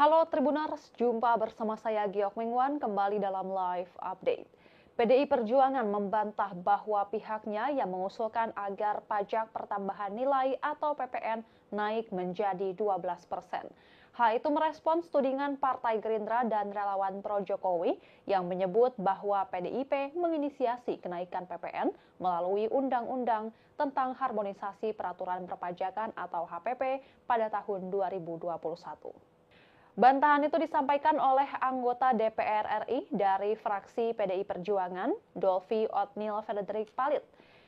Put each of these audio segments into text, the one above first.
Halo Tribuners, jumpa bersama saya Giok Mingwan kembali dalam live update. PDI Perjuangan membantah bahwa pihaknya yang mengusulkan agar pajak pertambahan nilai atau PPN naik menjadi 12%. Hal itu merespons tudingan Partai Gerindra dan relawan pro Jokowi yang menyebut bahwa PDIP menginisiasi kenaikan PPN melalui Undang-Undang tentang Harmonisasi Peraturan Perpajakan atau HPP pada tahun 2021. Bantahan itu disampaikan oleh anggota DPR RI dari fraksi PDI Perjuangan, Dolvi Otnil Frederick Palit.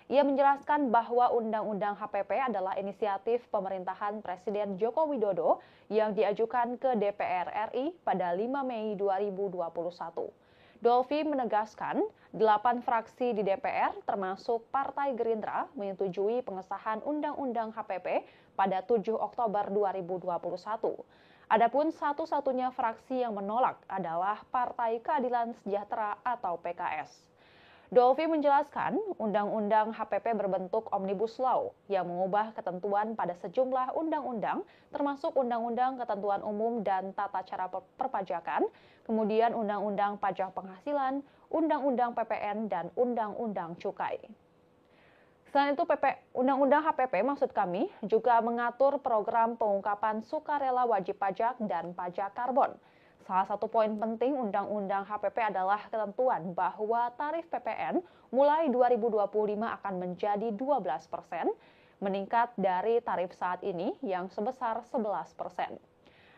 Ia menjelaskan bahwa Undang-Undang HPP adalah inisiatif pemerintahan Presiden Joko Widodo yang diajukan ke DPR RI pada 5 Mei 2021. Dolvi menegaskan, 8 fraksi di DPR termasuk Partai Gerindra menyetujui pengesahan Undang-Undang HPP pada 7 Oktober 2021. Adapun satu-satunya fraksi yang menolak adalah Partai Keadilan Sejahtera atau PKS. Dolvi menjelaskan, Undang-Undang HPP berbentuk Omnibus Law yang mengubah ketentuan pada sejumlah undang-undang, termasuk Undang-Undang Ketentuan Umum dan Tata Cara Perpajakan, kemudian Undang-Undang Pajak Penghasilan, Undang-Undang PPN, dan Undang-Undang Cukai. Selain itu, Undang-Undang HPP maksud kami juga mengatur program pengungkapan sukarela wajib pajak dan pajak karbon. Salah satu poin penting Undang-Undang HPP adalah ketentuan bahwa tarif PPN mulai 2025 akan menjadi 12%, meningkat dari tarif saat ini yang sebesar 11%.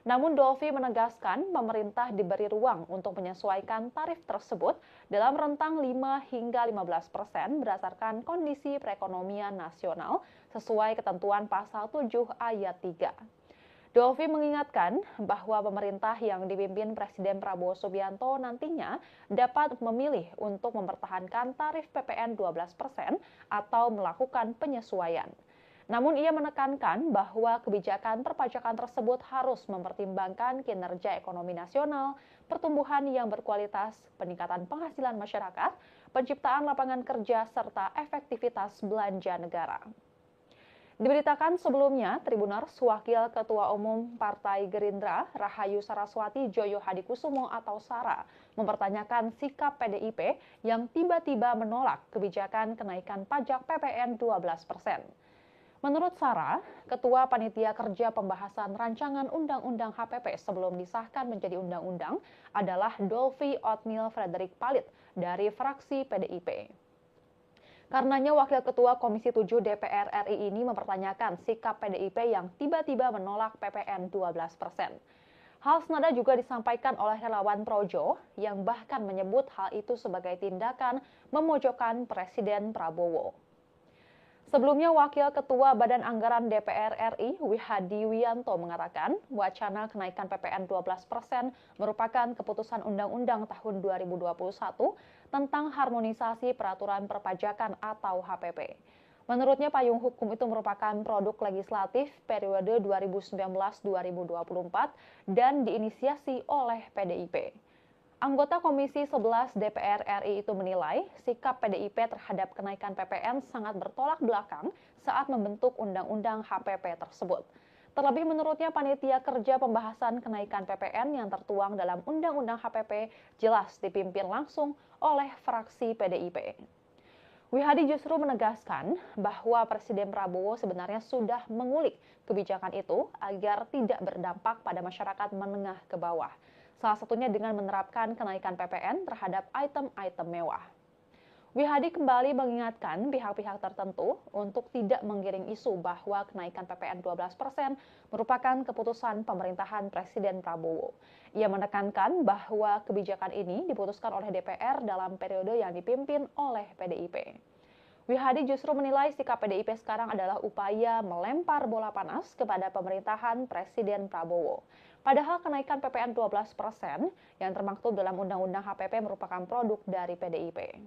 Namun Dolvi menegaskan pemerintah diberi ruang untuk menyesuaikan tarif tersebut dalam rentang 5 hingga 15% berdasarkan kondisi perekonomian nasional sesuai ketentuan pasal 7 ayat 3. Dolvi mengingatkan bahwa pemerintah yang dipimpin Presiden Prabowo Subianto nantinya dapat memilih untuk mempertahankan tarif PPN 12% atau melakukan penyesuaian. Namun ia menekankan bahwa kebijakan perpajakan tersebut harus mempertimbangkan kinerja ekonomi nasional, pertumbuhan yang berkualitas, peningkatan penghasilan masyarakat, penciptaan lapangan kerja, serta efektivitas belanja negara. Diberitakan sebelumnya, Tribuners Wakil Ketua Umum Partai Gerindra, Rahayu Saraswati Joyo Hadikusumo atau Sara, mempertanyakan sikap PDIP yang tiba-tiba menolak kebijakan kenaikan pajak PPN 12%. Menurut Sara, Ketua Panitia Kerja Pembahasan Rancangan Undang-Undang HPP sebelum disahkan menjadi undang-undang adalah Dolvi Otnil Frederick Palit dari fraksi PDIP. Karenanya Wakil Ketua Komisi 7 DPR RI ini mempertanyakan sikap PDIP yang tiba-tiba menolak PPN 12%. Hal senada juga disampaikan oleh relawan Projo yang bahkan menyebut hal itu sebagai tindakan memojokkan Presiden Prabowo. Sebelumnya, Wakil Ketua Badan Anggaran DPR RI, Wihadi Wianto, mengatakan wacana kenaikan PPN 12% merupakan keputusan Undang-Undang tahun 2021 tentang Harmonisasi Peraturan Perpajakan atau HPP. Menurutnya, payung hukum itu merupakan produk legislatif periode 2019-2024 dan diinisiasi oleh PDIP. Anggota Komisi 11 DPR RI itu menilai sikap PDIP terhadap kenaikan PPN sangat bertolak belakang saat membentuk Undang-Undang HPP tersebut. Terlebih menurutnya panitia kerja pembahasan kenaikan PPN yang tertuang dalam Undang-Undang HPP jelas dipimpin langsung oleh fraksi PDIP. Wihadi justru menegaskan bahwa Presiden Prabowo sebenarnya sudah mengulik kebijakan itu agar tidak berdampak pada masyarakat menengah ke bawah. Salah satunya dengan menerapkan kenaikan PPN terhadap item-item mewah. Wihadi kembali mengingatkan pihak-pihak tertentu untuk tidak menggiring isu bahwa kenaikan PPN 12% merupakan keputusan pemerintahan Presiden Prabowo. Ia menekankan bahwa kebijakan ini diputuskan oleh DPR dalam periode yang dipimpin oleh PDIP. Wihadi justru menilai sikap PDIP sekarang adalah upaya melempar bola panas kepada pemerintahan Presiden Prabowo. Padahal kenaikan PPN 12% yang termaktub dalam Undang-Undang HPP merupakan produk dari PDIP.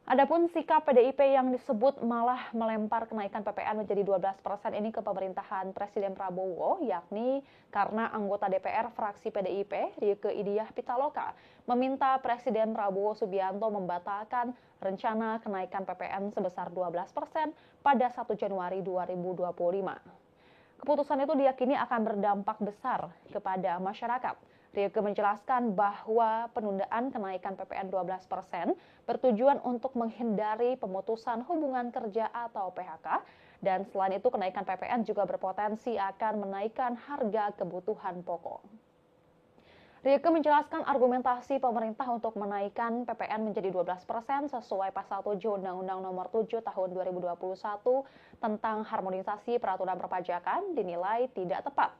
Adapun sikap PDIP yang disebut malah melempar kenaikan PPN menjadi 12% ini ke pemerintahan Presiden Prabowo, yakni karena anggota DPR fraksi PDIP, Rieke Diah Pitaloka, meminta Presiden Prabowo Subianto membatalkan rencana kenaikan PPN sebesar 12% pada 1 Januari 2025. Keputusan itu diyakini akan berdampak besar kepada masyarakat. Rieke menjelaskan bahwa penundaan kenaikan PPN 12% bertujuan untuk menghindari pemutusan hubungan kerja atau PHK, dan selain itu kenaikan PPN juga berpotensi akan menaikkan harga kebutuhan pokok. Rieke menjelaskan argumentasi pemerintah untuk menaikkan PPN menjadi 12% sesuai pasal 7 Undang-Undang Nomor 7 Tahun 2021 tentang harmonisasi peraturan perpajakan dinilai tidak tepat.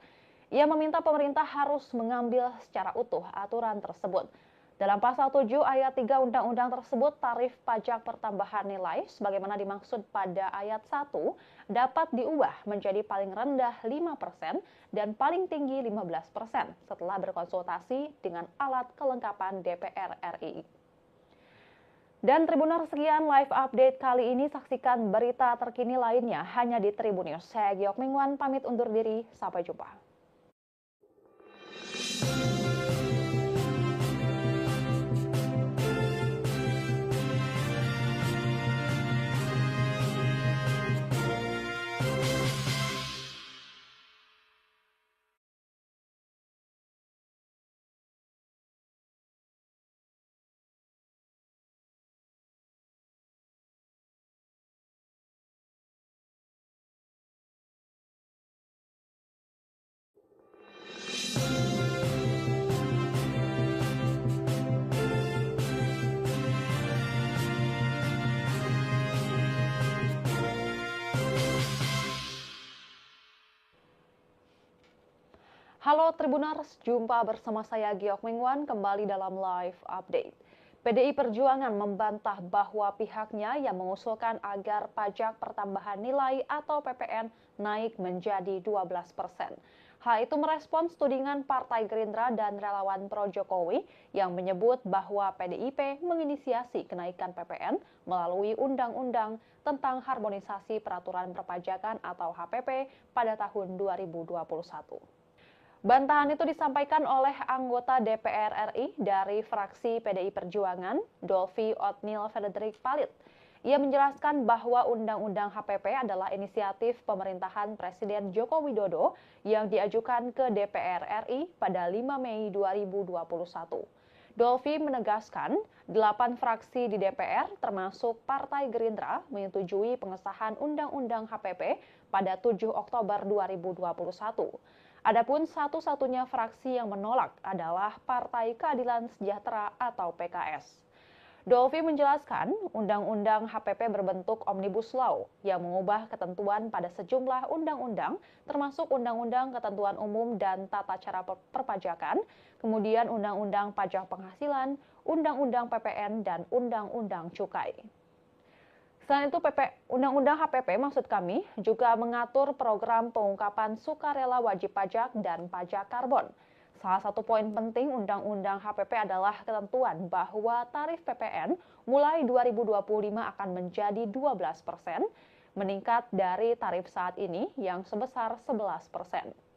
Ia meminta pemerintah harus mengambil secara utuh aturan tersebut. Dalam pasal 7 ayat 3 undang-undang tersebut, tarif pajak pertambahan nilai sebagaimana dimaksud pada ayat 1 dapat diubah menjadi paling rendah 5% dan paling tinggi 15% setelah berkonsultasi dengan alat kelengkapan DPR RI. Dan Tribuners, sekian live update kali ini. Saksikan berita terkini lainnya hanya di Tribun News. Saya Giok Mingwan pamit undur diri. Sampai jumpa. Halo Tribuners, jumpa bersama saya Giok Mingwan kembali dalam live update. PDI Perjuangan membantah bahwa pihaknya yang mengusulkan agar pajak pertambahan nilai atau PPN naik menjadi 12%. Hal itu merespons tudingan Partai Gerindra dan relawan pro Jokowi yang menyebut bahwa PDIP menginisiasi kenaikan PPN melalui Undang-Undang tentang Harmonisasi Peraturan Perpajakan atau HPP pada tahun 2021. Bantahan itu disampaikan oleh anggota DPR RI dari fraksi PDI Perjuangan, Dolfi Otnil Frederick Palit. Ia menjelaskan bahwa Undang-Undang HPP adalah inisiatif pemerintahan Presiden Joko Widodo yang diajukan ke DPR RI pada 5 Mei 2021. Dolfi menegaskan, 8 fraksi di DPR termasuk Partai Gerindra menyetujui pengesahan Undang-Undang HPP pada 7 Oktober 2021. Adapun satu-satunya fraksi yang menolak adalah Partai Keadilan Sejahtera atau PKS. Dolfi menjelaskan, Undang-Undang HPP berbentuk Omnibus Law yang mengubah ketentuan pada sejumlah undang-undang, termasuk Undang-Undang Ketentuan Umum dan Tata Cara Perpajakan, kemudian Undang-Undang Pajak Penghasilan, Undang-Undang PPN, dan Undang-Undang Cukai. Selain itu, Undang-Undang HPP maksud kami juga mengatur program pengungkapan sukarela wajib pajak dan pajak karbon. Salah satu poin penting Undang-Undang HPP adalah ketentuan bahwa tarif PPN mulai 2025 akan menjadi 12%, meningkat dari tarif saat ini yang sebesar 11%.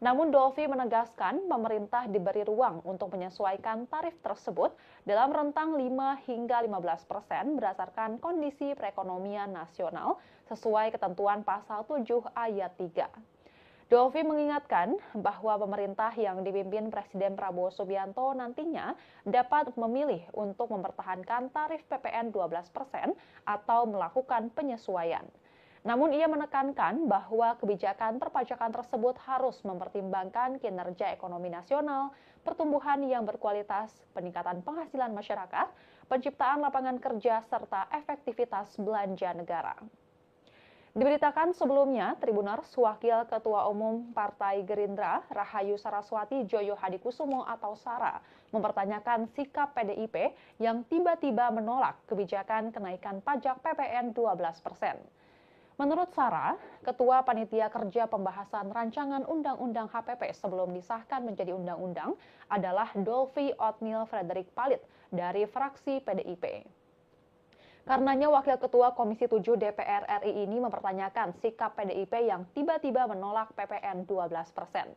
Namun Dolfi menegaskan pemerintah diberi ruang untuk menyesuaikan tarif tersebut dalam rentang 5 hingga 15% berdasarkan kondisi perekonomian nasional sesuai ketentuan pasal 7 ayat 3. Dolfi mengingatkan bahwa pemerintah yang dipimpin Presiden Prabowo Subianto nantinya dapat memilih untuk mempertahankan tarif PPN 12% atau melakukan penyesuaian. Namun ia menekankan bahwa kebijakan perpajakan tersebut harus mempertimbangkan kinerja ekonomi nasional, pertumbuhan yang berkualitas, peningkatan penghasilan masyarakat, penciptaan lapangan kerja, serta efektivitas belanja negara. Diberitakan sebelumnya, Tribuners, Wakil Ketua Umum Partai Gerindra, Rahayu Saraswati Joyo Hadikusumo atau Sara, mempertanyakan sikap PDIP yang tiba-tiba menolak kebijakan kenaikan pajak PPN 12%. Menurut Sara, Ketua Panitia Kerja Pembahasan Rancangan Undang-Undang HPP sebelum disahkan menjadi undang-undang adalah Dolfi Otnil Frederick Palit dari fraksi PDIP. Karenanya Wakil Ketua Komisi 7 DPR RI ini mempertanyakan sikap PDIP yang tiba-tiba menolak PPN 12%.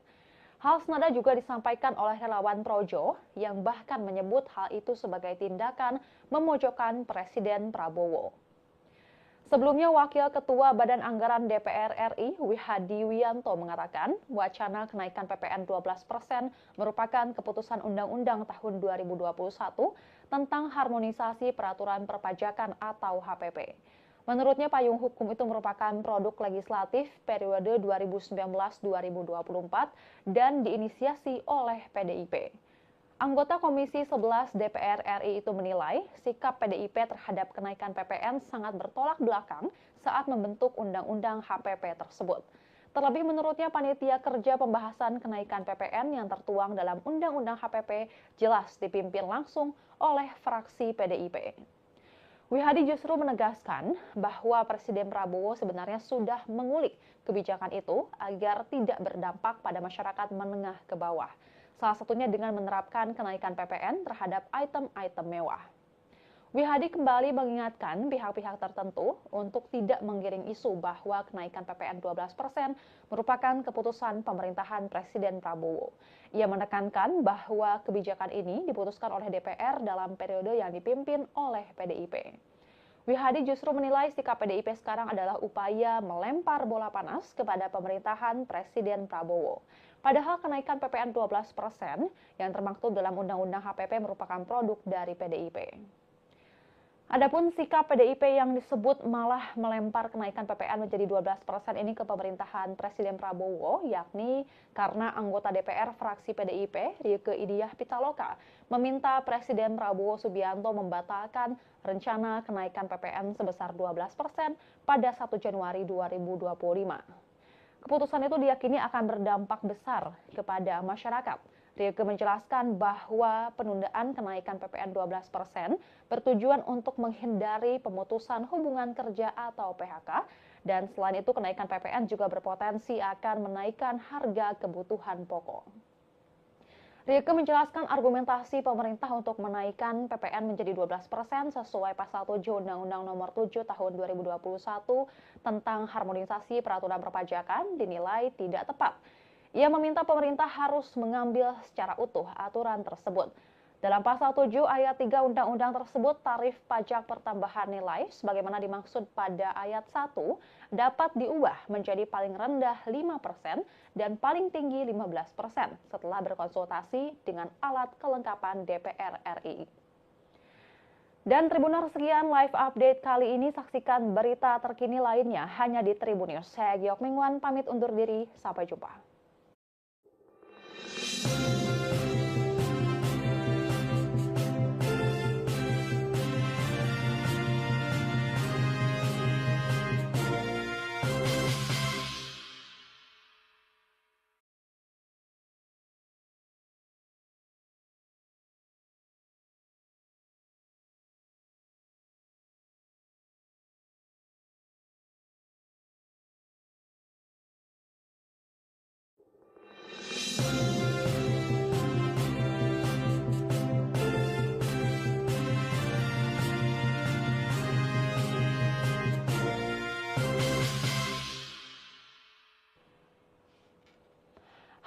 Hal senada juga disampaikan oleh relawan Projo yang bahkan menyebut hal itu sebagai tindakan memojokkan Presiden Prabowo. Sebelumnya, Wakil Ketua Badan Anggaran DPR RI, Wihadi Wiyanto mengatakan, wacana kenaikan PPN 12% merupakan keputusan Undang-Undang tahun 2021 tentang harmonisasi peraturan perpajakan atau HPP. Menurutnya, payung hukum itu merupakan produk legislatif periode 2019-2024 dan diinisiasi oleh PDIP. Anggota Komisi 11 DPR RI itu menilai sikap PDIP terhadap kenaikan PPN sangat bertolak belakang saat membentuk Undang-Undang HPP tersebut. Terlebih menurutnya panitia kerja pembahasan kenaikan PPN yang tertuang dalam Undang-Undang HPP jelas dipimpin langsung oleh fraksi PDIP. Wihadi justru menegaskan bahwa Presiden Prabowo sebenarnya sudah mengulik kebijakan itu agar tidak berdampak pada masyarakat menengah ke bawah. Salah satunya dengan menerapkan kenaikan PPN terhadap item-item mewah. Wihadi kembali mengingatkan pihak-pihak tertentu untuk tidak menggiring isu bahwa kenaikan PPN 12% merupakan keputusan pemerintahan Presiden Prabowo. Ia menekankan bahwa kebijakan ini diputuskan oleh DPR dalam periode yang dipimpin oleh PDIP. Wihadi justru menilai sikap PDIP sekarang adalah upaya melempar bola panas kepada pemerintahan Presiden Prabowo. Padahal kenaikan PPN 12% yang termaktub dalam Undang-Undang HPP merupakan produk dari PDIP. Adapun sikap PDIP yang disebut malah melempar kenaikan PPN menjadi 12% ini ke pemerintahan Presiden Prabowo, yakni karena anggota DPR fraksi PDIP, Rieke Diah Pitaloka, meminta Presiden Prabowo Subianto membatalkan rencana kenaikan PPN sebesar 12% pada 1 Januari 2025. Keputusan itu diyakini akan berdampak besar kepada masyarakat. Rieke menjelaskan bahwa penundaan kenaikan PPN 12% bertujuan untuk menghindari pemutusan hubungan kerja atau PHK, dan selain itu kenaikan PPN juga berpotensi akan menaikkan harga kebutuhan pokok. Rieke menjelaskan argumentasi pemerintah untuk menaikkan PPN menjadi 12% sesuai pasal 7 Undang-Undang Nomor 7 Tahun 2021 tentang harmonisasi peraturan perpajakan dinilai tidak tepat. Ia meminta pemerintah harus mengambil secara utuh aturan tersebut. Dalam pasal 7 ayat 3 undang-undang tersebut, tarif pajak pertambahan nilai sebagaimana dimaksud pada ayat 1 dapat diubah menjadi paling rendah 5% dan paling tinggi 15% setelah berkonsultasi dengan alat kelengkapan DPR RI. Dan Tribuners, sekian live update kali ini. Saksikan berita terkini lainnya hanya di Tribun News. Saya Giok Mingwan pamit undur diri. Sampai jumpa.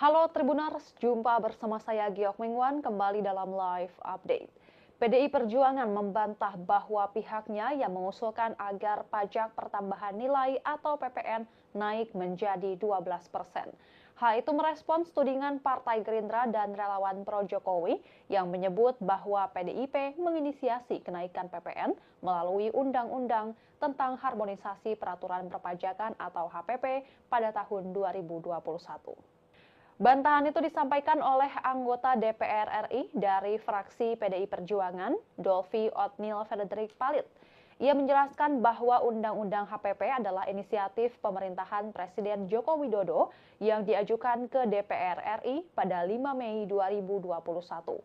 Halo Tribuners, jumpa bersama saya Giok Mingwan kembali dalam live update. PDI Perjuangan membantah bahwa pihaknya yang mengusulkan agar pajak pertambahan nilai atau PPN naik menjadi 12%. Hal itu merespons tudingan Partai Gerindra dan relawan pro Jokowi yang menyebut bahwa PDIP menginisiasi kenaikan PPN melalui Undang-Undang tentang harmonisasi peraturan perpajakan atau HPP pada tahun 2021. Bantahan itu disampaikan oleh anggota DPR RI dari fraksi PDI Perjuangan, Dolvi Otnil Frederick Palit. Ia menjelaskan bahwa Undang-Undang HPP adalah inisiatif pemerintahan Presiden Joko Widodo yang diajukan ke DPR RI pada 5 Mei 2021.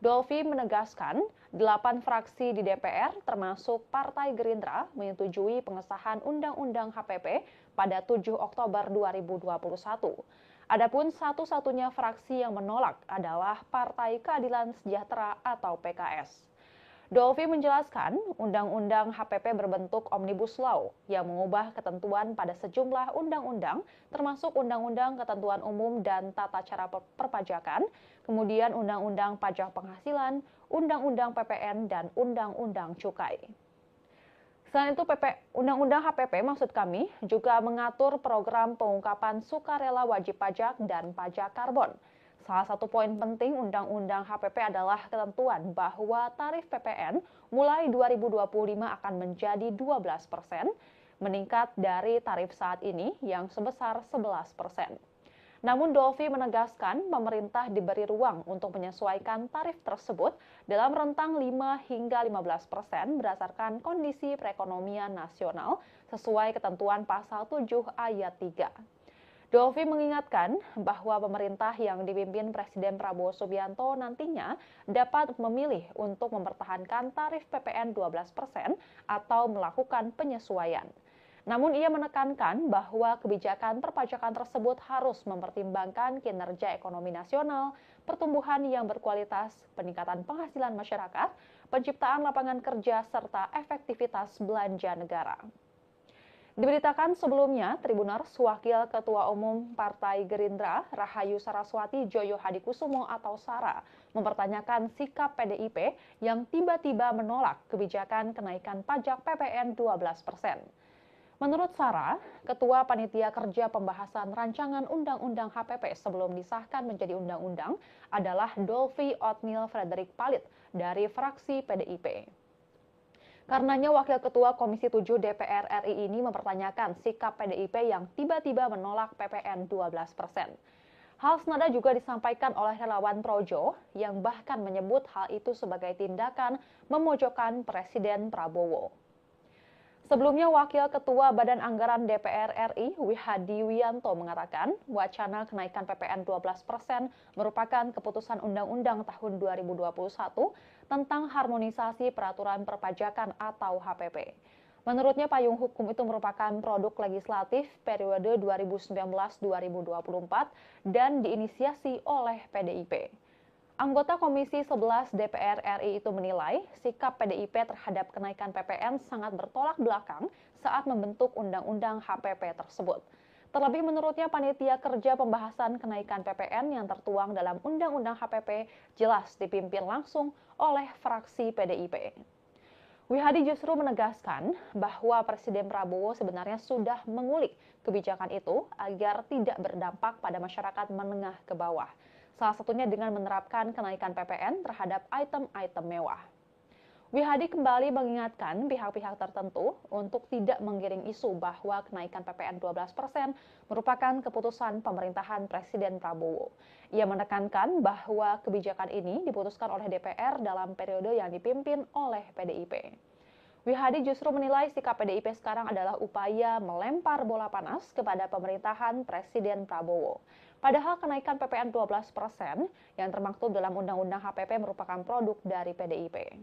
Dolvi menegaskan, 8 fraksi di DPR termasuk Partai Gerindra menyetujui pengesahan Undang-Undang HPP pada 7 Oktober 2021. Adapun satu-satunya fraksi yang menolak adalah Partai Keadilan Sejahtera atau PKS. Dolvi menjelaskan, Undang-Undang HPP berbentuk Omnibus Law yang mengubah ketentuan pada sejumlah undang-undang, termasuk Undang-Undang Ketentuan Umum dan Tata Cara Perpajakan, kemudian Undang-Undang Pajak Penghasilan, Undang-Undang PPN, dan Undang-Undang Cukai. Selain itu, Undang-Undang HPP maksud kami juga mengatur program pengungkapan sukarela wajib pajak dan pajak karbon. Salah satu poin penting Undang-Undang HPP adalah ketentuan bahwa tarif PPN mulai 2025 akan menjadi 12%, meningkat dari tarif saat ini yang sebesar 11%. Namun Dolfi menegaskan pemerintah diberi ruang untuk menyesuaikan tarif tersebut dalam rentang 5 hingga 15% berdasarkan kondisi perekonomian nasional sesuai ketentuan pasal 7 ayat 3. Dolfi mengingatkan bahwa pemerintah yang dipimpin Presiden Prabowo Subianto nantinya dapat memilih untuk mempertahankan tarif PPN 12% atau melakukan penyesuaian. Namun ia menekankan bahwa kebijakan perpajakan tersebut harus mempertimbangkan kinerja ekonomi nasional, pertumbuhan yang berkualitas, peningkatan penghasilan masyarakat, penciptaan lapangan kerja, serta efektivitas belanja negara. Diberitakan sebelumnya, Tribuners Wakil Ketua Umum Partai Gerindra, Rahayu Saraswati Joyo Hadikusumo atau Sara, mempertanyakan sikap PDIP yang tiba-tiba menolak kebijakan kenaikan pajak PPN 12%. Menurut Sarah, Ketua Panitia Kerja Pembahasan Rancangan Undang-Undang HPP sebelum disahkan menjadi undang-undang adalah Dolfi Othniel Frederick Palit dari fraksi PDIP. Karenanya Wakil Ketua Komisi 7 DPR RI ini mempertanyakan sikap PDIP yang tiba-tiba menolak PPN 12%. Hal senada juga disampaikan oleh relawan Projo yang bahkan menyebut hal itu sebagai tindakan memojokkan Presiden Prabowo. Sebelumnya, Wakil Ketua Badan Anggaran DPR RI, Wihadi Wianto, mengatakan wacana kenaikan PPN 12% merupakan keputusan Undang-Undang tahun 2021 tentang harmonisasi peraturan perpajakan atau HPP. Menurutnya, payung hukum itu merupakan produk legislatif periode 2019-2024 dan diinisiasi oleh PDIP. Anggota Komisi 11 DPR RI itu menilai sikap PDIP terhadap kenaikan PPN sangat bertolak belakang saat membentuk Undang-Undang HPP tersebut. Terlebih menurutnya panitia kerja pembahasan kenaikan PPN yang tertuang dalam Undang-Undang HPP jelas dipimpin langsung oleh fraksi PDIP. Wihadi justru menegaskan bahwa Presiden Prabowo sebenarnya sudah mengulik kebijakan itu agar tidak berdampak pada masyarakat menengah ke bawah. Salah satunya dengan menerapkan kenaikan PPN terhadap item-item mewah. Wihadi kembali mengingatkan pihak-pihak tertentu untuk tidak menggiring isu bahwa kenaikan PPN 12% merupakan keputusan pemerintahan Presiden Prabowo. Ia menekankan bahwa kebijakan ini diputuskan oleh DPR dalam periode yang dipimpin oleh PDIP. Wihadi justru menilai sikap PDIP sekarang adalah upaya melempar bola panas kepada pemerintahan Presiden Prabowo. Padahal kenaikan PPN 12% yang termaktub dalam Undang-Undang HPP merupakan produk dari PDIP.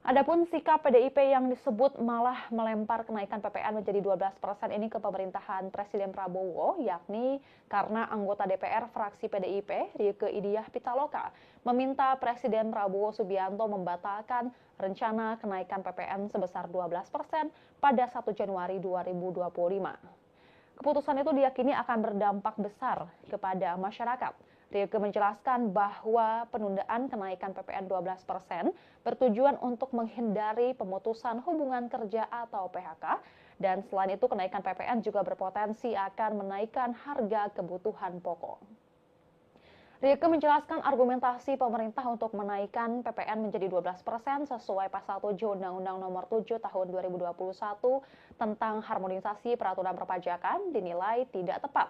Adapun sikap PDIP yang disebut malah melempar kenaikan PPN menjadi 12% ini ke pemerintahan Presiden Prabowo, yakni karena anggota DPR fraksi PDIP, Rieke Diah Pitaloka, meminta Presiden Prabowo Subianto membatalkan rencana kenaikan PPN sebesar 12% pada 1 Januari 2025. Keputusan itu diyakini akan berdampak besar kepada masyarakat. Rieke menjelaskan bahwa penundaan kenaikan PPN 12% bertujuan untuk menghindari pemutusan hubungan kerja atau PHK, dan selain itu kenaikan PPN juga berpotensi akan menaikkan harga kebutuhan pokok. Rieke menjelaskan argumentasi pemerintah untuk menaikkan PPN menjadi 12% sesuai pasal 7 Undang-Undang Nomor 7 Tahun 2021 tentang harmonisasi peraturan perpajakan dinilai tidak tepat.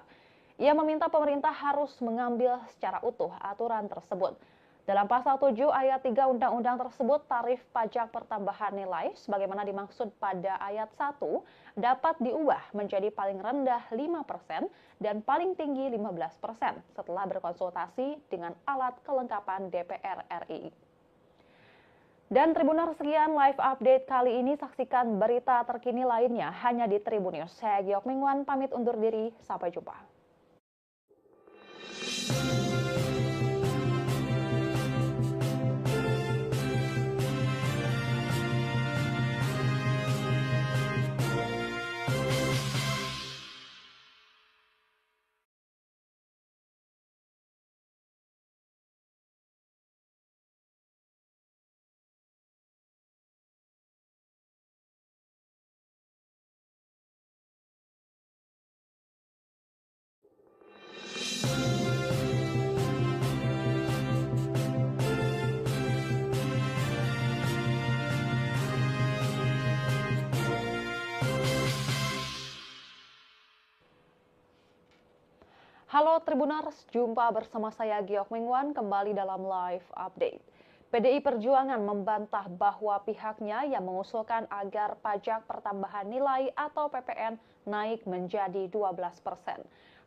Ia meminta pemerintah harus mengambil secara utuh aturan tersebut. Dalam pasal 7 ayat 3 undang-undang tersebut, tarif pajak pertambahan nilai sebagaimana dimaksud pada ayat 1 dapat diubah menjadi paling rendah 5% dan paling tinggi 15% setelah berkonsultasi dengan alat kelengkapan DPR RI. Dan Tribuners, sekian live update kali ini. Saksikan berita terkini lainnya hanya di Tribun News. Saya Giok Mingwan pamit undur diri. Sampai jumpa. Halo Tribuners, jumpa bersama saya Giok Mingwan kembali dalam live update. PDI Perjuangan membantah bahwa pihaknya yang mengusulkan agar pajak pertambahan nilai atau PPN naik menjadi 12%.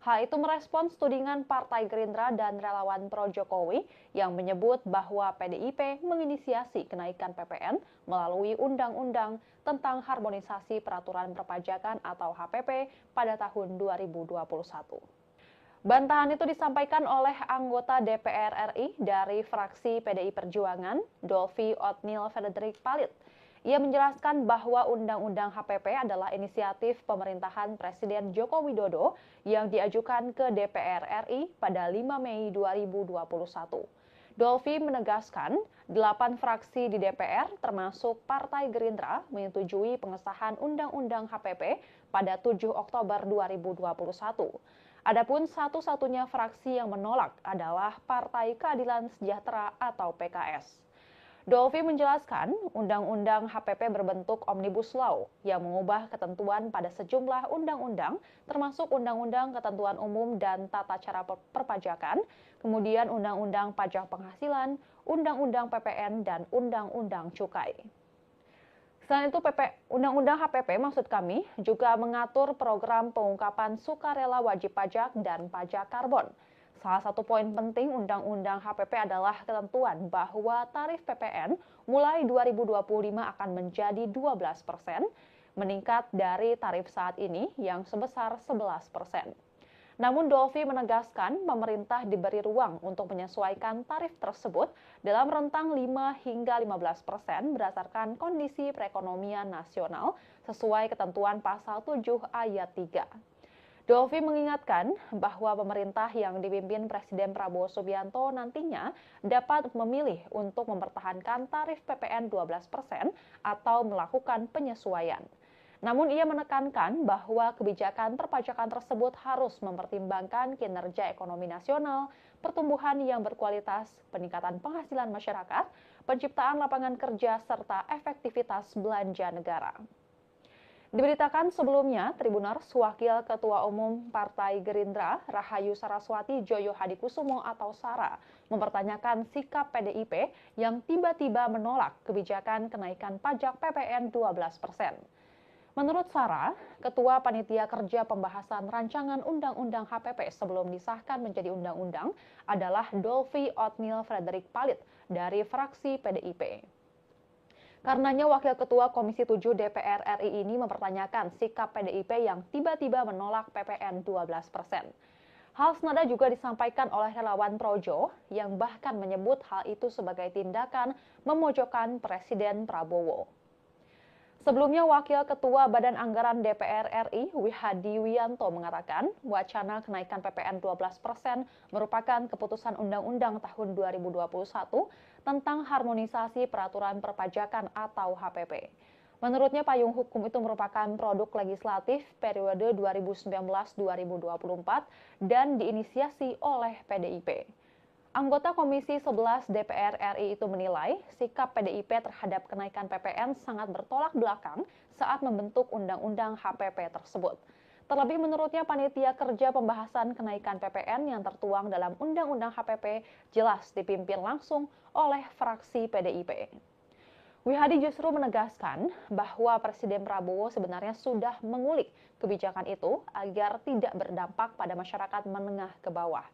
Hal itu merespons tudingan Partai Gerindra dan relawan pro Jokowi yang menyebut bahwa PDIP menginisiasi kenaikan PPN melalui Undang-Undang tentang Harmonisasi Peraturan Perpajakan atau HPP pada tahun 2021. Bantahan itu disampaikan oleh anggota DPR RI dari fraksi PDI Perjuangan, Dolvi Otniel Frederick Palit. Ia menjelaskan bahwa Undang-Undang HPP adalah inisiatif pemerintahan Presiden Joko Widodo yang diajukan ke DPR RI pada 5 Mei 2021. Dolvi menegaskan, 8 fraksi di DPR termasuk Partai Gerindra menyetujui pengesahan Undang-Undang HPP pada 7 Oktober 2021. Adapun satu-satunya fraksi yang menolak adalah Partai Keadilan Sejahtera atau PKS. Dolvi menjelaskan, Undang-Undang HPP berbentuk Omnibus Law yang mengubah ketentuan pada sejumlah undang-undang, termasuk Undang-Undang Ketentuan Umum dan Tata Cara Perpajakan, kemudian Undang-Undang Pajak Penghasilan, Undang-Undang PPN, dan Undang-Undang Cukai. Selain itu, Undang-Undang HPP maksud kami juga mengatur program pengungkapan sukarela wajib pajak dan pajak karbon. Salah satu poin penting Undang-Undang HPP adalah ketentuan bahwa tarif PPN mulai 2025 akan menjadi 12%, meningkat dari tarif saat ini yang sebesar 11%. Namun Dolvi menegaskan pemerintah diberi ruang untuk menyesuaikan tarif tersebut dalam rentang 5 hingga 15% berdasarkan kondisi perekonomian nasional sesuai ketentuan pasal 7 ayat 3. Dolvi mengingatkan bahwa pemerintah yang dipimpin Presiden Prabowo Subianto nantinya dapat memilih untuk mempertahankan tarif PPN 12% atau melakukan penyesuaian. Namun ia menekankan bahwa kebijakan perpajakan tersebut harus mempertimbangkan kinerja ekonomi nasional, pertumbuhan yang berkualitas, peningkatan penghasilan masyarakat, penciptaan lapangan kerja, serta efektivitas belanja negara. Diberitakan sebelumnya, Tribuners Wakil Ketua Umum Partai Gerindra, Rahayu Saraswati Joyo Hadikusumo atau Sara, mempertanyakan sikap PDIP yang tiba-tiba menolak kebijakan kenaikan pajak PPN 12%. Menurut Sara, Ketua Panitia Kerja Pembahasan Rancangan Undang-Undang HPP sebelum disahkan menjadi undang-undang adalah Dolvi Otniel Frederick Palit dari fraksi PDIP. Karenanya Wakil Ketua Komisi 7 DPR RI ini mempertanyakan sikap PDIP yang tiba-tiba menolak PPN 12%. Hal senada juga disampaikan oleh relawan Projo yang bahkan menyebut hal itu sebagai tindakan memojokkan Presiden Prabowo. Sebelumnya, Wakil Ketua Badan Anggaran DPR RI, Wihadi Wianto, mengatakan wacana kenaikan PPN 12% merupakan keputusan Undang-Undang tahun 2021 tentang Harmonisasi Peraturan Perpajakan atau HPP. Menurutnya, payung hukum itu merupakan produk legislatif periode 2019-2024 dan diinisiasi oleh PDIP. Anggota Komisi 11 DPR RI itu menilai sikap PDIP terhadap kenaikan PPN sangat bertolak belakang saat membentuk Undang-Undang HPP tersebut. Terlebih menurutnya panitia kerja pembahasan kenaikan PPN yang tertuang dalam Undang-Undang HPP jelas dipimpin langsung oleh fraksi PDIP. Wihadi justru menegaskan bahwa Presiden Prabowo sebenarnya sudah mengulik kebijakan itu agar tidak berdampak pada masyarakat menengah ke bawah.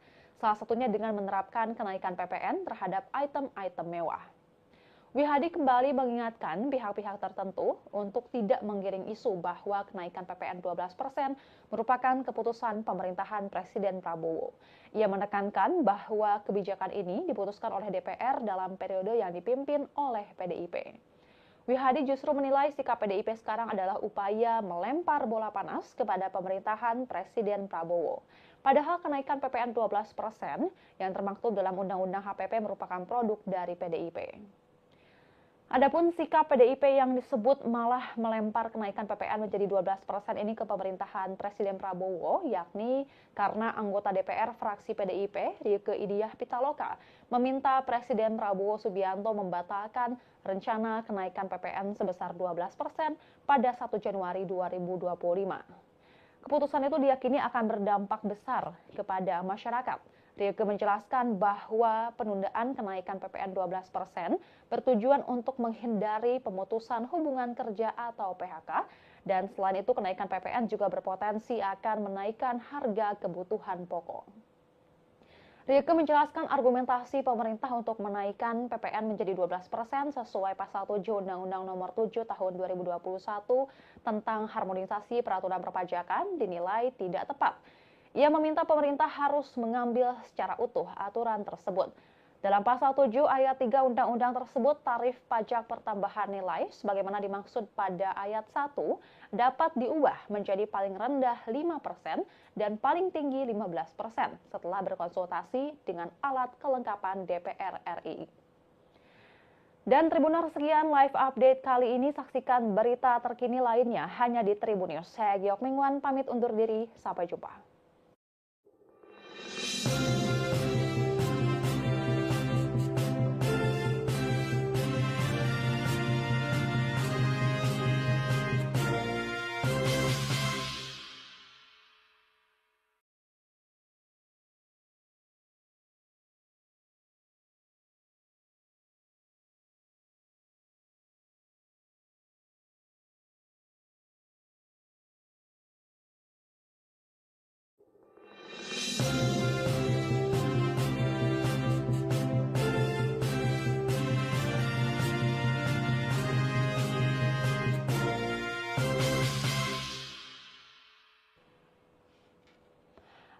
Salah satunya dengan menerapkan kenaikan PPN terhadap item-item mewah. Wihadi kembali mengingatkan pihak-pihak tertentu untuk tidak menggiring isu bahwa kenaikan PPN 12% merupakan keputusan pemerintahan Presiden Prabowo. Ia menekankan bahwa kebijakan ini diputuskan oleh DPR dalam periode yang dipimpin oleh PDIP. Wihadi justru menilai sikap PDIP sekarang adalah upaya melempar bola panas kepada pemerintahan Presiden Prabowo. Padahal kenaikan PPN 12% yang termaktub dalam Undang-Undang HPP merupakan produk dari PDIP. Adapun sikap PDIP yang disebut malah melempar kenaikan PPN menjadi 12% ini ke pemerintahan Presiden Prabowo, yakni karena anggota DPR fraksi PDIP, Rieke Diah Pitaloka, meminta Presiden Prabowo Subianto membatalkan rencana kenaikan PPN sebesar 12% pada 1 Januari 2025. Keputusan itu diyakini akan berdampak besar kepada masyarakat. Rieke menjelaskan bahwa penundaan kenaikan PPN 12% bertujuan untuk menghindari pemutusan hubungan kerja atau PHK, dan selain itu kenaikan PPN juga berpotensi akan menaikkan harga kebutuhan pokok. Rieke menjelaskan argumentasi pemerintah untuk menaikkan PPN menjadi 12% sesuai pasal 7 Undang-Undang Nomor 7 Tahun 2021 tentang harmonisasi peraturan perpajakan dinilai tidak tepat. Ia meminta pemerintah harus mengambil secara utuh aturan tersebut. Dalam pasal 7 ayat 3 undang-undang tersebut, tarif pajak pertambahan nilai sebagaimana dimaksud pada ayat 1 dapat diubah menjadi paling rendah 5% dan paling tinggi 15% setelah berkonsultasi dengan alat kelengkapan DPR RI. Dan Tribuners, sekian live update kali ini. Saksikan berita terkini lainnya hanya di Tribun News. Saya Giok Mingwan pamit undur diri. Sampai jumpa.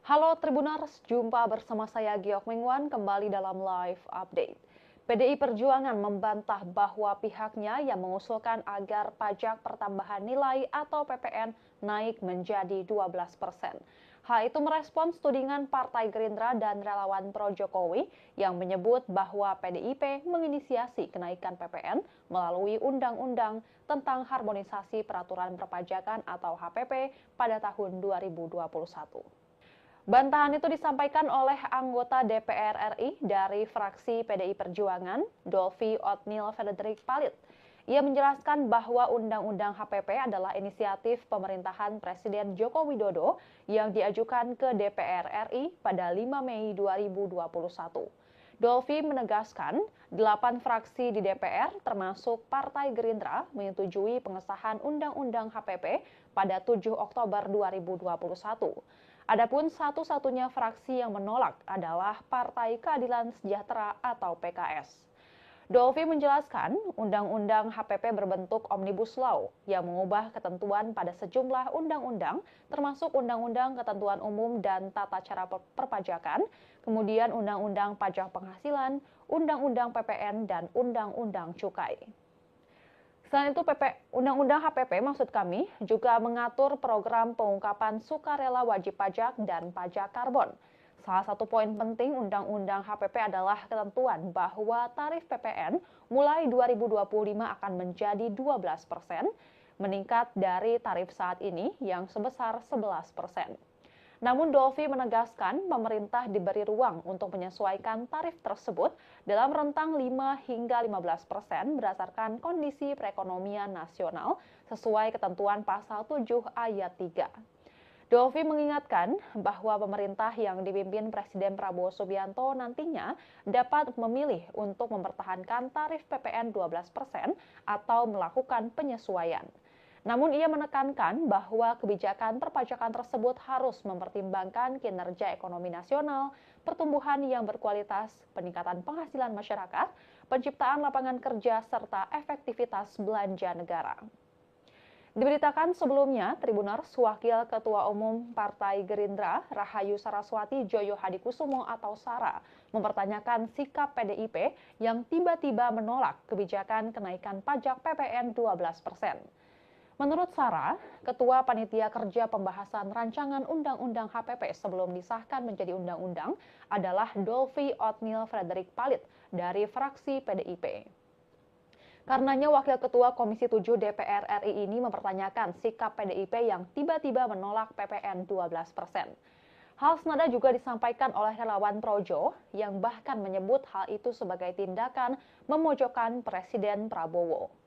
Halo Tribuners, jumpa bersama saya Giok Mingwan kembali dalam live update. PDI Perjuangan membantah bahwa pihaknya yang mengusulkan agar pajak pertambahan nilai atau PPN naik menjadi 12%. Hal itu merespons tudingan Partai Gerindra dan relawan pro Jokowi yang menyebut bahwa PDIP menginisiasi kenaikan PPN melalui Undang-Undang tentang Harmonisasi Peraturan Perpajakan atau HPP pada tahun 2021. Bantahan itu disampaikan oleh anggota DPR RI dari fraksi PDI Perjuangan, Dolvi Otniel Frederick Palit. Ia menjelaskan bahwa Undang-Undang HPP adalah inisiatif pemerintahan Presiden Joko Widodo yang diajukan ke DPR RI pada 5 Mei 2021. Dolvi menegaskan, 8 fraksi di DPR termasuk Partai Gerindra menyetujui pengesahan Undang-Undang HPP pada 7 Oktober 2021. Adapun satu-satunya fraksi yang menolak adalah Partai Keadilan Sejahtera atau PKS. Dolvi menjelaskan, Undang-Undang HPP berbentuk Omnibus Law yang mengubah ketentuan pada sejumlah undang-undang, termasuk Undang-Undang Ketentuan Umum dan Tata Cara Perpajakan, kemudian Undang-Undang Pajak Penghasilan, Undang-Undang PPN, dan Undang-Undang Cukai. Selain itu, Undang-Undang HPP maksud kami juga mengatur program pengungkapan sukarela wajib pajak dan pajak karbon. Salah satu poin penting Undang-Undang HPP adalah ketentuan bahwa tarif PPN mulai 2025 akan menjadi 12%, meningkat dari tarif saat ini yang sebesar 11%. Namun Dolvi menegaskan pemerintah diberi ruang untuk menyesuaikan tarif tersebut dalam rentang 5 hingga 15% berdasarkan kondisi perekonomian nasional sesuai ketentuan pasal 7 ayat 3. Dolvi mengingatkan bahwa pemerintah yang dipimpin Presiden Prabowo Subianto nantinya dapat memilih untuk mempertahankan tarif PPN 12% atau melakukan penyesuaian. Namun ia menekankan bahwa kebijakan perpajakan tersebut harus mempertimbangkan kinerja ekonomi nasional, pertumbuhan yang berkualitas, peningkatan penghasilan masyarakat, penciptaan lapangan kerja, serta efektivitas belanja negara. Diberitakan sebelumnya, Tribuners, Wakil Ketua Umum Partai Gerindra, Rahayu Saraswati Joyo Hadikusumo atau Sara, mempertanyakan sikap PDIP yang tiba-tiba menolak kebijakan kenaikan pajak PPN 12%. Menurut Sara, Ketua Panitia Kerja Pembahasan Rancangan Undang-Undang HPP sebelum disahkan menjadi undang-undang adalah Dolvi Otniel Frederick Palit dari fraksi PDIP. Karenanya Wakil Ketua Komisi 7 DPR RI ini mempertanyakan sikap PDIP yang tiba-tiba menolak PPN 12%. Hal senada juga disampaikan oleh relawan Projo yang bahkan menyebut hal itu sebagai tindakan memojokkan Presiden Prabowo.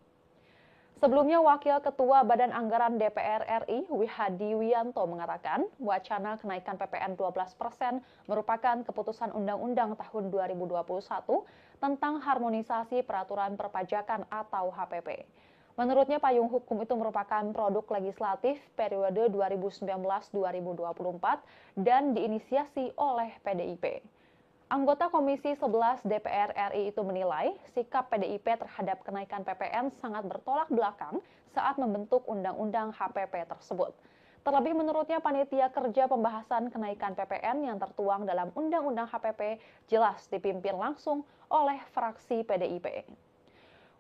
Sebelumnya, Wakil Ketua Badan Anggaran DPR RI, Wihadi Wiyanto mengatakan, wacana kenaikan PPN 12% merupakan keputusan Undang-Undang tahun 2021 tentang harmonisasi peraturan perpajakan atau HPP. Menurutnya, payung hukum itu merupakan produk legislatif periode 2019-2024 dan diinisiasi oleh PDIP. Anggota Komisi 11 DPR RI itu menilai sikap PDIP terhadap kenaikan PPN sangat bertolak belakang saat membentuk Undang-Undang HPP tersebut. Terlebih menurutnya panitia kerja pembahasan kenaikan PPN yang tertuang dalam Undang-Undang HPP jelas dipimpin langsung oleh fraksi PDIP.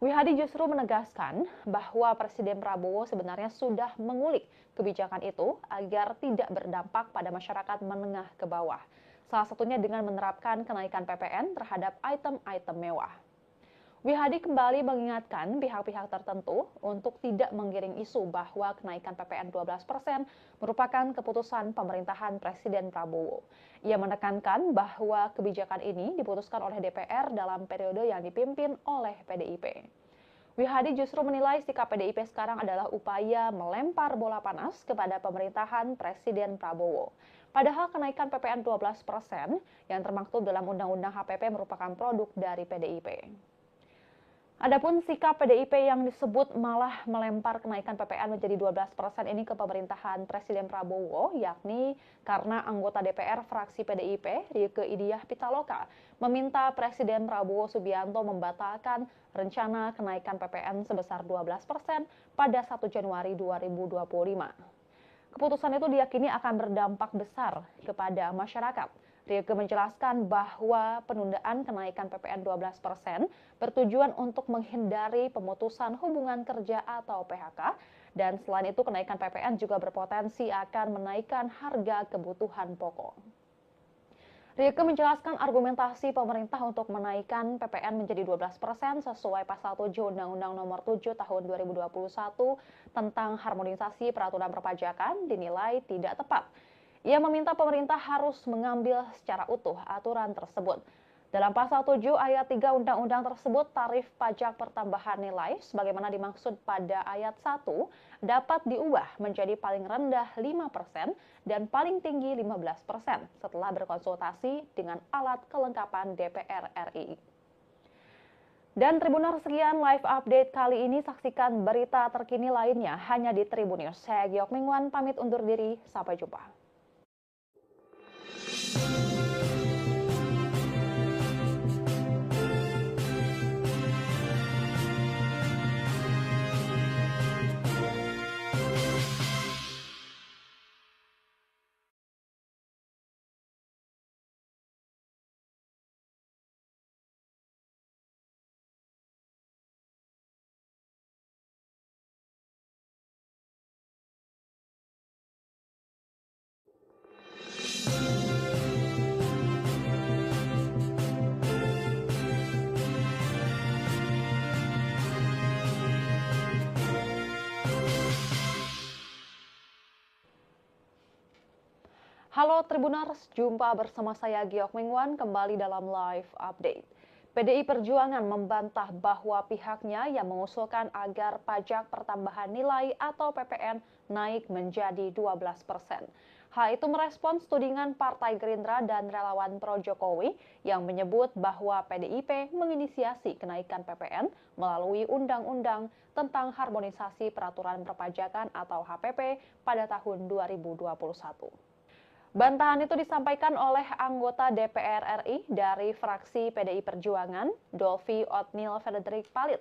Wihadi justru menegaskan bahwa Presiden Prabowo sebenarnya sudah mengulik kebijakan itu agar tidak berdampak pada masyarakat menengah ke bawah. Salah satunya dengan menerapkan kenaikan PPN terhadap item-item mewah. Wihadi kembali mengingatkan pihak-pihak tertentu untuk tidak menggiring isu bahwa kenaikan PPN 12% merupakan keputusan pemerintahan Presiden Prabowo. Ia menekankan bahwa kebijakan ini diputuskan oleh DPR dalam periode yang dipimpin oleh PDIP. Wihadi justru menilai sikap PDIP sekarang adalah upaya melempar bola panas kepada pemerintahan Presiden Prabowo. Padahal kenaikan PPN 12% yang termaktub dalam Undang-Undang HPP merupakan produk dari PDIP. Adapun sikap PDIP yang disebut malah melempar kenaikan PPN menjadi 12% ini ke pemerintahan Presiden Prabowo, yakni karena anggota DPR fraksi PDIP, Rieke Diah Pitaloka, meminta Presiden Prabowo Subianto membatalkan rencana kenaikan PPN sebesar 12% pada 1 Januari 2025. Keputusan itu diyakini akan berdampak besar kepada masyarakat. Rieke menjelaskan bahwa penundaan kenaikan PPN 12% bertujuan untuk menghindari pemutusan hubungan kerja atau PHK, dan selain itu kenaikan PPN juga berpotensi akan menaikkan harga kebutuhan pokok. Rieke menjelaskan argumentasi pemerintah untuk menaikkan PPN menjadi 12% sesuai pasal 7 Undang-Undang Nomor 7 Tahun 2021 tentang harmonisasi peraturan perpajakan dinilai tidak tepat. Ia meminta pemerintah harus mengambil secara utuh aturan tersebut. Dalam pasal 7 ayat 3 undang-undang tersebut, tarif pajak pertambahan nilai sebagaimana dimaksud pada ayat 1 dapat diubah menjadi paling rendah 5% dan paling tinggi 15% setelah berkonsultasi dengan alat kelengkapan DPR RI. Dan Tribuners, sekian live update kali ini. Saksikan berita terkini lainnya hanya di Tribunnews. Saya Giok Mingwan pamit undur diri. Sampai jumpa. Halo Tribuners, jumpa bersama saya Giok Mingwan kembali dalam live update. PDI Perjuangan membantah bahwa pihaknya yang mengusulkan agar pajak pertambahan nilai atau PPN naik menjadi 12%. Hal itu merespons tudingan Partai Gerindra dan relawan pro Jokowi yang menyebut bahwa PDIP menginisiasi kenaikan PPN melalui Undang-Undang tentang Harmonisasi Peraturan Perpajakan atau HPP pada tahun 2021. Bantahan itu disampaikan oleh anggota DPR RI dari fraksi PDI Perjuangan, Dolvi Otnil Frederick Palit.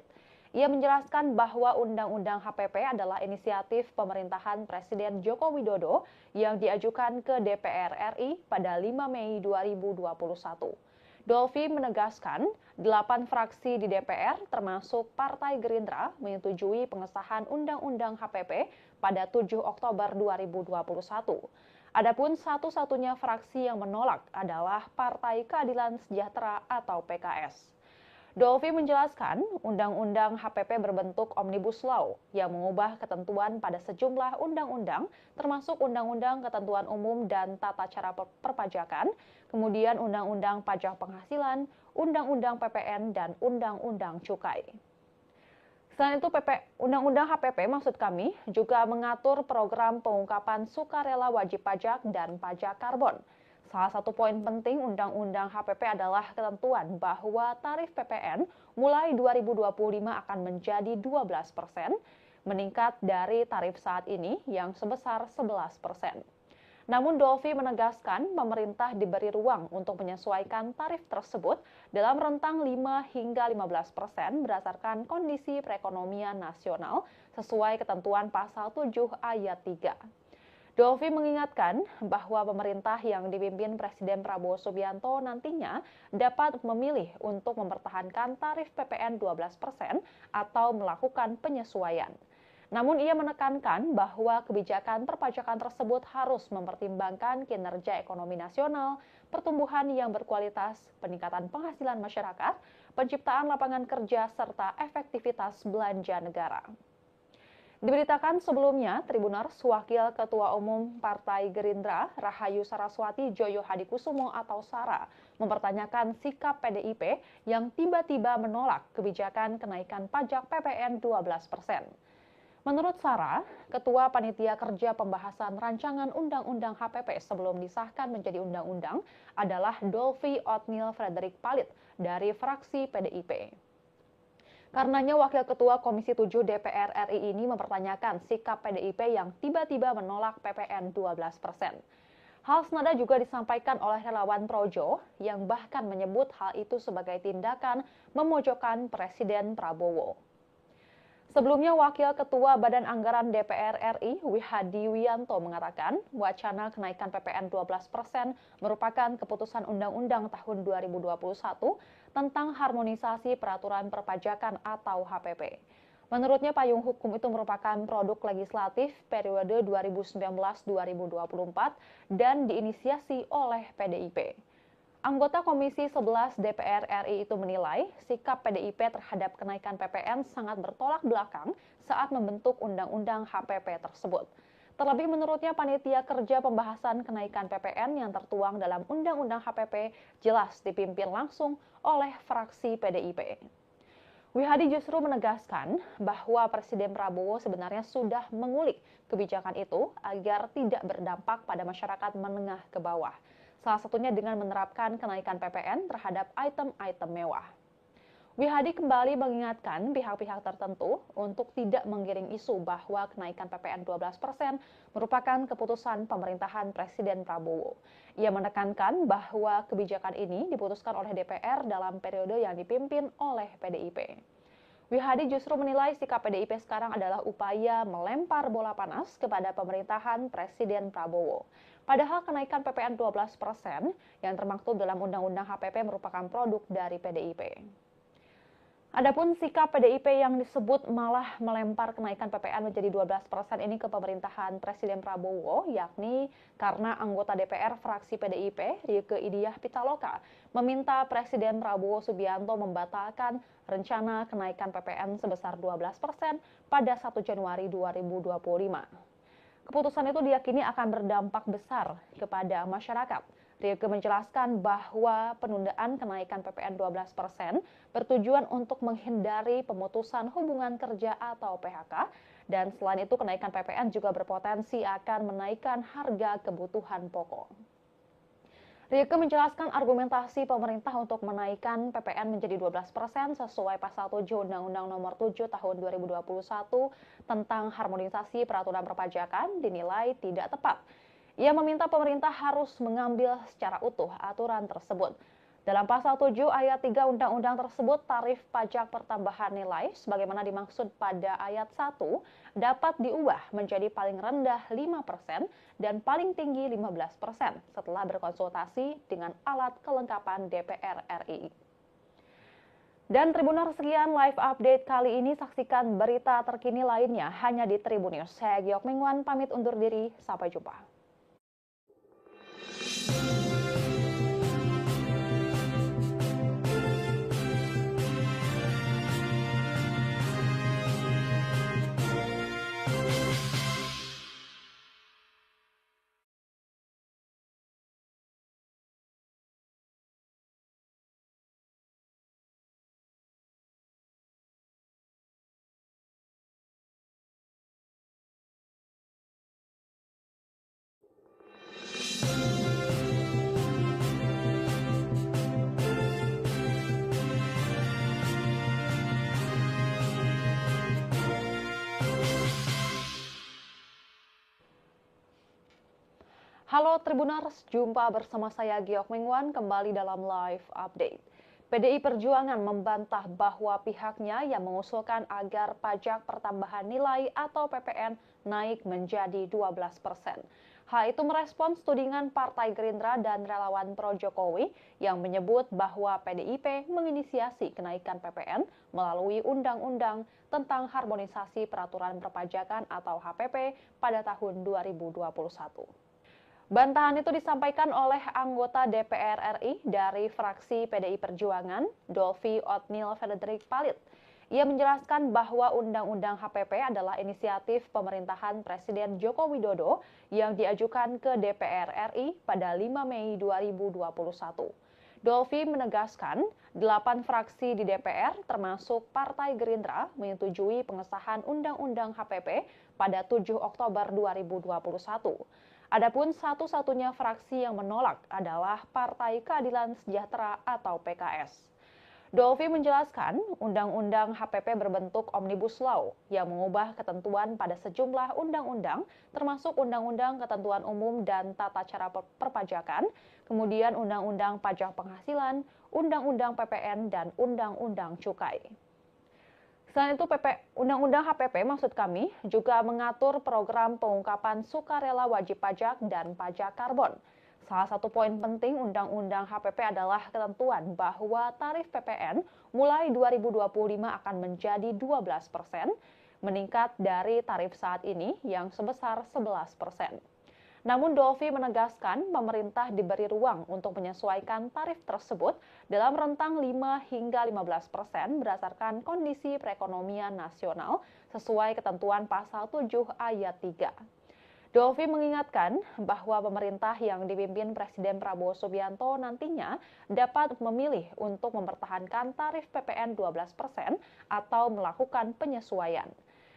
Ia menjelaskan bahwa Undang-Undang HPP adalah inisiatif pemerintahan Presiden Joko Widodo yang diajukan ke DPR RI pada 5 Mei 2021. Dolvi menegaskan, 8 fraksi di DPR termasuk Partai Gerindra menyetujui pengesahan Undang-Undang HPP pada 7 Oktober 2021. Adapun satu-satunya fraksi yang menolak adalah Partai Keadilan Sejahtera atau PKS. Dolvi menjelaskan, Undang-Undang HPP berbentuk Omnibus Law yang mengubah ketentuan pada sejumlah undang-undang, termasuk Undang-Undang Ketentuan Umum dan Tata Cara Perpajakan, kemudian Undang-Undang Pajak Penghasilan, Undang-Undang PPN, dan Undang-Undang Cukai. Selain itu, Undang-Undang HPP maksud kami juga mengatur program pengungkapan sukarela wajib pajak dan pajak karbon. Salah satu poin penting Undang-Undang HPP adalah ketentuan bahwa tarif PPN mulai 2025 akan menjadi 12%, meningkat dari tarif saat ini yang sebesar 11%. Namun Dolfi menegaskan pemerintah diberi ruang untuk menyesuaikan tarif tersebut dalam rentang 5 hingga 15% berdasarkan kondisi perekonomian nasional sesuai ketentuan pasal 7 ayat 3. Dolfi mengingatkan bahwa pemerintah yang dipimpin Presiden Prabowo Subianto nantinya dapat memilih untuk mempertahankan tarif PPN 12% atau melakukan penyesuaian. Namun ia menekankan bahwa kebijakan perpajakan tersebut harus mempertimbangkan kinerja ekonomi nasional, pertumbuhan yang berkualitas, peningkatan penghasilan masyarakat, penciptaan lapangan kerja, serta efektivitas belanja negara. Diberitakan sebelumnya, Tribuners Wakil Ketua Umum Partai Gerindra, Rahayu Saraswati Joyo Hadikusumo atau Sara, mempertanyakan sikap PDIP yang tiba-tiba menolak kebijakan kenaikan pajak PPN 12%. Menurut Sara, Ketua Panitia Kerja Pembahasan Rancangan Undang-Undang HPP sebelum disahkan menjadi undang-undang adalah Dolfi Othniel Frederick Palit dari fraksi PDIP. Karenanya Wakil Ketua Komisi 7 DPR RI ini mempertanyakan sikap PDIP yang tiba-tiba menolak PPN 12%. Hal senada juga disampaikan oleh relawan Projo yang bahkan menyebut hal itu sebagai tindakan memojokkan Presiden Prabowo. Sebelumnya, Wakil Ketua Badan Anggaran DPR RI, Wihadi Wianto, mengatakan wacana kenaikan PPN 12% merupakan keputusan Undang-Undang tahun 2021 tentang harmonisasi peraturan perpajakan atau HPP. Menurutnya, payung hukum itu merupakan produk legislatif periode 2019-2024 dan diinisiasi oleh PDIP. Anggota Komisi 11 DPR RI itu menilai sikap PDIP terhadap kenaikan PPN sangat bertolak belakang saat membentuk Undang-Undang HPP tersebut. Terlebih menurutnya panitia kerja pembahasan kenaikan PPN yang tertuang dalam Undang-Undang HPP jelas dipimpin langsung oleh fraksi PDIP. Wihadi justru menegaskan bahwa Presiden Prabowo sebenarnya sudah mengulik kebijakan itu agar tidak berdampak pada masyarakat menengah ke bawah. Salah satunya dengan menerapkan kenaikan PPN terhadap item-item mewah. Wihadi kembali mengingatkan pihak-pihak tertentu untuk tidak menggiring isu bahwa kenaikan PPN 12% merupakan keputusan pemerintahan Presiden Prabowo. Ia menekankan bahwa kebijakan ini diputuskan oleh DPR dalam periode yang dipimpin oleh PDIP. Wihadi justru menilai sikap PDIP sekarang adalah upaya melempar bola panas kepada pemerintahan Presiden Prabowo. Padahal kenaikan PPN 12% yang termaktub dalam Undang-Undang HPP merupakan produk dari PDIP. Adapun sikap PDIP yang disebut malah melempar kenaikan PPN menjadi 12% ini ke pemerintahan Presiden Prabowo, yakni karena anggota DPR fraksi PDIP, Rieke Diah Pitaloka, meminta Presiden Prabowo Subianto membatalkan rencana kenaikan PPN sebesar 12% pada 1 Januari 2025. Keputusan itu diyakini akan berdampak besar kepada masyarakat. Rieke menjelaskan bahwa penundaan kenaikan PPN 12% bertujuan untuk menghindari pemutusan hubungan kerja atau PHK, dan selain itu kenaikan PPN juga berpotensi akan menaikkan harga kebutuhan pokok. Rieke menjelaskan argumentasi pemerintah untuk menaikkan PPN menjadi 12% sesuai pasal 7 Undang-Undang Nomor 7 Tahun 2021 tentang harmonisasi peraturan perpajakan dinilai tidak tepat. Ia meminta pemerintah harus mengambil secara utuh aturan tersebut. Dalam pasal 7 ayat 3 undang-undang tersebut, tarif pajak pertambahan nilai sebagaimana dimaksud pada ayat 1 dapat diubah menjadi paling rendah 5% dan paling tinggi 15% setelah berkonsultasi dengan alat kelengkapan DPR RI. Dan Tribuners, sekian live update kali ini. Saksikan berita terkini lainnya hanya di Tribun News. Saya Giok Mingwan pamit undur diri. Sampai jumpa. Halo Tribuners, jumpa bersama saya Giok Mingwan kembali dalam live update. PDI Perjuangan membantah bahwa pihaknya yang mengusulkan agar pajak pertambahan nilai atau PPN naik menjadi 12%. Hal itu merespons tudingan Partai Gerindra dan relawan pro Jokowi yang menyebut bahwa PDIP menginisiasi kenaikan PPN melalui Undang-Undang tentang Harmonisasi Peraturan Perpajakan atau HPP pada tahun 2021. Bantahan itu disampaikan oleh anggota DPR RI dari fraksi PDI Perjuangan, Dolvi Otniel Frederick Palit. Ia menjelaskan bahwa Undang-Undang HPP adalah inisiatif pemerintahan Presiden Joko Widodo yang diajukan ke DPR RI pada 5 Mei 2021. Dolvi menegaskan, 8 fraksi di DPR termasuk Partai Gerindra menyetujui pengesahan Undang-Undang HPP pada 7 Oktober 2021. Adapun satu-satunya fraksi yang menolak adalah Partai Keadilan Sejahtera atau PKS. Dolvi menjelaskan, Undang-Undang HPP berbentuk Omnibus Law yang mengubah ketentuan pada sejumlah undang-undang, termasuk Undang-Undang Ketentuan Umum dan Tata Cara Perpajakan, kemudian Undang-Undang Pajak Penghasilan, Undang-Undang PPN, dan Undang-Undang Cukai. Selain itu, Undang-Undang HPP maksud kami juga mengatur program pengungkapan sukarela wajib pajak dan pajak karbon. Salah satu poin penting Undang-Undang HPP adalah ketentuan bahwa tarif PPN mulai 2025 akan menjadi 12%, meningkat dari tarif saat ini yang sebesar 11%. Namun Dolvi menegaskan pemerintah diberi ruang untuk menyesuaikan tarif tersebut dalam rentang 5 hingga 15% berdasarkan kondisi perekonomian nasional sesuai ketentuan pasal 7 ayat 3. Dolvi mengingatkan bahwa pemerintah yang dipimpin Presiden Prabowo Subianto nantinya dapat memilih untuk mempertahankan tarif PPN 12% atau melakukan penyesuaian.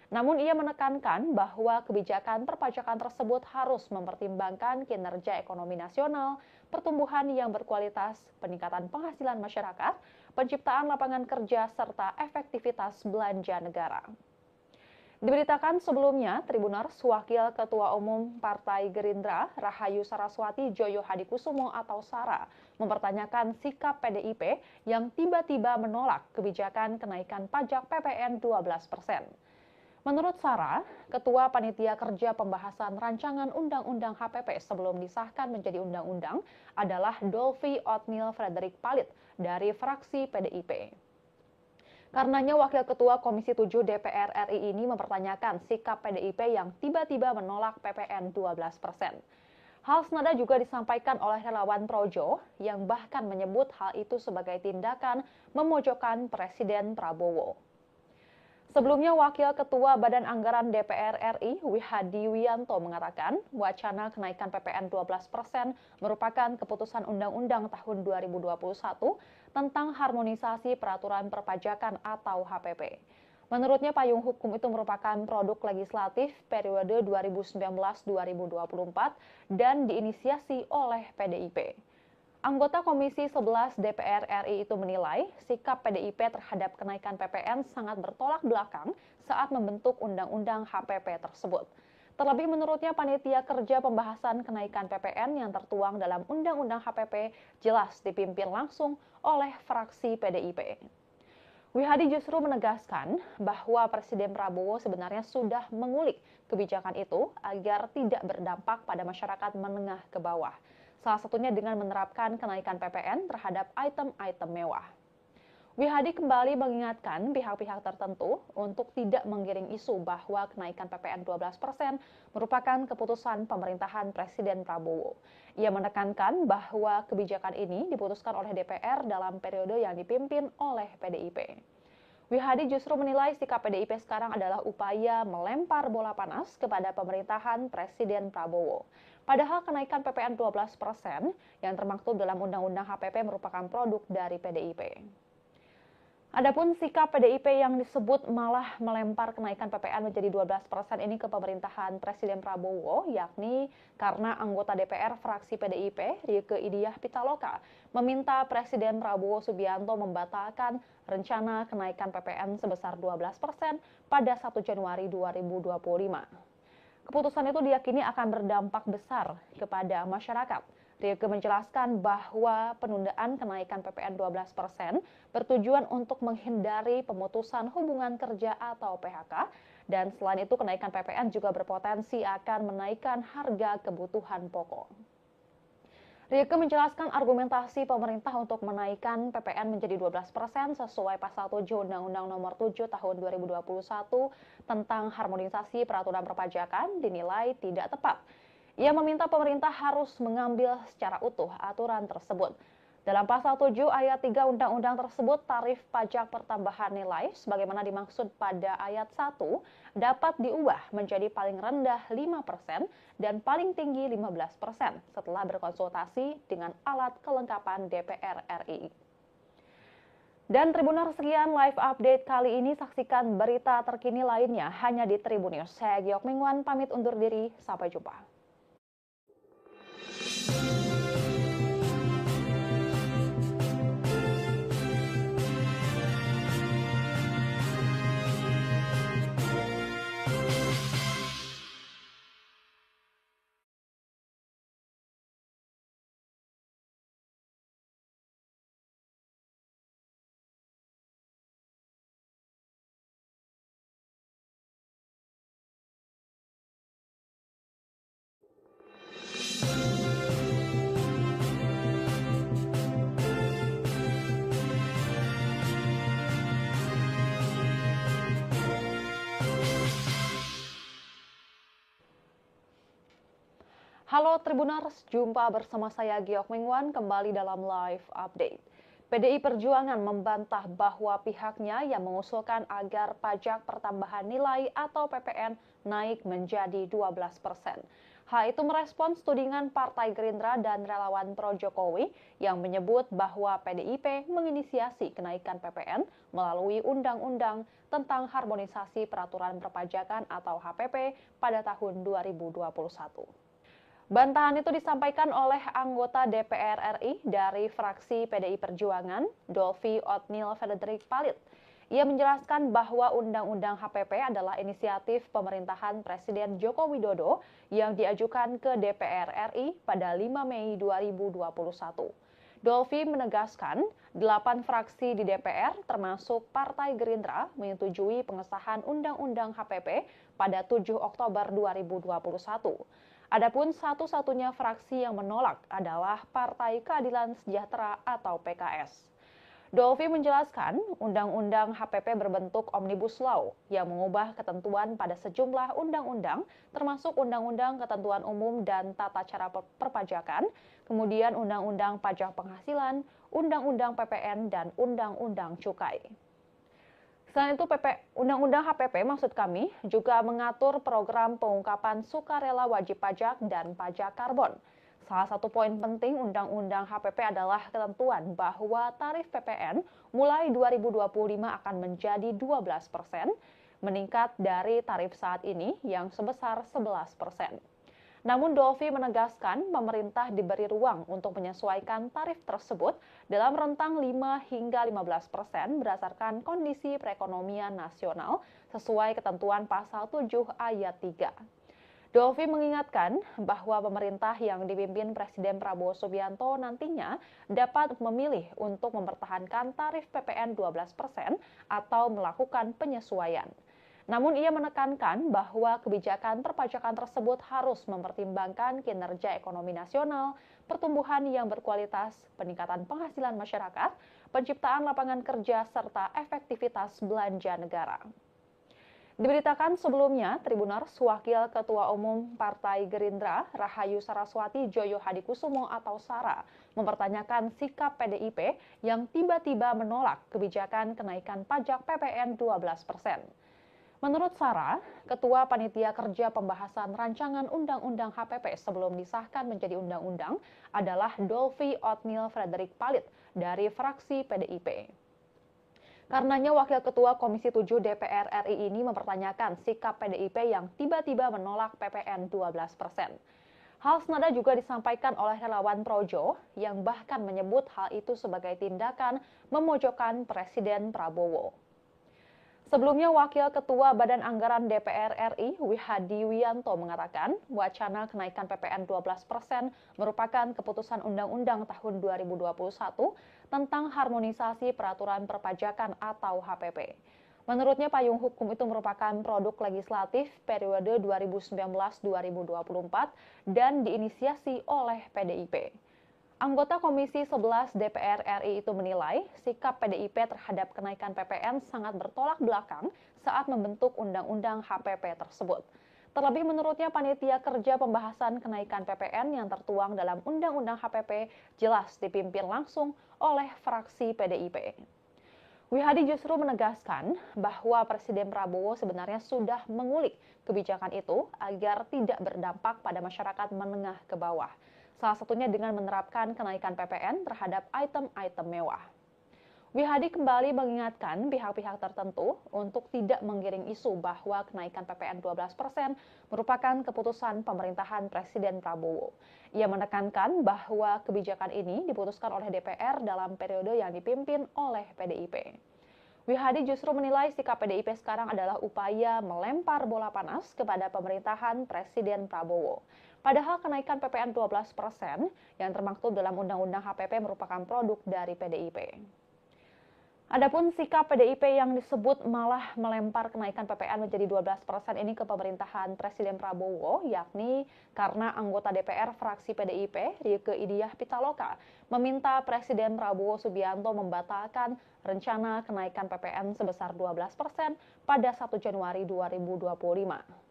Namun ia menekankan bahwa kebijakan perpajakan tersebut harus mempertimbangkan kinerja ekonomi nasional, pertumbuhan yang berkualitas, peningkatan penghasilan masyarakat, penciptaan lapangan kerja, serta efektivitas belanja negara. Diberitakan sebelumnya, Tribuners Wakil Ketua Umum Partai Gerindra, Rahayu Saraswati Joyo Hadikusumo atau Sara, mempertanyakan sikap PDIP yang tiba-tiba menolak kebijakan kenaikan pajak PPN 12%. Menurut Sara, Ketua Panitia Kerja Pembahasan Rancangan Undang-Undang HPP sebelum disahkan menjadi undang-undang adalah Dolvi Otniel Frederick Palit dari fraksi PDIP. Karenanya Wakil Ketua Komisi 7 DPR RI ini mempertanyakan sikap PDIP yang tiba-tiba menolak PPN 12%. Hal senada juga disampaikan oleh relawan Projo yang bahkan menyebut hal itu sebagai tindakan memojokkan Presiden Prabowo. Sebelumnya, Wakil Ketua Badan Anggaran DPR RI, Wihadi Wianto mengatakan, wacana kenaikan PPN 12% merupakan keputusan Undang-Undang tahun 2021 tentang harmonisasi peraturan perpajakan atau HPP. Menurutnya, payung hukum itu merupakan produk legislatif periode 2019-2024 dan diinisiasi oleh PDIP. Anggota Komisi 11 DPR RI itu menilai sikap PDIP terhadap kenaikan PPN sangat bertolak belakang saat membentuk Undang-Undang HPP tersebut. Terlebih menurutnya panitia kerja pembahasan kenaikan PPN yang tertuang dalam Undang-Undang HPP jelas dipimpin langsung oleh fraksi PDIP. Wihadi justru menegaskan bahwa Presiden Prabowo sebenarnya sudah mengulik kebijakan itu agar tidak berdampak pada masyarakat menengah ke bawah. Salah satunya dengan menerapkan kenaikan PPN terhadap item-item mewah. Wihadi kembali mengingatkan pihak-pihak tertentu untuk tidak menggiring isu bahwa kenaikan PPN 12% merupakan keputusan pemerintahan Presiden Prabowo. Ia menekankan bahwa kebijakan ini diputuskan oleh DPR dalam periode yang dipimpin oleh PDIP. Wihadi justru menilai sikap PDIP sekarang adalah upaya melempar bola panas kepada pemerintahan Presiden Prabowo. Padahal kenaikan PPN 12% yang termaktub dalam Undang-Undang HPP merupakan produk dari PDIP. Adapun sikap PDIP yang disebut malah melempar kenaikan PPN menjadi 12% ini ke pemerintahan Presiden Prabowo, yakni karena anggota DPR fraksi PDIP, Rieke Diah Pitaloka, meminta Presiden Prabowo Subianto membatalkan rencana kenaikan PPN sebesar 12% pada 1 Januari 2025. Keputusan itu diyakini akan berdampak besar kepada masyarakat. Rieke menjelaskan bahwa penundaan kenaikan PPN 12% bertujuan untuk menghindari pemutusan hubungan kerja atau PHK, dan selain itu kenaikan PPN juga berpotensi akan menaikkan harga kebutuhan pokok. Rieke menjelaskan argumentasi pemerintah untuk menaikkan PPN menjadi 12% sesuai pasal 7 Undang-Undang Nomor 7 Tahun 2021 tentang harmonisasi peraturan perpajakan dinilai tidak tepat. Ia meminta pemerintah harus mengambil secara utuh aturan tersebut. Dalam pasal 7 ayat 3 undang-undang tersebut, tarif pajak pertambahan nilai sebagaimana dimaksud pada ayat 1 dapat diubah menjadi paling rendah 5% dan paling tinggi 15% setelah berkonsultasi dengan alat kelengkapan DPR RI. Dan Tribuners, sekian live update kali ini. Saksikan berita terkini lainnya hanya di Tribun News. Saya Giok Mingwan pamit undur diri, sampai jumpa. Halo Tribuners, jumpa bersama saya Giok Mingwan kembali dalam live update. PDI Perjuangan membantah bahwa pihaknya yang mengusulkan agar pajak pertambahan nilai atau PPN naik menjadi 12%. Hal itu merespons tudingan Partai Gerindra dan relawan pro Jokowi yang menyebut bahwa PDIP menginisiasi kenaikan PPN melalui Undang-Undang tentang Harmonisasi Peraturan Perpajakan atau HPP pada tahun 2021. Bantahan itu disampaikan oleh anggota DPR RI dari fraksi PDI Perjuangan, Dolvi Otniel Frederick Palit. Ia menjelaskan bahwa Undang-Undang HPP adalah inisiatif pemerintahan Presiden Joko Widodo yang diajukan ke DPR RI pada 5 Mei 2021. Dolvi menegaskan, 8 fraksi di DPR termasuk Partai Gerindra menyetujui pengesahan Undang-Undang HPP pada 7 Oktober 2021. Adapun satu-satunya fraksi yang menolak adalah Partai Keadilan Sejahtera atau PKS. Dolvi menjelaskan, Undang-Undang HPP berbentuk Omnibus Law yang mengubah ketentuan pada sejumlah undang-undang, termasuk Undang-Undang Ketentuan Umum dan Tata Cara Perpajakan, kemudian Undang-Undang Pajak Penghasilan, Undang-Undang PPN, dan Undang-Undang Cukai. Selain itu, Undang-Undang HPP maksud kami juga mengatur program pengungkapan sukarela wajib pajak dan pajak karbon. Salah satu poin penting Undang-Undang HPP adalah ketentuan bahwa tarif PPN mulai 2025 akan menjadi 12%, meningkat dari tarif saat ini yang sebesar 11%. Namun Dolvi menegaskan pemerintah diberi ruang untuk menyesuaikan tarif tersebut dalam rentang 5 hingga 15% berdasarkan kondisi perekonomian nasional sesuai ketentuan pasal 7 ayat 3. Dolvi mengingatkan bahwa pemerintah yang dipimpin Presiden Prabowo Subianto nantinya dapat memilih untuk mempertahankan tarif PPN 12% atau melakukan penyesuaian. Namun ia menekankan bahwa kebijakan perpajakan tersebut harus mempertimbangkan kinerja ekonomi nasional, pertumbuhan yang berkualitas, peningkatan penghasilan masyarakat, penciptaan lapangan kerja, serta efektivitas belanja negara. Diberitakan sebelumnya, Tribuners, Wakil Ketua Umum Partai Gerindra, Rahayu Saraswati Joyo Hadikusumo atau Sara, mempertanyakan sikap PDIP yang tiba-tiba menolak kebijakan kenaikan pajak PPN 12%. Menurut Sara, Ketua Panitia Kerja Pembahasan Rancangan Undang-Undang HPP sebelum disahkan menjadi undang-undang adalah Dolvi Otniel Frederick Palit dari fraksi PDIP. Karenanya Wakil Ketua Komisi 7 DPR RI ini mempertanyakan sikap PDIP yang tiba-tiba menolak PPN 12%. Hal senada juga disampaikan oleh relawan Projo yang bahkan menyebut hal itu sebagai tindakan memojokkan Presiden Prabowo. Sebelumnya, Wakil Ketua Badan Anggaran DPR RI, Wihadi Wiyanto mengatakan, wacana kenaikan PPN 12% merupakan keputusan Undang-Undang tahun 2021 tentang harmonisasi peraturan perpajakan atau HPP. Menurutnya, payung hukum itu merupakan produk legislatif periode 2019-2024 dan diinisiasi oleh PDIP. Anggota Komisi 11 DPR RI itu menilai sikap PDIP terhadap kenaikan PPN sangat bertolak belakang saat membentuk Undang-Undang HPP tersebut. Terlebih menurutnya panitia kerja pembahasan kenaikan PPN yang tertuang dalam Undang-Undang HPP jelas dipimpin langsung oleh fraksi PDIP. Wihadi justru menegaskan bahwa Presiden Prabowo sebenarnya sudah mengulik kebijakan itu agar tidak berdampak pada masyarakat menengah ke bawah. Salah satunya dengan menerapkan kenaikan PPN terhadap item-item mewah. Wihadi kembali mengingatkan pihak-pihak tertentu untuk tidak menggiring isu bahwa kenaikan PPN 12% merupakan keputusan pemerintahan Presiden Prabowo. Ia menekankan bahwa kebijakan ini diputuskan oleh DPR dalam periode yang dipimpin oleh PDIP. Wihadi justru menilai sikap PDIP sekarang adalah upaya melempar bola panas kepada pemerintahan Presiden Prabowo. Padahal kenaikan PPN 12% yang termaktub dalam Undang-Undang HPP merupakan produk dari PDIP. Adapun sikap PDIP yang disebut malah melempar kenaikan PPN menjadi 12% ini ke pemerintahan Presiden Prabowo, yakni karena anggota DPR fraksi PDIP, Rieke Diah Pitaloka, meminta Presiden Prabowo Subianto membatalkan rencana kenaikan PPN sebesar 12% pada 1 Januari 2025.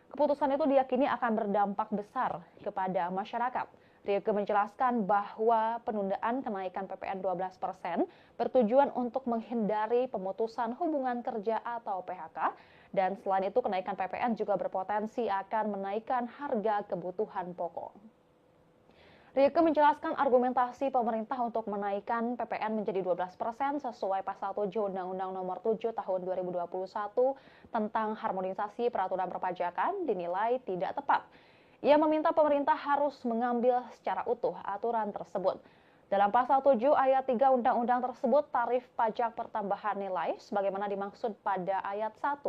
Keputusan itu diyakini akan berdampak besar kepada masyarakat. Rieke menjelaskan bahwa penundaan kenaikan PPN 12% bertujuan untuk menghindari pemutusan hubungan kerja atau PHK, dan selain itu kenaikan PPN juga berpotensi akan menaikkan harga kebutuhan pokok. Rieke menjelaskan argumentasi pemerintah untuk menaikkan PPN menjadi 12% sesuai pasal 7 Undang-Undang Nomor 7 Tahun 2021 tentang harmonisasi peraturan perpajakan dinilai tidak tepat. Ia meminta pemerintah harus mengambil secara utuh aturan tersebut. Dalam pasal 7 ayat 3 undang-undang tersebut, tarif pajak pertambahan nilai sebagaimana dimaksud pada ayat 1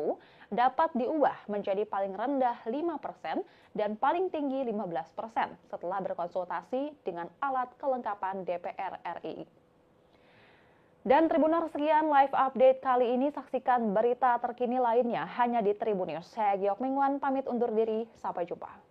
dapat diubah menjadi paling rendah 5% dan paling tinggi 15% setelah berkonsultasi dengan alat kelengkapan DPR RI. Dan Tribuners, sekian live update kali ini. Saksikan berita terkini lainnya hanya di Tribun News. Saya Giok Mingwan pamit undur diri. Sampai jumpa.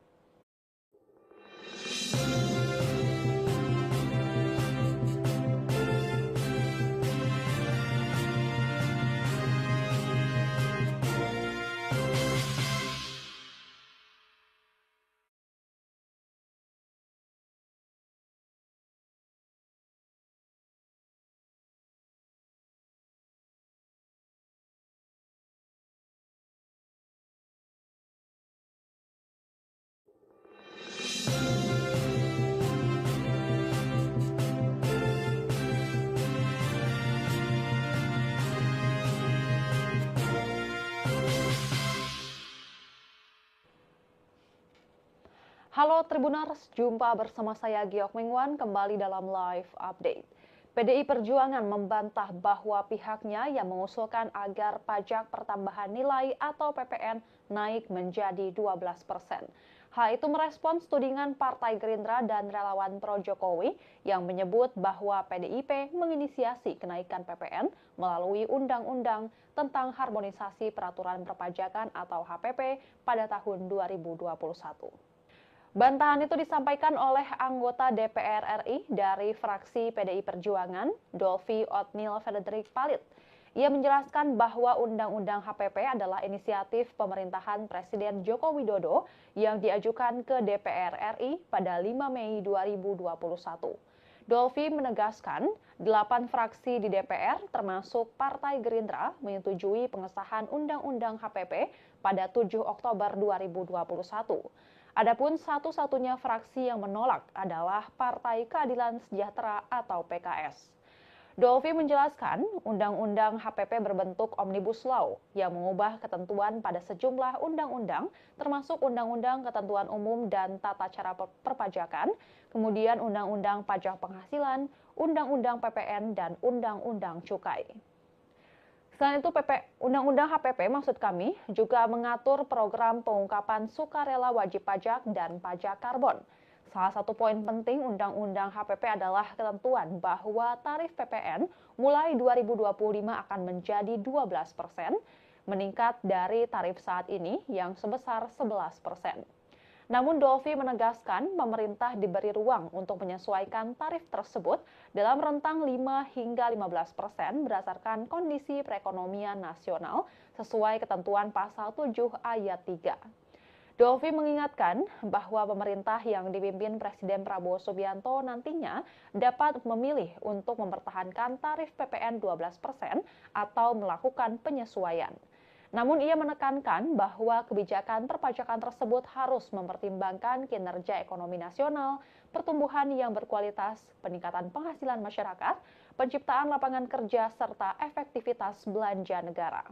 Halo Tribuners, jumpa bersama saya Giok Mingwan kembali dalam live update. PDI Perjuangan membantah bahwa pihaknya yang mengusulkan agar pajak pertambahan nilai atau PPN naik menjadi 12%. Hal itu merespons tudingan Partai Gerindra dan relawan pro Jokowi yang menyebut bahwa PDIP menginisiasi kenaikan PPN melalui Undang-Undang tentang Harmonisasi Peraturan Perpajakan atau HPP pada tahun 2021. Bantahan itu disampaikan oleh anggota DPR RI dari fraksi PDI Perjuangan, Dolvi Otnil Frederick Palit. Ia menjelaskan bahwa Undang-Undang HPP adalah inisiatif pemerintahan Presiden Joko Widodo yang diajukan ke DPR RI pada 5 Mei 2021. Dolvi menegaskan, 8 fraksi di DPR termasuk Partai Gerindra menyetujui pengesahan Undang-Undang HPP pada 7 Oktober 2021. Adapun satu-satunya fraksi yang menolak adalah Partai Keadilan Sejahtera atau PKS. Dolvi menjelaskan, Undang-Undang HPP berbentuk Omnibus Law yang mengubah ketentuan pada sejumlah undang-undang, termasuk Undang-Undang Ketentuan Umum dan Tata Cara Perpajakan, kemudian Undang-Undang Pajak Penghasilan, Undang-Undang PPN, dan Undang-Undang Cukai. Selain itu, Undang-Undang HPP maksud kami juga mengatur program pengungkapan sukarela wajib pajak dan pajak karbon. Salah satu poin penting Undang-Undang HPP adalah ketentuan bahwa tarif PPN mulai 2025 akan menjadi 12%, meningkat dari tarif saat ini yang sebesar 11%. Namun Dolfi menegaskan pemerintah diberi ruang untuk menyesuaikan tarif tersebut dalam rentang 5 hingga 15% berdasarkan kondisi perekonomian nasional sesuai ketentuan pasal 7 ayat 3. Dolfi mengingatkan bahwa pemerintah yang dipimpin Presiden Prabowo Subianto nantinya dapat memilih untuk mempertahankan tarif PPN 12% atau melakukan penyesuaian. Namun ia menekankan bahwa kebijakan perpajakan tersebut harus mempertimbangkan kinerja ekonomi nasional, pertumbuhan yang berkualitas, peningkatan penghasilan masyarakat, penciptaan lapangan kerja, serta efektivitas belanja negara.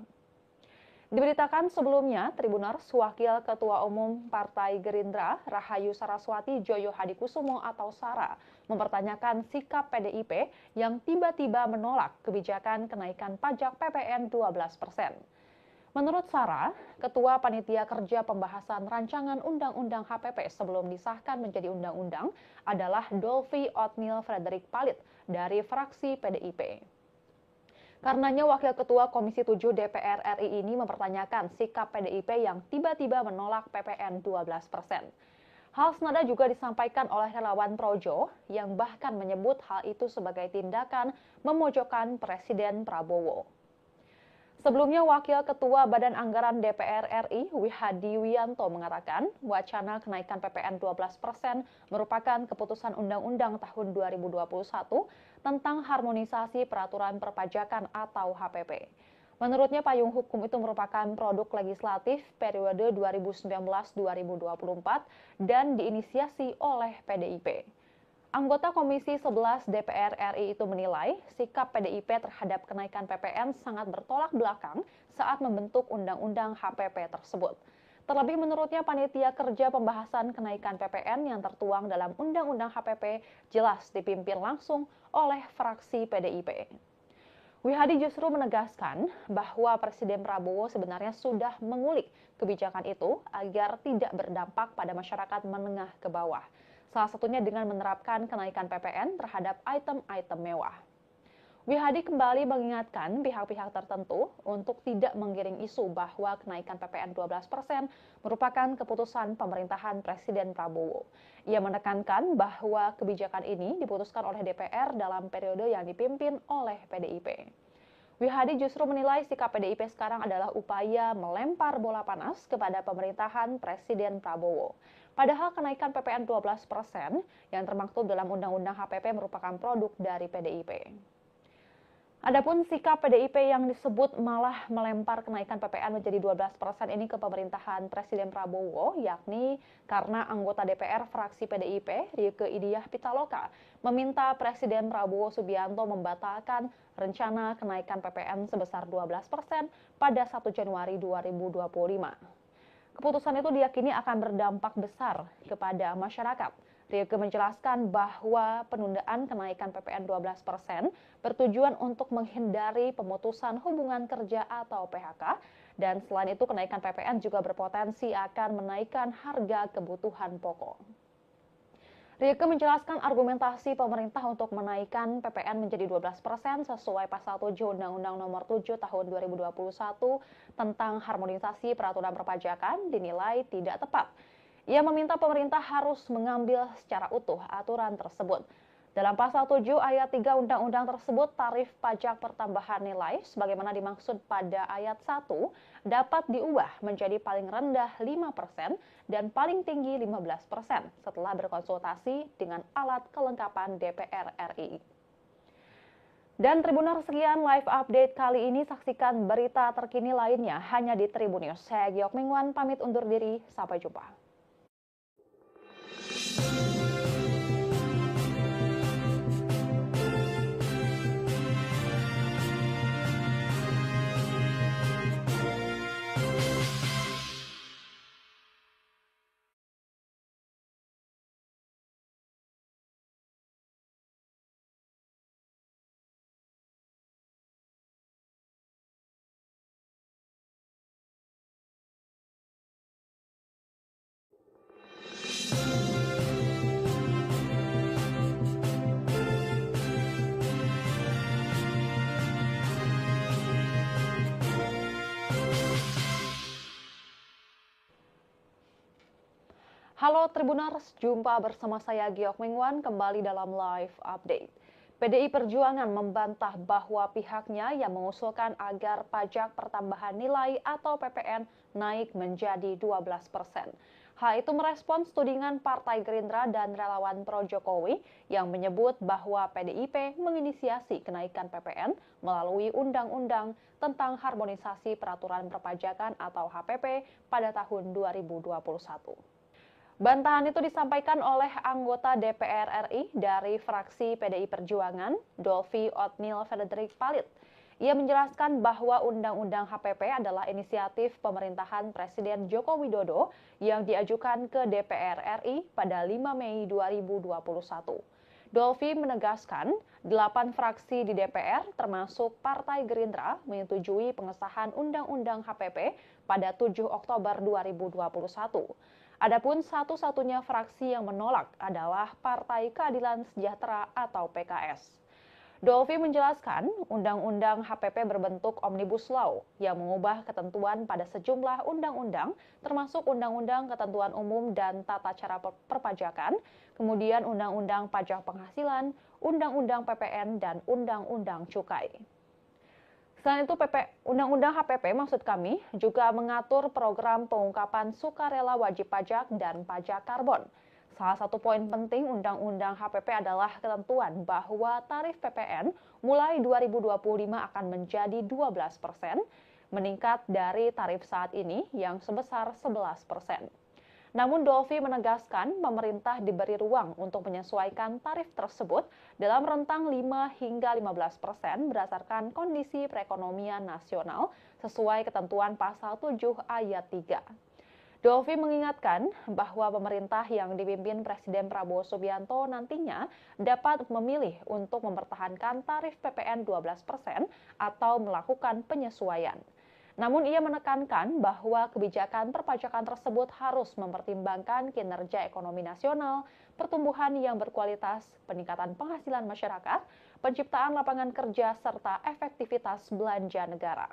Diberitakan sebelumnya, Tribuners Wakil Ketua Umum Partai Gerindra, Rahayu Saraswati Joyo Hadikusumo atau Sara, mempertanyakan sikap PDIP yang tiba-tiba menolak kebijakan kenaikan pajak PPN 12%. Menurut Sara, Ketua Panitia Kerja Pembahasan Rancangan Undang-Undang HPP sebelum disahkan menjadi undang-undang adalah Dolfi Othniel Frederick Palit dari fraksi PDIP. Karenanya Wakil Ketua Komisi 7 DPR RI ini mempertanyakan sikap PDIP yang tiba-tiba menolak PPN 12%. Hal senada juga disampaikan oleh relawan Projo yang bahkan menyebut hal itu sebagai tindakan memojokkan Presiden Prabowo. Sebelumnya, Wakil Ketua Badan Anggaran DPR RI, Wihadi Wianto, mengatakan wacana kenaikan PPN 12% merupakan keputusan Undang-Undang tahun 2021 tentang harmonisasi peraturan perpajakan atau HPP. Menurutnya, payung hukum itu merupakan produk legislatif periode 2019-2024 dan diinisiasi oleh PDIP. Anggota Komisi 11 DPR RI itu menilai sikap PDIP terhadap kenaikan PPN sangat bertolak belakang saat membentuk Undang-Undang HPP tersebut. Terlebih menurutnya panitia kerja pembahasan kenaikan PPN yang tertuang dalam Undang-Undang HPP jelas dipimpin langsung oleh fraksi PDIP. Wihadi justru menegaskan bahwa Presiden Prabowo sebenarnya sudah mengulik kebijakan itu agar tidak berdampak pada masyarakat menengah ke bawah. Salah satunya dengan menerapkan kenaikan PPN terhadap item-item mewah. Wihadi kembali mengingatkan pihak-pihak tertentu untuk tidak menggiring isu bahwa kenaikan PPN 12% merupakan keputusan pemerintahan Presiden Prabowo. Ia menekankan bahwa kebijakan ini diputuskan oleh DPR dalam periode yang dipimpin oleh PDIP. Wihadi justru menilai sikap PDIP sekarang adalah upaya melempar bola panas kepada pemerintahan Presiden Prabowo. Padahal kenaikan PPN 12% yang termaktub dalam Undang-Undang HPP merupakan produk dari PDIP. Adapun sikap PDIP yang disebut malah melempar kenaikan PPN menjadi 12% ini ke pemerintahan Presiden Prabowo, yakni karena anggota DPR fraksi PDIP, Rieke Diah Pitaloka, meminta Presiden Prabowo Subianto membatalkan rencana kenaikan PPN sebesar 12% pada 1 Januari 2025. Keputusan itu diyakini akan berdampak besar kepada masyarakat. Rieke menjelaskan bahwa penundaan kenaikan PPN 12% bertujuan untuk menghindari pemutusan hubungan kerja atau PHK, dan selain itu kenaikan PPN juga berpotensi akan menaikkan harga kebutuhan pokok. Rieke menjelaskan argumentasi pemerintah untuk menaikkan PPN menjadi 12% sesuai pasal 7 Undang-Undang Nomor 7 Tahun 2021 tentang harmonisasi peraturan perpajakan dinilai tidak tepat. Ia meminta pemerintah harus mengambil secara utuh aturan tersebut. Dalam pasal 7 ayat 3 undang-undang tersebut, tarif pajak pertambahan nilai sebagaimana dimaksud pada ayat 1 dapat diubah menjadi paling rendah 5% dan paling tinggi 15% setelah berkonsultasi dengan alat kelengkapan DPR RI. Dan Tribuners, sekian live update kali ini. Saksikan berita terkini lainnya hanya di Tribun News. Saya Giok Mingwan pamit undur diri. Sampai jumpa. Halo Tribuners, jumpa bersama saya Giok Mingwan kembali dalam live update. PDI Perjuangan membantah bahwa pihaknya yang mengusulkan agar pajak pertambahan nilai atau PPN naik menjadi 12%. Hal itu merespons tudingan Partai Gerindra dan relawan pro Jokowi yang menyebut bahwa PDIP menginisiasi kenaikan PPN melalui Undang-Undang tentang Harmonisasi Peraturan Perpajakan atau HPP pada tahun 2021. Bantahan itu disampaikan oleh anggota DPR RI dari fraksi PDI Perjuangan, Dolvi Otniel Frederick Palit. Ia menjelaskan bahwa Undang-Undang HPP adalah inisiatif pemerintahan Presiden Joko Widodo yang diajukan ke DPR RI pada 5 Mei 2021. Dolvi menegaskan, 8 fraksi di DPR termasuk Partai Gerindra menyetujui pengesahan Undang-Undang HPP pada 7 Oktober 2021. Adapun satu-satunya fraksi yang menolak adalah Partai Keadilan Sejahtera atau PKS. Dolvi menjelaskan, Undang-Undang HPP berbentuk Omnibus Law yang mengubah ketentuan pada sejumlah undang-undang, termasuk Undang-Undang Ketentuan Umum dan Tata Cara Perpajakan, kemudian Undang-Undang Pajak Penghasilan, Undang-Undang PPN, dan Undang-Undang Cukai. Selain itu, Undang-Undang HPP maksud kami juga mengatur program pengungkapan sukarela wajib pajak dan pajak karbon. Salah satu poin penting Undang-Undang HPP adalah ketentuan bahwa tarif PPN mulai 2025 akan menjadi 12%, meningkat dari tarif saat ini yang sebesar 11%. Namun Dolvi menegaskan pemerintah diberi ruang untuk menyesuaikan tarif tersebut dalam rentang 5 hingga 15% berdasarkan kondisi perekonomian nasional sesuai ketentuan pasal 7 ayat 3. Dolvi mengingatkan bahwa pemerintah yang dipimpin Presiden Prabowo Subianto nantinya dapat memilih untuk mempertahankan tarif PPN 12% atau melakukan penyesuaian. Namun ia menekankan bahwa kebijakan perpajakan tersebut harus mempertimbangkan kinerja ekonomi nasional, pertumbuhan yang berkualitas, peningkatan penghasilan masyarakat, penciptaan lapangan kerja, serta efektivitas belanja negara.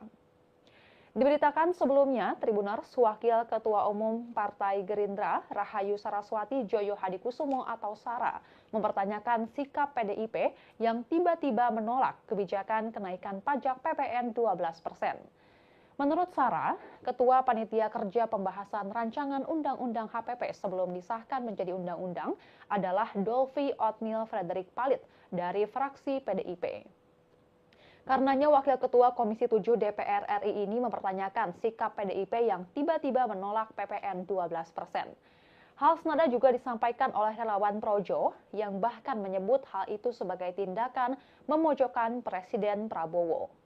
Diberitakan sebelumnya, Tribuners Wakil Ketua Umum Partai Gerindra, Rahayu Saraswati Joyo Hadikusumo atau Sara, mempertanyakan sikap PDIP yang tiba-tiba menolak kebijakan kenaikan pajak PPN 12%. Menurut Sara, Ketua Panitia Kerja Pembahasan Rancangan Undang-Undang HPP sebelum disahkan menjadi undang-undang adalah Dolvi Otniel Frederick Palit dari fraksi PDIP. Karenanya Wakil Ketua Komisi 7 DPR RI ini mempertanyakan sikap PDIP yang tiba-tiba menolak PPN 12%. Hal senada juga disampaikan oleh relawan Projo yang bahkan menyebut hal itu sebagai tindakan memojokkan Presiden Prabowo.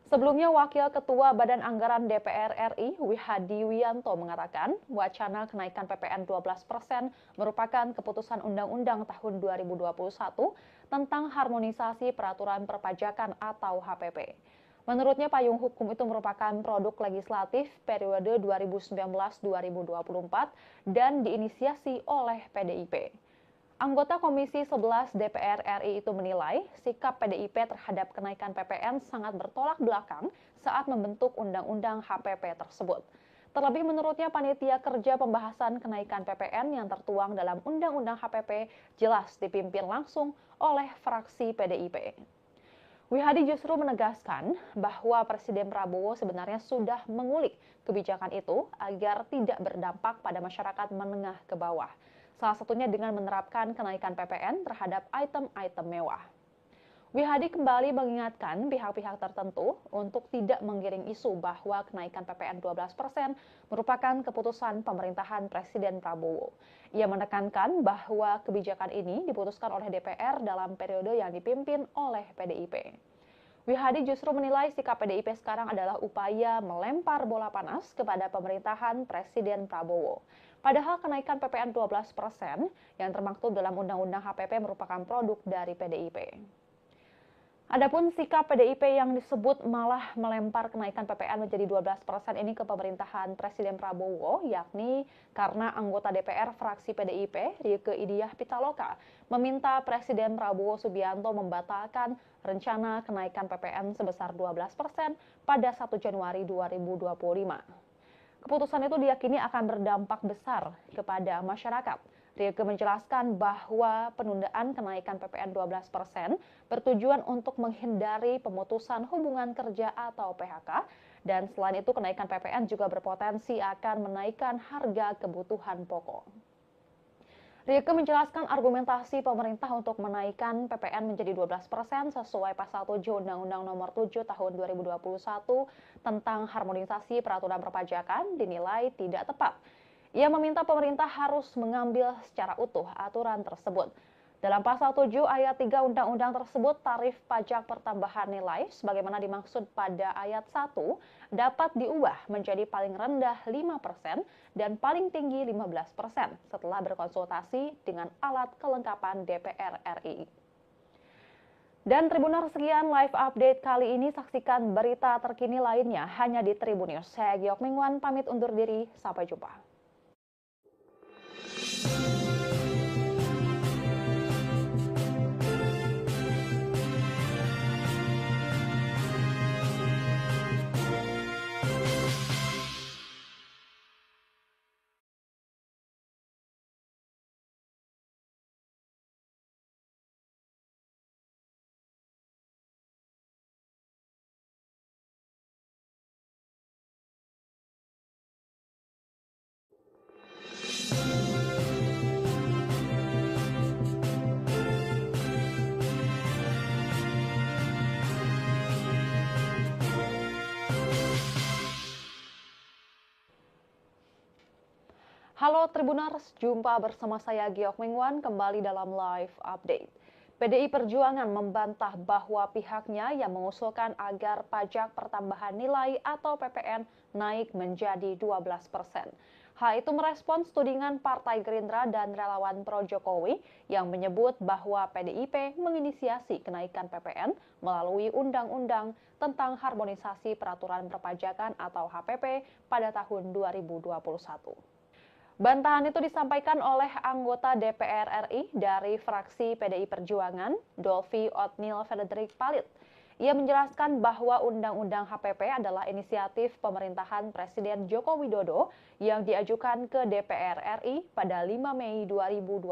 Sebelumnya, Wakil Ketua Badan Anggaran DPR RI, Wihadi Wianto, mengatakan wacana kenaikan PPN 12% merupakan keputusan Undang-Undang tahun 2021 tentang harmonisasi peraturan perpajakan atau HPP. Menurutnya, payung hukum itu merupakan produk legislatif periode 2019-2024 dan diinisiasi oleh PDIP. Anggota Komisi 11 DPR RI itu menilai sikap PDIP terhadap kenaikan PPN sangat bertolak belakang saat membentuk Undang-Undang HPP tersebut. Terlebih menurutnya panitia kerja pembahasan kenaikan PPN yang tertuang dalam Undang-Undang HPP jelas dipimpin langsung oleh fraksi PDIP. Wihadi justru menegaskan bahwa Presiden Prabowo sebenarnya sudah mengulik kebijakan itu agar tidak berdampak pada masyarakat menengah ke bawah. Salah satunya dengan menerapkan kenaikan PPN terhadap item-item mewah. Wihadi kembali mengingatkan pihak-pihak tertentu untuk tidak menggiring isu bahwa kenaikan PPN 12% merupakan keputusan pemerintahan Presiden Prabowo. Ia menekankan bahwa kebijakan ini diputuskan oleh DPR dalam periode yang dipimpin oleh PDIP. Wihadi justru menilai sikap PDIP sekarang adalah upaya melempar bola panas kepada pemerintahan Presiden Prabowo. Padahal kenaikan PPN 12% yang termaktub dalam Undang-Undang HPP merupakan produk dari PDIP. Adapun sikap PDIP yang disebut malah melempar kenaikan PPN menjadi 12% ini ke pemerintahan Presiden Prabowo, yakni karena anggota DPR fraksi PDIP, Rieke Diah Pitaloka, meminta Presiden Prabowo Subianto membatalkan rencana kenaikan PPN sebesar 12% pada 1 Januari 2025. Keputusan itu diyakini akan berdampak besar kepada masyarakat. Rieke menjelaskan bahwa penundaan kenaikan PPN 12% bertujuan untuk menghindari pemutusan hubungan kerja atau PHK, dan selain itu kenaikan PPN juga berpotensi akan menaikkan harga kebutuhan pokok. Rieke menjelaskan argumentasi pemerintah untuk menaikkan PPN menjadi 12% sesuai pasal 7 Undang-Undang Nomor 7 Tahun 2021 tentang harmonisasi peraturan perpajakan dinilai tidak tepat. Ia meminta pemerintah harus mengambil secara utuh aturan tersebut. Dalam pasal 7 ayat 3 undang-undang tersebut, tarif pajak pertambahan nilai sebagaimana dimaksud pada ayat 1 dapat diubah menjadi paling rendah 5% dan paling tinggi 15% setelah berkonsultasi dengan alat kelengkapan DPR RI. Dan Tribuners, sekian live update kali ini. Saksikan berita terkini lainnya hanya di Tribun News. Saya Giok Mingwan pamit undur diri. Sampai jumpa. Halo Tribuners, jumpa bersama saya Giok Mingwan kembali dalam live update. PDI Perjuangan membantah bahwa pihaknya yang mengusulkan agar pajak pertambahan nilai atau PPN naik menjadi 12%. Hal itu merespons tudingan Partai Gerindra dan relawan pro-Jokowi yang menyebut bahwa PDIP menginisiasi kenaikan PPN melalui Undang-Undang tentang Harmonisasi Peraturan Perpajakan atau HPP pada tahun 2021. Bantahan itu disampaikan oleh anggota DPR RI dari fraksi PDI Perjuangan, Dolvi Otniel Frederick Palit. Ia menjelaskan bahwa Undang-Undang HPP adalah inisiatif pemerintahan Presiden Joko Widodo yang diajukan ke DPR RI pada 5 Mei 2021.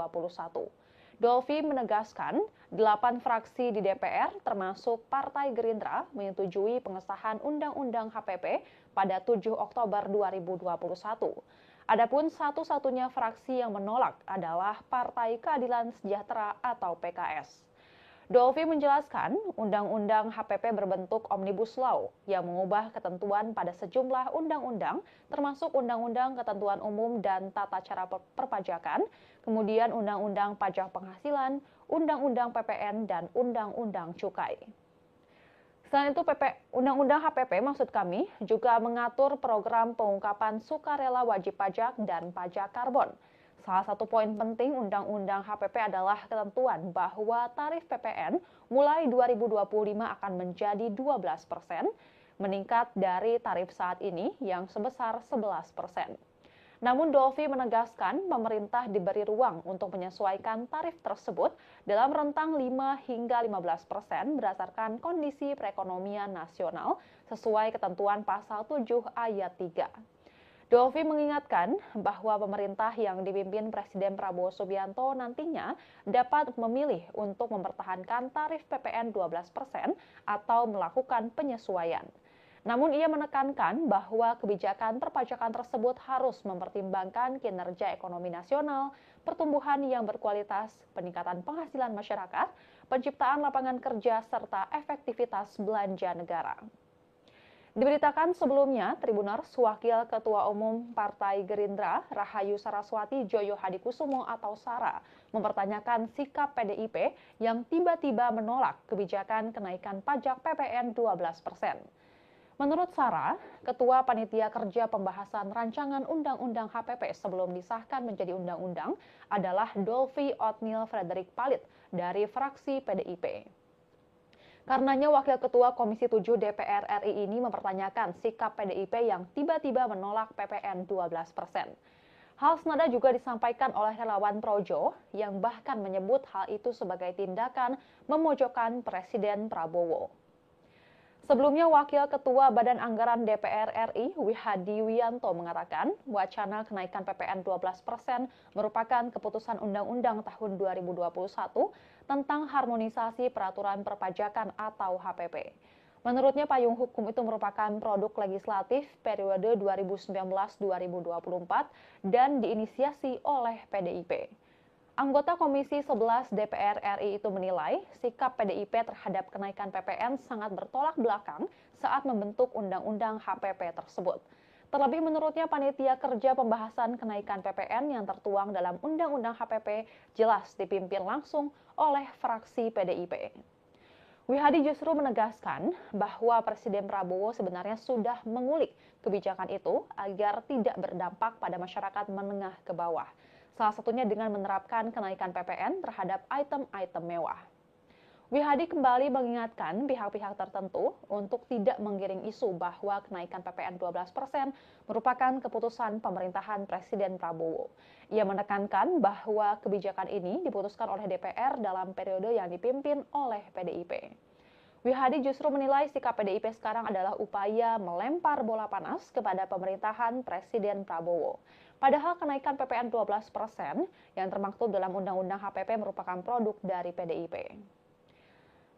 Dolvi menegaskan, 8 fraksi di DPR termasuk Partai Gerindra menyetujui pengesahan Undang-Undang HPP pada 7 Oktober 2021. Adapun satu-satunya fraksi yang menolak adalah Partai Keadilan Sejahtera atau PKS. Dolvi menjelaskan, Undang-Undang HPP berbentuk Omnibus Law yang mengubah ketentuan pada sejumlah undang-undang, termasuk Undang-Undang Ketentuan Umum dan Tata Cara Perpajakan, kemudian Undang-Undang Pajak Penghasilan, Undang-Undang PPN, dan Undang-Undang Cukai. Selain itu, Undang-Undang HPP maksud kami juga mengatur program pengungkapan sukarela wajib pajak dan pajak karbon. Salah satu poin penting Undang-Undang HPP adalah ketentuan bahwa tarif PPN mulai 2025 akan menjadi 12%, meningkat dari tarif saat ini yang sebesar 11%. Namun Dolvi menegaskan pemerintah diberi ruang untuk menyesuaikan tarif tersebut dalam rentang 5 hingga 15% berdasarkan kondisi perekonomian nasional sesuai ketentuan pasal 7 ayat 3. Dolvi mengingatkan bahwa pemerintah yang dipimpin Presiden Prabowo Subianto nantinya dapat memilih untuk mempertahankan tarif PPN 12% atau melakukan penyesuaian. Namun ia menekankan bahwa kebijakan perpajakan tersebut harus mempertimbangkan kinerja ekonomi nasional, pertumbuhan yang berkualitas, peningkatan penghasilan masyarakat, penciptaan lapangan kerja, serta efektivitas belanja negara. Diberitakan sebelumnya, Tribuners, Wakil Ketua Umum Partai Gerindra, Rahayu Saraswati Joyo Hadikusumo atau Sara, mempertanyakan sikap PDIP yang tiba-tiba menolak kebijakan kenaikan pajak PPN 12%. Menurut Sara, Ketua Panitia Kerja Pembahasan Rancangan Undang-Undang HPP sebelum disahkan menjadi undang-undang adalah Dolvi Otniel Frederick Palit dari fraksi PDIP. Karenanya Wakil Ketua Komisi 7 DPR RI ini mempertanyakan sikap PDIP yang tiba-tiba menolak PPN 12%. Hal senada juga disampaikan oleh relawan Projo yang bahkan menyebut hal itu sebagai tindakan memojokkan Presiden Prabowo. Sebelumnya, Wakil Ketua Badan Anggaran DPR RI, Wihadi Wiyanto mengatakan, wacana kenaikan PPN 12% merupakan keputusan Undang-Undang tahun 2021 tentang harmonisasi peraturan perpajakan atau HPP. Menurutnya, payung hukum itu merupakan produk legislatif periode 2019-2024 dan diinisiasi oleh PDIP. Anggota Komisi 11 DPR RI itu menilai sikap PDIP terhadap kenaikan PPN sangat bertolak belakang saat membentuk Undang-Undang HPP tersebut. Terlebih menurutnya panitia kerja pembahasan kenaikan PPN yang tertuang dalam Undang-Undang HPP jelas dipimpin langsung oleh fraksi PDIP. Wihadi justru menegaskan bahwa Presiden Prabowo sebenarnya sudah mengulik kebijakan itu agar tidak berdampak pada masyarakat menengah ke bawah. Salah satunya dengan menerapkan kenaikan PPN terhadap item-item mewah. Wihadi kembali mengingatkan pihak-pihak tertentu untuk tidak menggiring isu bahwa kenaikan PPN 12% merupakan keputusan pemerintahan Presiden Prabowo. Ia menekankan bahwa kebijakan ini diputuskan oleh DPR dalam periode yang dipimpin oleh PDIP. Wihadi justru menilai sikap PDIP sekarang adalah upaya melempar bola panas kepada pemerintahan Presiden Prabowo. Padahal kenaikan PPN 12% yang termaktub dalam Undang-Undang HPP merupakan produk dari PDIP.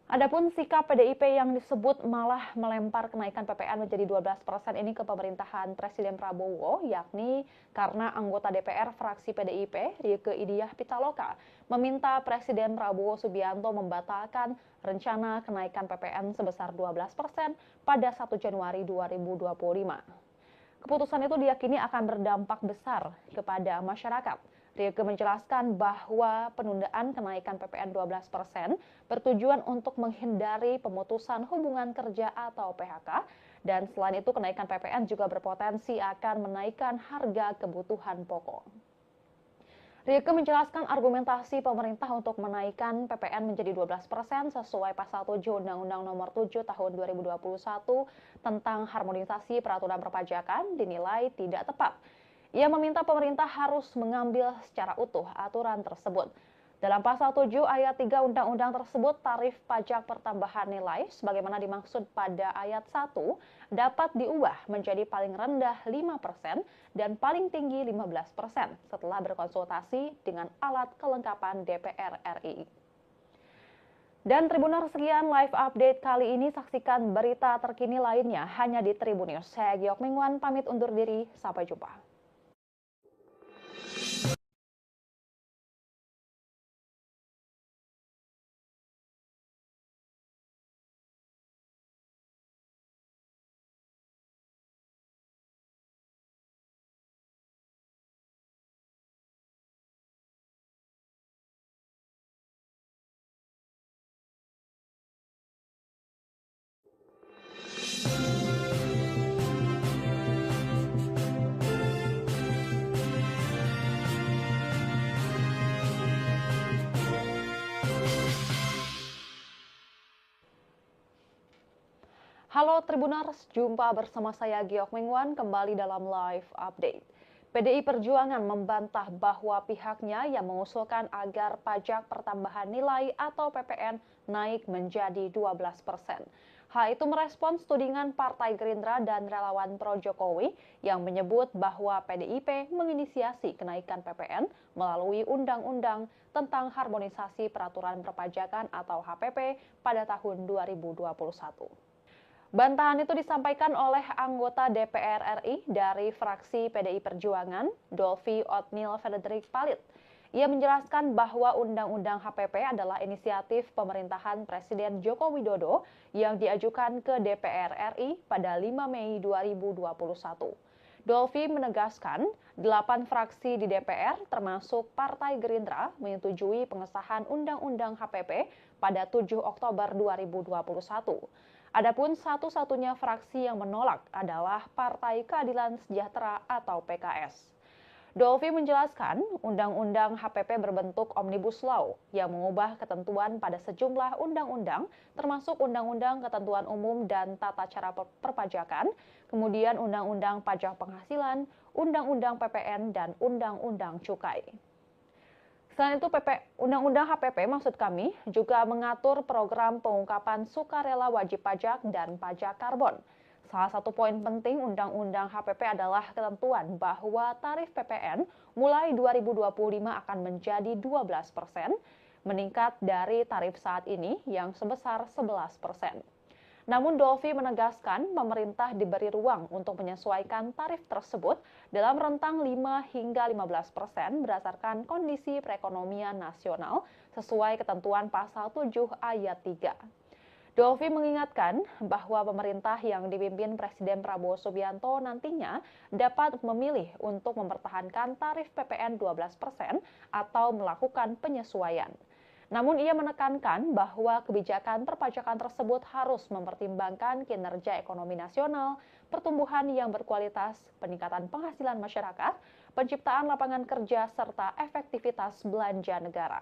Adapun sikap PDIP yang disebut malah melempar kenaikan PPN menjadi 12% ini ke pemerintahan Presiden Prabowo, yakni karena anggota DPR fraksi PDIP, Rieke Diah Pitaloka, meminta Presiden Prabowo Subianto membatalkan rencana kenaikan PPN sebesar 12% pada 1 Januari 2025. Keputusan itu diyakini akan berdampak besar kepada masyarakat. Rieke menjelaskan bahwa penundaan kenaikan PPN 12% bertujuan untuk menghindari pemutusan hubungan kerja atau PHK, dan selain itu kenaikan PPN juga berpotensi akan menaikkan harga kebutuhan pokok. Rieke menjelaskan argumentasi pemerintah untuk menaikkan PPN menjadi 12% sesuai pasal 7 Undang-Undang Nomor 7 Tahun 2021 tentang harmonisasi peraturan perpajakan dinilai tidak tepat. Ia meminta pemerintah harus mengambil secara utuh aturan tersebut. Dalam pasal 7 ayat 3 undang-undang tersebut, tarif pajak pertambahan nilai sebagaimana dimaksud pada ayat 1 dapat diubah menjadi paling rendah 5% dan paling tinggi 15% setelah berkonsultasi dengan alat kelengkapan DPR RI. Dan Tribuners, sekian live update kali ini. Saksikan berita terkini lainnya hanya di Tribun News. Saya Giok Mingwan pamit undur diri. Sampai jumpa. Halo Tribuners, jumpa bersama saya Giok Mingwan kembali dalam live update. PDI Perjuangan membantah bahwa pihaknya yang mengusulkan agar pajak pertambahan nilai atau PPN naik menjadi 12%. Hal itu merespons tudingan Partai Gerindra dan relawan pro Jokowi yang menyebut bahwa PDIP menginisiasi kenaikan PPN melalui Undang-Undang tentang Harmonisasi Peraturan Perpajakan atau HPP pada tahun 2021. Bantahan itu disampaikan oleh anggota DPR RI dari fraksi PDI Perjuangan, Dolvi Otnil Frederick Palit. Ia menjelaskan bahwa Undang-Undang HPP adalah inisiatif pemerintahan Presiden Joko Widodo yang diajukan ke DPR RI pada 5 Mei 2021. Dolvi menegaskan, 8 fraksi di DPR termasuk Partai Gerindra menyetujui pengesahan Undang-Undang HPP pada 7 Oktober 2021. Adapun satu-satunya fraksi yang menolak adalah Partai Keadilan Sejahtera atau PKS. Dolvi menjelaskan, Undang-Undang HPP berbentuk Omnibus Law yang mengubah ketentuan pada sejumlah undang-undang, termasuk Undang-Undang Ketentuan Umum dan Tata Cara Perpajakan, kemudian Undang-Undang Pajak Penghasilan, Undang-Undang PPN, dan Undang-Undang Cukai. Selain itu, Undang-Undang HPP maksud kami juga mengatur program pengungkapan sukarela wajib pajak dan pajak karbon. Salah satu poin penting Undang-Undang HPP adalah ketentuan bahwa tarif PPN mulai 2025 akan menjadi 12%, meningkat dari tarif saat ini yang sebesar 11%. Namun Dolfi menegaskan pemerintah diberi ruang untuk menyesuaikan tarif tersebut dalam rentang 5 hingga 15% berdasarkan kondisi perekonomian nasional sesuai ketentuan pasal 7 ayat 3. Dolfi mengingatkan bahwa pemerintah yang dipimpin Presiden Prabowo Subianto nantinya dapat memilih untuk mempertahankan tarif PPN 12% atau melakukan penyesuaian. Namun ia menekankan bahwa kebijakan perpajakan tersebut harus mempertimbangkan kinerja ekonomi nasional, pertumbuhan yang berkualitas, peningkatan penghasilan masyarakat, penciptaan lapangan kerja, serta efektivitas belanja negara.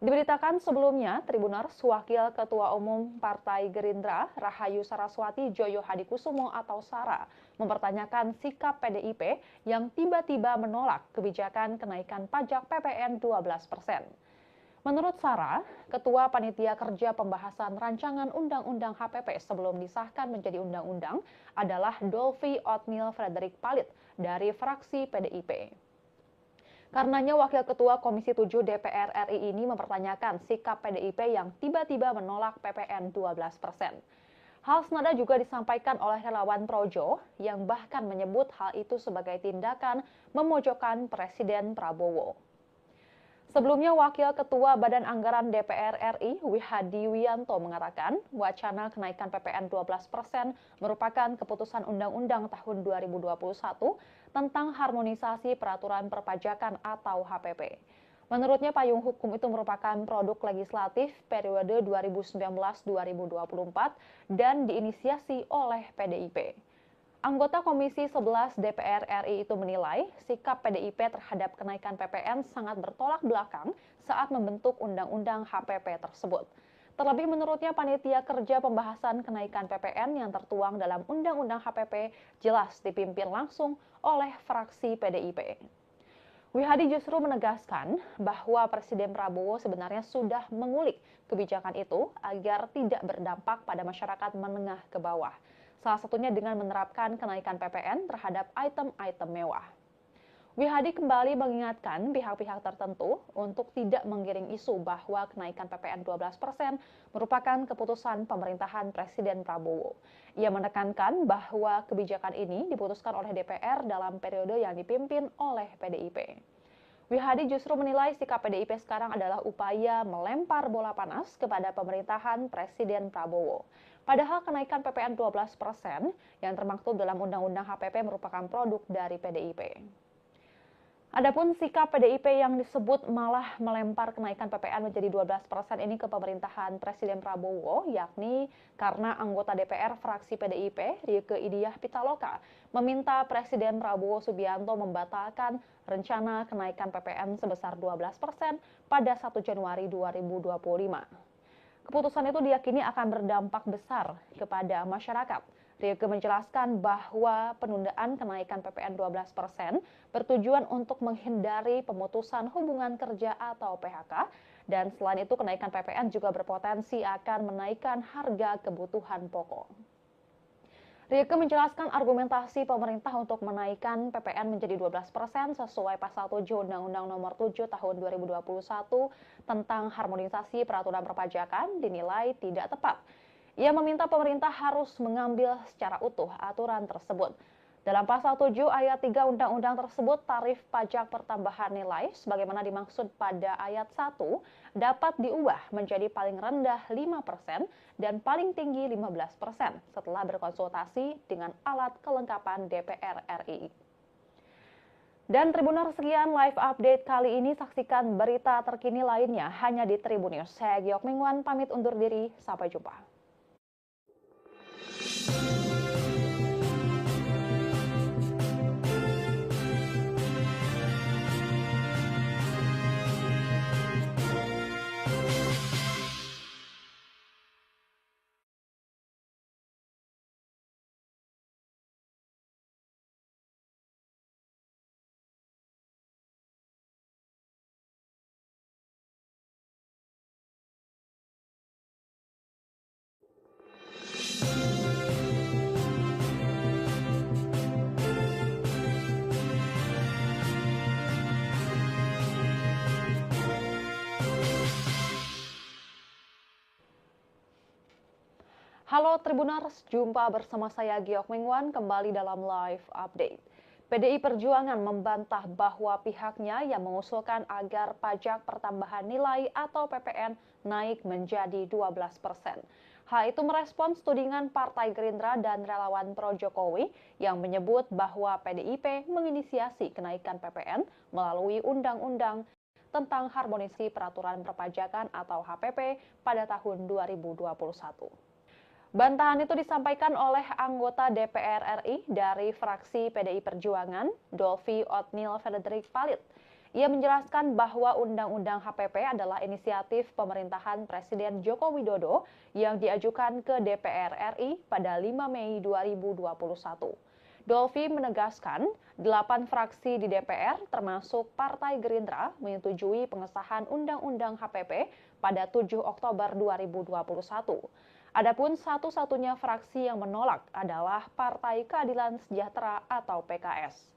Diberitakan sebelumnya, Tribuners Wakil Ketua Umum Partai Gerindra, Rahayu Saraswati Joyo Hadikusumo atau Sara, mempertanyakan sikap PDIP yang tiba-tiba menolak kebijakan kenaikan pajak PPN 12%. Menurut Sara, Ketua Panitia Kerja Pembahasan Rancangan Undang-Undang HPP sebelum disahkan menjadi undang-undang adalah Dolfi Othniel Frederick Palit dari fraksi PDIP. Karenanya Wakil Ketua Komisi 7 DPR RI ini mempertanyakan sikap PDIP yang tiba-tiba menolak PPN 12%. Hal senada juga disampaikan oleh relawan Projo yang bahkan menyebut hal itu sebagai tindakan memojokkan Presiden Prabowo. Sebelumnya, Wakil Ketua Badan Anggaran DPR RI, Wihadi Wianto, mengatakan wacana kenaikan PPN 12% merupakan keputusan Undang-Undang tahun 2021 tentang harmonisasi peraturan perpajakan atau HPP. Menurutnya, payung hukum itu merupakan produk legislatif periode 2019-2024 dan diinisiasi oleh PDIP. Anggota Komisi 11 DPR RI itu menilai sikap PDIP terhadap kenaikan PPN sangat bertolak belakang saat membentuk Undang-Undang HPP tersebut. Terlebih menurutnya panitia kerja pembahasan kenaikan PPN yang tertuang dalam Undang-Undang HPP jelas dipimpin langsung oleh fraksi PDIP. Wihadi justru menegaskan bahwa Presiden Prabowo sebenarnya sudah mengulik kebijakan itu agar tidak berdampak pada masyarakat menengah ke bawah. Salah satunya dengan menerapkan kenaikan PPN terhadap item-item mewah. Wihadi kembali mengingatkan pihak-pihak tertentu untuk tidak menggiring isu bahwa kenaikan PPN 12% merupakan keputusan pemerintahan Presiden Prabowo. Ia menekankan bahwa kebijakan ini diputuskan oleh DPR dalam periode yang dipimpin oleh PDIP. Wihadi justru menilai sikap PDIP sekarang adalah upaya melempar bola panas kepada pemerintahan Presiden Prabowo. Padahal kenaikan PPN 12% yang termaktub dalam Undang-Undang HPP merupakan produk dari PDIP. Adapun sikap PDIP yang disebut malah melempar kenaikan PPN menjadi 12% ini ke pemerintahan Presiden Prabowo, yakni karena anggota DPR fraksi PDIP, Rieke Diah Pitaloka, meminta Presiden Prabowo Subianto membatalkan rencana kenaikan PPN sebesar 12% pada 1 Januari 2025. Keputusan itu diyakini akan berdampak besar kepada masyarakat. Rieke menjelaskan bahwa penundaan kenaikan PPN 12% bertujuan untuk menghindari pemutusan hubungan kerja atau PHK, dan selain itu kenaikan PPN juga berpotensi akan menaikkan harga kebutuhan pokok. Rieke menjelaskan argumentasi pemerintah untuk menaikkan PPN menjadi 12% sesuai pasal 7 Undang-Undang Nomor 7 Tahun 2021 tentang harmonisasi peraturan perpajakan dinilai tidak tepat. Ia meminta pemerintah harus mengambil secara utuh aturan tersebut. Dalam pasal 7 ayat 3 undang-undang tersebut, tarif pajak pertambahan nilai sebagaimana dimaksud pada ayat 1 dapat diubah menjadi paling rendah 5% dan paling tinggi 15% setelah berkonsultasi dengan alat kelengkapan DPR RI. Dan Tribuners, sekian live update kali ini. Saksikan berita terkini lainnya hanya di Tribun News. Saya Giok Mingwan pamit undur diri. Sampai jumpa. Halo Tribuners, jumpa bersama saya Giok Mingwan kembali dalam live update. PDI Perjuangan membantah bahwa pihaknya yang mengusulkan agar pajak pertambahan nilai atau PPN naik menjadi 12%. Hal itu merespons tudingan Partai Gerindra dan relawan pro-Jokowi yang menyebut bahwa PDIP menginisiasi kenaikan PPN melalui Undang-Undang tentang Harmonisasi Peraturan Perpajakan atau HPP pada tahun 2021. Bantahan itu disampaikan oleh anggota DPR RI dari fraksi PDI Perjuangan, Dolvi Otniel Frederick Palit. Ia menjelaskan bahwa Undang-Undang HPP adalah inisiatif pemerintahan Presiden Joko Widodo yang diajukan ke DPR RI pada 5 Mei 2021. Dolvi menegaskan, 8 fraksi di DPR termasuk Partai Gerindra menyetujui pengesahan Undang-Undang HPP pada 7 Oktober 2021. Adapun satu-satunya fraksi yang menolak adalah Partai Keadilan Sejahtera atau PKS.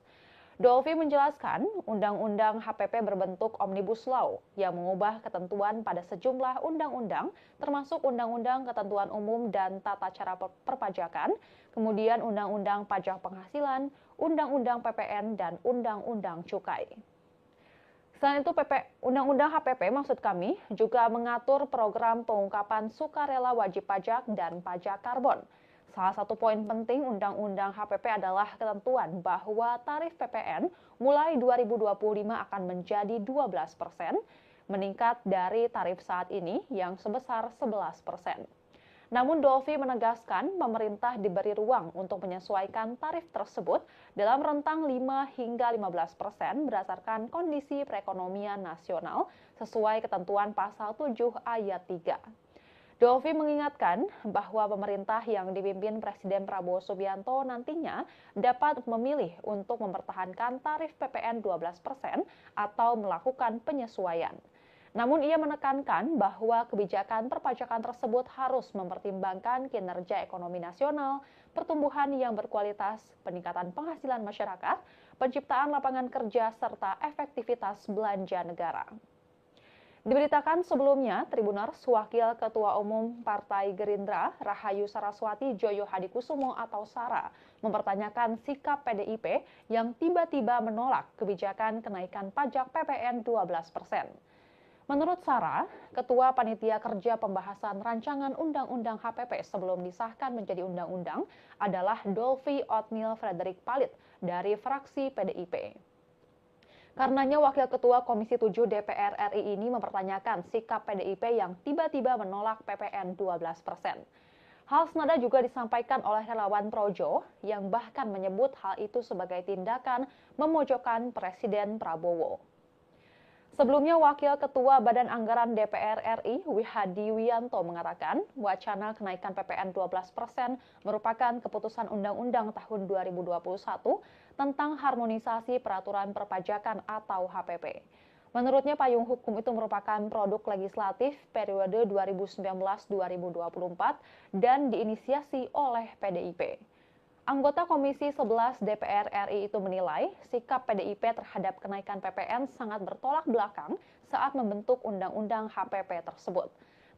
Dolvi menjelaskan, Undang-Undang HPP berbentuk Omnibus Law yang mengubah ketentuan pada sejumlah undang-undang, termasuk Undang-Undang Ketentuan Umum dan Tata Cara Perpajakan, kemudian Undang-Undang Pajak Penghasilan, Undang-Undang PPN, dan Undang-Undang Cukai. Selain itu, Undang-Undang HPP maksud kami juga mengatur program pengungkapan sukarela wajib pajak dan pajak karbon. Salah satu poin penting Undang-Undang HPP adalah ketentuan bahwa tarif PPN mulai 2025 akan menjadi 12%, meningkat dari tarif saat ini yang sebesar 11%. Namun Dolvi menegaskan pemerintah diberi ruang untuk menyesuaikan tarif tersebut dalam rentang 5 hingga 15% berdasarkan kondisi perekonomian nasional sesuai ketentuan pasal 7 ayat 3. Dolvi mengingatkan bahwa pemerintah yang dipimpin Presiden Prabowo Subianto nantinya dapat memilih untuk mempertahankan tarif PPN 12% atau melakukan penyesuaian. Namun ia menekankan bahwa kebijakan perpajakan tersebut harus mempertimbangkan kinerja ekonomi nasional, pertumbuhan yang berkualitas, peningkatan penghasilan masyarakat, penciptaan lapangan kerja, serta efektivitas belanja negara. Diberitakan sebelumnya, Tribuners Wakil Ketua Umum Partai Gerindra, Rahayu Saraswati Joyo Hadikusumo atau Sara, mempertanyakan sikap PDIP yang tiba-tiba menolak kebijakan kenaikan pajak PPN 12%. Menurut Sara, Ketua Panitia Kerja Pembahasan Rancangan Undang-Undang HPP sebelum disahkan menjadi undang-undang adalah Dolvi Otniel Frederick Palit dari fraksi PDIP. Karenanya Wakil Ketua Komisi 7 DPR RI ini mempertanyakan sikap PDIP yang tiba-tiba menolak PPN 12%. Hal senada juga disampaikan oleh relawan Projo yang bahkan menyebut hal itu sebagai tindakan memojokkan Presiden Prabowo. Sebelumnya, Wakil Ketua Badan Anggaran DPR RI, Wihadi Wianto mengatakan, wacana kenaikan PPN 12% merupakan keputusan Undang-Undang tahun 2021 tentang Harmonisasi Peraturan Perpajakan atau HPP. Menurutnya, payung hukum itu merupakan produk legislatif periode 2019-2024 dan diinisiasi oleh PDIP. Anggota Komisi 11 DPR RI itu menilai sikap PDIP terhadap kenaikan PPN sangat bertolak belakang saat membentuk Undang-Undang HPP tersebut.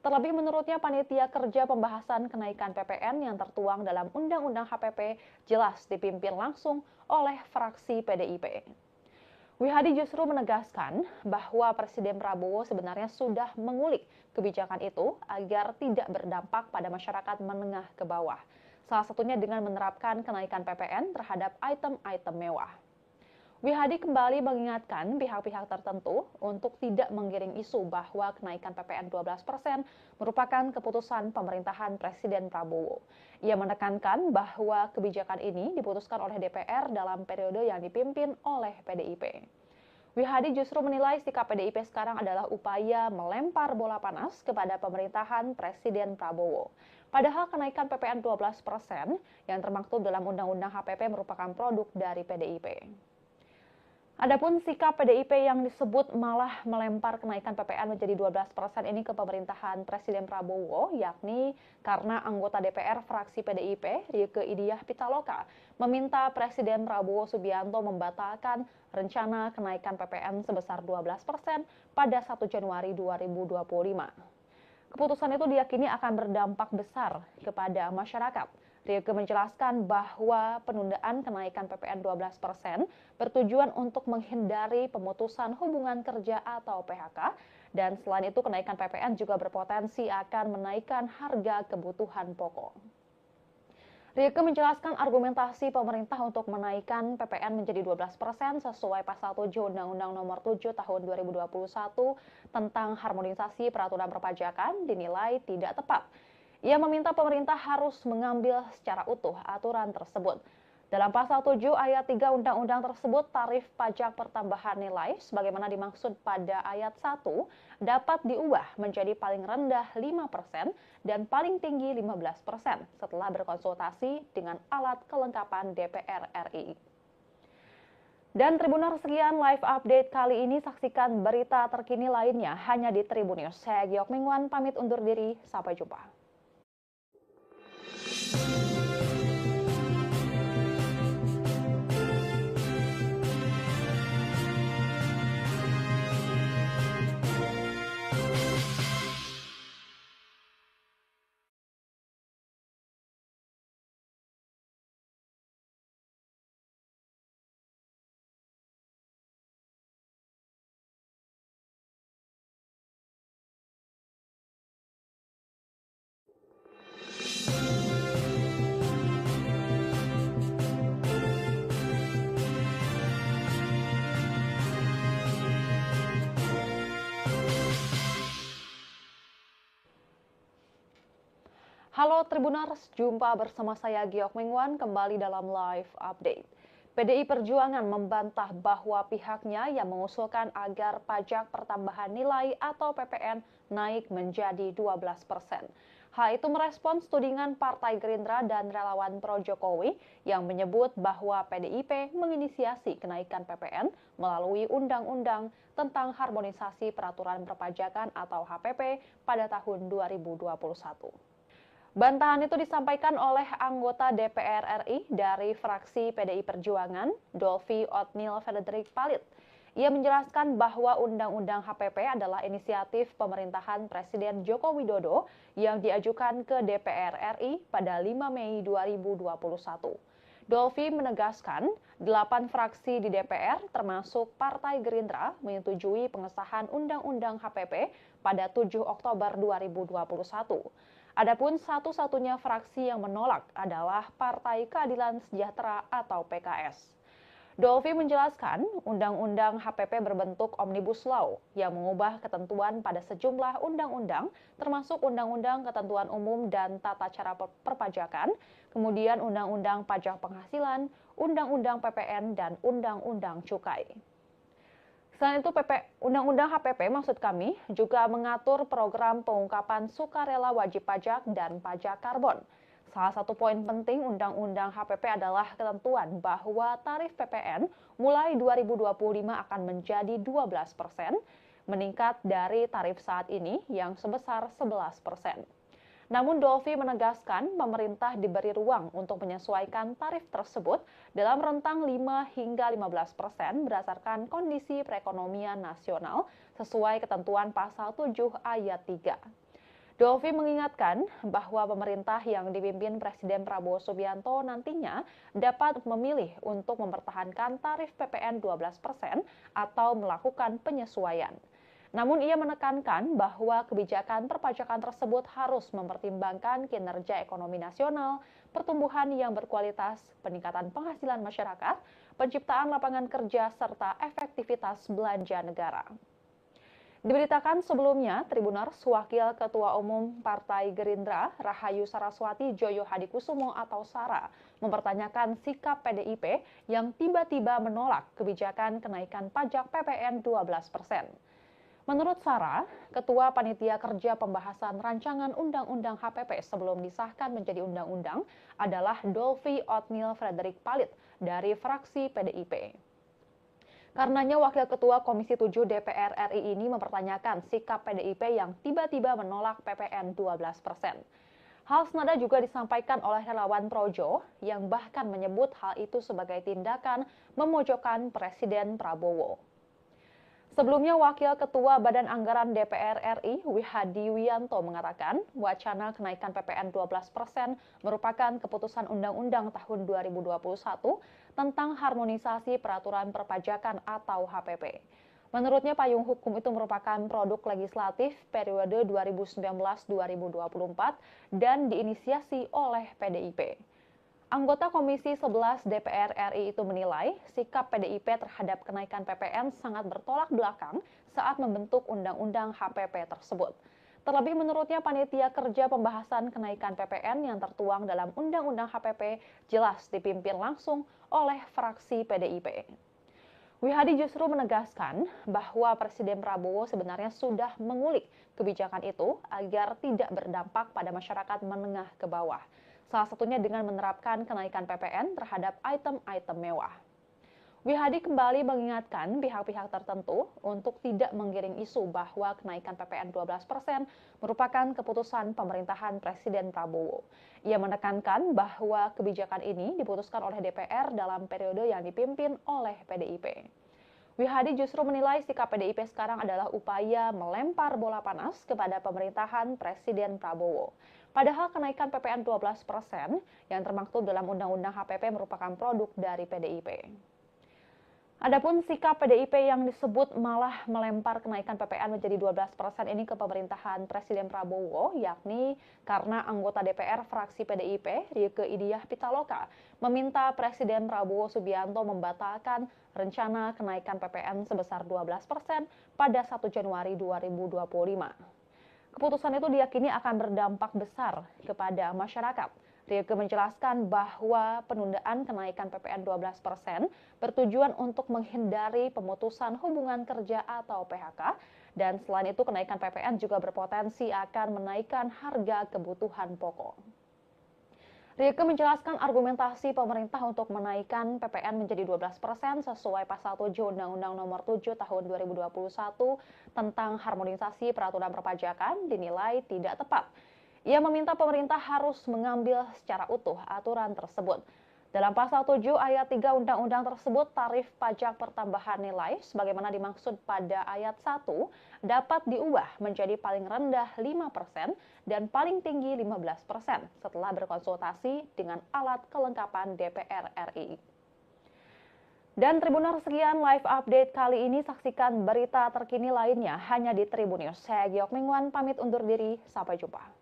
Terlebih menurutnya panitia kerja pembahasan kenaikan PPN yang tertuang dalam Undang-Undang HPP jelas dipimpin langsung oleh fraksi PDIP. Wihadi justru menegaskan bahwa Presiden Prabowo sebenarnya sudah mengulik kebijakan itu agar tidak berdampak pada masyarakat menengah ke bawah. Salah satunya dengan menerapkan kenaikan PPN terhadap item-item mewah. Wihadi kembali mengingatkan pihak-pihak tertentu untuk tidak menggiring isu bahwa kenaikan PPN 12% merupakan keputusan pemerintahan Presiden Prabowo. Ia menekankan bahwa kebijakan ini diputuskan oleh DPR dalam periode yang dipimpin oleh PDIP. Wihadi justru menilai sikap PDIP sekarang adalah upaya melempar bola panas kepada pemerintahan Presiden Prabowo. Padahal kenaikan PPN 12% yang termaktub dalam Undang-Undang HPP merupakan produk dari PDIP. Adapun sikap PDIP yang disebut malah melempar kenaikan PPN menjadi 12% ini ke pemerintahan Presiden Prabowo, yakni karena anggota DPR fraksi PDIP, Rieke Diah Pitaloka, meminta Presiden Prabowo Subianto membatalkan rencana kenaikan PPN sebesar 12% pada 1 Januari 2025. Keputusan itu diyakini akan berdampak besar kepada masyarakat. Rieke menjelaskan bahwa penundaan kenaikan PPN 12% bertujuan untuk menghindari pemutusan hubungan kerja atau PHK, dan selain itu kenaikan PPN juga berpotensi akan menaikkan harga kebutuhan pokok. Rieke menjelaskan argumentasi pemerintah untuk menaikkan PPN menjadi 12% sesuai pasal 7 Undang-Undang Nomor 7 Tahun 2021 tentang harmonisasi peraturan perpajakan dinilai tidak tepat. Ia meminta pemerintah harus mengambil secara utuh aturan tersebut. Dalam pasal 7 ayat 3 undang-undang tersebut, tarif pajak pertambahan nilai sebagaimana dimaksud pada ayat 1 dapat diubah menjadi paling rendah 5% dan paling tinggi 15% setelah berkonsultasi dengan alat kelengkapan DPR RI. Dan Tribuners, sekian live update kali ini. Saksikan berita terkini lainnya hanya di Tribun News. Saya Giok Mingwan pamit undur diri. Sampai jumpa. Halo Tribuners, jumpa bersama saya Giok Mingwan kembali dalam live update. PDI Perjuangan membantah bahwa pihaknya yang mengusulkan agar pajak pertambahan nilai atau PPN naik menjadi 12%. Hal itu merespons tudingan Partai Gerindra dan relawan pro-Jokowi yang menyebut bahwa PDIP menginisiasi kenaikan PPN melalui Undang-Undang tentang Harmonisasi Peraturan Perpajakan atau HPP pada tahun 2021. Bantahan itu disampaikan oleh anggota DPR RI dari fraksi PDI Perjuangan, Dolvi Otniel Frederick Palit. Ia menjelaskan bahwa Undang-Undang HPP adalah inisiatif pemerintahan Presiden Joko Widodo yang diajukan ke DPR RI pada 5 Mei 2021. Dolvi menegaskan, 8 fraksi di DPR termasuk Partai Gerindra menyetujui pengesahan Undang-Undang HPP pada 7 Oktober 2021. Adapun satu-satunya fraksi yang menolak adalah Partai Keadilan Sejahtera atau PKS. Dolvi menjelaskan, Undang-Undang HPP berbentuk Omnibus Law yang mengubah ketentuan pada sejumlah undang-undang, termasuk Undang-Undang Ketentuan Umum dan Tata Cara Perpajakan, kemudian Undang-Undang Pajak Penghasilan, Undang-Undang PPN, dan Undang-Undang Cukai. Selain itu, Undang-Undang HPP maksud kami juga mengatur program pengungkapan sukarela wajib pajak dan pajak karbon. Salah satu poin penting Undang-Undang HPP adalah ketentuan bahwa tarif PPN mulai 2025 akan menjadi 12%, meningkat dari tarif saat ini yang sebesar 11%. Namun Dolvi menegaskan pemerintah diberi ruang untuk menyesuaikan tarif tersebut dalam rentang 5 hingga 15% berdasarkan kondisi perekonomian nasional sesuai ketentuan pasal 7 ayat 3. Dolvi mengingatkan bahwa pemerintah yang dipimpin Presiden Prabowo Subianto nantinya dapat memilih untuk mempertahankan tarif PPN 12% atau melakukan penyesuaian. Namun ia menekankan bahwa kebijakan perpajakan tersebut harus mempertimbangkan kinerja ekonomi nasional, pertumbuhan yang berkualitas, peningkatan penghasilan masyarakat, penciptaan lapangan kerja, serta efektivitas belanja negara. Diberitakan sebelumnya, Tribuners, Wakil Ketua Umum Partai Gerindra, Rahayu Saraswati Joyo Hadikusumo atau Sara, mempertanyakan sikap PDIP yang tiba-tiba menolak kebijakan kenaikan pajak PPN 12%. Menurut Sara, Ketua Panitia Kerja Pembahasan Rancangan Undang-Undang HPP sebelum disahkan menjadi undang-undang adalah Dolvi Otniel Frederick Palit dari fraksi PDIP. Karenanya Wakil Ketua Komisi 7 DPR RI ini mempertanyakan sikap PDIP yang tiba-tiba menolak PPN 12%. Hal senada juga disampaikan oleh relawan Projo yang bahkan menyebut hal itu sebagai tindakan memojokkan Presiden Prabowo. Sebelumnya, Wakil Ketua Badan Anggaran DPR RI, Wihadi Wiyanto mengatakan, wacana kenaikan PPN 12% merupakan keputusan Undang-Undang tahun 2021 tentang harmonisasi peraturan perpajakan atau HPP. Menurutnya, payung hukum itu merupakan produk legislatif periode 2019-2024 dan diinisiasi oleh PDIP. Anggota Komisi 11 DPR RI itu menilai sikap PDIP terhadap kenaikan PPN sangat bertolak belakang saat membentuk Undang-Undang HPP tersebut. Terlebih menurutnya panitia kerja pembahasan kenaikan PPN yang tertuang dalam Undang-Undang HPP jelas dipimpin langsung oleh fraksi PDIP. Wihadi justru menegaskan bahwa Presiden Prabowo sebenarnya sudah mengulik kebijakan itu agar tidak berdampak pada masyarakat menengah ke bawah. Salah satunya dengan menerapkan kenaikan PPN terhadap item-item mewah. Wihadi kembali mengingatkan pihak-pihak tertentu untuk tidak menggiring isu bahwa kenaikan PPN 12% merupakan keputusan pemerintahan Presiden Prabowo. Ia menekankan bahwa kebijakan ini diputuskan oleh DPR dalam periode yang dipimpin oleh PDIP. Wihadi justru menilai sikap PDIP sekarang adalah upaya melempar bola panas kepada pemerintahan Presiden Prabowo. Padahal kenaikan PPN 12% yang termaktub dalam Undang-Undang HPP merupakan produk dari PDIP. Adapun sikap PDIP yang disebut malah melempar kenaikan PPN menjadi 12% ini ke pemerintahan Presiden Prabowo, yakni karena anggota DPR fraksi PDIP, Rieke Diah Pitaloka, meminta Presiden Prabowo Subianto membatalkan rencana kenaikan PPN sebesar 12% pada 1 Januari 2025. Keputusan itu diyakini akan berdampak besar kepada masyarakat. Rieke menjelaskan bahwa penundaan kenaikan PPN 12% bertujuan untuk menghindari pemutusan hubungan kerja atau PHK, dan selain itu kenaikan PPN juga berpotensi akan menaikkan harga kebutuhan pokok. Rieke menjelaskan argumentasi pemerintah untuk menaikkan PPN menjadi 12% sesuai pasal 7 Undang-Undang Nomor 7 Tahun 2021 tentang harmonisasi peraturan perpajakan dinilai tidak tepat. Ia meminta pemerintah harus mengambil secara utuh aturan tersebut. Dalam pasal 7 ayat 3 undang-undang tersebut, tarif pajak pertambahan nilai sebagaimana dimaksud pada ayat 1 dapat diubah menjadi paling rendah 5% dan paling tinggi 15% setelah berkonsultasi dengan alat kelengkapan DPR RI. Dan Tribuners, sekian live update kali ini. Saksikan berita terkini lainnya hanya di Tribun News. Saya Giok Mingwan pamit undur diri. Sampai jumpa.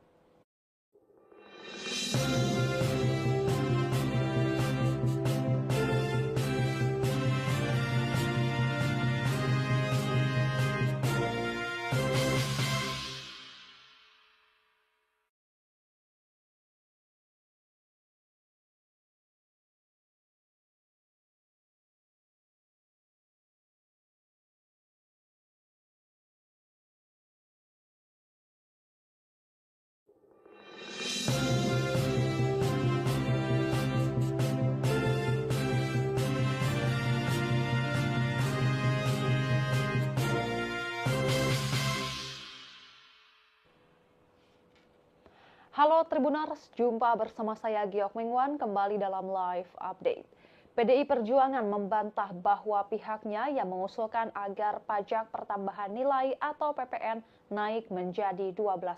Halo Tribuners, jumpa bersama saya Giok Mingwan kembali dalam live update. PDI Perjuangan membantah bahwa pihaknya yang mengusulkan agar pajak pertambahan nilai atau PPN naik menjadi 12%.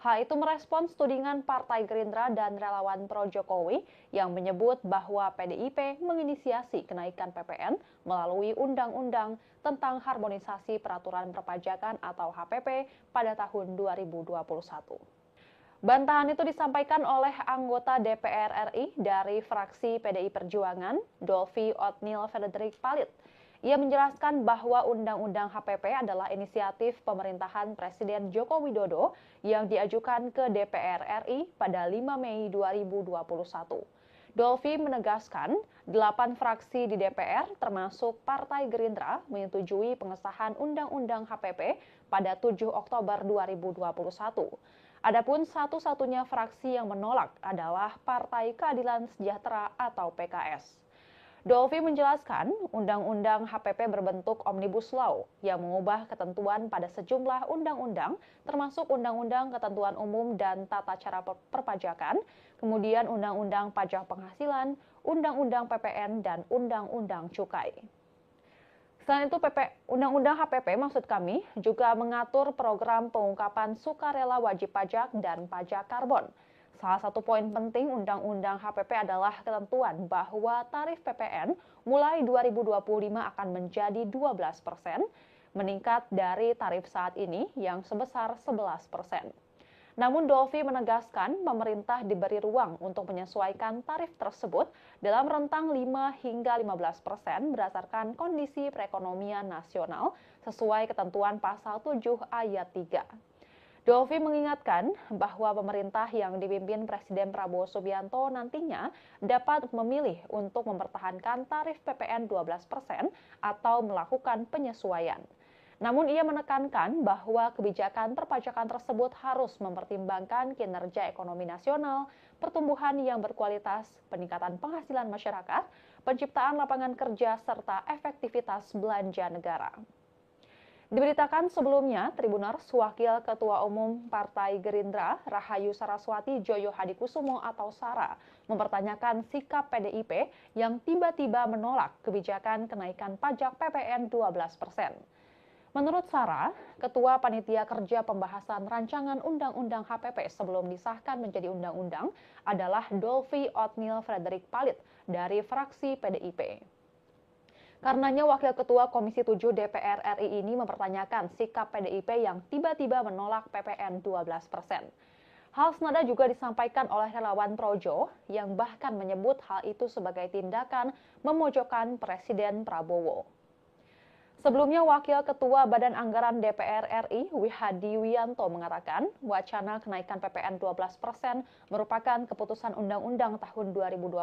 Hal itu merespons tudingan Partai Gerindra dan relawan pro Jokowi yang menyebut bahwa PDIP menginisiasi kenaikan PPN melalui Undang-Undang tentang Harmonisasi Peraturan Perpajakan atau HPP pada tahun 2021. Bantahan itu disampaikan oleh anggota DPR RI dari fraksi PDI Perjuangan, Dolvi Otnil Frederick Palit. Ia menjelaskan bahwa Undang-Undang HPP adalah inisiatif pemerintahan Presiden Joko Widodo yang diajukan ke DPR RI pada 5 Mei 2021. Dolvi menegaskan, 8 fraksi di DPR termasuk Partai Gerindra menyetujui pengesahan Undang-Undang HPP pada 7 Oktober 2021. Adapun satu-satunya fraksi yang menolak adalah Partai Keadilan Sejahtera atau PKS. Dolvi menjelaskan, Undang-Undang HPP berbentuk Omnibus Law yang mengubah ketentuan pada sejumlah undang-undang, termasuk Undang-Undang Ketentuan Umum dan Tata Cara Perpajakan, kemudian Undang-Undang Pajak Penghasilan, Undang-Undang PPN, dan Undang-Undang Cukai. Selain itu, Undang-Undang HPP maksud kami juga mengatur program pengungkapan sukarela wajib pajak dan pajak karbon. Salah satu poin penting Undang-Undang HPP adalah ketentuan bahwa tarif PPN mulai 2025 akan menjadi 12%, meningkat dari tarif saat ini yang sebesar 11%. Namun Dolfi menegaskan pemerintah diberi ruang untuk menyesuaikan tarif tersebut dalam rentang 5 hingga 15% berdasarkan kondisi perekonomian nasional sesuai ketentuan pasal 7 ayat 3. Dolfi mengingatkan bahwa pemerintah yang dipimpin Presiden Prabowo Subianto nantinya dapat memilih untuk mempertahankan tarif PPN 12% atau melakukan penyesuaian. Namun ia menekankan bahwa kebijakan perpajakan tersebut harus mempertimbangkan kinerja ekonomi nasional, pertumbuhan yang berkualitas, peningkatan penghasilan masyarakat, penciptaan lapangan kerja, serta efektivitas belanja negara. Diberitakan sebelumnya, Tribuners Wakil Ketua Umum Partai Gerindra, Rahayu Saraswati Joyo Hadikusumo atau Sara, mempertanyakan sikap PDIP yang tiba-tiba menolak kebijakan kenaikan pajak PPN 12%. Menurut Sara, Ketua Panitia Kerja Pembahasan Rancangan Undang-Undang HPP sebelum disahkan menjadi undang-undang adalah Dolfi Othniel Frederick Palit dari fraksi PDIP. Karenanya Wakil Ketua Komisi 7 DPR RI ini mempertanyakan sikap PDIP yang tiba-tiba menolak PPN 12%. Hal senada juga disampaikan oleh relawan Projo yang bahkan menyebut hal itu sebagai tindakan memojokkan Presiden Prabowo. Sebelumnya, Wakil Ketua Badan Anggaran DPR RI, Wihadi Wianto, mengatakan wacana kenaikan PPN 12% merupakan keputusan Undang-Undang tahun 2021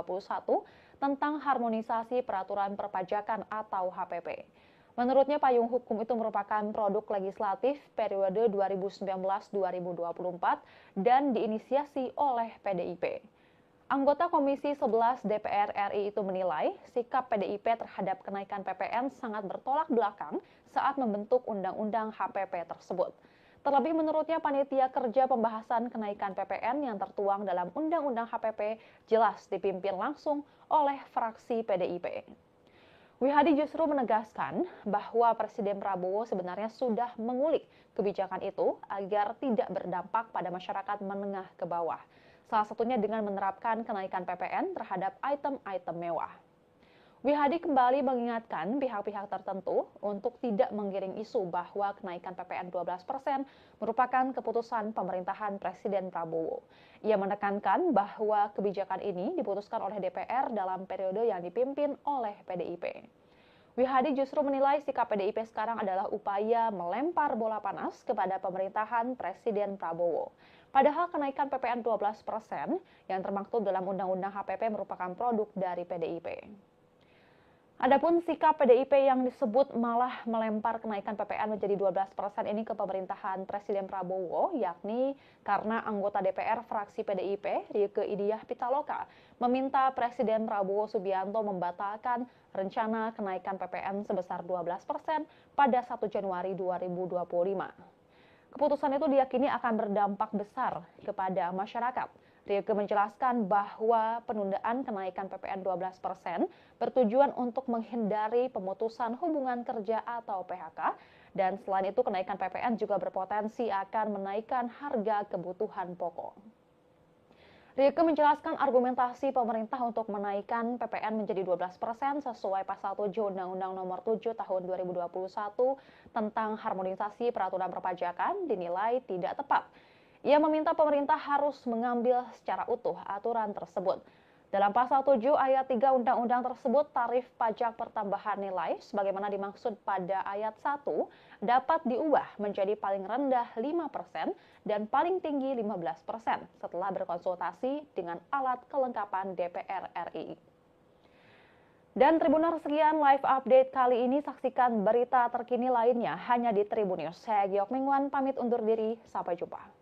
tentang harmonisasi peraturan perpajakan atau HPP. Menurutnya, payung hukum itu merupakan produk legislatif periode 2019-2024 dan diinisiasi oleh PDIP. Anggota Komisi 11 DPR RI itu menilai sikap PDIP terhadap kenaikan PPN sangat bertolak belakang saat membentuk Undang-Undang HPP tersebut. Terlebih menurutnya panitia kerja pembahasan kenaikan PPN yang tertuang dalam Undang-Undang HPP jelas dipimpin langsung oleh fraksi PDIP. Wihadi justru menegaskan bahwa Presiden Prabowo sebenarnya sudah mengulik kebijakan itu agar tidak berdampak pada masyarakat menengah ke bawah. Salah satunya dengan menerapkan kenaikan PPN terhadap item-item mewah. Wihadi kembali mengingatkan pihak-pihak tertentu untuk tidak menggiring isu bahwa kenaikan PPN 12% merupakan keputusan pemerintahan Presiden Prabowo. Ia menekankan bahwa kebijakan ini diputuskan oleh DPR dalam periode yang dipimpin oleh PDIP. Wihadi justru menilai sikap PDIP sekarang adalah upaya melempar bola panas kepada pemerintahan Presiden Prabowo. Padahal kenaikan PPN 12% yang termaktub dalam Undang-Undang HPP merupakan produk dari PDIP. Adapun sikap PDIP yang disebut malah melempar kenaikan PPN menjadi 12% ini ke pemerintahan Presiden Prabowo, yakni karena anggota DPR fraksi PDIP, Rieke Diah Pitaloka, meminta Presiden Prabowo Subianto membatalkan rencana kenaikan PPN sebesar 12% pada 1 Januari 2025. Keputusan itu diyakini akan berdampak besar kepada masyarakat. Rieke menjelaskan bahwa penundaan kenaikan PPN 12% bertujuan untuk menghindari pemutusan hubungan kerja atau PHK, dan selain itu kenaikan PPN juga berpotensi akan menaikkan harga kebutuhan pokok. Rieke menjelaskan argumentasi pemerintah untuk menaikkan PPN menjadi 12% sesuai pasal 7 Undang-Undang Nomor 7 Tahun 2021 tentang harmonisasi peraturan perpajakan dinilai tidak tepat. Ia meminta pemerintah harus mengambil secara utuh aturan tersebut. Dalam pasal 7 ayat 3 undang-undang tersebut, tarif pajak pertambahan nilai sebagaimana dimaksud pada ayat 1 dapat diubah menjadi paling rendah 5% dan paling tinggi 15% setelah berkonsultasi dengan alat kelengkapan DPR RI. Dan Tribuners, sekian live update kali ini. Saksikan berita terkini lainnya hanya di Tribun News. Saya Giok Mingwan pamit undur diri. Sampai jumpa.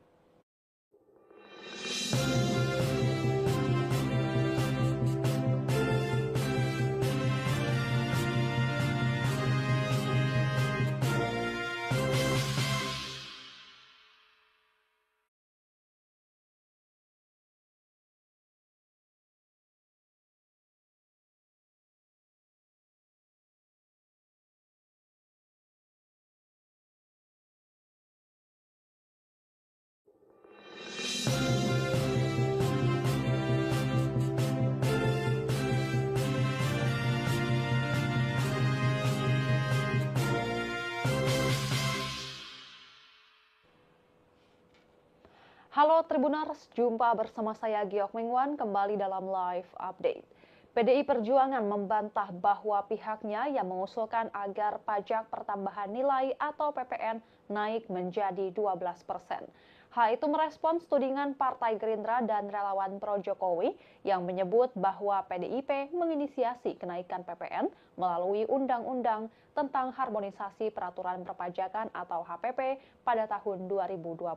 Halo Tribuners, jumpa bersama saya Giok Mingwan kembali dalam live update. PDI Perjuangan membantah bahwa pihaknya yang mengusulkan agar pajak pertambahan nilai atau PPN naik menjadi 12%. Hal itu merespons tudingan Partai Gerindra dan relawan pro-Jokowi yang menyebut bahwa PDIP menginisiasi kenaikan PPN melalui Undang-Undang tentang Harmonisasi Peraturan Perpajakan atau HPP pada tahun 2021.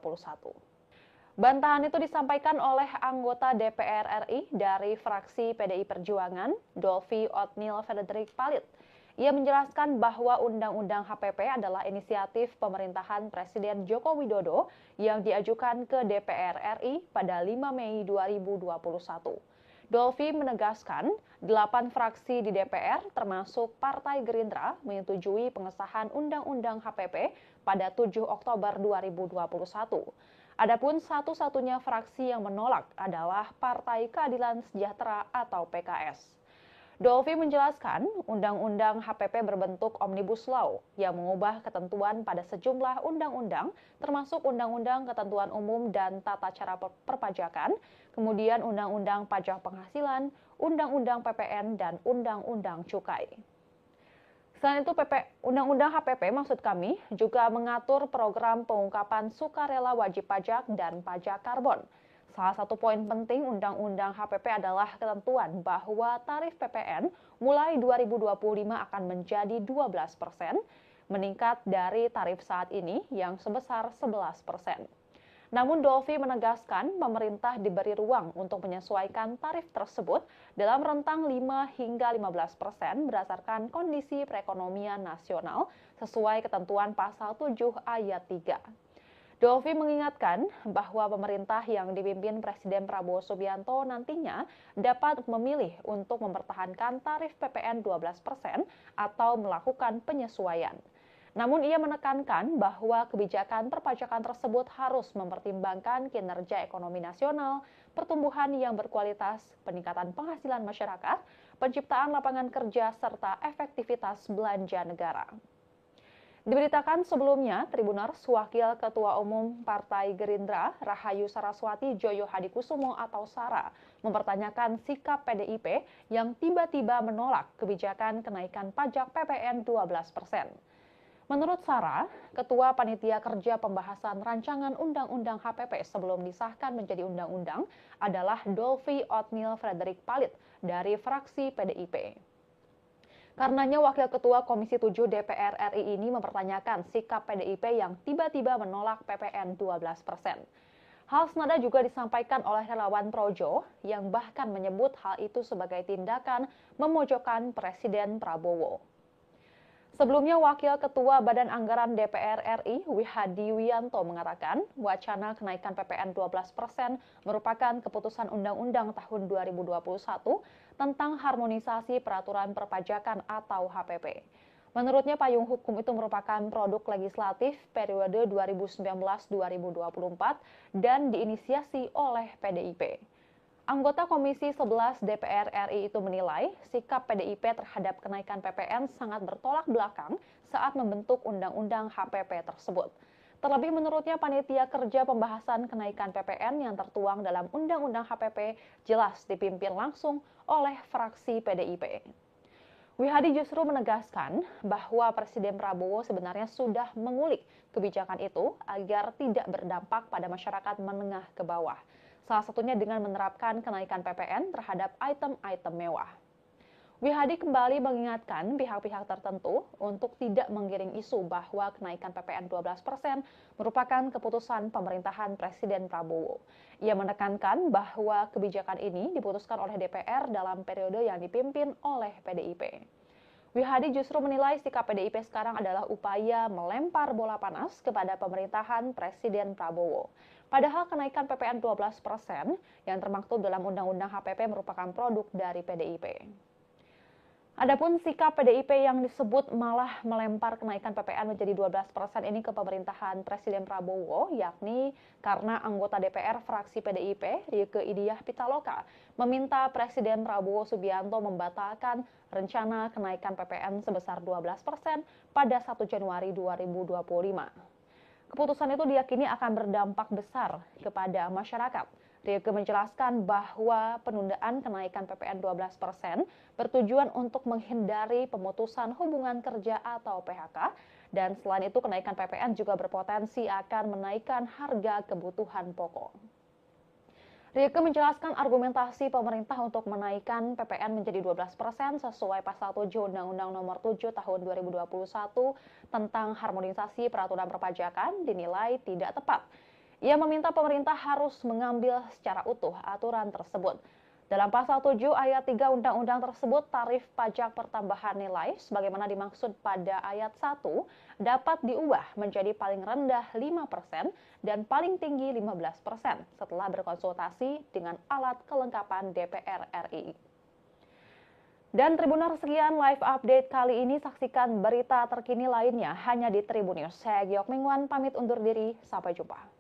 Bantahan itu disampaikan oleh anggota DPR RI dari fraksi PDI Perjuangan, Dolvi Otniel Frederick Palit. Ia menjelaskan bahwa Undang-Undang HPP adalah inisiatif pemerintahan Presiden Joko Widodo yang diajukan ke DPR RI pada 5 Mei 2021. Dolvi menegaskan, 8 fraksi di DPR termasuk Partai Gerindra menyetujui pengesahan Undang-Undang HPP pada 7 Oktober 2021. Adapun satu-satunya fraksi yang menolak adalah Partai Keadilan Sejahtera atau PKS. Dolvi menjelaskan, Undang-Undang HPP berbentuk Omnibus Law yang mengubah ketentuan pada sejumlah undang-undang, termasuk Undang-Undang Ketentuan Umum dan Tata Cara Perpajakan, kemudian Undang-Undang Pajak Penghasilan, Undang-Undang PPN, dan Undang-Undang Cukai. Selain itu, Undang-Undang HPP maksud kami juga mengatur program pengungkapan sukarela wajib pajak dan pajak karbon. Salah satu poin penting Undang-Undang HPP adalah ketentuan bahwa tarif PPN mulai 2025 akan menjadi 12%, meningkat dari tarif saat ini yang sebesar 11%. Namun Dolvi menegaskan pemerintah diberi ruang untuk menyesuaikan tarif tersebut dalam rentang 5 hingga 15% berdasarkan kondisi perekonomian nasional sesuai ketentuan pasal 7 ayat 3. Dolvi mengingatkan bahwa pemerintah yang dipimpin Presiden Prabowo Subianto nantinya dapat memilih untuk mempertahankan tarif PPN 12% atau melakukan penyesuaian. Namun ia menekankan bahwa kebijakan perpajakan tersebut harus mempertimbangkan kinerja ekonomi nasional, pertumbuhan yang berkualitas, peningkatan penghasilan masyarakat, penciptaan lapangan kerja, serta efektivitas belanja negara. Diberitakan sebelumnya, Tribuners Wakil Ketua Umum Partai Gerindra, Rahayu Saraswati Joyo Hadikusumo atau Sara, mempertanyakan sikap PDIP yang tiba-tiba menolak kebijakan kenaikan pajak PPN 12%. Menurut Sara, Ketua Panitia Kerja Pembahasan Rancangan Undang-Undang HPP sebelum disahkan menjadi undang-undang adalah Dolvi Otniel Frederick Palit dari fraksi PDIP. Karenanya Wakil Ketua Komisi 7 DPR RI ini mempertanyakan sikap PDIP yang tiba-tiba menolak PPN 12%. Hal senada juga disampaikan oleh relawan Projo yang bahkan menyebut hal itu sebagai tindakan memojokkan Presiden Prabowo. Sebelumnya, Wakil Ketua Badan Anggaran DPR RI, Wihadi Wianto mengatakan, wacana kenaikan PPN 12% merupakan keputusan Undang-Undang tahun 2021 tentang harmonisasi peraturan perpajakan atau HPP. Menurutnya, payung hukum itu merupakan produk legislatif periode 2019-2024 dan diinisiasi oleh PDIP. Anggota Komisi 11 DPR RI itu menilai sikap PDIP terhadap kenaikan PPN sangat bertolak belakang saat membentuk Undang-Undang HPP tersebut. Terlebih menurutnya panitia kerja pembahasan kenaikan PPN yang tertuang dalam Undang-Undang HPP jelas dipimpin langsung oleh fraksi PDIP. Wihadi justru menegaskan bahwa Presiden Prabowo sebenarnya sudah mengulik kebijakan itu agar tidak berdampak pada masyarakat menengah ke bawah. Salah satunya dengan menerapkan kenaikan PPN terhadap item-item mewah. Wihadi kembali mengingatkan pihak-pihak tertentu untuk tidak menggiring isu bahwa kenaikan PPN 12% merupakan keputusan pemerintahan Presiden Prabowo. Ia menekankan bahwa kebijakan ini diputuskan oleh DPR dalam periode yang dipimpin oleh PDIP. Wihadi justru menilai sikap PDIP sekarang adalah upaya melempar bola panas kepada pemerintahan Presiden Prabowo. Padahal kenaikan PPN 12% yang termaktub dalam Undang-Undang HPP merupakan produk dari PDIP. Adapun sikap PDIP yang disebut malah melempar kenaikan PPN menjadi 12% ini ke pemerintahan Presiden Prabowo, yakni karena anggota DPR fraksi PDIP, Rieke Diah Pitaloka, meminta Presiden Prabowo Subianto membatalkan rencana kenaikan PPN sebesar 12% pada 1 Januari 2025. Keputusan itu diyakini akan berdampak besar kepada masyarakat. Rieke menjelaskan bahwa penundaan kenaikan PPN 12% bertujuan untuk menghindari pemutusan hubungan kerja atau PHK, dan selain itu kenaikan PPN juga berpotensi akan menaikkan harga kebutuhan pokok. Rieke menjelaskan argumentasi pemerintah untuk menaikkan PPN menjadi 12% sesuai pasal 7 Undang-Undang Nomor 7 Tahun 2021 tentang harmonisasi peraturan perpajakan dinilai tidak tepat. Ia meminta pemerintah harus mengambil secara utuh aturan tersebut. Dalam pasal 7 ayat 3 undang-undang tersebut, tarif pajak pertambahan nilai sebagaimana dimaksud pada ayat 1 dapat diubah menjadi paling rendah 5% dan paling tinggi 15% setelah berkonsultasi dengan alat kelengkapan DPR RI. Dan Tribuners, sekian live update kali ini. Saksikan berita terkini lainnya hanya di Tribun News. Saya Giok Mingwan pamit undur diri. Sampai jumpa.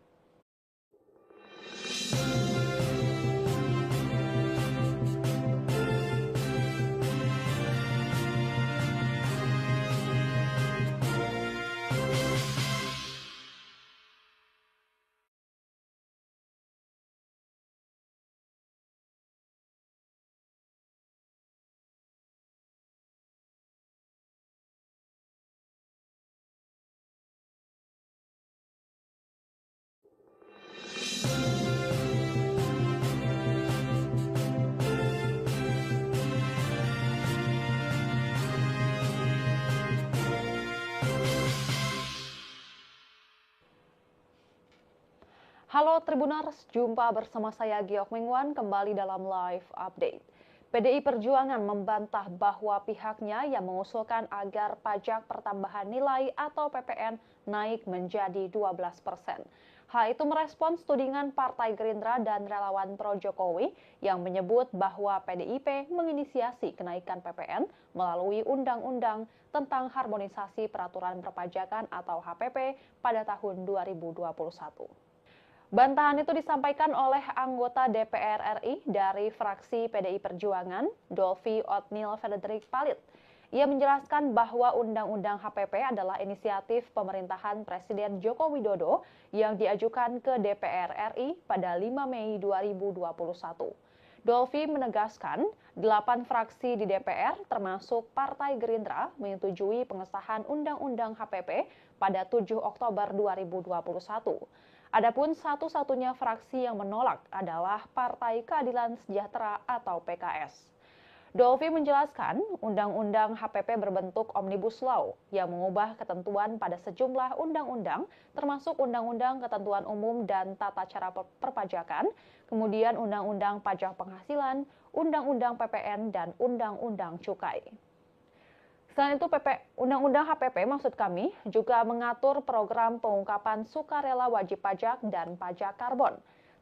Halo Tribuners, jumpa bersama saya Giok Mingwan kembali dalam live update. PDI Perjuangan membantah bahwa pihaknya yang mengusulkan agar pajak pertambahan nilai atau PPN naik menjadi 12%. Hal itu merespons tudingan Partai Gerindra dan relawan pro Jokowi yang menyebut bahwa PDIP menginisiasi kenaikan PPN melalui Undang-Undang tentang Harmonisasi Peraturan Perpajakan atau HPP pada tahun 2021. Bantahan itu disampaikan oleh anggota DPR RI dari fraksi PDI Perjuangan, Dolvi Otniel Frederick Palit. Ia menjelaskan bahwa Undang-Undang HPP adalah inisiatif pemerintahan Presiden Joko Widodo yang diajukan ke DPR RI pada 5 Mei 2021. Dolvi menegaskan, 8 fraksi di DPR termasuk Partai Gerindra menyetujui pengesahan Undang-Undang HPP pada 7 Oktober 2021. Adapun satu-satunya fraksi yang menolak adalah Partai Keadilan Sejahtera atau PKS. Dolvi menjelaskan, Undang-Undang HPP berbentuk Omnibus Law yang mengubah ketentuan pada sejumlah undang-undang, termasuk Undang-Undang Ketentuan Umum dan Tata Cara Perpajakan, kemudian Undang-Undang Pajak Penghasilan, Undang-Undang PPN, dan Undang-Undang Cukai. Selain itu, Undang-Undang HPP maksud kami juga mengatur program pengungkapan sukarela wajib pajak dan pajak karbon.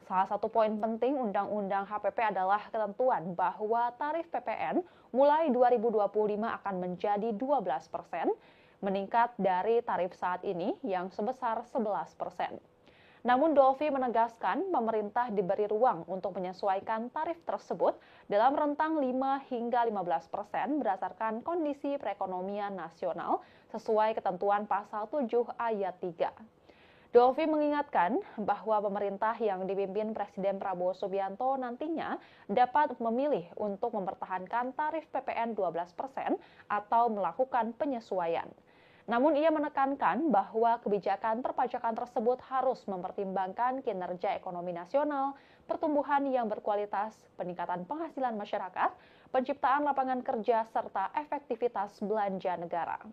Salah satu poin penting Undang-Undang HPP adalah ketentuan bahwa tarif PPN mulai 2025 akan menjadi 12%, meningkat dari tarif saat ini yang sebesar 11%. Namun Dolvi menegaskan pemerintah diberi ruang untuk menyesuaikan tarif tersebut dalam rentang 5 hingga 15% berdasarkan kondisi perekonomian nasional sesuai ketentuan pasal 7 ayat 3. Dolvi mengingatkan bahwa pemerintah yang dipimpin Presiden Prabowo Subianto nantinya dapat memilih untuk mempertahankan tarif PPN 12% atau melakukan penyesuaian. Namun ia menekankan bahwa kebijakan perpajakan tersebut harus mempertimbangkan kinerja ekonomi nasional, pertumbuhan yang berkualitas, peningkatan penghasilan masyarakat, penciptaan lapangan kerja, serta efektivitas belanja negara.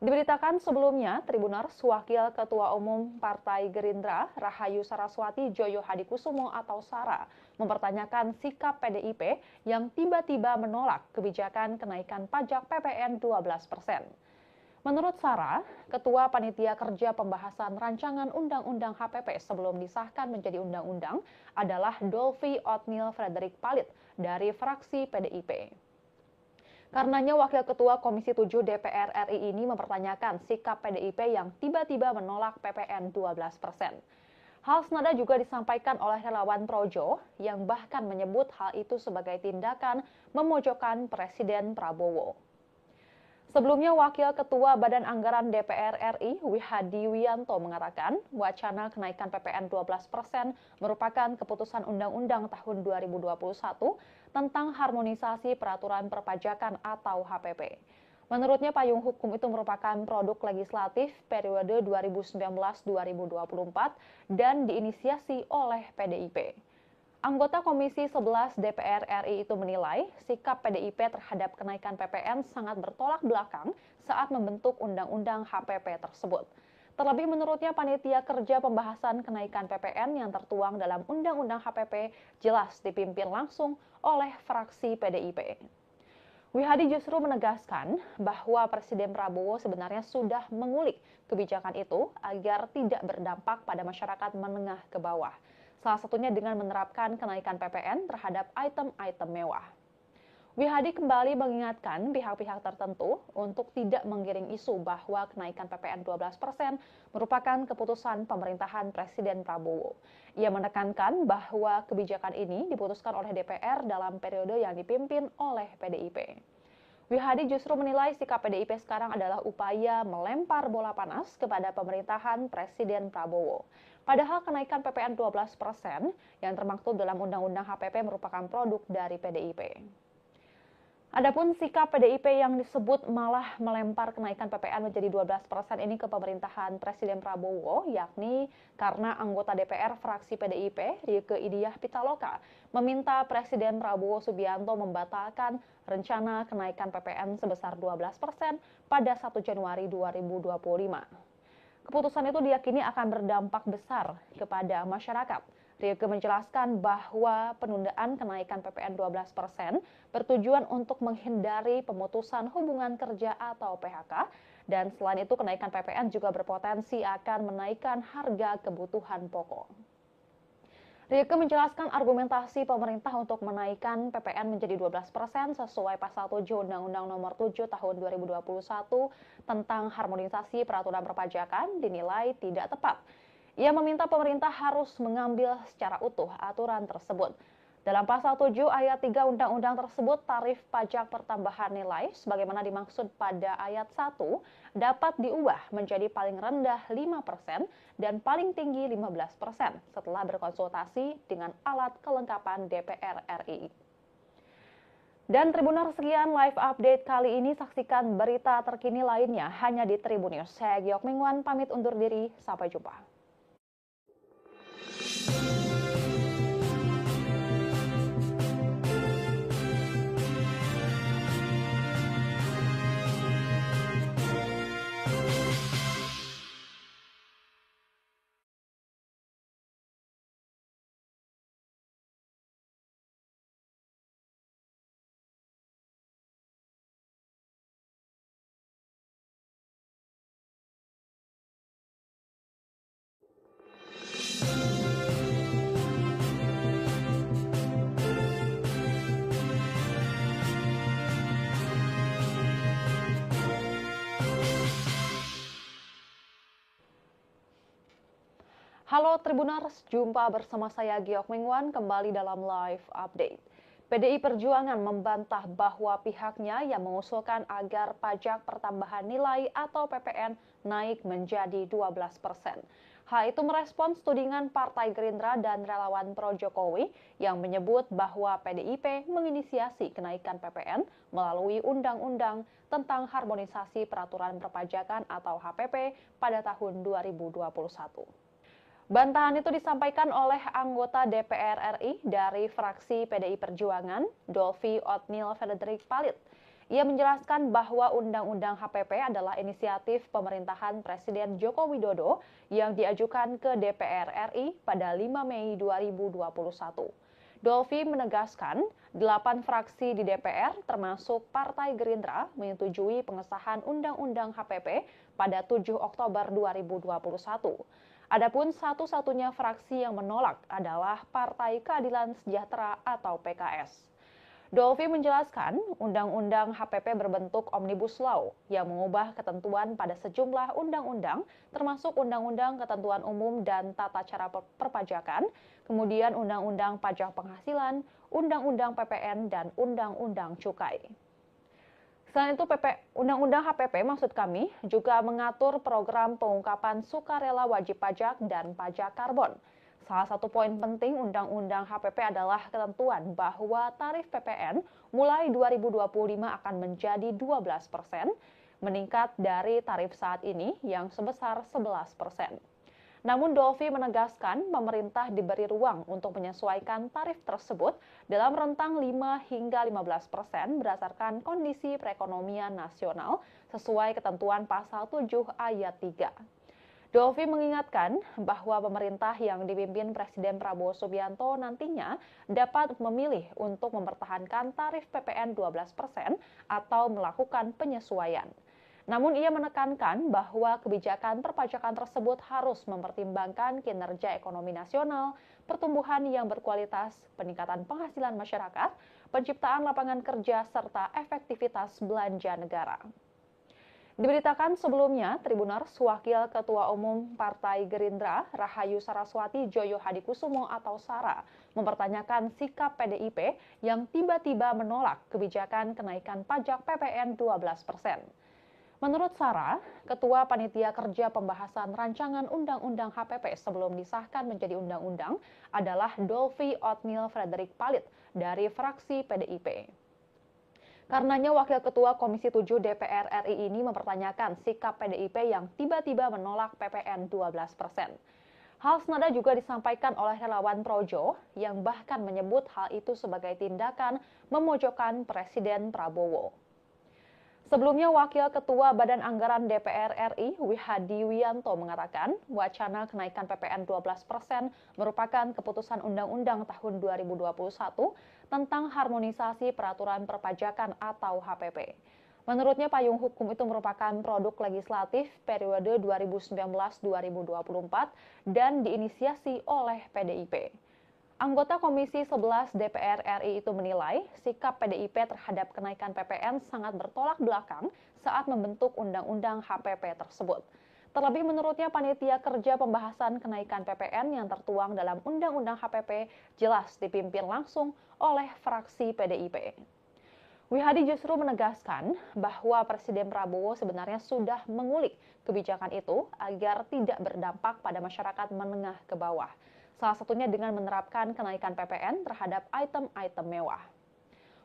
Diberitakan sebelumnya, Tribuners, Wakil Ketua Umum Partai Gerindra, Rahayu Saraswati Joyo Hadikusumo atau Sara, mempertanyakan sikap PDIP yang tiba-tiba menolak kebijakan kenaikan pajak PPN 12%. Menurut Sara, Ketua Panitia Kerja Pembahasan Rancangan Undang-Undang HPP sebelum disahkan menjadi undang-undang adalah Dolvi Otniel Frederick Palit dari fraksi PDIP. Karenanya Wakil Ketua Komisi 7 DPR RI ini mempertanyakan sikap PDIP yang tiba-tiba menolak PPN 12%. Hal senada juga disampaikan oleh relawan Projo yang bahkan menyebut hal itu sebagai tindakan memojokkan Presiden Prabowo. Sebelumnya, Wakil Ketua Badan Anggaran DPR RI, Wihadi Wiyanto mengatakan, wacana kenaikan PPN 12% merupakan keputusan Undang-Undang tahun 2021 tentang harmonisasi peraturan perpajakan atau HPP. Menurutnya, payung hukum itu merupakan produk legislatif periode 2019-2024 dan diinisiasi oleh PDIP. Anggota Komisi 11 DPR RI itu menilai sikap PDIP terhadap kenaikan PPN sangat bertolak belakang saat membentuk Undang-Undang HPP tersebut. Terlebih menurutnya panitia kerja pembahasan kenaikan PPN yang tertuang dalam Undang-Undang HPP jelas dipimpin langsung oleh fraksi PDIP. Wihadi justru menegaskan bahwa Presiden Prabowo sebenarnya sudah mengulik kebijakan itu agar tidak berdampak pada masyarakat menengah ke bawah. Salah satunya dengan menerapkan kenaikan PPN terhadap item-item mewah. Wihadi kembali mengingatkan pihak-pihak tertentu untuk tidak menggiring isu bahwa kenaikan PPN 12% merupakan keputusan pemerintahan Presiden Prabowo. Ia menekankan bahwa kebijakan ini diputuskan oleh DPR dalam periode yang dipimpin oleh PDIP. Wihadi justru menilai sikap PDIP sekarang adalah upaya melempar bola panas kepada pemerintahan Presiden Prabowo. Padahal kenaikan PPN 12% yang termaktub dalam Undang-Undang HPP merupakan produk dari PDIP. Adapun sikap PDIP yang disebut malah melempar kenaikan PPN menjadi 12% ini ke pemerintahan Presiden Prabowo, yakni karena anggota DPR fraksi PDIP, Rieke Diah Pitaloka, meminta Presiden Prabowo Subianto membatalkan rencana kenaikan PPN sebesar 12% pada 1 Januari 2025. Keputusan itu diyakini akan berdampak besar kepada masyarakat. Rieke menjelaskan bahwa penundaan kenaikan PPN 12% bertujuan untuk menghindari pemutusan hubungan kerja atau PHK, dan selain itu kenaikan PPN juga berpotensi akan menaikkan harga kebutuhan pokok. Rieke menjelaskan argumentasi pemerintah untuk menaikkan PPN menjadi 12% sesuai pasal 7 Undang-Undang Nomor 7 Tahun 2021 tentang harmonisasi peraturan perpajakan dinilai tidak tepat. Ia meminta pemerintah harus mengambil secara utuh aturan tersebut. Dalam pasal 7 ayat 3 undang-undang tersebut, tarif pajak pertambahan nilai sebagaimana dimaksud pada ayat 1 dapat diubah menjadi paling rendah 5% dan paling tinggi 15% setelah berkonsultasi dengan alat kelengkapan DPR RI. Dan Tribuners, sekian live update kali ini. Saksikan berita terkini lainnya hanya di Tribun News. Saya Giok Mingwan pamit undur diri. Sampai jumpa. Halo Tribuners, jumpa bersama saya Giok Mingwan kembali dalam live update. PDI Perjuangan membantah bahwa pihaknya yang mengusulkan agar pajak pertambahan nilai atau PPN naik menjadi 12%. Hal itu merespons tudingan Partai Gerindra dan relawan pro Jokowi yang menyebut bahwa PDIP menginisiasi kenaikan PPN melalui Undang-Undang tentang Harmonisasi Peraturan Perpajakan atau HPP pada tahun 2021. Bantahan itu disampaikan oleh anggota DPR RI dari fraksi PDI Perjuangan, Dolvi Otnil Frederick Palit. Ia menjelaskan bahwa Undang-Undang HPP adalah inisiatif pemerintahan Presiden Joko Widodo yang diajukan ke DPR RI pada 5 Mei 2021. Dolvi menegaskan, 8 fraksi di DPR termasuk Partai Gerindra menyetujui pengesahan Undang-Undang HPP pada 7 Oktober 2021. Adapun satu-satunya fraksi yang menolak adalah Partai Keadilan Sejahtera atau PKS. Dolvi menjelaskan, Undang-Undang HPP berbentuk Omnibus Law yang mengubah ketentuan pada sejumlah undang-undang, termasuk Undang-Undang Ketentuan Umum dan Tata Cara Perpajakan, kemudian Undang-Undang Pajak Penghasilan, Undang-Undang PPN, dan Undang-Undang Cukai. Selain itu, Undang-Undang HPP maksud kami juga mengatur program pengungkapan sukarela wajib pajak dan pajak karbon. Salah satu poin penting Undang-Undang HPP adalah ketentuan bahwa tarif PPN mulai 2025 akan menjadi 12%, meningkat dari tarif saat ini yang sebesar 11%. Namun Dolfi menegaskan pemerintah diberi ruang untuk menyesuaikan tarif tersebut dalam rentang 5 hingga 15% berdasarkan kondisi perekonomian nasional sesuai ketentuan pasal 7 ayat 3. Dolfi mengingatkan bahwa pemerintah yang dipimpin Presiden Prabowo Subianto nantinya dapat memilih untuk mempertahankan tarif PPN 12% atau melakukan penyesuaian. Namun ia menekankan bahwa kebijakan perpajakan tersebut harus mempertimbangkan kinerja ekonomi nasional, pertumbuhan yang berkualitas, peningkatan penghasilan masyarakat, penciptaan lapangan kerja, serta efektivitas belanja negara. Diberitakan sebelumnya, Tribuners Wakil Ketua Umum Partai Gerindra, Rahayu Saraswati Joyo Hadikusumo atau Sara, mempertanyakan sikap PDIP yang tiba-tiba menolak kebijakan kenaikan pajak PPN 12%. Menurut Sara, Ketua Panitia Kerja Pembahasan Rancangan Undang-Undang HPP sebelum disahkan menjadi undang-undang adalah Dolfi Othniel Frederick Palit dari fraksi PDIP. Karenanya Wakil Ketua Komisi 7 DPR RI ini mempertanyakan sikap PDIP yang tiba-tiba menolak PPN 12%. Hal senada juga disampaikan oleh relawan Projo yang bahkan menyebut hal itu sebagai tindakan memojokkan Presiden Prabowo. Sebelumnya, Wakil Ketua Badan Anggaran DPR RI, Wihadi Wianto, mengatakan wacana kenaikan PPN 12% merupakan keputusan Undang-Undang tahun 2021 tentang harmonisasi peraturan perpajakan atau HPP. Menurutnya, payung hukum itu merupakan produk legislatif periode 2019-2024 dan diinisiasi oleh PDIP. Anggota Komisi 11 DPR RI itu menilai sikap PDIP terhadap kenaikan PPN sangat bertolak belakang saat membentuk Undang-Undang HPP tersebut. Terlebih menurutnya panitia kerja pembahasan kenaikan PPN yang tertuang dalam Undang-Undang HPP jelas dipimpin langsung oleh fraksi PDIP. Wihadi justru menegaskan bahwa Presiden Prabowo sebenarnya sudah mengulik kebijakan itu agar tidak berdampak pada masyarakat menengah ke bawah. Salah satunya dengan menerapkan kenaikan PPN terhadap item-item mewah.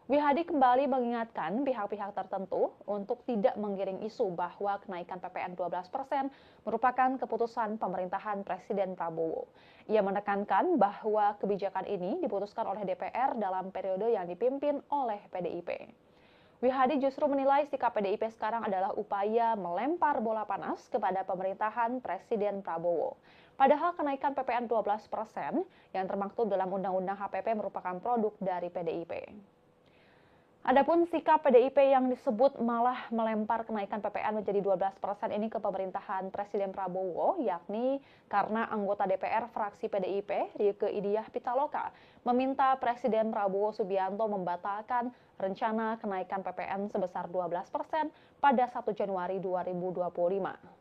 Wihadi kembali mengingatkan pihak-pihak tertentu untuk tidak menggiring isu bahwa kenaikan PPN 12% merupakan keputusan pemerintahan Presiden Prabowo. Ia menekankan bahwa kebijakan ini diputuskan oleh DPR dalam periode yang dipimpin oleh PDIP. Wihadi justru menilai sikap PDIP sekarang adalah upaya melempar bola panas kepada pemerintahan Presiden Prabowo. Padahal kenaikan PPN 12% yang termaktub dalam Undang-Undang HPP merupakan produk dari PDIP. Adapun sikap PDIP yang disebut malah melempar kenaikan PPN menjadi 12% ini ke pemerintahan Presiden Prabowo, yakni karena anggota DPR fraksi PDIP, Rieke Diah Pitaloka, meminta Presiden Prabowo Subianto membatalkan rencana kenaikan PPN sebesar 12% pada 1 Januari 2025.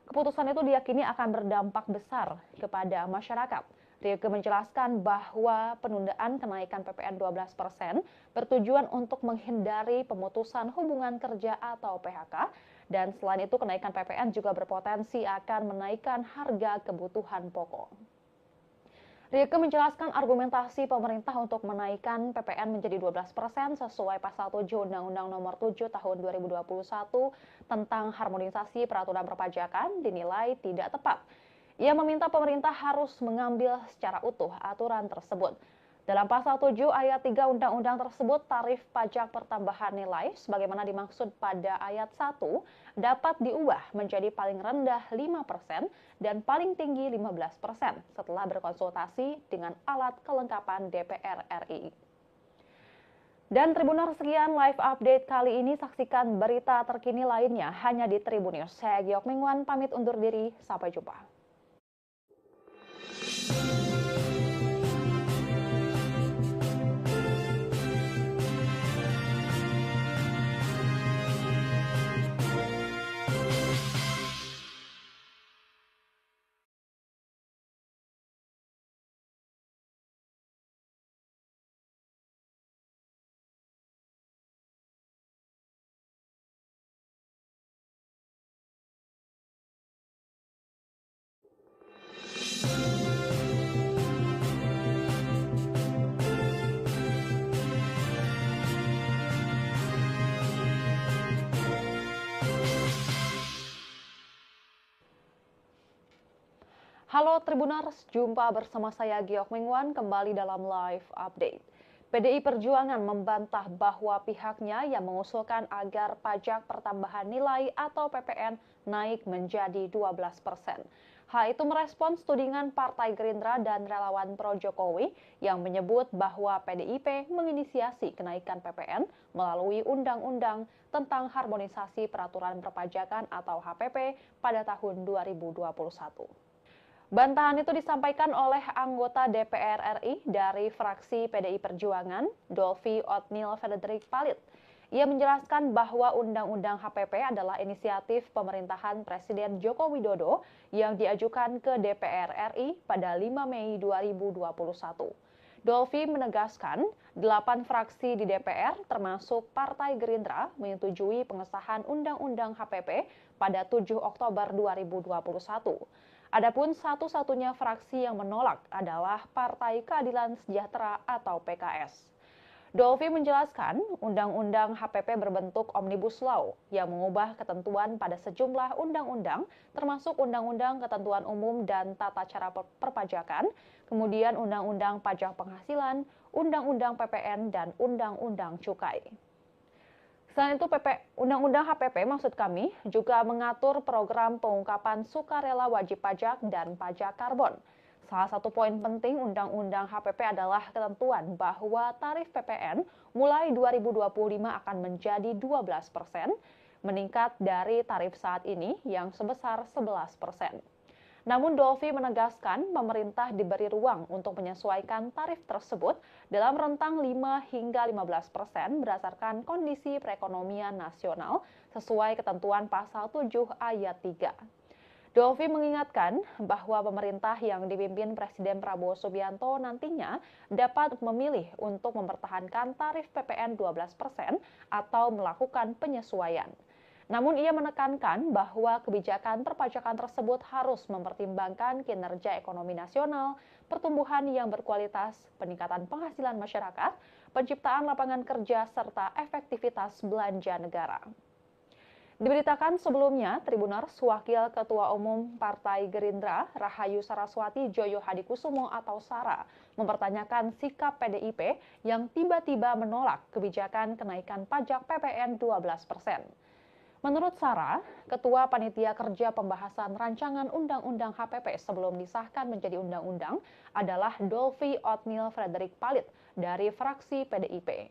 Keputusan itu diyakini akan berdampak besar kepada masyarakat. Rieke menjelaskan bahwa penundaan kenaikan PPN 12% bertujuan untuk menghindari pemutusan hubungan kerja atau PHK, dan selain itu kenaikan PPN juga berpotensi akan menaikkan harga kebutuhan pokok. Rieke menjelaskan argumentasi pemerintah untuk menaikkan PPN menjadi 12% sesuai pasal 7 Undang-Undang Nomor 7 Tahun 2021 tentang harmonisasi peraturan perpajakan dinilai tidak tepat. Ia meminta pemerintah harus mengambil secara utuh aturan tersebut. Dalam pasal 7 ayat 3 undang-undang tersebut, tarif pajak pertambahan nilai sebagaimana dimaksud pada ayat 1 dapat diubah menjadi paling rendah 5% dan paling tinggi 15% setelah berkonsultasi dengan alat kelengkapan DPR RI. Dan Tribuners, sekian live update kali ini. Saksikan berita terkini lainnya hanya di Tribun News. Saya Giok Mingwan pamit undur diri. Sampai jumpa. Halo Tribuners, jumpa bersama saya Giok Mingwan kembali dalam live update. PDI Perjuangan membantah bahwa pihaknya yang mengusulkan agar pajak pertambahan nilai atau PPN naik menjadi 12%. Hal itu merespons tudingan Partai Gerindra dan relawan pro Jokowi yang menyebut bahwa PDIP menginisiasi kenaikan PPN melalui Undang-Undang tentang Harmonisasi Peraturan Perpajakan atau HPP pada tahun 2021. Bantahan itu disampaikan oleh anggota DPR RI dari fraksi PDI Perjuangan, Dolvi Otniel Frederick Palit. Ia menjelaskan bahwa Undang-Undang HPP adalah inisiatif pemerintahan Presiden Joko Widodo yang diajukan ke DPR RI pada 5 Mei 2021. Dolvi menegaskan, 8 fraksi di DPR termasuk Partai Gerindra menyetujui pengesahan Undang-Undang HPP pada 7 Oktober 2021. Adapun satu-satunya fraksi yang menolak adalah Partai Keadilan Sejahtera atau PKS. Dolvi menjelaskan, Undang-Undang HPP berbentuk Omnibus Law yang mengubah ketentuan pada sejumlah undang-undang, termasuk Undang-Undang Ketentuan Umum dan Tata Cara Perpajakan, kemudian Undang-Undang Pajak Penghasilan, Undang-Undang PPN, dan Undang-Undang Cukai. Selain itu, Undang-Undang HPP maksud kami juga mengatur program pengungkapan sukarela wajib pajak dan pajak karbon. Salah satu poin penting Undang-Undang HPP adalah ketentuan bahwa tarif PPN mulai 2025 akan menjadi 12%, meningkat dari tarif saat ini yang sebesar 11%. Namun Dolvi menegaskan pemerintah diberi ruang untuk menyesuaikan tarif tersebut dalam rentang 5 hingga 15% berdasarkan kondisi perekonomian nasional sesuai ketentuan pasal 7 ayat 3. Dolvi mengingatkan bahwa pemerintah yang dipimpin Presiden Prabowo Subianto nantinya dapat memilih untuk mempertahankan tarif PPN 12% atau melakukan penyesuaian. Namun ia menekankan bahwa kebijakan perpajakan tersebut harus mempertimbangkan kinerja ekonomi nasional, pertumbuhan yang berkualitas, peningkatan penghasilan masyarakat, penciptaan lapangan kerja, serta efektivitas belanja negara. Diberitakan sebelumnya, Tribuners Wakil Ketua Umum Partai Gerindra, Rahayu Saraswati Joyo Hadikusumo atau Sara, mempertanyakan sikap PDIP yang tiba-tiba menolak kebijakan kenaikan pajak PPN 12%. Menurut Sara, Ketua Panitia Kerja Pembahasan Rancangan Undang-Undang HPP sebelum disahkan menjadi undang-undang adalah Dolvi Otniel Frederick Palit dari fraksi PDIP.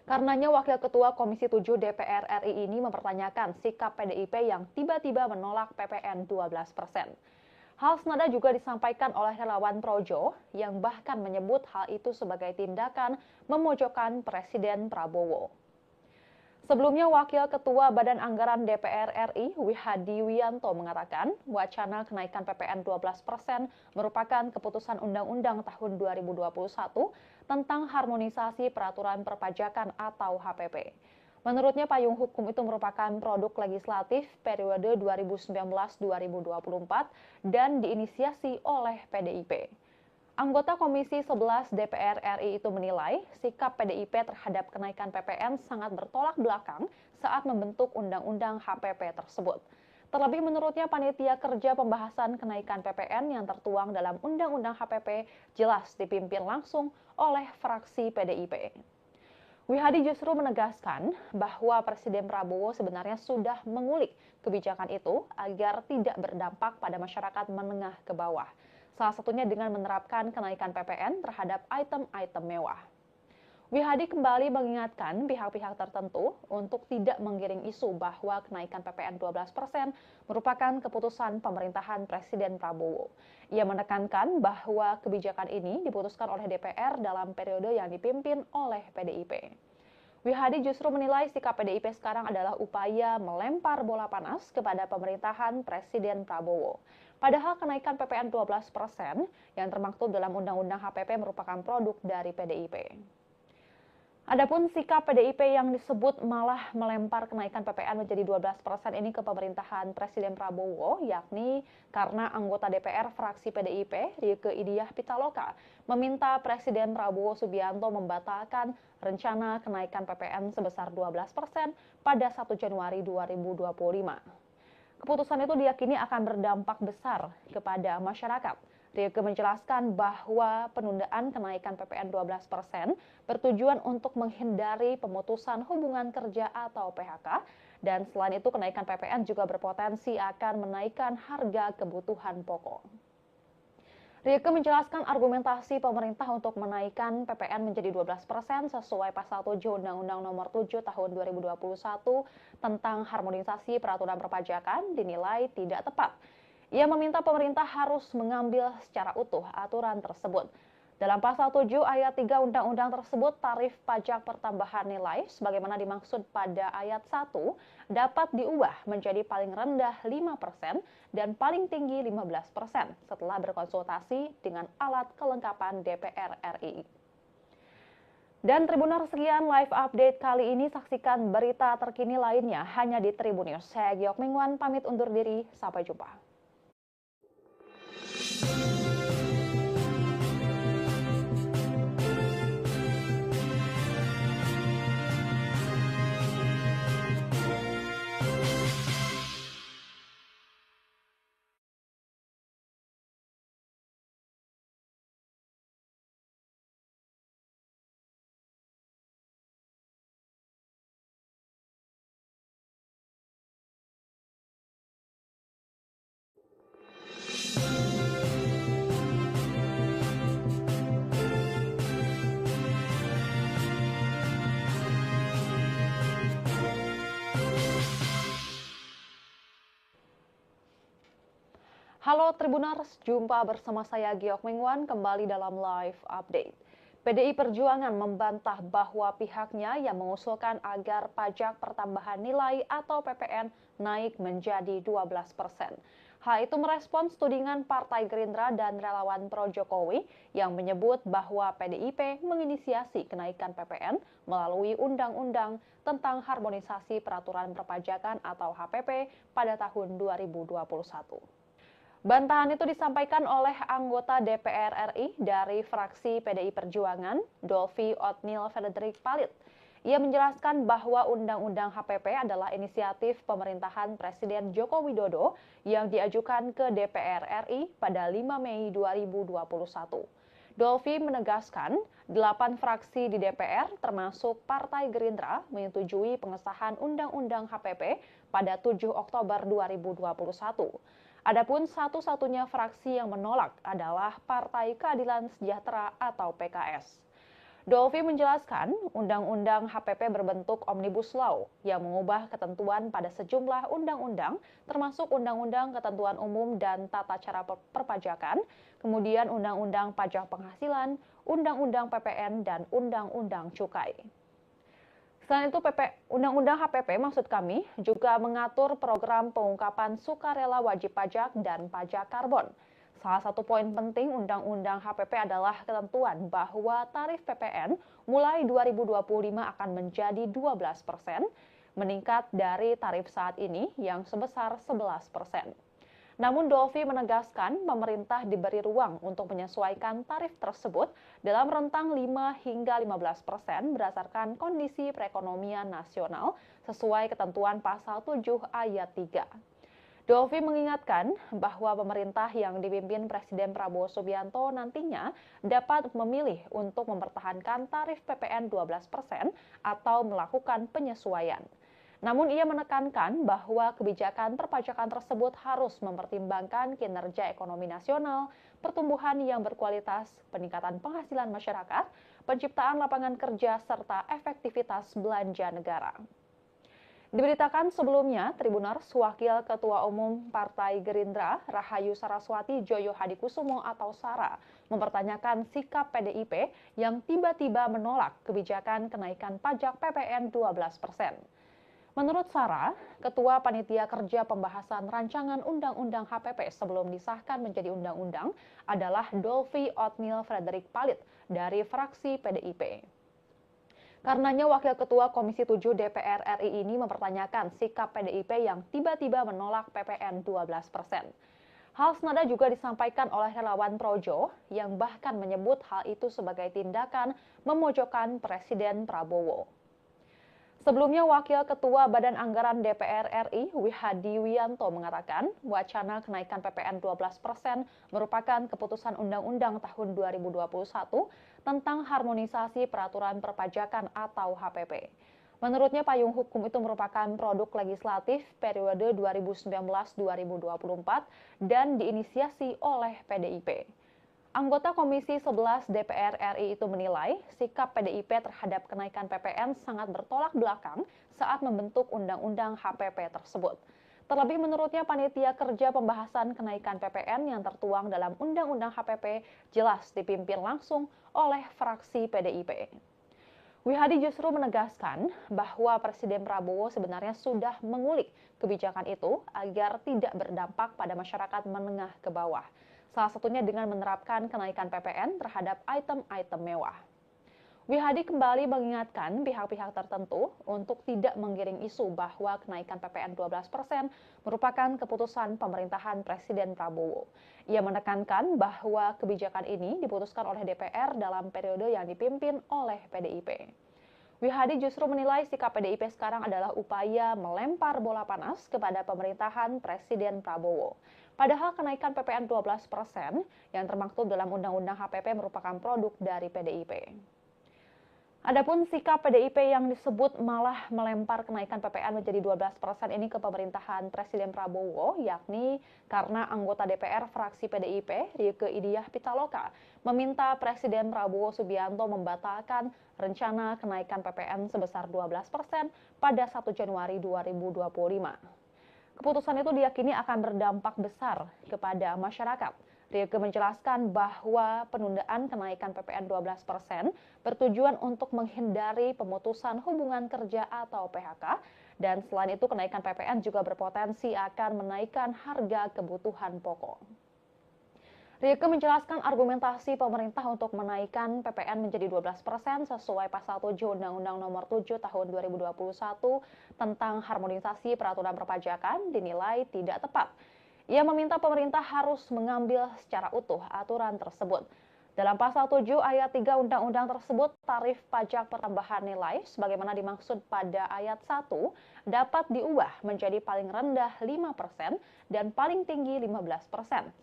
Karenanya Wakil Ketua Komisi 7 DPR RI ini mempertanyakan sikap PDIP yang tiba-tiba menolak PPN 12%. Hal senada juga disampaikan oleh relawan Projo yang bahkan menyebut hal itu sebagai tindakan memojokkan Presiden Prabowo. Sebelumnya, Wakil Ketua Badan Anggaran DPR RI, Wihadi Wiyanto mengatakan, wacana kenaikan PPN 12% merupakan keputusan Undang-Undang tahun 2021 tentang Harmonisasi Peraturan Perpajakan atau HPP. Menurutnya, payung hukum itu merupakan produk legislatif periode 2019-2024 dan diinisiasi oleh PDIP. Anggota Komisi 11 DPR RI itu menilai sikap PDIP terhadap kenaikan PPN sangat bertolak belakang saat membentuk Undang-Undang HPP tersebut. Terlebih menurutnya panitia kerja pembahasan kenaikan PPN yang tertuang dalam Undang-Undang HPP jelas dipimpin langsung oleh fraksi PDIP. Wihadi justru menegaskan bahwa Presiden Prabowo sebenarnya sudah mengulik kebijakan itu agar tidak berdampak pada masyarakat menengah ke bawah. Salah satunya dengan menerapkan kenaikan PPN terhadap item-item mewah. Wihadi kembali mengingatkan pihak-pihak tertentu untuk tidak menggiring isu bahwa kenaikan PPN 12% merupakan keputusan pemerintahan Presiden Prabowo. Ia menekankan bahwa kebijakan ini diputuskan oleh DPR dalam periode yang dipimpin oleh PDIP. Wihadi justru menilai sikap PDIP sekarang adalah upaya melempar bola panas kepada pemerintahan Presiden Prabowo. Padahal kenaikan PPN 12% yang termaktub dalam Undang-Undang HPP merupakan produk dari PDIP. Adapun sikap PDIP yang disebut malah melempar kenaikan PPN menjadi 12% ini ke pemerintahan Presiden Prabowo, yakni karena anggota DPR fraksi PDIP, Rieke Diah Pitaloka, meminta Presiden Prabowo Subianto membatalkan rencana kenaikan PPN sebesar 12% pada 1 Januari 2025. Keputusan itu diyakini akan berdampak besar kepada masyarakat. Rieke menjelaskan bahwa penundaan kenaikan PPN 12% bertujuan untuk menghindari pemutusan hubungan kerja atau PHK, dan selain itu kenaikan PPN juga berpotensi akan menaikkan harga kebutuhan pokok. Rieke menjelaskan argumentasi pemerintah untuk menaikkan PPN menjadi 12% sesuai pasal 7 Undang-Undang Nomor 7 Tahun 2021 tentang harmonisasi peraturan perpajakan dinilai tidak tepat. Ia meminta pemerintah harus mengambil secara utuh aturan tersebut. Dalam pasal 7 ayat 3 undang-undang tersebut, tarif pajak pertambahan nilai sebagaimana dimaksud pada ayat 1 dapat diubah menjadi paling rendah 5% dan paling tinggi 15% setelah berkonsultasi dengan alat kelengkapan DPR RI. Dan Tribuners, sekian live update kali ini. Saksikan berita terkini lainnya hanya di Tribun News. Saya Giok Mingwan pamit undur diri. Sampai jumpa. Halo Tribuners, jumpa bersama saya Giok Mingwan kembali dalam live update. PDI Perjuangan membantah bahwa pihaknya yang mengusulkan agar pajak pertambahan nilai atau PPN naik menjadi 12%. Hal itu merespons tudingan Partai Gerindra dan relawan pro Jokowi yang menyebut bahwa PDIP menginisiasi kenaikan PPN melalui Undang-Undang tentang Harmonisasi Peraturan Perpajakan atau HPP pada tahun 2021. Bantahan itu disampaikan oleh anggota DPR RI dari fraksi PDI Perjuangan, Dolvi Otniel Frederick Palit. Ia menjelaskan bahwa Undang-Undang HPP adalah inisiatif pemerintahan Presiden Joko Widodo yang diajukan ke DPR RI pada 5 Mei 2021. Dolvi menegaskan, 8 fraksi di DPR termasuk Partai Gerindra menyetujui pengesahan Undang-Undang HPP pada 7 Oktober 2021. Adapun satu-satunya fraksi yang menolak adalah Partai Keadilan Sejahtera atau PKS. Dolvi menjelaskan, Undang-Undang HPP berbentuk Omnibus Law yang mengubah ketentuan pada sejumlah undang-undang, termasuk Undang-Undang Ketentuan Umum dan Tata Cara Perpajakan, kemudian Undang-Undang Pajak Penghasilan, Undang-Undang PPN, dan Undang-Undang Cukai. Selain itu, Undang-Undang HPP maksud kami juga mengatur program pengungkapan sukarela wajib pajak dan pajak karbon. Salah satu poin penting Undang-Undang HPP adalah ketentuan bahwa tarif PPN mulai 2025 akan menjadi 12%, meningkat dari tarif saat ini yang sebesar 11%. Namun Dolvi menegaskan pemerintah diberi ruang untuk menyesuaikan tarif tersebut dalam rentang 5 hingga 15% berdasarkan kondisi perekonomian nasional sesuai ketentuan pasal 7 ayat 3. Dolvi mengingatkan bahwa pemerintah yang dipimpin Presiden Prabowo Subianto nantinya dapat memilih untuk mempertahankan tarif PPN 12% atau melakukan penyesuaian. Namun ia menekankan bahwa kebijakan perpajakan tersebut harus mempertimbangkan kinerja ekonomi nasional, pertumbuhan yang berkualitas, peningkatan penghasilan masyarakat, penciptaan lapangan kerja, serta efektivitas belanja negara. Diberitakan sebelumnya, Tribuners, Wakil Ketua Umum Partai Gerindra, Rahayu Saraswati Joyo Hadikusumo atau Sara, mempertanyakan sikap PDIP yang tiba-tiba menolak kebijakan kenaikan pajak PPN 12%. Menurut Sara, Ketua Panitia Kerja Pembahasan Rancangan Undang-Undang HPP sebelum disahkan menjadi undang-undang adalah Dolvi Otniel Frederick Palit dari fraksi PDIP. Karenanya Wakil Ketua Komisi 7 DPR RI ini mempertanyakan sikap PDIP yang tiba-tiba menolak PPN 12%. Hal senada juga disampaikan oleh relawan Projo yang bahkan menyebut hal itu sebagai tindakan memojokkan Presiden Prabowo. Sebelumnya, Wakil Ketua Badan Anggaran DPR RI, Wihadi Wiyanto mengatakan, wacana kenaikan PPN 12% merupakan keputusan Undang-Undang tahun 2021 tentang harmonisasi peraturan perpajakan atau HPP. Menurutnya, payung hukum itu merupakan produk legislatif periode 2019-2024 dan diinisiasi oleh PDIP. Anggota Komisi 11 DPR RI itu menilai sikap PDIP terhadap kenaikan PPN sangat bertolak belakang saat membentuk Undang-Undang HPP tersebut. Terlebih menurutnya panitia kerja pembahasan kenaikan PPN yang tertuang dalam Undang-Undang HPP jelas dipimpin langsung oleh fraksi PDIP. Wihadi justru menegaskan bahwa Presiden Prabowo sebenarnya sudah mengulik kebijakan itu agar tidak berdampak pada masyarakat menengah ke bawah. Salah satunya dengan menerapkan kenaikan PPN terhadap item-item mewah. Wihadi kembali mengingatkan pihak-pihak tertentu untuk tidak menggiring isu bahwa kenaikan PPN 12% merupakan keputusan pemerintahan Presiden Prabowo. Ia menekankan bahwa kebijakan ini diputuskan oleh DPR dalam periode yang dipimpin oleh PDIP. Wihadi justru menilai sikap PDIP sekarang adalah upaya melempar bola panas kepada pemerintahan Presiden Prabowo. Padahal kenaikan PPN 12% yang termaktub dalam Undang-Undang HPP merupakan produk dari PDIP. Adapun sikap PDIP yang disebut malah melempar kenaikan PPN menjadi 12% ini ke pemerintahan Presiden Prabowo, yakni karena anggota DPR fraksi PDIP, Rieke Diah Pitaloka, meminta Presiden Prabowo Subianto membatalkan rencana kenaikan PPN sebesar 12% pada 1 Januari 2025. Keputusan itu diyakini akan berdampak besar kepada masyarakat. Rieke menjelaskan bahwa penundaan kenaikan PPN 12% bertujuan untuk menghindari pemutusan hubungan kerja atau PHK, dan selain itu kenaikan PPN juga berpotensi akan menaikkan harga kebutuhan pokok. Rieke menjelaskan argumentasi pemerintah untuk menaikkan PPN menjadi 12% sesuai pasal 7 Undang-Undang Nomor 7 Tahun 2021 tentang harmonisasi peraturan perpajakan dinilai tidak tepat. Ia meminta pemerintah harus mengambil secara utuh aturan tersebut. Dalam pasal 7 ayat 3 undang-undang tersebut, tarif pajak pertambahan nilai sebagaimana dimaksud pada ayat 1 dapat diubah menjadi paling rendah 5% dan paling tinggi 15%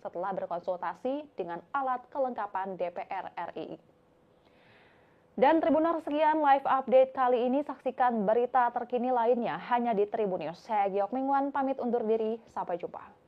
setelah berkonsultasi dengan alat kelengkapan DPR RI. Dan Tribuners, sekian live update kali ini. Saksikan berita terkini lainnya hanya di Tribun News. Saya Giok Mingwan pamit undur diri. Sampai jumpa.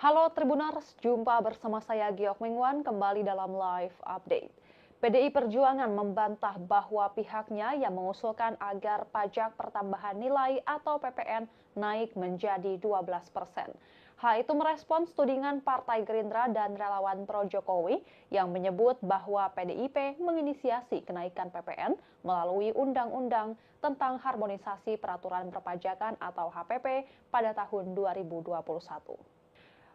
Halo Tribuners, jumpa bersama saya Giok Mingwan kembali dalam live update. PDI Perjuangan membantah bahwa pihaknya yang mengusulkan agar pajak pertambahan nilai atau PPN naik menjadi 12%. Hal itu merespons tudingan Partai Gerindra dan relawan pro Jokowi yang menyebut bahwa PDIP menginisiasi kenaikan PPN melalui Undang-Undang tentang Harmonisasi Peraturan Perpajakan atau HPP pada tahun 2021.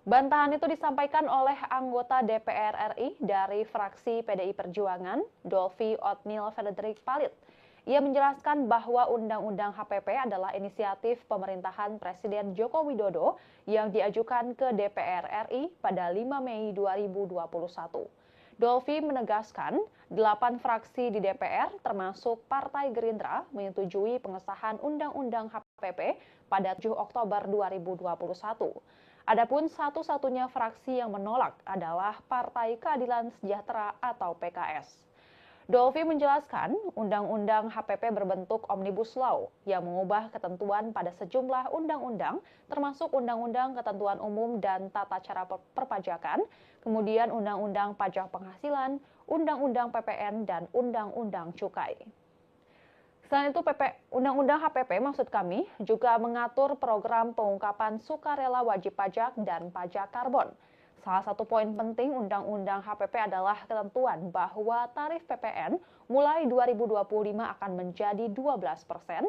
Bantahan itu disampaikan oleh anggota DPR RI dari fraksi PDI Perjuangan, Dolvi Otnil Frederick Palit. Ia menjelaskan bahwa Undang-Undang HPP adalah inisiatif pemerintahan Presiden Joko Widodo yang diajukan ke DPR RI pada 5 Mei 2021. Dolvi menegaskan, 8 fraksi di DPR termasuk Partai Gerindra menyetujui pengesahan Undang-Undang HPP pada 7 Oktober 2021. Adapun satu-satunya fraksi yang menolak adalah Partai Keadilan Sejahtera atau PKS. Dolvi menjelaskan, Undang-Undang HPP berbentuk Omnibus Law yang mengubah ketentuan pada sejumlah undang-undang, termasuk Undang-Undang Ketentuan Umum dan Tata Cara Perpajakan, kemudian Undang-Undang Pajak Penghasilan, Undang-Undang PPN, dan Undang-Undang Cukai. Selain itu, Undang-Undang HPP maksud kami juga mengatur program pengungkapan sukarela wajib pajak dan pajak karbon. Salah satu poin penting Undang-Undang HPP adalah ketentuan bahwa tarif PPN mulai 2025 akan menjadi 12%,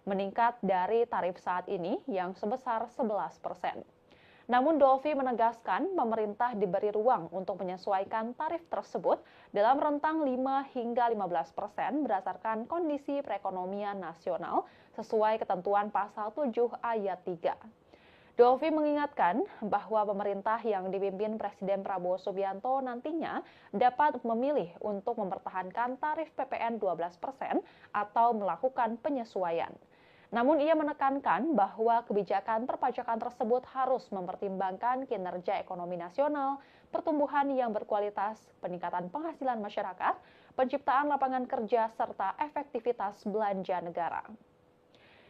meningkat dari tarif saat ini yang sebesar 11%. Namun Dolfi menegaskan pemerintah diberi ruang untuk menyesuaikan tarif tersebut dalam rentang 5 hingga 15% berdasarkan kondisi perekonomian nasional sesuai ketentuan pasal 7 ayat 3. Dolfi mengingatkan bahwa pemerintah yang dipimpin Presiden Prabowo Subianto nantinya dapat memilih untuk mempertahankan tarif PPN 12% atau melakukan penyesuaian. Namun ia menekankan bahwa kebijakan perpajakan tersebut harus mempertimbangkan kinerja ekonomi nasional, pertumbuhan yang berkualitas, peningkatan penghasilan masyarakat, penciptaan lapangan kerja, serta efektivitas belanja negara.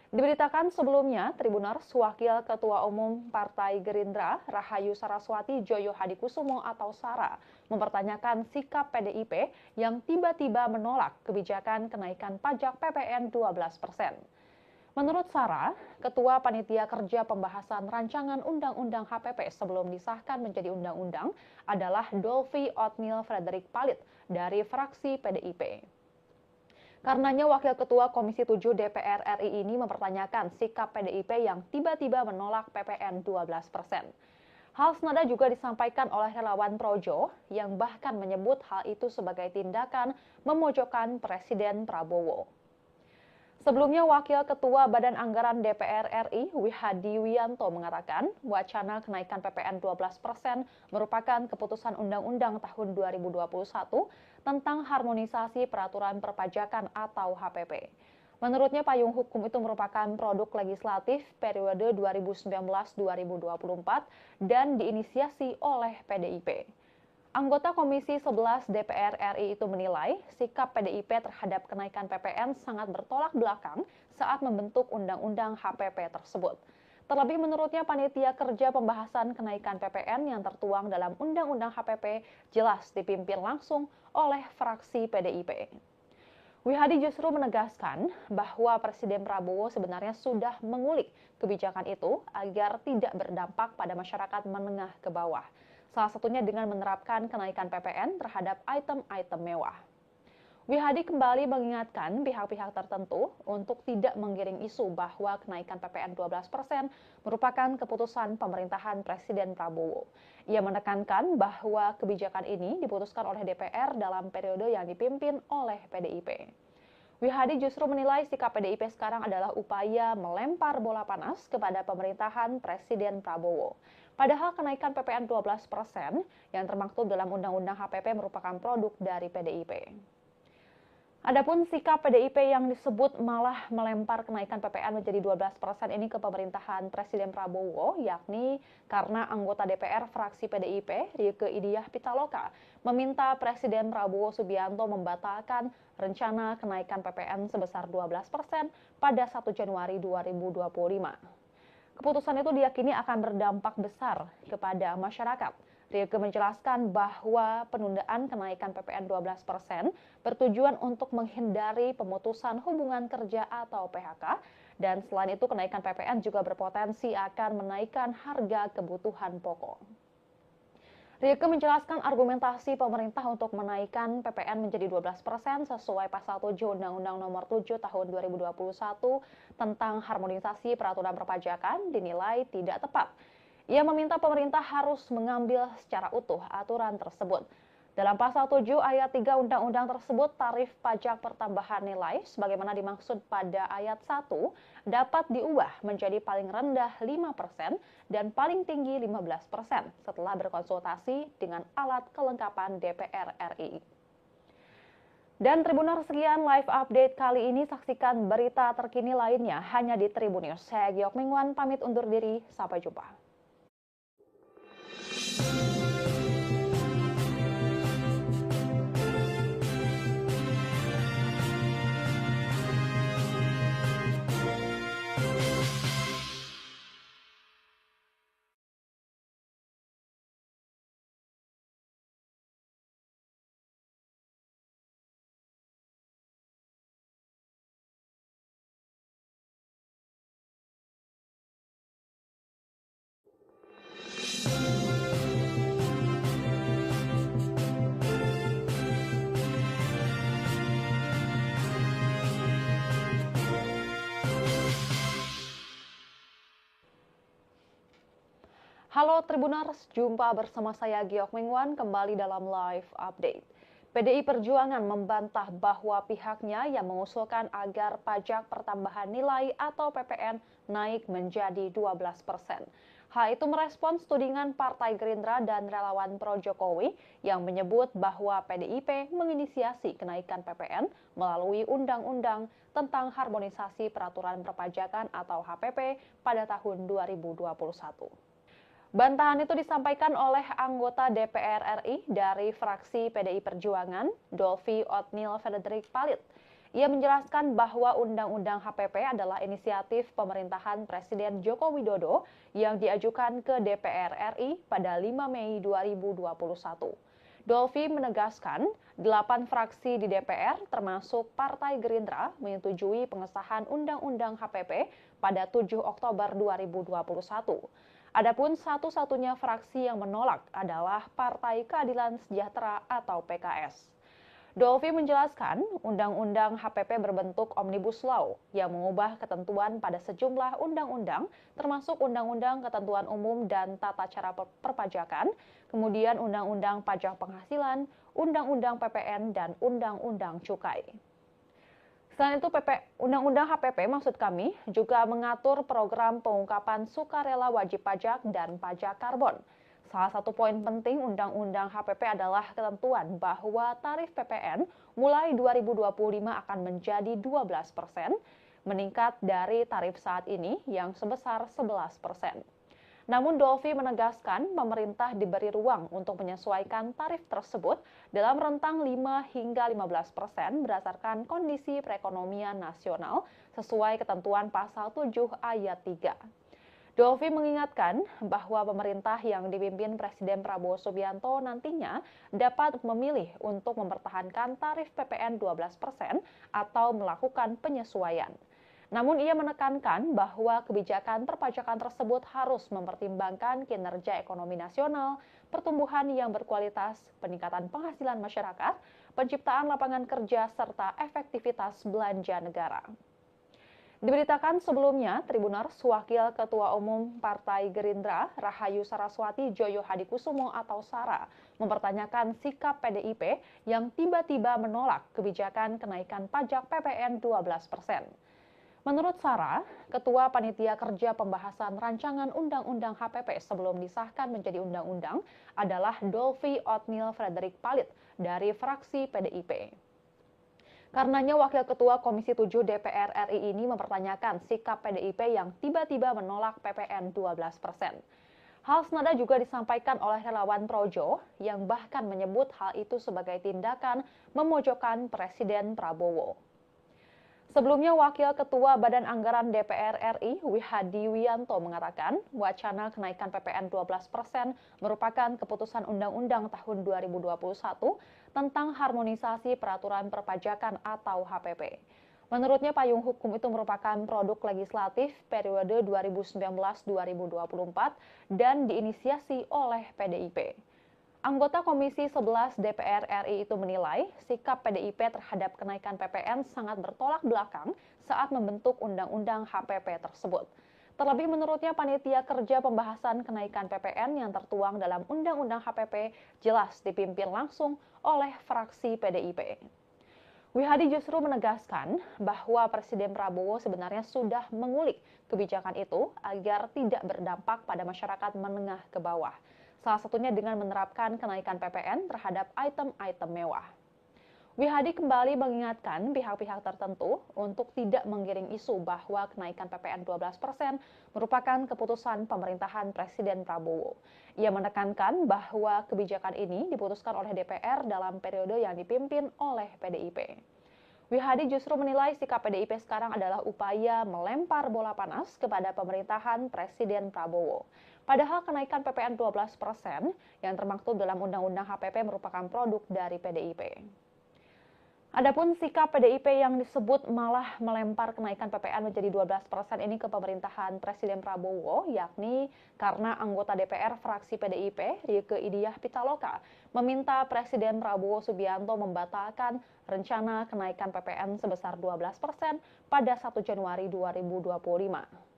Diberitakan sebelumnya, Tribuners Wakil Ketua Umum Partai Gerindra, Rahayu Saraswati Joyo Hadikusumo atau Sara, mempertanyakan sikap PDIP yang tiba-tiba menolak kebijakan kenaikan pajak PPN 12%. Menurut Sara, Ketua Panitia Kerja Pembahasan Rancangan Undang-Undang HPP sebelum disahkan menjadi undang-undang adalah Dolfi Othniel Frederick Palit dari fraksi PDIP. Karenanya Wakil Ketua Komisi 7 DPR RI ini mempertanyakan sikap PDIP yang tiba-tiba menolak PPN 12%. Hal senada juga disampaikan oleh relawan Projo yang bahkan menyebut hal itu sebagai tindakan memojokkan Presiden Prabowo. Sebelumnya, Wakil Ketua Badan Anggaran DPR RI, Wihadi Wianto, mengatakan wacana kenaikan PPN 12% merupakan keputusan Undang-Undang tahun 2021 tentang harmonisasi peraturan perpajakan atau HPP. Menurutnya, payung hukum itu merupakan produk legislatif periode 2019-2024 dan diinisiasi oleh PDIP. Anggota Komisi 11 DPR RI itu menilai sikap PDIP terhadap kenaikan PPN sangat bertolak belakang saat membentuk Undang-Undang HPP tersebut. Terlebih menurutnya panitia kerja pembahasan kenaikan PPN yang tertuang dalam Undang-Undang HPP jelas dipimpin langsung oleh fraksi PDIP. Wihadi justru menegaskan bahwa Presiden Prabowo sebenarnya sudah mengulik kebijakan itu agar tidak berdampak pada masyarakat menengah ke bawah. Salah satunya dengan menerapkan kenaikan PPN terhadap item-item mewah. Wihadi kembali mengingatkan pihak-pihak tertentu untuk tidak menggiring isu bahwa kenaikan PPN 12% merupakan keputusan pemerintahan Presiden Prabowo. Ia menekankan bahwa kebijakan ini diputuskan oleh DPR dalam periode yang dipimpin oleh PDIP. Wihadi justru menilai sikap PDIP sekarang adalah upaya melempar bola panas kepada pemerintahan Presiden Prabowo. Padahal kenaikan PPN 12% yang termaktub dalam Undang-Undang HPP merupakan produk dari PDIP. Adapun sikap PDIP yang disebut malah melempar kenaikan PPN menjadi 12% ini ke pemerintahan Presiden Prabowo, yakni karena anggota DPR fraksi PDIP, Rieke Diah Pitaloka, meminta Presiden Prabowo Subianto membatalkan rencana kenaikan PPN sebesar 12% pada 1 Januari 2025. Keputusan itu diyakini akan berdampak besar kepada masyarakat. Rieke menjelaskan bahwa penundaan kenaikan PPN 12% bertujuan untuk menghindari pemutusan hubungan kerja atau PHK, dan selain itu kenaikan PPN juga berpotensi akan menaikkan harga kebutuhan pokok. Rieke menjelaskan argumentasi pemerintah untuk menaikkan PPN menjadi 12% sesuai pasal 7 Undang-Undang Nomor 7 Tahun 2021 tentang harmonisasi peraturan perpajakan dinilai tidak tepat. Ia meminta pemerintah harus mengambil secara utuh aturan tersebut. Dalam pasal 7 ayat 3 undang-undang tersebut, tarif pajak pertambahan nilai sebagaimana dimaksud pada ayat 1 dapat diubah menjadi paling rendah 5% dan paling tinggi 15% setelah berkonsultasi dengan alat kelengkapan DPR RI. Dan Tribuners, sekian live update kali ini. Saksikan berita terkini lainnya hanya di Tribun News. Saya Giok Mingwan pamit undur diri. Sampai jumpa. Halo Tribuners, jumpa bersama saya Giok Mingwan kembali dalam live update. PDI Perjuangan membantah bahwa pihaknya yang mengusulkan agar pajak pertambahan nilai atau PPN naik menjadi 12%. Hal itu merespons tudingan Partai Gerindra dan relawan pro-Jokowi yang menyebut bahwa PDIP menginisiasi kenaikan PPN melalui Undang-Undang tentang Harmonisasi Peraturan Perpajakan atau HPP pada tahun 2021. Bantahan itu disampaikan oleh anggota DPR RI dari fraksi PDI Perjuangan, Dolvi Otniel Frederick Palit. Ia menjelaskan bahwa Undang-Undang HPP adalah inisiatif pemerintahan Presiden Joko Widodo yang diajukan ke DPR RI pada 5 Mei 2021. Dolvi menegaskan, 8 fraksi di DPR termasuk Partai Gerindra menyetujui pengesahan Undang-Undang HPP pada 7 Oktober 2021. Adapun satu-satunya fraksi yang menolak adalah Partai Keadilan Sejahtera atau PKS. Dolvi menjelaskan, Undang-Undang HPP berbentuk Omnibus Law yang mengubah ketentuan pada sejumlah undang-undang, termasuk Undang-Undang Ketentuan Umum dan Tata Cara Perpajakan, kemudian Undang-Undang Pajak Penghasilan, Undang-Undang PPN, dan Undang-Undang Cukai. Selain itu, Undang-Undang HPP maksud kami juga mengatur program pengungkapan sukarela wajib pajak dan pajak karbon. Salah satu poin penting Undang-Undang HPP adalah ketentuan bahwa tarif PPN mulai 2025 akan menjadi 12%, meningkat dari tarif saat ini yang sebesar 11%. Namun Dolvi menegaskan pemerintah diberi ruang untuk menyesuaikan tarif tersebut dalam rentang 5 hingga 15% berdasarkan kondisi perekonomian nasional sesuai ketentuan pasal 7 ayat 3. Dolvi mengingatkan bahwa pemerintah yang dipimpin Presiden Prabowo Subianto nantinya dapat memilih untuk mempertahankan tarif PPN 12% atau melakukan penyesuaian. Namun ia menekankan bahwa kebijakan perpajakan tersebut harus mempertimbangkan kinerja ekonomi nasional, pertumbuhan yang berkualitas, peningkatan penghasilan masyarakat, penciptaan lapangan kerja, serta efektivitas belanja negara. Diberitakan sebelumnya, Tribuners Wakil Ketua Umum Partai Gerindra, Rahayu Saraswati Joyo Hadikusumo atau Sara, mempertanyakan sikap PDIP yang tiba-tiba menolak kebijakan kenaikan pajak PPN 12%. Menurut Sara, Ketua Panitia Kerja Pembahasan Rancangan Undang-Undang HPP sebelum disahkan menjadi undang-undang adalah Dolvi Otniel Frederick Palit dari fraksi PDIP. Karenanya Wakil Ketua Komisi 7 DPR RI ini mempertanyakan sikap PDIP yang tiba-tiba menolak PPN 12%. Hal senada juga disampaikan oleh relawan Projo yang bahkan menyebut hal itu sebagai tindakan memojokkan Presiden Prabowo. Sebelumnya, Wakil Ketua Badan Anggaran DPR RI, Wihadi Wianto, mengatakan wacana kenaikan PPN 12% merupakan keputusan Undang-Undang tahun 2021 tentang harmonisasi peraturan perpajakan atau HPP. Menurutnya, payung hukum itu merupakan produk legislatif periode 2019-2024 dan diinisiasi oleh PDIP. Anggota Komisi 11 DPR RI itu menilai sikap PDIP terhadap kenaikan PPN sangat bertolak belakang saat membentuk Undang-Undang HPP tersebut. Terlebih menurutnya panitia kerja pembahasan kenaikan PPN yang tertuang dalam Undang-Undang HPP jelas dipimpin langsung oleh fraksi PDIP. Wihadi justru menegaskan bahwa Presiden Prabowo sebenarnya sudah mengulik kebijakan itu agar tidak berdampak pada masyarakat menengah ke bawah. Salah satunya dengan menerapkan kenaikan PPN terhadap item-item mewah. Wihadi kembali mengingatkan pihak-pihak tertentu untuk tidak menggiring isu bahwa kenaikan PPN 12% merupakan keputusan pemerintahan Presiden Prabowo. Ia menekankan bahwa kebijakan ini diputuskan oleh DPR dalam periode yang dipimpin oleh PDIP. Wihadi justru menilai sikap PDIP sekarang adalah upaya melempar bola panas kepada pemerintahan Presiden Prabowo. Padahal kenaikan PPN 12% yang termaktub dalam Undang-Undang HPP merupakan produk dari PDIP. Adapun sikap PDIP yang disebut malah melempar kenaikan PPN menjadi 12% ini ke pemerintahan Presiden Prabowo, yakni karena anggota DPR fraksi PDIP, Rieke Diah Pitaloka, meminta Presiden Prabowo Subianto membatalkan rencana kenaikan PPN sebesar 12% pada 1 Januari 2025.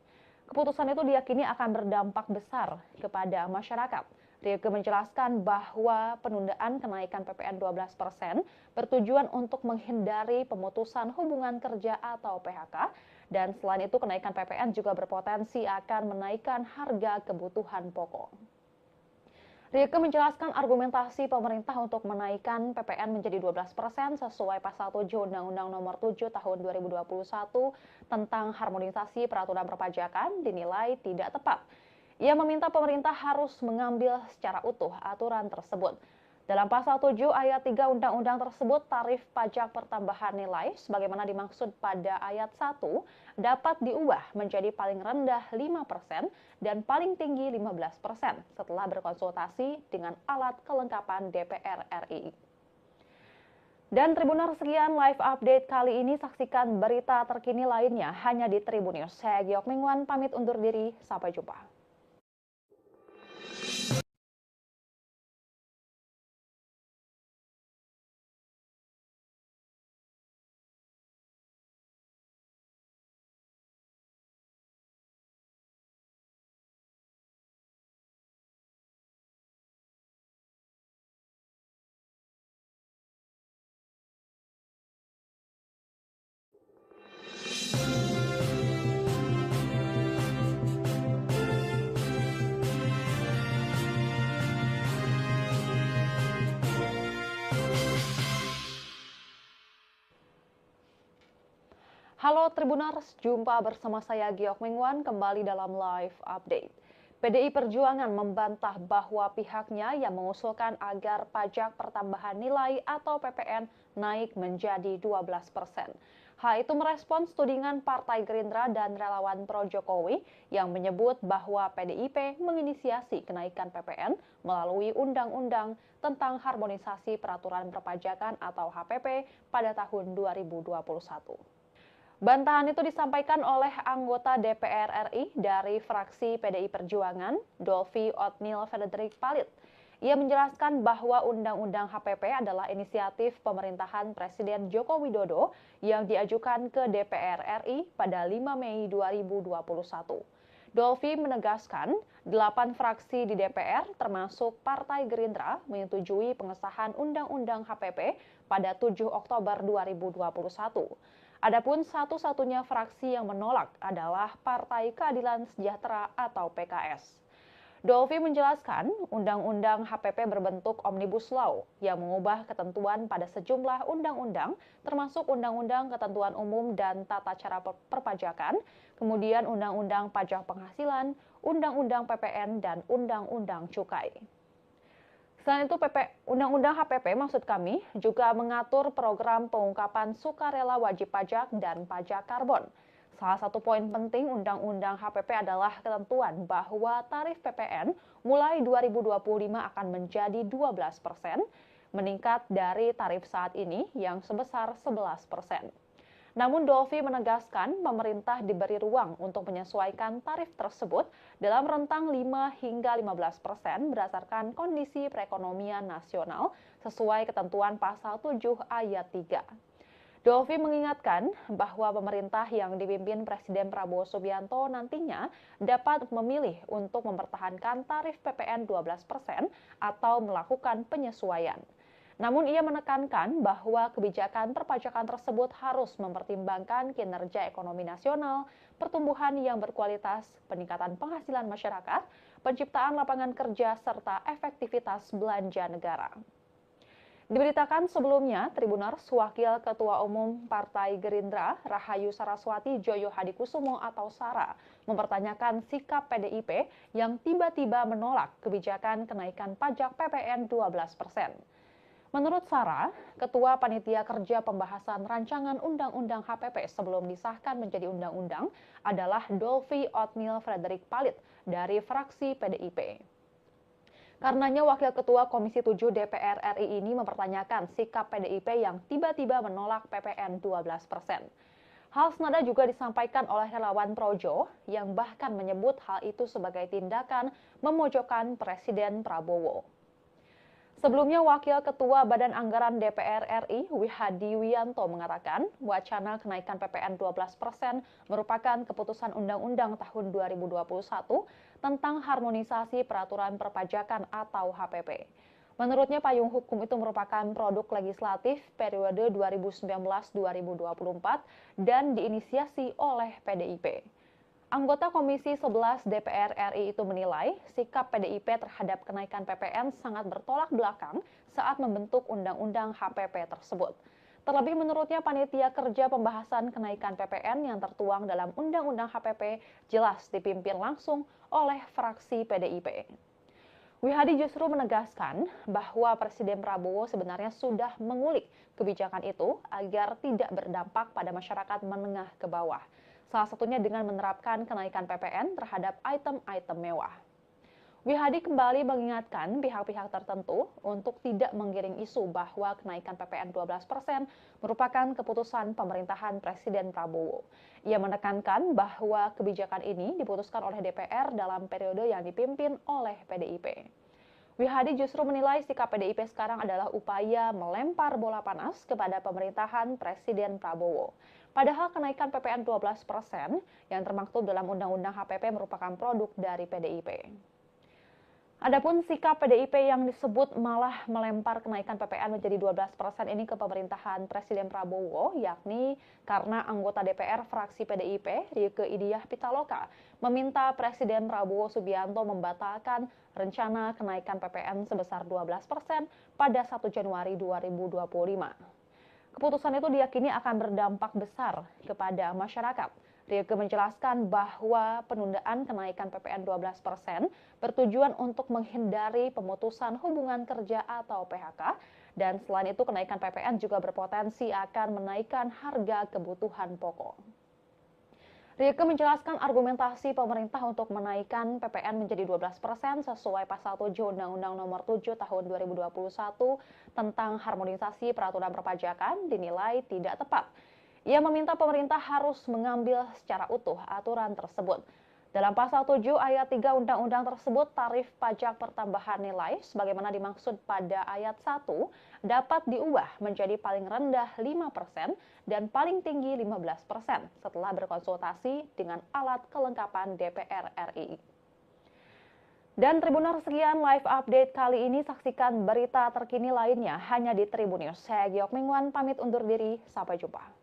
Keputusan itu diyakini akan berdampak besar kepada masyarakat. Rieke menjelaskan bahwa penundaan kenaikan PPN 12% bertujuan untuk menghindari pemutusan hubungan kerja atau PHK, dan selain itu kenaikan PPN juga berpotensi akan menaikkan harga kebutuhan pokok. Rieke menjelaskan argumentasi pemerintah untuk menaikkan PPN menjadi 12% sesuai pasal 7 Undang-Undang Nomor 7 Tahun 2021 tentang harmonisasi peraturan perpajakan dinilai tidak tepat. Ia meminta pemerintah harus mengambil secara utuh aturan tersebut. Dalam pasal 7 ayat 3 undang-undang tersebut, tarif pajak pertambahan nilai sebagaimana dimaksud pada ayat 1 dapat diubah menjadi paling rendah 5% dan paling tinggi 15% setelah berkonsultasi dengan alat kelengkapan DPR RI. Dan Tribuners, sekian live update kali ini. Saksikan berita terkini lainnya hanya di Tribun News. Saya Giok Mingwan pamit undur diri. Sampai jumpa. Halo Tribuners, jumpa bersama saya Giok Mingwan kembali dalam live update. PDI Perjuangan membantah bahwa pihaknya yang mengusulkan agar pajak pertambahan nilai atau PPN naik menjadi 12%. Hal itu merespons tudingan Partai Gerindra dan relawan pro Jokowi yang menyebut bahwa PDIP menginisiasi kenaikan PPN melalui Undang-Undang tentang Harmonisasi Peraturan Perpajakan atau HPP pada tahun 2021. Bantahan itu disampaikan oleh anggota DPR RI dari fraksi PDI Perjuangan, Dolvi Othniel Frederick Palit. Ia menjelaskan bahwa Undang-Undang HPP adalah inisiatif pemerintahan Presiden Joko Widodo yang diajukan ke DPR RI pada 5 Mei 2021. Dolvi menegaskan, 8 fraksi di DPR termasuk Partai Gerindra menyetujui pengesahan Undang-Undang HPP pada 7 Oktober 2021. Adapun satu-satunya fraksi yang menolak adalah Partai Keadilan Sejahtera atau PKS. Dolvi menjelaskan, Undang-Undang HPP berbentuk Omnibus Law yang mengubah ketentuan pada sejumlah undang-undang, termasuk Undang-Undang Ketentuan Umum dan Tata Cara Perpajakan, kemudian Undang-Undang Pajak Penghasilan, Undang-Undang PPN, dan Undang-Undang Cukai. Selain itu, Undang-Undang HPP maksud kami juga mengatur program pengungkapan sukarela wajib pajak dan pajak karbon. Salah satu poin penting Undang-Undang HPP adalah ketentuan bahwa tarif PPN mulai 2025 akan menjadi 12%, meningkat dari tarif saat ini yang sebesar 11%. Namun Dolvi menegaskan pemerintah diberi ruang untuk menyesuaikan tarif tersebut dalam rentang 5 hingga 15% berdasarkan kondisi perekonomian nasional sesuai ketentuan pasal 7 ayat 3. Dolvi mengingatkan bahwa pemerintah yang dipimpin Presiden Prabowo Subianto nantinya dapat memilih untuk mempertahankan tarif PPN 12% atau melakukan penyesuaian. Namun ia menekankan bahwa kebijakan perpajakan tersebut harus mempertimbangkan kinerja ekonomi nasional, pertumbuhan yang berkualitas, peningkatan penghasilan masyarakat, penciptaan lapangan kerja, serta efektivitas belanja negara. Diberitakan sebelumnya, Tribuners, Wakil Ketua Umum Partai Gerindra, Rahayu Saraswati Joyo Hadikusumo atau Sara, mempertanyakan sikap PDIP yang tiba-tiba menolak kebijakan kenaikan pajak PPN 12%. Menurut Sara, Ketua Panitia Kerja Pembahasan Rancangan Undang-Undang HPP sebelum disahkan menjadi undang-undang adalah Dolvi Othniel Frederick Palit dari fraksi PDIP. Karenanya Wakil Ketua Komisi 7 DPR RI ini mempertanyakan sikap PDIP yang tiba-tiba menolak PPN 12%. Hal senada juga disampaikan oleh relawan Projo yang bahkan menyebut hal itu sebagai tindakan memojokkan Presiden Prabowo. Sebelumnya, Wakil Ketua Badan Anggaran DPR RI, Wihadi Wiyanto mengatakan, wacana kenaikan PPN 12% merupakan keputusan Undang-Undang tahun 2021 tentang harmonisasi peraturan perpajakan atau HPP. Menurutnya, payung hukum itu merupakan produk legislatif periode 2019-2024 dan diinisiasi oleh PDIP. Anggota Komisi 11 DPR RI itu menilai sikap PDIP terhadap kenaikan PPN sangat bertolak belakang saat membentuk Undang-Undang HPP tersebut. Terlebih menurutnya panitia kerja pembahasan kenaikan PPN yang tertuang dalam Undang-Undang HPP jelas dipimpin langsung oleh fraksi PDIP. Wihadi justru menegaskan bahwa Presiden Prabowo sebenarnya sudah mengulik kebijakan itu agar tidak berdampak pada masyarakat menengah ke bawah. Salah satunya dengan menerapkan kenaikan PPN terhadap item-item mewah. Wihadi kembali mengingatkan pihak-pihak tertentu untuk tidak menggiring isu bahwa kenaikan PPN 12% merupakan keputusan pemerintahan Presiden Prabowo. Ia menekankan bahwa kebijakan ini diputuskan oleh DPR dalam periode yang dipimpin oleh PDIP. Wihadi justru menilai sikap PDIP sekarang adalah upaya melempar bola panas kepada pemerintahan Presiden Prabowo. Padahal kenaikan PPN 12% yang termaktub dalam Undang-Undang HPP merupakan produk dari PDIP. Adapun sikap PDIP yang disebut malah melempar kenaikan PPN menjadi 12% ini ke pemerintahan Presiden Prabowo, yakni karena anggota DPR fraksi PDIP, Rieke Diah Pitaloka, meminta Presiden Prabowo Subianto membatalkan rencana kenaikan PPN sebesar 12% pada 1 Januari 2025. Keputusan itu diyakini akan berdampak besar kepada masyarakat. Rieke menjelaskan bahwa penundaan kenaikan PPN 12% bertujuan untuk menghindari pemutusan hubungan kerja atau PHK, dan selain itu kenaikan PPN juga berpotensi akan menaikkan harga kebutuhan pokok. Rieke menjelaskan argumentasi pemerintah untuk menaikkan PPN menjadi 12% sesuai pasal 7 Undang-Undang Nomor 7 Tahun 2021 tentang harmonisasi peraturan perpajakan dinilai tidak tepat. Ia meminta pemerintah harus mengambil secara utuh aturan tersebut. Dalam pasal 7 ayat 3 undang-undang tersebut, tarif pajak pertambahan nilai sebagaimana dimaksud pada ayat 1 dapat diubah menjadi paling rendah 5% dan paling tinggi 15% setelah berkonsultasi dengan alat kelengkapan DPR RI. Dan Tribuners, sekian live update kali ini. Saksikan berita terkini lainnya hanya di Tribun News. Saya Giok Mingwan pamit undur diri. Sampai jumpa.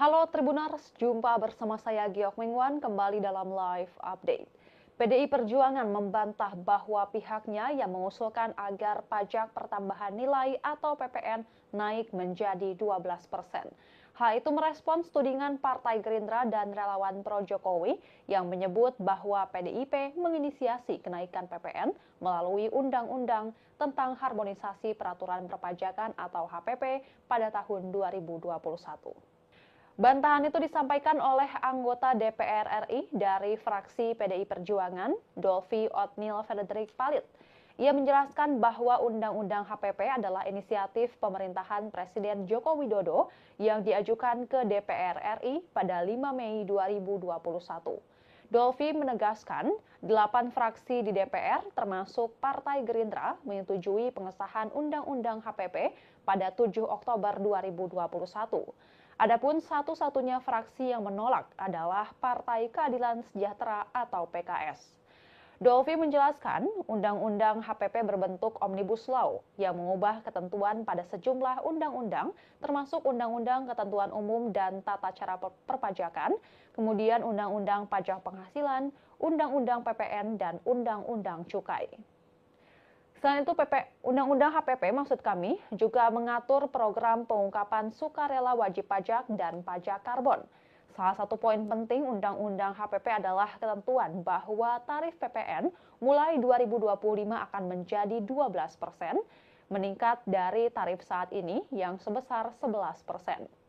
Halo Tribuners, jumpa bersama saya Giok Mingwan kembali dalam live update. PDI Perjuangan membantah bahwa pihaknya yang mengusulkan agar pajak pertambahan nilai atau PPN naik menjadi 12%. Hal itu merespons tudingan Partai Gerindra dan relawan pro Jokowi yang menyebut bahwa PDIP menginisiasi kenaikan PPN melalui Undang-Undang tentang Harmonisasi Peraturan Perpajakan atau HPP pada tahun 2021. Bantahan itu disampaikan oleh anggota DPR RI dari fraksi PDI Perjuangan, Dolvi Otnil Frederick Palit. Ia menjelaskan bahwa Undang-Undang HPP adalah inisiatif pemerintahan Presiden Joko Widodo yang diajukan ke DPR RI pada 5 Mei 2021. Dolvi menegaskan, 8 fraksi di DPR termasuk Partai Gerindra menyetujui pengesahan Undang-Undang HPP pada 7 Oktober 2021. Adapun satu-satunya fraksi yang menolak adalah Partai Keadilan Sejahtera atau PKS. Dolvi menjelaskan, Undang-Undang HPP berbentuk Omnibus Law yang mengubah ketentuan pada sejumlah undang-undang, termasuk Undang-Undang Ketentuan Umum dan Tata Cara Perpajakan, kemudian Undang-Undang Pajak Penghasilan, Undang-Undang PPN, dan Undang-Undang Cukai. Selain itu, Undang-Undang HPP maksud kami juga mengatur program pengungkapan sukarela wajib pajak dan pajak karbon. Salah satu poin penting Undang-Undang HPP adalah ketentuan bahwa tarif PPN mulai 2025 akan menjadi 12%, meningkat dari tarif saat ini yang sebesar 11%.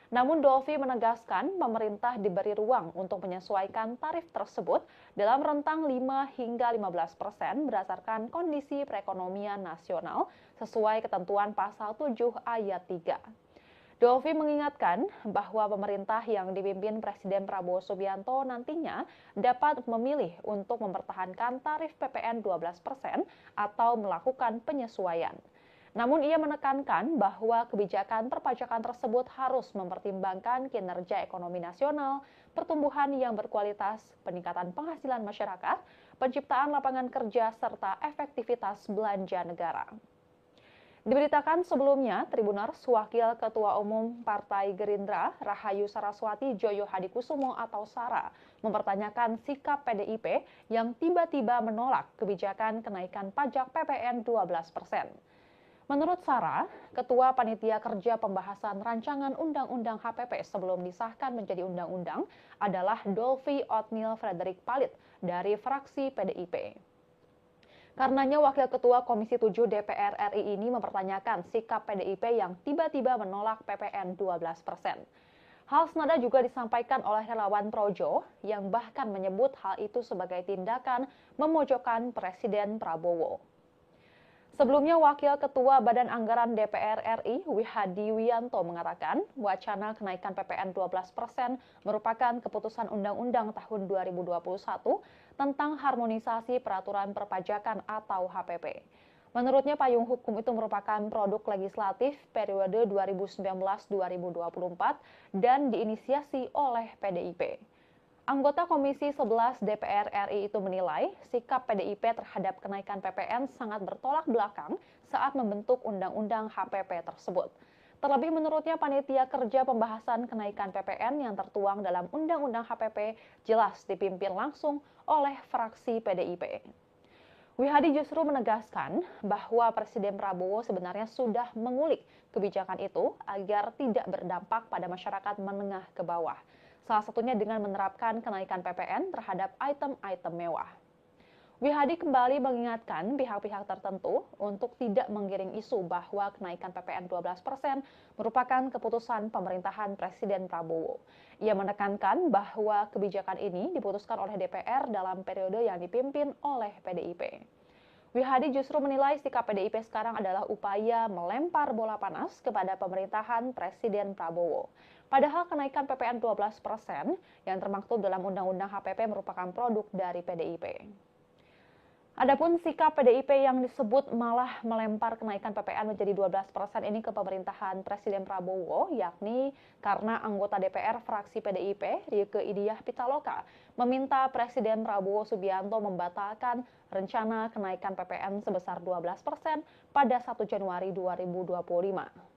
Namun Dolfi menegaskan pemerintah diberi ruang untuk menyesuaikan tarif tersebut dalam rentang 5 hingga 15% berdasarkan kondisi perekonomian nasional sesuai ketentuan pasal 7 ayat 3. Dolfi mengingatkan bahwa pemerintah yang dipimpin Presiden Prabowo Subianto nantinya dapat memilih untuk mempertahankan tarif PPN 12% atau melakukan penyesuaian. Namun ia menekankan bahwa kebijakan perpajakan tersebut harus mempertimbangkan kinerja ekonomi nasional, pertumbuhan yang berkualitas, peningkatan penghasilan masyarakat, penciptaan lapangan kerja, serta efektivitas belanja negara. Diberitakan sebelumnya, Tribuners Wakil Ketua Umum Partai Gerindra, Rahayu Saraswati Joyo Hadikusumo atau Sara, mempertanyakan sikap PDIP yang tiba-tiba menolak kebijakan kenaikan pajak PPN 12%. Menurut Sara, Ketua Panitia Kerja Pembahasan Rancangan Undang-Undang HPP sebelum disahkan menjadi undang-undang adalah Dolfi Othniel Frederick Palit dari fraksi PDIP. Karenanya Wakil Ketua Komisi 7 DPR RI ini mempertanyakan sikap PDIP yang tiba-tiba menolak PPN 12%. Hal senada juga disampaikan oleh relawan Projo yang bahkan menyebut hal itu sebagai tindakan memojokkan Presiden Prabowo. Sebelumnya, Wakil Ketua Badan Anggaran DPR RI, Wihadi Wianto, mengatakan wacana kenaikan PPN 12% merupakan keputusan Undang-Undang tahun 2021 tentang harmonisasi peraturan perpajakan atau HPP. Menurutnya, payung hukum itu merupakan produk legislatif periode 2019-2024 dan diinisiasi oleh PDIP. Anggota Komisi 11 DPR RI itu menilai sikap PDIP terhadap kenaikan PPN sangat bertolak belakang saat membentuk Undang-Undang HPP tersebut. Terlebih menurutnya panitia kerja pembahasan kenaikan PPN yang tertuang dalam Undang-Undang HPP jelas dipimpin langsung oleh fraksi PDIP. Wihadi justru menegaskan bahwa Presiden Prabowo sebenarnya sudah mengulik kebijakan itu agar tidak berdampak pada masyarakat menengah ke bawah. Salah satunya dengan menerapkan kenaikan PPN terhadap item-item mewah. Wihadi kembali mengingatkan pihak-pihak tertentu untuk tidak menggiring isu bahwa kenaikan PPN 12% merupakan keputusan pemerintahan Presiden Prabowo. Ia menekankan bahwa kebijakan ini diputuskan oleh DPR dalam periode yang dipimpin oleh PDIP. Wihadi justru menilai sikap PDIP sekarang adalah upaya melempar bola panas kepada pemerintahan Presiden Prabowo. Padahal kenaikan PPN 12% yang termaktub dalam Undang-Undang HPP merupakan produk dari PDIP. Adapun sikap PDIP yang disebut malah melempar kenaikan PPN menjadi 12% ini ke pemerintahan Presiden Prabowo, yakni karena anggota DPR fraksi PDIP, Rieke Diah Pitaloka, meminta Presiden Prabowo Subianto membatalkan rencana kenaikan PPN sebesar 12% pada 1 Januari 2025.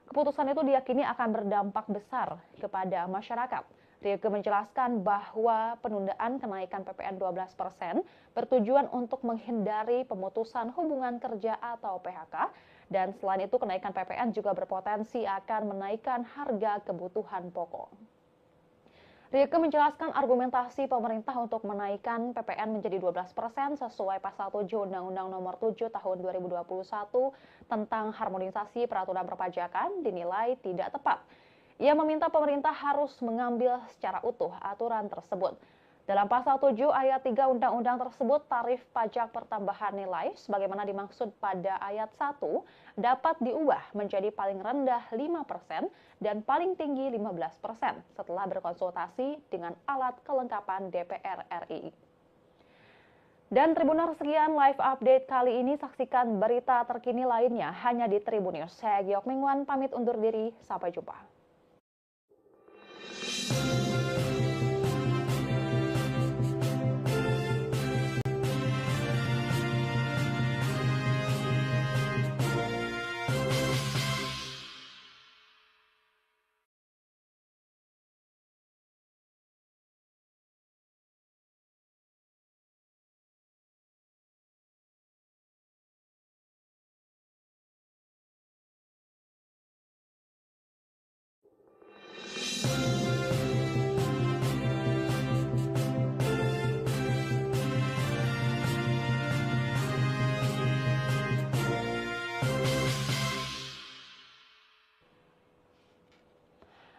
Keputusan itu diyakini akan berdampak besar kepada masyarakat. Rieke menjelaskan bahwa penundaan kenaikan PPN 12% bertujuan untuk menghindari pemutusan hubungan kerja atau PHK, dan selain itu kenaikan PPN juga berpotensi akan menaikkan harga kebutuhan pokok. Rieke menjelaskan argumentasi pemerintah untuk menaikkan PPN menjadi 12% sesuai pasal 7 Undang-Undang Nomor 7 Tahun 2021 tentang harmonisasi peraturan perpajakan dinilai tidak tepat. Ia meminta pemerintah harus mengambil secara utuh aturan tersebut. Dalam pasal 7 ayat 3 undang-undang tersebut, tarif pajak pertambahan nilai sebagaimana dimaksud pada ayat 1 dapat diubah menjadi paling rendah 5% dan paling tinggi 15% setelah berkonsultasi dengan alat kelengkapan DPR RI. Dan Tribuners, sekian live update kali ini. Saksikan berita terkini lainnya hanya di Tribun News. Saya Giok Mingwan pamit undur diri. Sampai jumpa.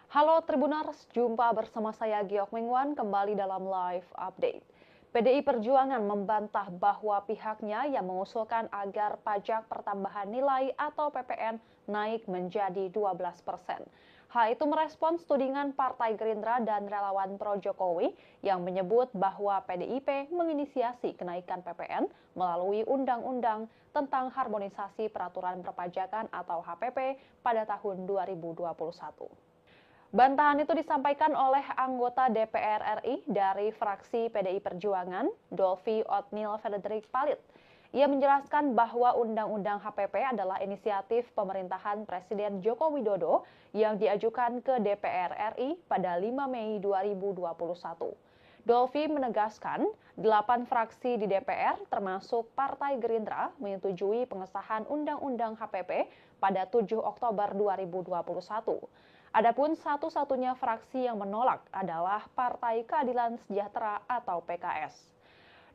Halo Tribuners, jumpa bersama saya Giok Mingwan kembali dalam live update. PDI Perjuangan membantah bahwa pihaknya yang mengusulkan agar pajak pertambahan nilai atau PPN naik menjadi 12%. Hal itu merespons tudingan Partai Gerindra dan relawan pro Jokowi yang menyebut bahwa PDIP menginisiasi kenaikan PPN melalui Undang-Undang tentang Harmonisasi Peraturan Perpajakan atau HPP pada tahun 2021. Bantahan itu disampaikan oleh anggota DPR RI dari fraksi PDI Perjuangan, Dolvi Otnil Frederick Palit. Ia menjelaskan bahwa Undang-Undang HPP adalah inisiatif pemerintahan Presiden Joko Widodo yang diajukan ke DPR RI pada 5 Mei 2021. Dolvi menegaskan, 8 fraksi di DPR termasuk Partai Gerindra menyetujui pengesahan Undang-Undang HPP pada 7 Oktober 2021. Adapun satu-satunya fraksi yang menolak adalah Partai Keadilan Sejahtera atau PKS.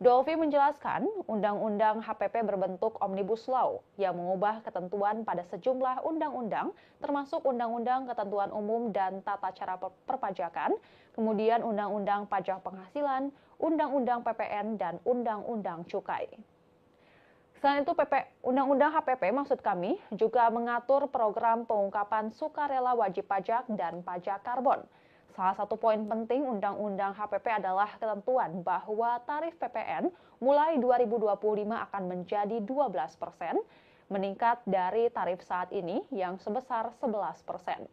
Dolvi menjelaskan, Undang-Undang HPP berbentuk Omnibus Law yang mengubah ketentuan pada sejumlah undang-undang, termasuk Undang-Undang Ketentuan Umum dan Tata Cara Perpajakan, kemudian Undang-Undang Pajak Penghasilan, Undang-Undang PPN, dan Undang-Undang Cukai. Selain itu, Undang-Undang HPP maksud kami juga mengatur program pengungkapan sukarela wajib pajak dan pajak karbon. Salah satu poin penting Undang-Undang HPP adalah ketentuan bahwa tarif PPN mulai 2025 akan menjadi 12%, meningkat dari tarif saat ini yang sebesar 11%.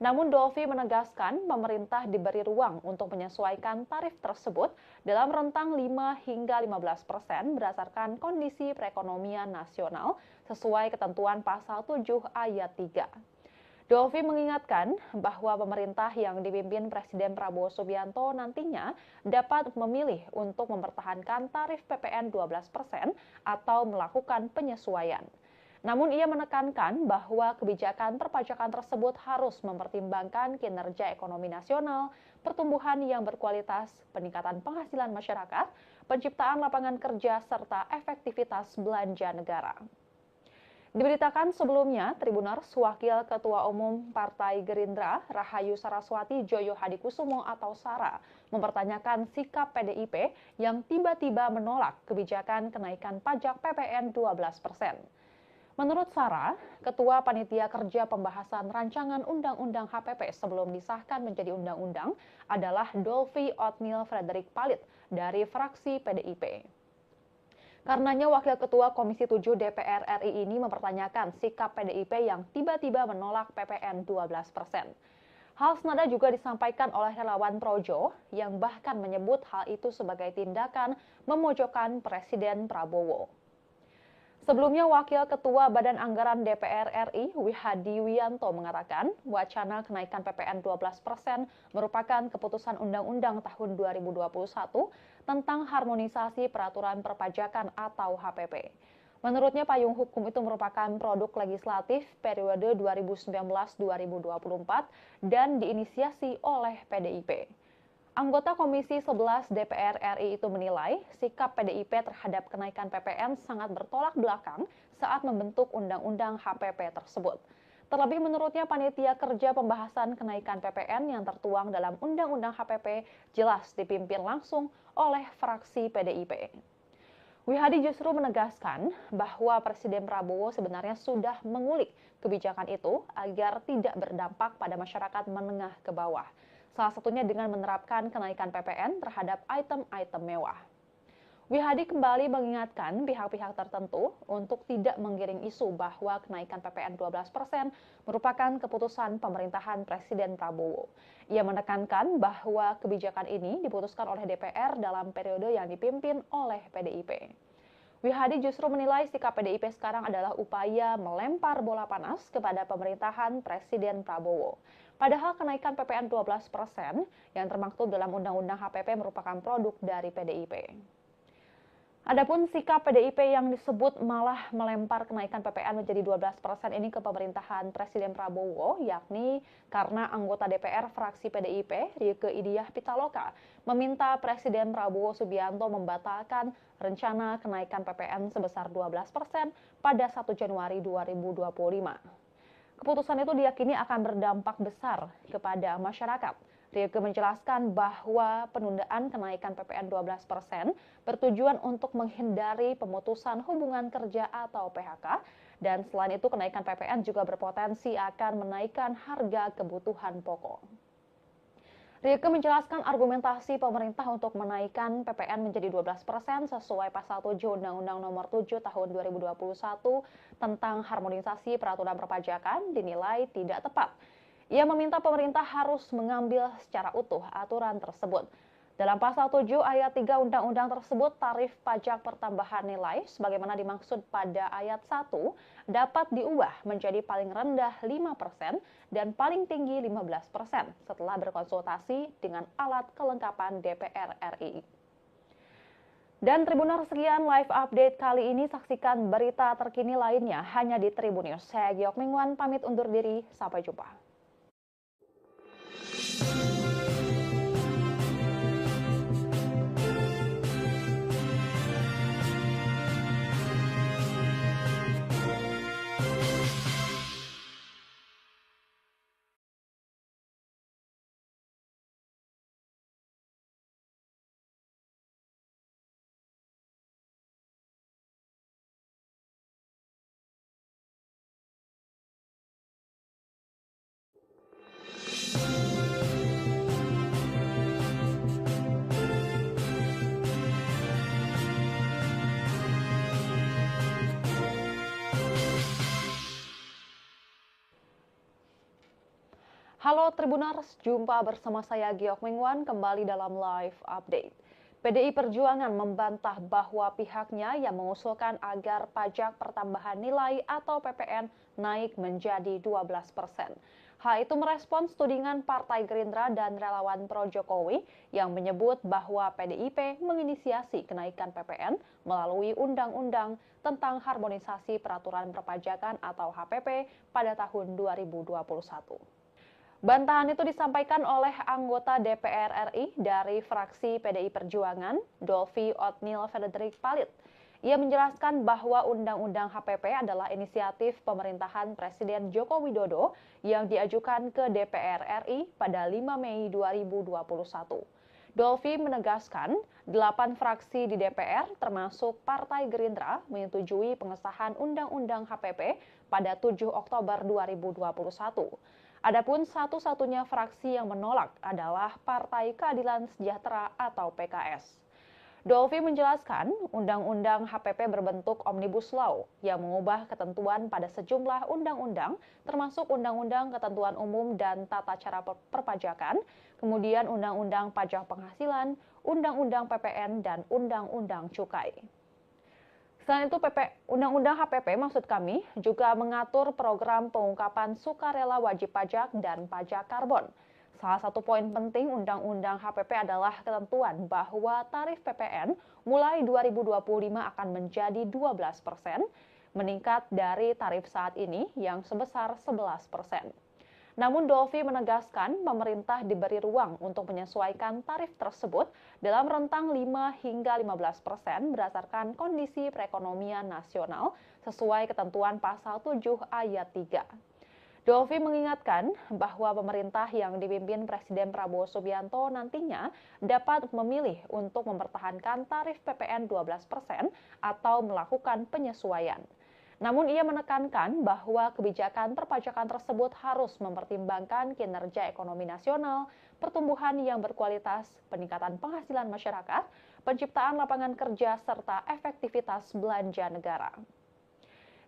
Namun Dolvi menegaskan pemerintah diberi ruang untuk menyesuaikan tarif tersebut dalam rentang 5 hingga 15% berdasarkan kondisi perekonomian nasional sesuai ketentuan pasal 7 ayat 3. Dolvi mengingatkan bahwa pemerintah yang dipimpin Presiden Prabowo Subianto nantinya dapat memilih untuk mempertahankan tarif PPN 12% atau melakukan penyesuaian. Namun ia menekankan bahwa kebijakan perpajakan tersebut harus mempertimbangkan kinerja ekonomi nasional, pertumbuhan yang berkualitas, peningkatan penghasilan masyarakat, penciptaan lapangan kerja, serta efektivitas belanja negara. Diberitakan sebelumnya, Tribuners Wakil Ketua Umum Partai Gerindra, Rahayu Saraswati Joyo Hadikusumo atau Sara, mempertanyakan sikap PDIP yang tiba-tiba menolak kebijakan kenaikan pajak PPN 12%. Menurut Sara, Ketua Panitia Kerja Pembahasan Rancangan Undang-Undang HPP sebelum disahkan menjadi undang-undang adalah Dolvi Otnil Frederick Palit dari fraksi PDIP. Karenanya Wakil Ketua Komisi 7 DPR RI ini mempertanyakan sikap PDIP yang tiba-tiba menolak PPN 12%. Hal senada juga disampaikan oleh relawan Projo yang bahkan menyebut hal itu sebagai tindakan memojokkan Presiden Prabowo. Sebelumnya, Wakil Ketua Badan Anggaran DPR RI, Wihadi Wianto, mengatakan wacana kenaikan PPN 12% merupakan keputusan Undang-Undang tahun 2021 tentang Harmonisasi Peraturan Perpajakan atau HPP. Menurutnya, payung hukum itu merupakan produk legislatif periode 2019-2024 dan diinisiasi oleh PDIP. Anggota Komisi 11 DPR RI itu menilai sikap PDIP terhadap kenaikan PPN sangat bertolak belakang saat membentuk Undang-Undang HPP tersebut. Terlebih menurutnya panitia kerja pembahasan kenaikan PPN yang tertuang dalam Undang-Undang HPP jelas dipimpin langsung oleh fraksi PDIP. Wihadi justru menegaskan bahwa Presiden Prabowo sebenarnya sudah mengulik kebijakan itu agar tidak berdampak pada masyarakat menengah ke bawah. Salah satunya dengan menerapkan kenaikan PPN terhadap item-item mewah. Wihadi kembali mengingatkan pihak-pihak tertentu untuk tidak menggiring isu bahwa kenaikan PPN 12% merupakan keputusan pemerintahan Presiden Prabowo. Ia menekankan bahwa kebijakan ini diputuskan oleh DPR dalam periode yang dipimpin oleh PDIP. Wihadi justru menilai sikap PDIP sekarang adalah upaya melempar bola panas kepada pemerintahan Presiden Prabowo. Padahal kenaikan PPN 12% yang termaktub dalam Undang-Undang HPP merupakan produk dari PDIP. Adapun sikap PDIP yang disebut malah melempar kenaikan PPN menjadi 12% ini ke pemerintahan Presiden Prabowo, yakni karena anggota DPR fraksi PDIP, Rieke Diah Pitaloka, meminta Presiden Prabowo Subianto membatalkan rencana kenaikan PPN sebesar 12% pada 1 Januari 2025. Keputusan itu diyakini akan berdampak besar kepada masyarakat. Rieke menjelaskan bahwa penundaan kenaikan PPN 12% bertujuan untuk menghindari pemutusan hubungan kerja atau PHK, dan selain itu kenaikan PPN juga berpotensi akan menaikkan harga kebutuhan pokok. Rieke menjelaskan argumentasi pemerintah untuk menaikkan PPN menjadi 12% sesuai pasal 7 Undang-Undang Nomor 7 Tahun 2021 tentang harmonisasi peraturan perpajakan dinilai tidak tepat. Ia meminta pemerintah harus mengambil secara utuh aturan tersebut. Dalam pasal 7 ayat 3 undang-undang tersebut, tarif pajak pertambahan nilai sebagaimana dimaksud pada ayat 1 dapat diubah menjadi paling rendah 5% dan paling tinggi 15% setelah berkonsultasi dengan alat kelengkapan DPR RI. Dan Tribuners, sekian live update kali ini. Saksikan berita terkini lainnya hanya di Tribun News. Saya Giok Mingwan pamit undur diri. Sampai jumpa. Halo Tribuners, jumpa bersama saya Giok Mingwan kembali dalam live update. PDI Perjuangan membantah bahwa pihaknya yang mengusulkan agar pajak pertambahan nilai atau PPN naik menjadi 12%. Hal itu merespons tudingan Partai Gerindra dan relawan pro Jokowi yang menyebut bahwa PDIP menginisiasi kenaikan PPN melalui Undang-Undang tentang Harmonisasi Peraturan Perpajakan atau HPP pada tahun 2021. Bantahan itu disampaikan oleh anggota DPR RI dari fraksi PDI Perjuangan, Dolvi Otniel Frederick Palit. Ia menjelaskan bahwa Undang-Undang HPP adalah inisiatif pemerintahan Presiden Joko Widodo yang diajukan ke DPR RI pada 5 Mei 2021. Dolvi menegaskan, 8 fraksi di DPR termasuk Partai Gerindra menyetujui pengesahan Undang-Undang HPP pada 7 Oktober 2021. Adapun satu-satunya fraksi yang menolak adalah Partai Keadilan Sejahtera atau PKS. Dolvi menjelaskan, Undang-Undang HPP berbentuk Omnibus Law yang mengubah ketentuan pada sejumlah undang-undang, termasuk Undang-Undang Ketentuan Umum dan Tata Cara Perpajakan, kemudian Undang-Undang Pajak Penghasilan, Undang-Undang PPN, dan Undang-Undang Cukai. Selain itu, Undang-Undang HPP maksud kami juga mengatur program pengungkapan sukarela wajib pajak dan pajak karbon. Salah satu poin penting Undang-Undang HPP adalah ketentuan bahwa tarif PPN mulai 2025 akan menjadi 12%, meningkat dari tarif saat ini yang sebesar 11%. Namun Dolvi menegaskan pemerintah diberi ruang untuk menyesuaikan tarif tersebut dalam rentang 5 hingga 15% berdasarkan kondisi perekonomian nasional sesuai ketentuan pasal 7 ayat 3. Dolvi mengingatkan bahwa pemerintah yang dipimpin Presiden Prabowo Subianto nantinya dapat memilih untuk mempertahankan tarif PPN 12% atau melakukan penyesuaian. Namun ia menekankan bahwa kebijakan perpajakan tersebut harus mempertimbangkan kinerja ekonomi nasional, pertumbuhan yang berkualitas, peningkatan penghasilan masyarakat, penciptaan lapangan kerja, serta efektivitas belanja negara.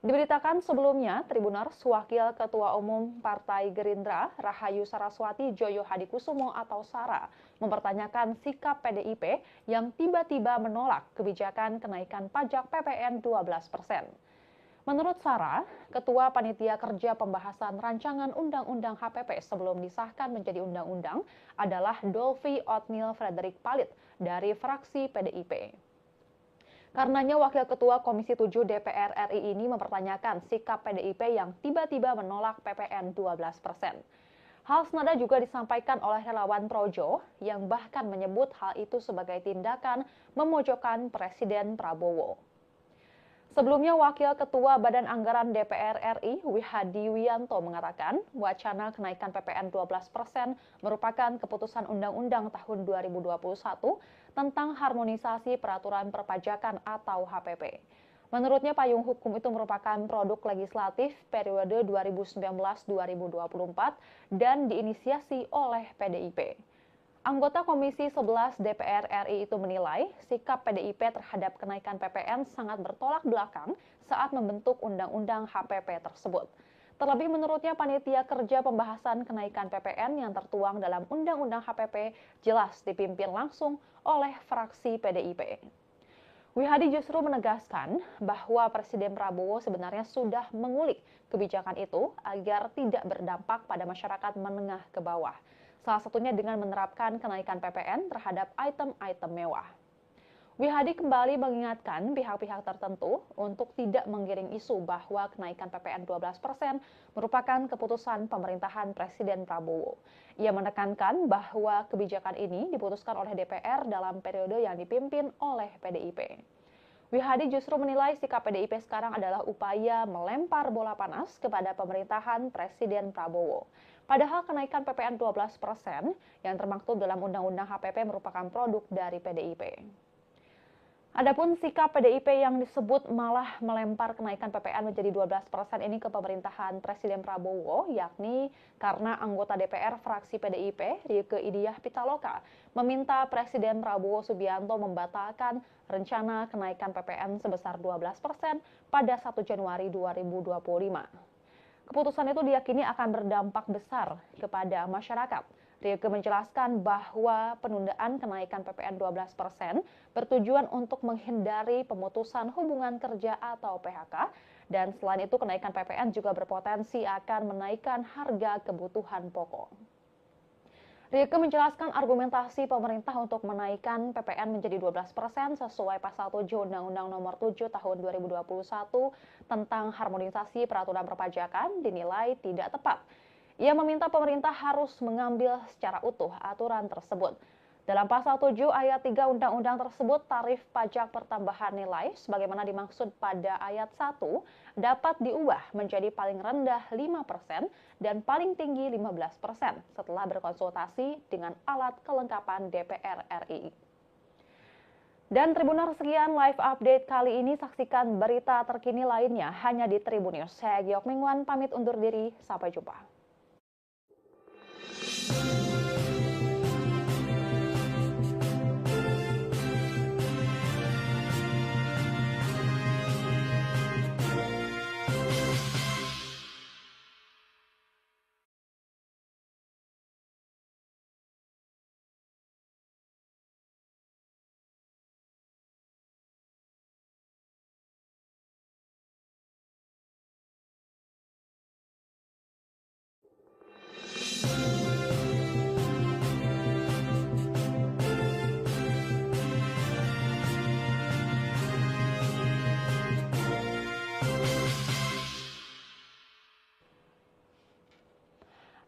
Diberitakan sebelumnya, Tribuners, Wakil Ketua Umum Partai Gerindra, Rahayu Saraswati Joyo Hadikusumo atau Sara, mempertanyakan sikap PDIP yang tiba-tiba menolak kebijakan kenaikan pajak PPN 12%. Menurut Sara, Ketua Panitia Kerja Pembahasan Rancangan Undang-Undang HPP sebelum disahkan menjadi undang-undang adalah Dolvi Otniel Frederick Palit dari fraksi PDIP. Karenanya Wakil Ketua Komisi 7 DPR RI ini mempertanyakan sikap PDIP yang tiba-tiba menolak PPN 12%. Hal senada juga disampaikan oleh relawan Projo yang bahkan menyebut hal itu sebagai tindakan memojokkan Presiden Prabowo. Sebelumnya, Wakil Ketua Badan Anggaran DPR RI, Wihadi Wiyanto mengatakan, wacana kenaikan PPN 12% merupakan keputusan Undang-Undang tahun 2021 tentang harmonisasi peraturan perpajakan atau HPP. Menurutnya, payung hukum itu merupakan produk legislatif periode 2019-2024 dan diinisiasi oleh PDIP. Anggota Komisi 11 DPR RI itu menilai sikap PDIP terhadap kenaikan PPN sangat bertolak belakang saat membentuk Undang-Undang HPP tersebut. Terlebih menurutnya panitia kerja pembahasan kenaikan PPN yang tertuang dalam Undang-Undang HPP jelas dipimpin langsung oleh fraksi PDIP. Wihadi justru menegaskan bahwa Presiden Prabowo sebenarnya sudah mengulik kebijakan itu agar tidak berdampak pada masyarakat menengah ke bawah. Salah satunya dengan menerapkan kenaikan PPN terhadap item-item mewah. Wihadi kembali mengingatkan pihak-pihak tertentu untuk tidak menggiring isu bahwa kenaikan PPN 12% merupakan keputusan pemerintahan Presiden Prabowo. Ia menekankan bahwa kebijakan ini diputuskan oleh DPR dalam periode yang dipimpin oleh PDIP. Wihadi justru menilai sikap PDIP sekarang adalah upaya melempar bola panas kepada pemerintahan Presiden Prabowo. Padahal kenaikan PPN 12% yang termaktub dalam Undang-Undang HPP merupakan produk dari PDIP. Adapun sikap PDIP yang disebut malah melempar kenaikan PPN menjadi 12% ini ke pemerintahan Presiden Prabowo, yakni karena anggota DPR fraksi PDIP, Rieke Diah Pitaloka, meminta Presiden Prabowo Subianto membatalkan rencana kenaikan PPN sebesar 12% pada 1 Januari 2025. Keputusan itu diyakini akan berdampak besar kepada masyarakat. Rieke menjelaskan bahwa penundaan kenaikan PPN 12% bertujuan untuk menghindari pemutusan hubungan kerja atau PHK, dan selain itu kenaikan PPN juga berpotensi akan menaikkan harga kebutuhan pokok. Rieke menjelaskan argumentasi pemerintah untuk menaikkan PPN menjadi 12% sesuai pasal 7 Undang-Undang Nomor 7 Tahun 2021 tentang harmonisasi peraturan perpajakan dinilai tidak tepat. Ia meminta pemerintah harus mengambil secara utuh aturan tersebut. Dalam pasal 7 ayat 3 undang-undang tersebut, tarif pajak pertambahan nilai sebagaimana dimaksud pada ayat 1 dapat diubah menjadi paling rendah 5% dan paling tinggi 15% setelah berkonsultasi dengan alat kelengkapan DPR RI. Dan Tribuners, sekian live update kali ini. Saksikan berita terkini lainnya hanya di Tribun News. Saya Giok Mingwan pamit undur diri. Sampai jumpa.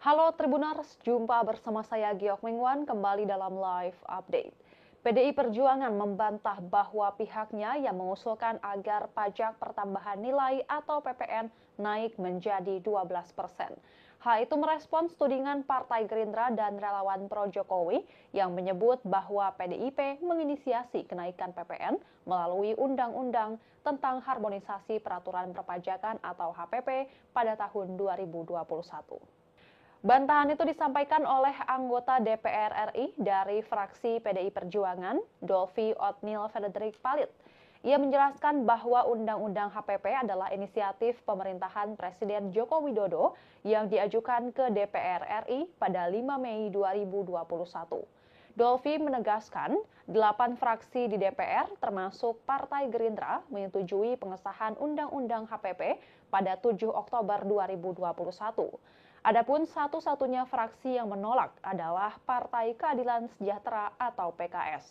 Halo Tribuners, jumpa bersama saya Giok Mingwan kembali dalam live update. PDI Perjuangan membantah bahwa pihaknya yang mengusulkan agar pajak pertambahan nilai atau PPN naik menjadi 12%. Hal itu merespons tudingan Partai Gerindra dan relawan Pro Jokowi yang menyebut bahwa PDIP menginisiasi kenaikan PPN melalui Undang-Undang tentang Harmonisasi Peraturan Perpajakan atau HPP pada tahun 2021. Bantahan itu disampaikan oleh anggota DPR RI dari fraksi PDI Perjuangan, Dolvi Otnil Frederick Palit. Ia menjelaskan bahwa Undang-Undang HPP adalah inisiatif pemerintahan Presiden Joko Widodo yang diajukan ke DPR RI pada 5 Mei 2021. Dolvi menegaskan, 8 fraksi di DPR termasuk Partai Gerindra menyetujui pengesahan Undang-Undang HPP pada 7 Oktober 2021. Adapun satu-satunya fraksi yang menolak adalah Partai Keadilan Sejahtera atau PKS.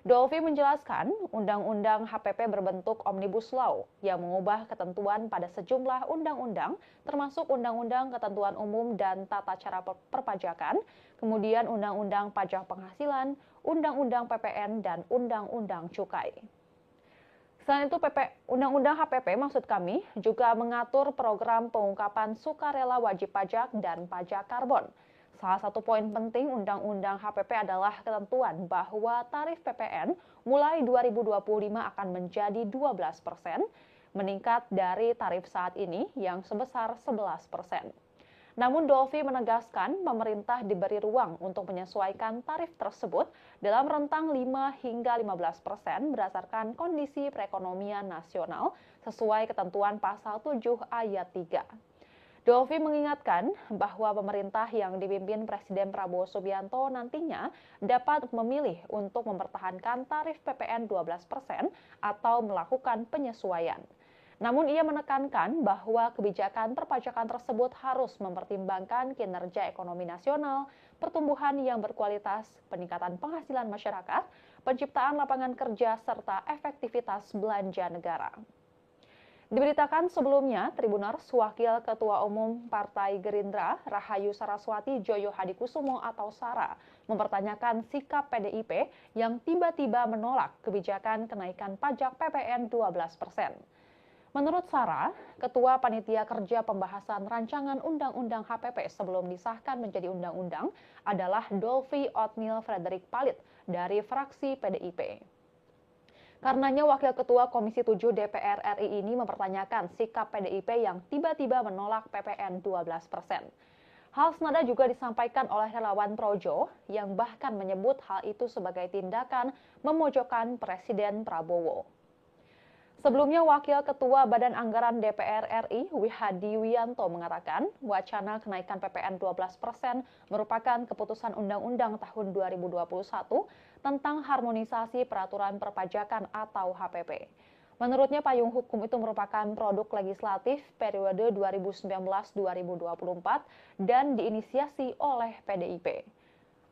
Dolvi menjelaskan, Undang-Undang HPP berbentuk Omnibus Law yang mengubah ketentuan pada sejumlah undang-undang, termasuk Undang-Undang Ketentuan Umum dan Tata Cara Perpajakan, kemudian Undang-Undang Pajak Penghasilan, Undang-Undang PPN, dan Undang-Undang Cukai. Selain itu, Undang-Undang HPP maksud kami juga mengatur program pengungkapan sukarela wajib pajak dan pajak karbon. Salah satu poin penting Undang-Undang HPP adalah ketentuan bahwa tarif PPN mulai 2025 akan menjadi 12%, meningkat dari tarif saat ini yang sebesar 11%. Namun Dolfi menegaskan pemerintah diberi ruang untuk menyesuaikan tarif tersebut dalam rentang 5 hingga 15% berdasarkan kondisi perekonomian nasional sesuai ketentuan pasal 7 ayat 3. Dolfi mengingatkan bahwa pemerintah yang dipimpin Presiden Prabowo Subianto nantinya dapat memilih untuk mempertahankan tarif PPN 12% atau melakukan penyesuaian. Namun ia menekankan bahwa kebijakan perpajakan tersebut harus mempertimbangkan kinerja ekonomi nasional, pertumbuhan yang berkualitas, peningkatan penghasilan masyarakat, penciptaan lapangan kerja, serta efektivitas belanja negara. Diberitakan sebelumnya, Tribuners Wakil Ketua Umum Partai Gerindra, Rahayu Saraswati Joyo Hadikusumo atau Sara, mempertanyakan sikap PDIP yang tiba-tiba menolak kebijakan kenaikan pajak PPN 12%. Menurut Sara, Ketua Panitia Kerja Pembahasan Rancangan Undang-Undang HPP sebelum disahkan menjadi undang-undang adalah Dolfi Othniel Frederick Palit dari fraksi PDIP. Karenanya Wakil Ketua Komisi 7 DPR RI ini mempertanyakan sikap PDIP yang tiba-tiba menolak PPN 12%. Hal senada juga disampaikan oleh relawan Projo yang bahkan menyebut hal itu sebagai tindakan memojokkan Presiden Prabowo. Sebelumnya, Wakil Ketua Badan Anggaran DPR RI, Wihadi Wianto, mengatakan wacana kenaikan PPN 12% merupakan keputusan Undang-Undang tahun 2021 tentang harmonisasi peraturan perpajakan atau HPP. Menurutnya, payung hukum itu merupakan produk legislatif periode 2019-2024 dan diinisiasi oleh PDIP.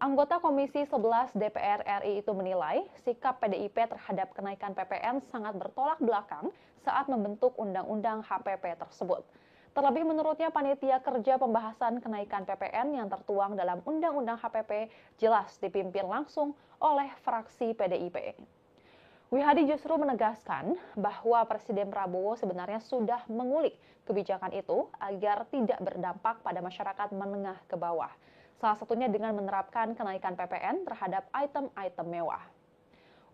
Anggota Komisi 11 DPR RI itu menilai sikap PDIP terhadap kenaikan PPN sangat bertolak belakang saat membentuk Undang-Undang HPP tersebut. Terlebih menurutnya panitia kerja pembahasan kenaikan PPN yang tertuang dalam Undang-Undang HPP jelas dipimpin langsung oleh fraksi PDIP. Wihadi justru menegaskan bahwa Presiden Prabowo sebenarnya sudah mengulik kebijakan itu agar tidak berdampak pada masyarakat menengah ke bawah. Salah satunya dengan menerapkan kenaikan PPN terhadap item-item mewah.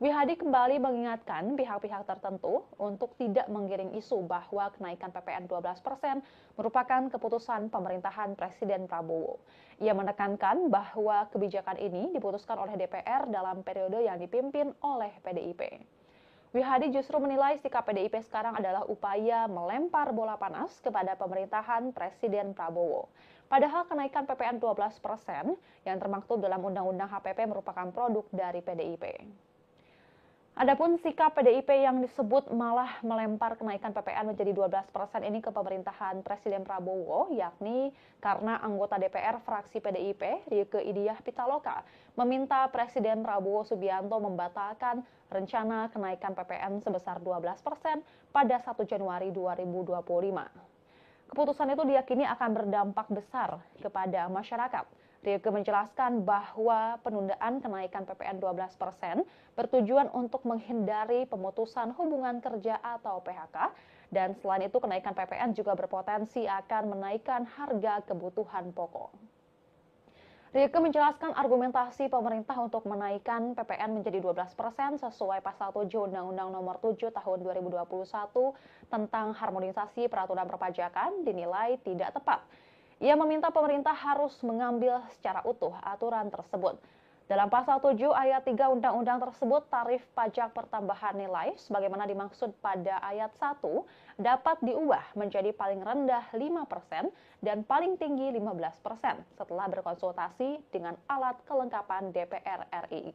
Wihadi kembali mengingatkan pihak-pihak tertentu untuk tidak menggiring isu bahwa kenaikan PPN 12% merupakan keputusan pemerintahan Presiden Prabowo. Ia menekankan bahwa kebijakan ini diputuskan oleh DPR dalam periode yang dipimpin oleh PDIP. Wihadi justru menilai sikap PDIP sekarang adalah upaya melempar bola panas kepada pemerintahan Presiden Prabowo. Padahal kenaikan PPN 12% yang termaktub dalam Undang-Undang HPP merupakan produk dari PDIP. Adapun sikap PDIP yang disebut malah melempar kenaikan PPN menjadi 12% ini ke pemerintahan Presiden Prabowo, yakni karena anggota DPR fraksi PDIP, Rieke Diah Pitaloka, meminta Presiden Prabowo Subianto membatalkan rencana kenaikan PPN sebesar 12% pada 1 Januari 2025. Keputusan itu diyakini akan berdampak besar kepada masyarakat. Rieke menjelaskan bahwa penundaan kenaikan PPN 12% bertujuan untuk menghindari pemutusan hubungan kerja atau PHK, dan selain itu kenaikan PPN juga berpotensi akan menaikkan harga kebutuhan pokok. Rieke menjelaskan argumentasi pemerintah untuk menaikkan PPN menjadi 12% sesuai pasal 7 Undang-Undang Nomor 7 Tahun 2021 tentang harmonisasi peraturan perpajakan dinilai tidak tepat. Ia meminta pemerintah harus mengambil secara utuh aturan tersebut. Dalam pasal 7 ayat 3 undang-undang tersebut, tarif pajak pertambahan nilai sebagaimana dimaksud pada ayat 1 dapat diubah menjadi paling rendah 5% dan paling tinggi 15% setelah berkonsultasi dengan alat kelengkapan DPR RI.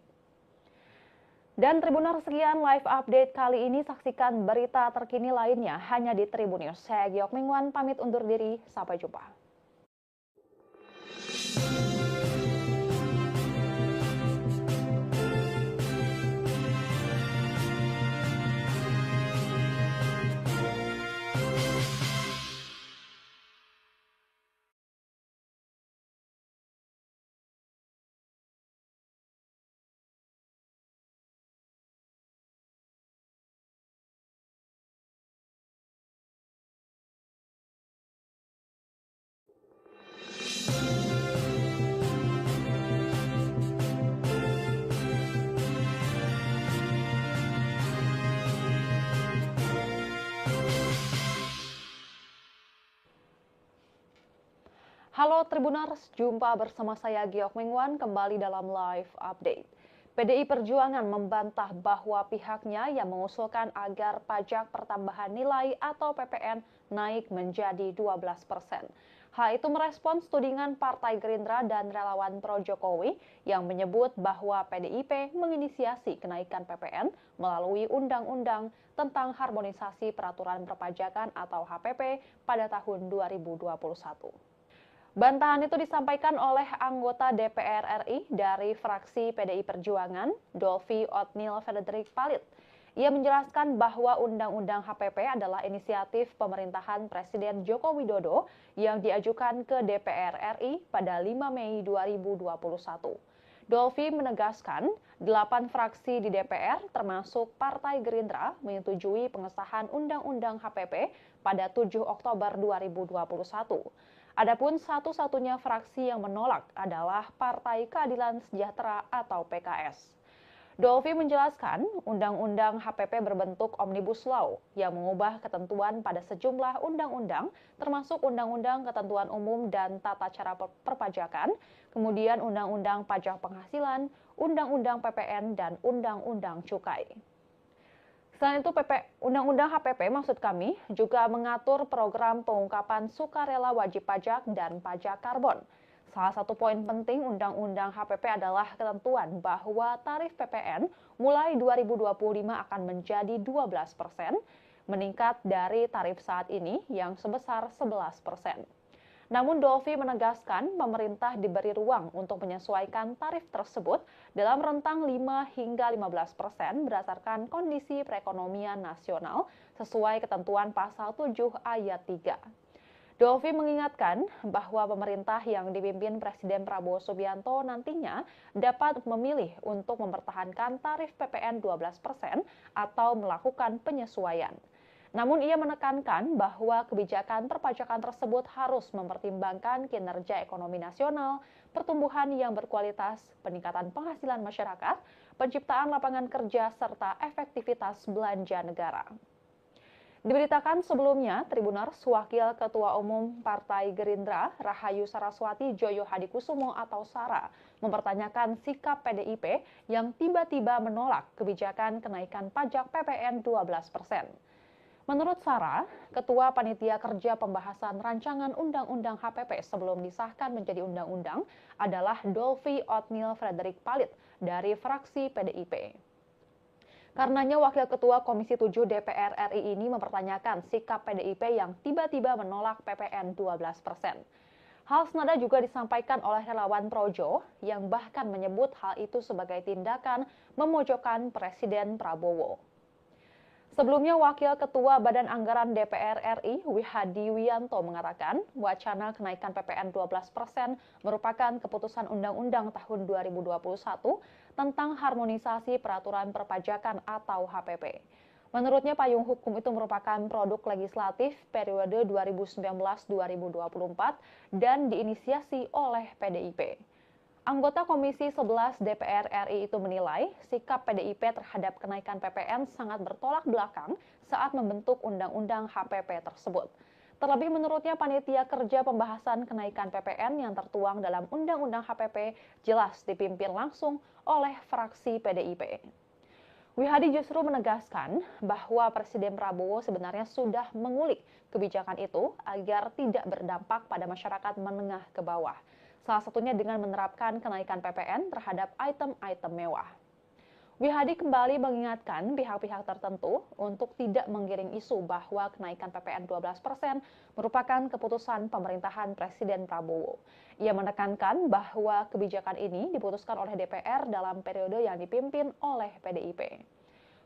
Dan Tribuners, sekian live update kali ini. Saksikan berita terkini lainnya hanya di Tribun News. Saya Giok Mingwan pamit undur diri. Sampai jumpa. Halo Tribuners, jumpa bersama saya Giok Mingwan kembali dalam live update. PDI Perjuangan membantah bahwa pihaknya yang mengusulkan agar pajak pertambahan nilai atau PPN naik menjadi 12%. Hal itu merespons tudingan Partai Gerindra dan relawan pro Jokowi yang menyebut bahwa PDIP menginisiasi kenaikan PPN melalui Undang-Undang tentang Harmonisasi Peraturan Perpajakan atau HPP pada tahun 2021. Bantahan itu disampaikan oleh anggota DPR RI dari fraksi PDI Perjuangan, Dolvi Otnil Frederick Palit. Ia menjelaskan bahwa Undang-Undang HPP adalah inisiatif pemerintahan Presiden Joko Widodo yang diajukan ke DPR RI pada 5 Mei 2021. Dolvi menegaskan, 8 fraksi di DPR termasuk Partai Gerindra menyetujui pengesahan Undang-Undang HPP pada 7 Oktober 2021. Adapun satu-satunya fraksi yang menolak adalah Partai Keadilan Sejahtera atau PKS. Dolvi menjelaskan, Undang-Undang HPP berbentuk Omnibus Law yang mengubah ketentuan pada sejumlah undang-undang, termasuk Undang-Undang Ketentuan Umum dan Tata Cara Perpajakan, kemudian Undang-Undang Pajak Penghasilan, Undang-Undang PPN, dan Undang-Undang Cukai. Selain itu, Undang-Undang HPP maksud kami juga mengatur program pengungkapan sukarela wajib pajak dan pajak karbon. Salah satu poin penting Undang-Undang HPP adalah ketentuan bahwa tarif PPN mulai 2025 akan menjadi 12%, meningkat dari tarif saat ini yang sebesar 11%. Namun Dolvi menegaskan pemerintah diberi ruang untuk menyesuaikan tarif tersebut dalam rentang 5 hingga 15% berdasarkan kondisi perekonomian nasional sesuai ketentuan pasal 7 ayat 3. Dolvi mengingatkan bahwa pemerintah yang dipimpin Presiden Prabowo Subianto nantinya dapat memilih untuk mempertahankan tarif PPN 12% atau melakukan penyesuaian. Namun ia menekankan bahwa kebijakan perpajakan tersebut harus mempertimbangkan kinerja ekonomi nasional, pertumbuhan yang berkualitas, peningkatan penghasilan masyarakat, penciptaan lapangan kerja, serta efektivitas belanja negara. Diberitakan sebelumnya, Tribuners, Wakil Ketua Umum Partai Gerindra, Rahayu Saraswati Joyo Hadikusumo atau Sara, mempertanyakan sikap PDIP yang tiba-tiba menolak kebijakan kenaikan pajak PPN 12%. Menurut Sara, Ketua Panitia Kerja Pembahasan Rancangan Undang-Undang HPP sebelum disahkan menjadi undang-undang adalah Dolvi Otnil Frederick Palit dari fraksi PDIP. Karenanya Wakil Ketua Komisi 7 DPR RI ini mempertanyakan sikap PDIP yang tiba-tiba menolak PPN 12%. Hal senada juga disampaikan oleh relawan Projo yang bahkan menyebut hal itu sebagai tindakan memojokkan Presiden Prabowo. Sebelumnya, Wakil Ketua Badan Anggaran DPR RI, Wihadi Wiyanto mengatakan, wacana kenaikan PPN 12% merupakan keputusan Undang-Undang tahun 2021 tentang Harmonisasi Peraturan Perpajakan atau HPP. Menurutnya, payung hukum itu merupakan produk legislatif periode 2019-2024 dan diinisiasi oleh PDIP. Anggota Komisi 11 DPR RI itu menilai sikap PDIP terhadap kenaikan PPN sangat bertolak belakang saat membentuk Undang-Undang HPP tersebut. Terlebih menurutnya panitia kerja pembahasan kenaikan PPN yang tertuang dalam Undang-Undang HPP jelas dipimpin langsung oleh fraksi PDIP. Wihadi justru menegaskan bahwa Presiden Prabowo sebenarnya sudah mengulik kebijakan itu agar tidak berdampak pada masyarakat menengah ke bawah. Salah satunya dengan menerapkan kenaikan PPN terhadap item-item mewah. Wihadi kembali mengingatkan pihak-pihak tertentu untuk tidak menggiring isu bahwa kenaikan PPN 12% merupakan keputusan pemerintahan Presiden Prabowo. Ia menekankan bahwa kebijakan ini diputuskan oleh DPR dalam periode yang dipimpin oleh PDIP.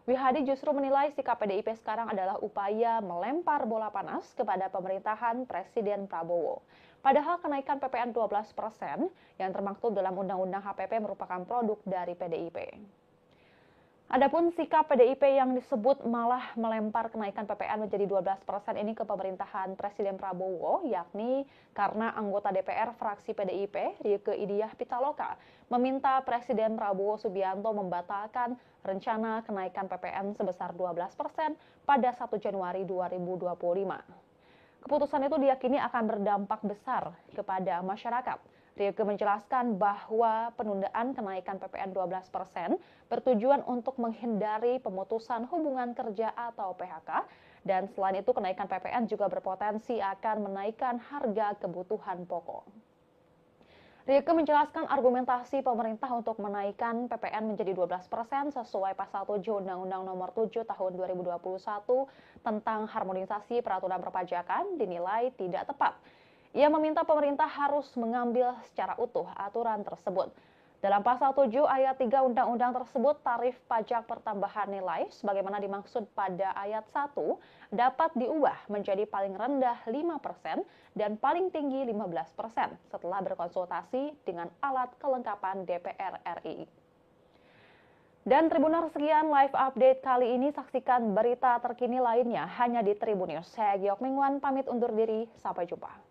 Wihadi justru menilai sikap PDIP sekarang adalah upaya melempar bola panas kepada pemerintahan Presiden Prabowo. Padahal kenaikan PPN 12% yang termaktub dalam Undang-Undang HPP merupakan produk dari PDIP. Adapun sikap PDIP yang disebut malah melempar kenaikan PPN menjadi 12% ini ke pemerintahan Presiden Prabowo, yakni karena anggota DPR fraksi PDIP, Rieke Diah Pitaloka, meminta Presiden Prabowo Subianto membatalkan rencana kenaikan PPN sebesar 12% pada 1 Januari 2025. Keputusan itu diyakini akan berdampak besar kepada masyarakat. Rieke menjelaskan bahwa penundaan kenaikan PPN 12% bertujuan untuk menghindari pemutusan hubungan kerja atau PHK, dan selain itu kenaikan PPN juga berpotensi akan menaikkan harga kebutuhan pokok. Rieke menjelaskan argumentasi pemerintah untuk menaikkan PPN menjadi 12% sesuai pasal 7 Undang-Undang Nomor 7 Tahun 2021 tentang harmonisasi peraturan perpajakan dinilai tidak tepat. Ia meminta pemerintah harus mengambil secara utuh aturan tersebut. Dalam pasal 7 ayat 3 undang-undang tersebut, tarif pajak pertambahan nilai sebagaimana dimaksud pada ayat 1 dapat diubah menjadi paling rendah 5% dan paling tinggi 15% setelah berkonsultasi dengan alat kelengkapan DPR RI. Dan Tribuners, sekian live update kali ini. Saksikan berita terkini lainnya hanya di Tribun News. Saya Giok Mingwan pamit undur diri. Sampai jumpa.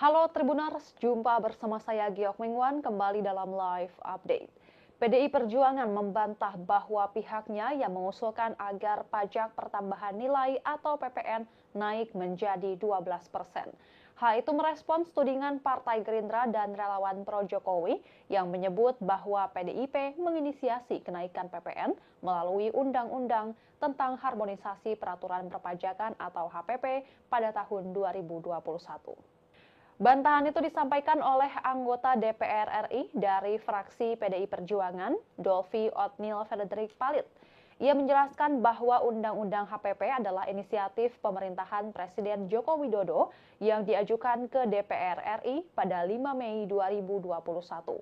Halo Tribuners, jumpa bersama saya Giok Mingwan kembali dalam live update. PDI Perjuangan membantah bahwa pihaknya yang mengusulkan agar pajak pertambahan nilai atau PPN naik menjadi 12%. Hal itu merespons tudingan Partai Gerindra dan relawan pro-Jokowi yang menyebut bahwa PDIP menginisiasi kenaikan PPN melalui Undang-Undang tentang Harmonisasi Peraturan Perpajakan atau HPP pada tahun 2021. Bantahan itu disampaikan oleh anggota DPR RI dari fraksi PDI Perjuangan, Dolvi Otniel Frederick Palit. Ia menjelaskan bahwa Undang-Undang HPP adalah inisiatif pemerintahan Presiden Joko Widodo yang diajukan ke DPR RI pada 5 Mei 2021.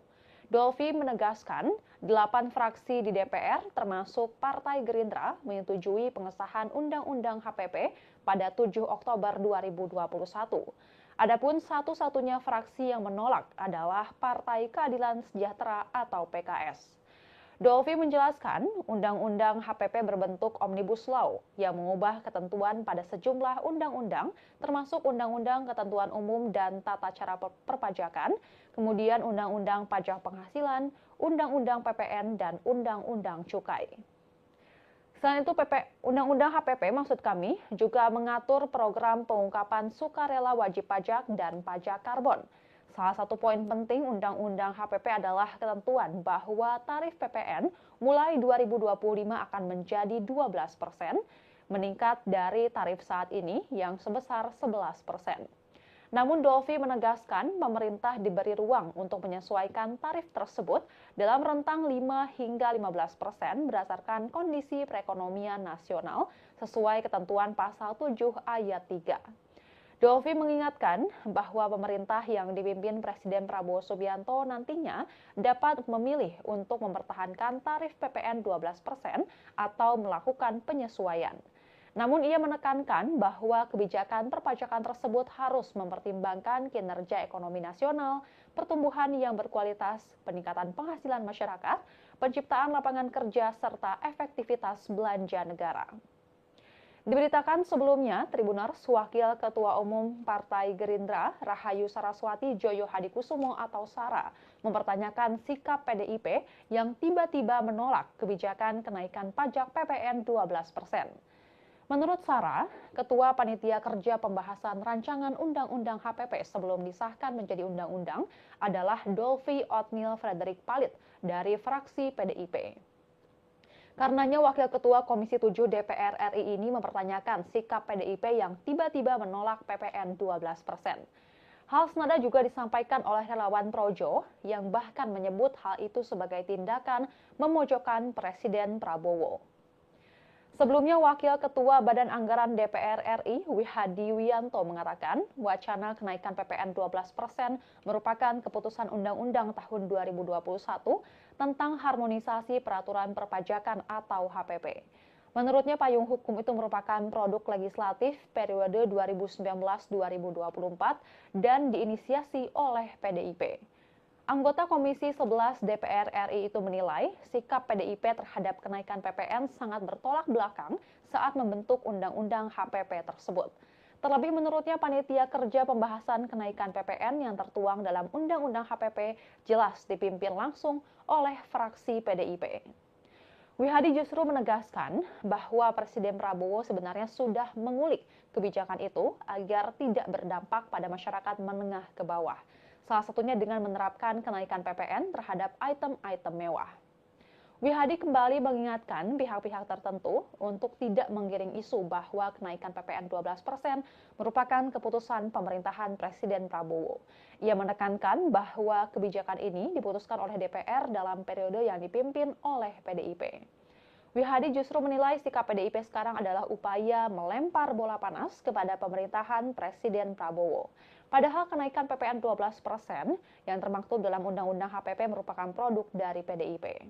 Dolvi menegaskan, 8 fraksi di DPR termasuk Partai Gerindra menyetujui pengesahan Undang-Undang HPP pada 7 Oktober 2021. Adapun satu-satunya fraksi yang menolak adalah Partai Keadilan Sejahtera atau PKS. Dolvi menjelaskan, Undang-Undang HPP berbentuk Omnibus Law yang mengubah ketentuan pada sejumlah undang-undang, termasuk Undang-Undang Ketentuan Umum dan Tata Cara Perpajakan, kemudian Undang-Undang Pajak Penghasilan, Undang-Undang PPN, dan Undang-Undang Cukai. Selain itu, Undang-Undang HPP maksud kami juga mengatur program pengungkapan sukarela wajib pajak dan pajak karbon. Salah satu poin penting Undang-Undang HPP adalah ketentuan bahwa tarif PPN mulai 2025 akan menjadi 12%, meningkat dari tarif saat ini yang sebesar 11%. Namun Dolvi menegaskan pemerintah diberi ruang untuk menyesuaikan tarif tersebut dalam rentang 5 hingga 15% berdasarkan kondisi perekonomian nasional sesuai ketentuan pasal 7 ayat 3. Dolvi mengingatkan bahwa pemerintah yang dipimpin Presiden Prabowo Subianto nantinya dapat memilih untuk mempertahankan tarif PPN 12% atau melakukan penyesuaian. Namun ia menekankan bahwa kebijakan perpajakan tersebut harus mempertimbangkan kinerja ekonomi nasional, pertumbuhan yang berkualitas, peningkatan penghasilan masyarakat, penciptaan lapangan kerja, serta efektivitas belanja negara. Diberitakan sebelumnya, Tribuners, Wakil Ketua Umum Partai Gerindra, Rahayu Saraswati Joyo Hadikusumo atau Sara, mempertanyakan sikap PDIP yang tiba-tiba menolak kebijakan kenaikan pajak PPN 12%. Menurut Sara, Ketua Panitia Kerja Pembahasan Rancangan Undang-Undang HPP sebelum disahkan menjadi undang-undang adalah Dolvi Otniel Frederick Palit dari fraksi PDIP. Karenanya Wakil Ketua Komisi 7 DPR RI ini mempertanyakan sikap PDIP yang tiba-tiba menolak PPN 12%. Hal senada juga disampaikan oleh relawan Projo yang bahkan menyebut hal itu sebagai tindakan memojokkan Presiden Prabowo. Sebelumnya, Wakil Ketua Badan Anggaran DPR RI, Wihadi Wiyanto mengatakan, wacana kenaikan PPN 12% merupakan keputusan Undang-Undang tahun 2021 tentang harmonisasi peraturan perpajakan atau HPP. Menurutnya, payung hukum itu merupakan produk legislatif periode 2019-2024 dan diinisiasi oleh PDIP. Anggota Komisi 11 DPR RI itu menilai sikap PDIP terhadap kenaikan PPN sangat bertolak belakang saat membentuk Undang-Undang HPP tersebut. Terlebih menurutnya panitia kerja pembahasan kenaikan PPN yang tertuang dalam Undang-Undang HPP jelas dipimpin langsung oleh fraksi PDIP. Wihadi justru menegaskan bahwa Presiden Prabowo sebenarnya sudah mengulik kebijakan itu agar tidak berdampak pada masyarakat menengah ke bawah. Salah satunya dengan menerapkan kenaikan PPN terhadap item-item mewah. Wihadi kembali mengingatkan pihak-pihak tertentu untuk tidak menggiring isu bahwa kenaikan PPN 12% merupakan keputusan pemerintahan Presiden Prabowo. Ia menekankan bahwa kebijakan ini diputuskan oleh DPR dalam periode yang dipimpin oleh PDIP. Wihadi justru menilai sikap PDIP sekarang adalah upaya melempar bola panas kepada pemerintahan Presiden Prabowo. Padahal kenaikan PPN 12% yang termaktub dalam Undang-Undang HPP merupakan produk dari PDIP.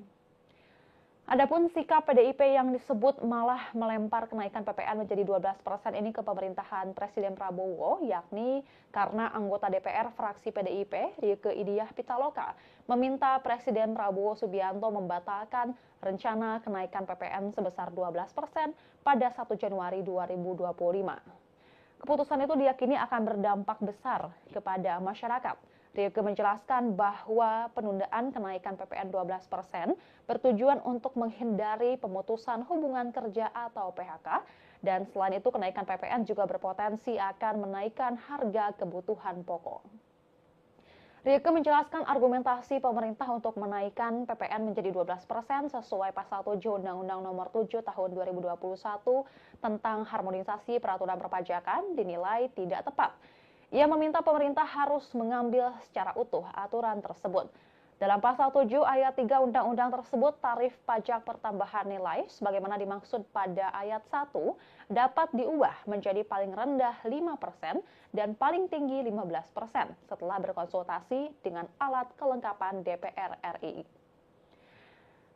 Adapun sikap PDIP yang disebut malah melempar kenaikan PPN menjadi 12% ini ke pemerintahan Presiden Prabowo, yakni karena anggota DPR fraksi PDIP, Rieke Diah Pitaloka, meminta Presiden Prabowo Subianto membatalkan rencana kenaikan PPN sebesar 12% pada 1 Januari 2025. Keputusan itu diyakini akan berdampak besar kepada masyarakat. Rieke menjelaskan bahwa penundaan kenaikan PPN 12% bertujuan untuk menghindari pemutusan hubungan kerja atau PHK, dan selain itu kenaikan PPN juga berpotensi akan menaikkan harga kebutuhan pokok. Rieke menjelaskan argumentasi pemerintah untuk menaikkan PPN menjadi 12% sesuai pasal 7 Undang-Undang Nomor 7 Tahun 2021 tentang harmonisasi peraturan perpajakan dinilai tidak tepat. Ia meminta pemerintah harus mengambil secara utuh aturan tersebut. Dalam pasal 7 ayat 3 undang-undang tersebut, tarif pajak pertambahan nilai sebagaimana dimaksud pada ayat 1 dapat diubah menjadi paling rendah 5% dan paling tinggi 15% setelah berkonsultasi dengan alat kelengkapan DPR RI.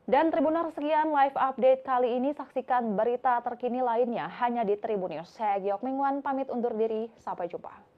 Dan Tribuners, sekian live update kali ini. Saksikan berita terkini lainnya hanya di Tribun News. Saya Giok Mingwan pamit undur diri. Sampai jumpa.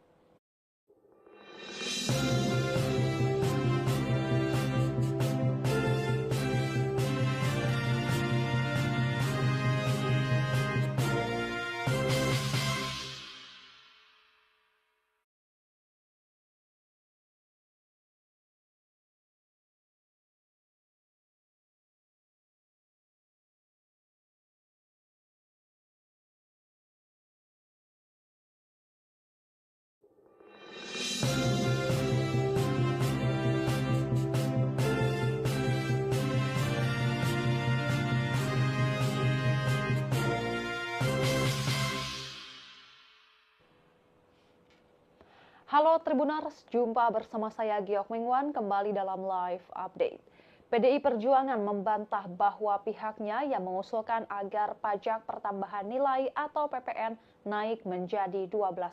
Halo Tribuners, jumpa bersama saya Giok Mingwan kembali dalam live update. PDI Perjuangan membantah bahwa pihaknya yang mengusulkan agar pajak pertambahan nilai atau PPN naik menjadi 12%.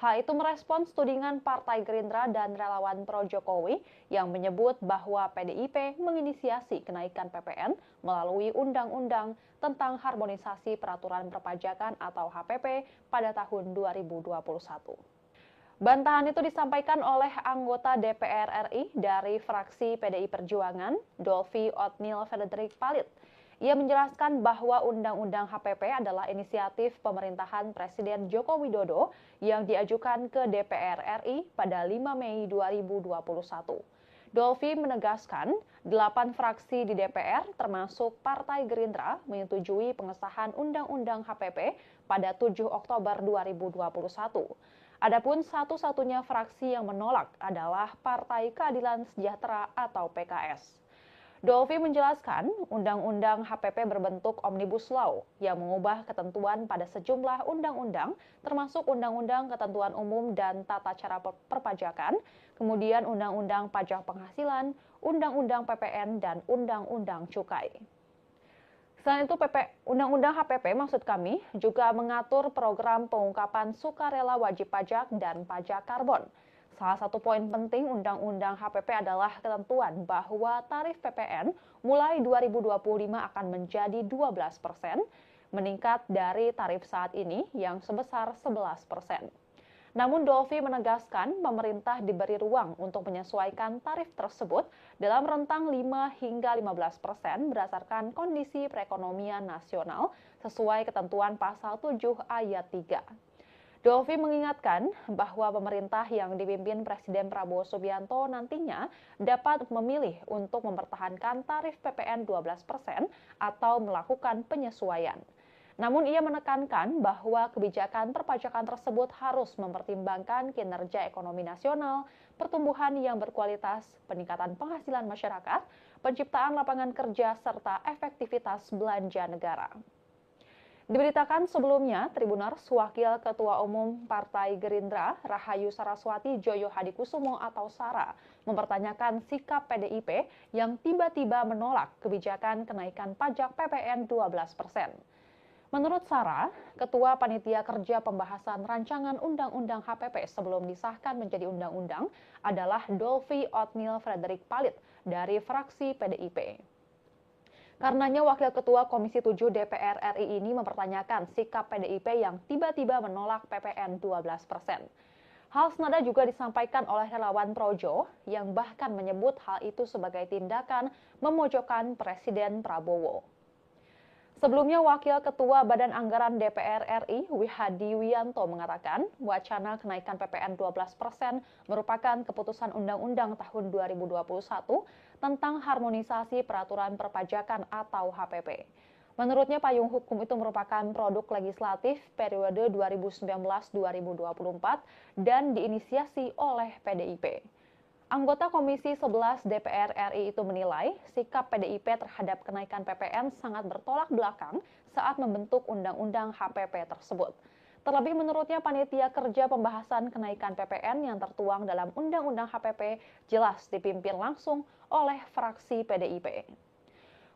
Hal itu merespons tudingan Partai Gerindra dan relawan pro Jokowi yang menyebut bahwa PDIP menginisiasi kenaikan PPN melalui Undang-Undang tentang Harmonisasi Peraturan Perpajakan atau HPP pada tahun 2021. Bantahan itu disampaikan oleh anggota DPR RI dari fraksi PDI Perjuangan, Dolvi Otnil Frederick Palit. Ia menjelaskan bahwa Undang-Undang HPP adalah inisiatif pemerintahan Presiden Joko Widodo yang diajukan ke DPR RI pada 5 Mei 2021. Dolvi menegaskan, 8 fraksi di DPR termasuk Partai Gerindra menyetujui pengesahan Undang-Undang HPP pada 7 Oktober 2021. Adapun satu-satunya fraksi yang menolak adalah Partai Keadilan Sejahtera atau PKS. Dolvi menjelaskan, Undang-Undang HPP berbentuk Omnibus Law yang mengubah ketentuan pada sejumlah undang-undang, termasuk Undang-Undang Ketentuan Umum dan Tata Cara Perpajakan, kemudian Undang-Undang Pajak Penghasilan, Undang-Undang PPN, dan Undang-Undang Cukai. Selain itu, Undang-Undang HPP maksud kami juga mengatur program pengungkapan sukarela wajib pajak dan pajak karbon. Salah satu poin penting Undang-Undang HPP adalah ketentuan bahwa tarif PPN mulai 2025 akan menjadi 12%, meningkat dari tarif saat ini yang sebesar 11%. Namun Dolfi menegaskan pemerintah diberi ruang untuk menyesuaikan tarif tersebut dalam rentang 5 hingga 15% berdasarkan kondisi perekonomian nasional sesuai ketentuan pasal 7 ayat 3. Dolfi mengingatkan bahwa pemerintah yang dipimpin Presiden Prabowo Subianto nantinya dapat memilih untuk mempertahankan tarif PPN 12% atau melakukan penyesuaian. Namun ia menekankan bahwa kebijakan perpajakan tersebut harus mempertimbangkan kinerja ekonomi nasional, pertumbuhan yang berkualitas, peningkatan penghasilan masyarakat, penciptaan lapangan kerja, serta efektivitas belanja negara. Diberitakan sebelumnya, Tribunars Wakil Ketua Umum Partai Gerindra, Rahayu Saraswati Joyo Hadikusumo atau Sara, mempertanyakan sikap PDIP yang tiba-tiba menolak kebijakan kenaikan pajak PPN 12%. Menurut Sara, Ketua Panitia Kerja Pembahasan Rancangan Undang-Undang HPP sebelum disahkan menjadi undang-undang adalah Dolfi Othniel Frederick Palit dari fraksi PDIP. Karenanya Wakil Ketua Komisi 7 DPR RI ini mempertanyakan sikap PDIP yang tiba-tiba menolak PPN 12%. Hal senada juga disampaikan oleh relawan Projo yang bahkan menyebut hal itu sebagai tindakan memojokkan Presiden Prabowo. Sebelumnya, Wakil Ketua Badan Anggaran DPR RI, Wihadi Wianto, mengatakan wacana kenaikan PPN 12% merupakan keputusan Undang-Undang tahun 2021 tentang harmonisasi peraturan perpajakan atau HPP. Menurutnya, payung hukum itu merupakan produk legislatif periode 2019-2024 dan diinisiasi oleh PDIP. Anggota Komisi 11 DPR RI itu menilai sikap PDIP terhadap kenaikan PPN sangat bertolak belakang saat membentuk Undang-Undang HPP tersebut. Terlebih menurutnya panitia kerja pembahasan kenaikan PPN yang tertuang dalam Undang-Undang HPP jelas dipimpin langsung oleh fraksi PDIP.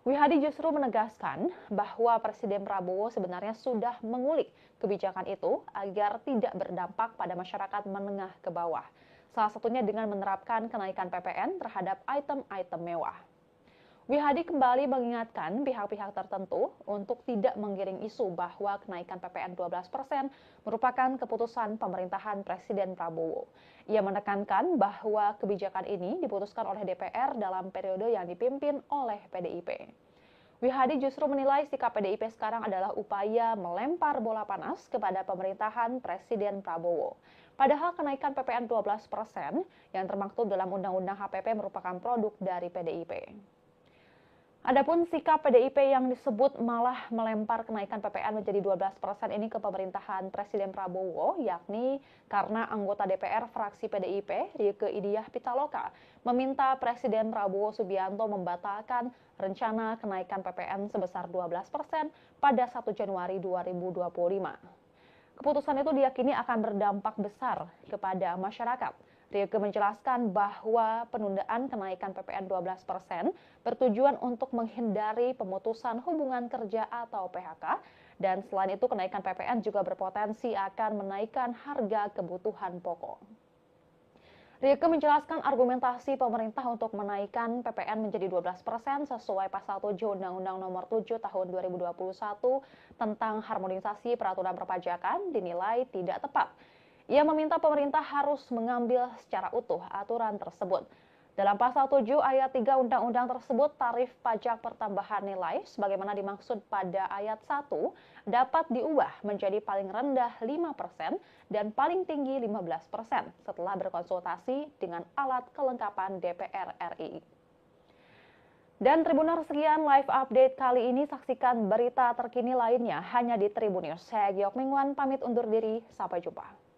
Wihadi justru menegaskan bahwa Presiden Prabowo sebenarnya sudah mengulik kebijakan itu agar tidak berdampak pada masyarakat menengah ke bawah. Salah satunya dengan menerapkan kenaikan PPN terhadap item-item mewah. Wihadi kembali mengingatkan pihak-pihak tertentu untuk tidak menggiring isu bahwa kenaikan PPN 12% merupakan keputusan pemerintahan Presiden Prabowo. Ia menekankan bahwa kebijakan ini diputuskan oleh DPR dalam periode yang dipimpin oleh PDIP. Wihadi justru menilai sikap PDIP sekarang adalah upaya melempar bola panas kepada pemerintahan Presiden Prabowo. Padahal kenaikan PPN 12% yang termaktub dalam Undang-Undang HPP merupakan produk dari PDIP. Adapun sikap PDIP yang disebut malah melempar kenaikan PPN menjadi 12% ini ke pemerintahan Presiden Prabowo, yakni karena anggota DPR fraksi PDIP, Rieke Diah Pitaloka, meminta Presiden Prabowo Subianto membatalkan rencana kenaikan PPN sebesar 12% pada 1 Januari 2025. Keputusan itu diyakini akan berdampak besar kepada masyarakat. Rieke menjelaskan bahwa penundaan kenaikan PPN 12% bertujuan untuk menghindari pemutusan hubungan kerja atau PHK, dan selain itu kenaikan PPN juga berpotensi akan menaikkan harga kebutuhan pokok. Rieke menjelaskan argumentasi pemerintah untuk menaikkan PPN menjadi 12% sesuai pasal 7 Undang-Undang Nomor 7 Tahun 2021 tentang harmonisasi peraturan perpajakan dinilai tidak tepat. Ia meminta pemerintah harus mengambil secara utuh aturan tersebut. Dalam pasal 7 ayat 3 undang-undang tersebut, tarif pajak pertambahan nilai sebagaimana dimaksud pada ayat 1 dapat diubah menjadi paling rendah 5% dan paling tinggi 15% setelah berkonsultasi dengan alat kelengkapan DPR RI. Dan Tribuners, sekian live update kali ini. Saksikan berita terkini lainnya hanya di Tribun News. Saya Giok Mingwan pamit undur diri. Sampai jumpa.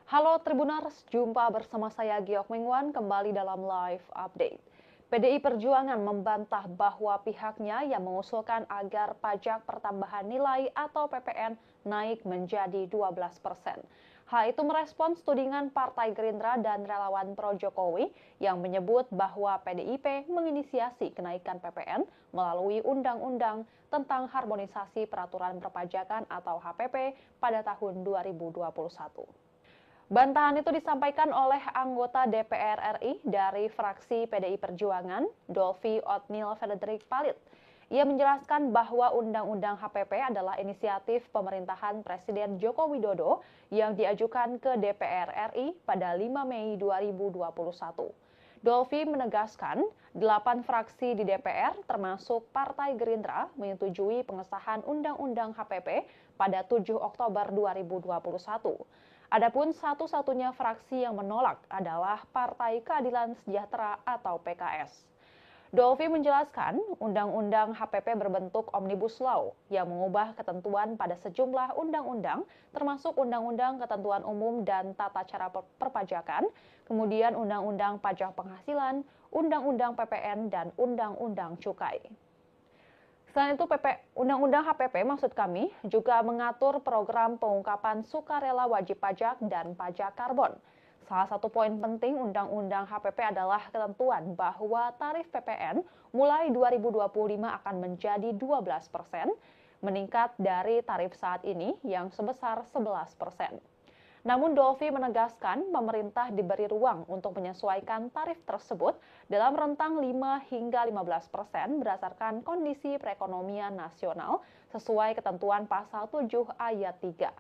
Halo Tribuners, jumpa bersama saya Giok Mingwan kembali dalam live update. PDI Perjuangan membantah bahwa pihaknya yang mengusulkan agar pajak pertambahan nilai atau PPN naik menjadi 12%. Hal itu merespons tudingan Partai Gerindra dan relawan pro Jokowi yang menyebut bahwa PDIP menginisiasi kenaikan PPN melalui Undang-Undang tentang Harmonisasi Peraturan Perpajakan atau HPP pada tahun 2021. Bantahan itu disampaikan oleh anggota DPR RI dari fraksi PDI Perjuangan, Dolvi Otniel Frederick Palit. Ia menjelaskan bahwa Undang-Undang HPP adalah inisiatif pemerintahan Presiden Joko Widodo yang diajukan ke DPR RI pada 5 Mei 2021. Dolvi menegaskan, 8 fraksi di DPR termasuk Partai Gerindra menyetujui pengesahan Undang-Undang HPP pada 7 Oktober 2021. Adapun satu-satunya fraksi yang menolak adalah Partai Keadilan Sejahtera atau PKS. Dolvi menjelaskan, Undang-Undang HPP berbentuk Omnibus Law yang mengubah ketentuan pada sejumlah undang-undang, termasuk Undang-Undang Ketentuan Umum dan Tata Cara Perpajakan, kemudian Undang-Undang Pajak Penghasilan, Undang-Undang PPN, dan Undang-Undang Cukai. Selain itu, Undang-Undang HPP maksud kami juga mengatur program pengungkapan sukarela wajib pajak dan pajak karbon. Salah satu poin penting Undang-Undang HPP adalah ketentuan bahwa tarif PPN mulai 2025 akan menjadi 12%, meningkat dari tarif saat ini yang sebesar 11%. Namun Dolvi menegaskan pemerintah diberi ruang untuk menyesuaikan tarif tersebut dalam rentang 5 hingga 15% berdasarkan kondisi perekonomian nasional sesuai ketentuan pasal 7 ayat 3.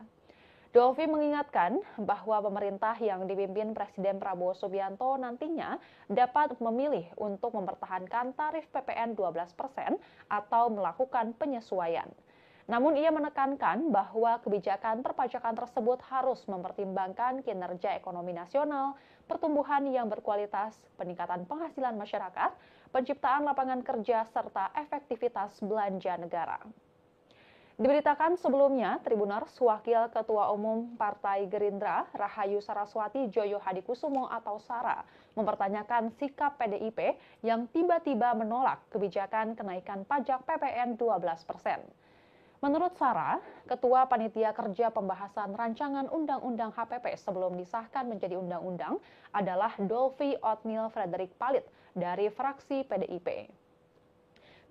Dolvi mengingatkan bahwa pemerintah yang dipimpin Presiden Prabowo Subianto nantinya dapat memilih untuk mempertahankan tarif PPN 12% atau melakukan penyesuaian. Namun ia menekankan bahwa kebijakan perpajakan tersebut harus mempertimbangkan kinerja ekonomi nasional, pertumbuhan yang berkualitas, peningkatan penghasilan masyarakat, penciptaan lapangan kerja, serta efektivitas belanja negara. Diberitakan sebelumnya, Tribuners, Wakil Ketua Umum Partai Gerindra, Rahayu Saraswati Joyo Hadikusumo atau Sara, mempertanyakan sikap PDIP yang tiba-tiba menolak kebijakan kenaikan pajak PPN 12%. Menurut Sara, Ketua Panitia Kerja Pembahasan Rancangan Undang-Undang HPP sebelum disahkan menjadi undang-undang adalah Dolvi Otniel Frederick Palit dari fraksi PDIP.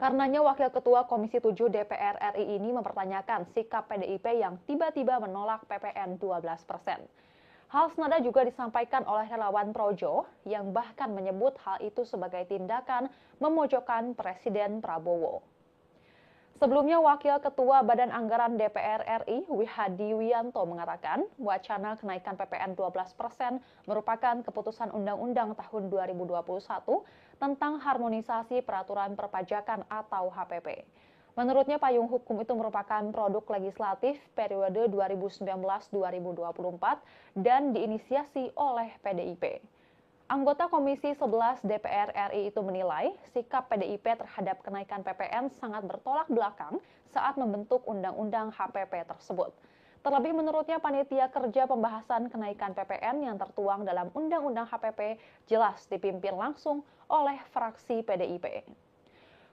Karenanya Wakil Ketua Komisi 7 DPR RI ini mempertanyakan sikap PDIP yang tiba-tiba menolak PPN 12%. Hal senada juga disampaikan oleh relawan Projo yang bahkan menyebut hal itu sebagai tindakan memojokkan Presiden Prabowo. Sebelumnya, Wakil Ketua Badan Anggaran DPR RI, Wihadi Wiyanto mengatakan, wacana kenaikan PPN 12% merupakan keputusan Undang-Undang tahun 2021 tentang Harmonisasi Peraturan Perpajakan atau HPP. Menurutnya, payung hukum itu merupakan produk legislatif periode 2019-2024 dan diinisiasi oleh PDIP. Anggota Komisi 11 DPR RI itu menilai sikap PDIP terhadap kenaikan PPN sangat bertolak belakang saat membentuk Undang-Undang HPP tersebut. Terlebih menurutnya panitia kerja pembahasan kenaikan PPN yang tertuang dalam Undang-Undang HPP jelas dipimpin langsung oleh fraksi PDIP.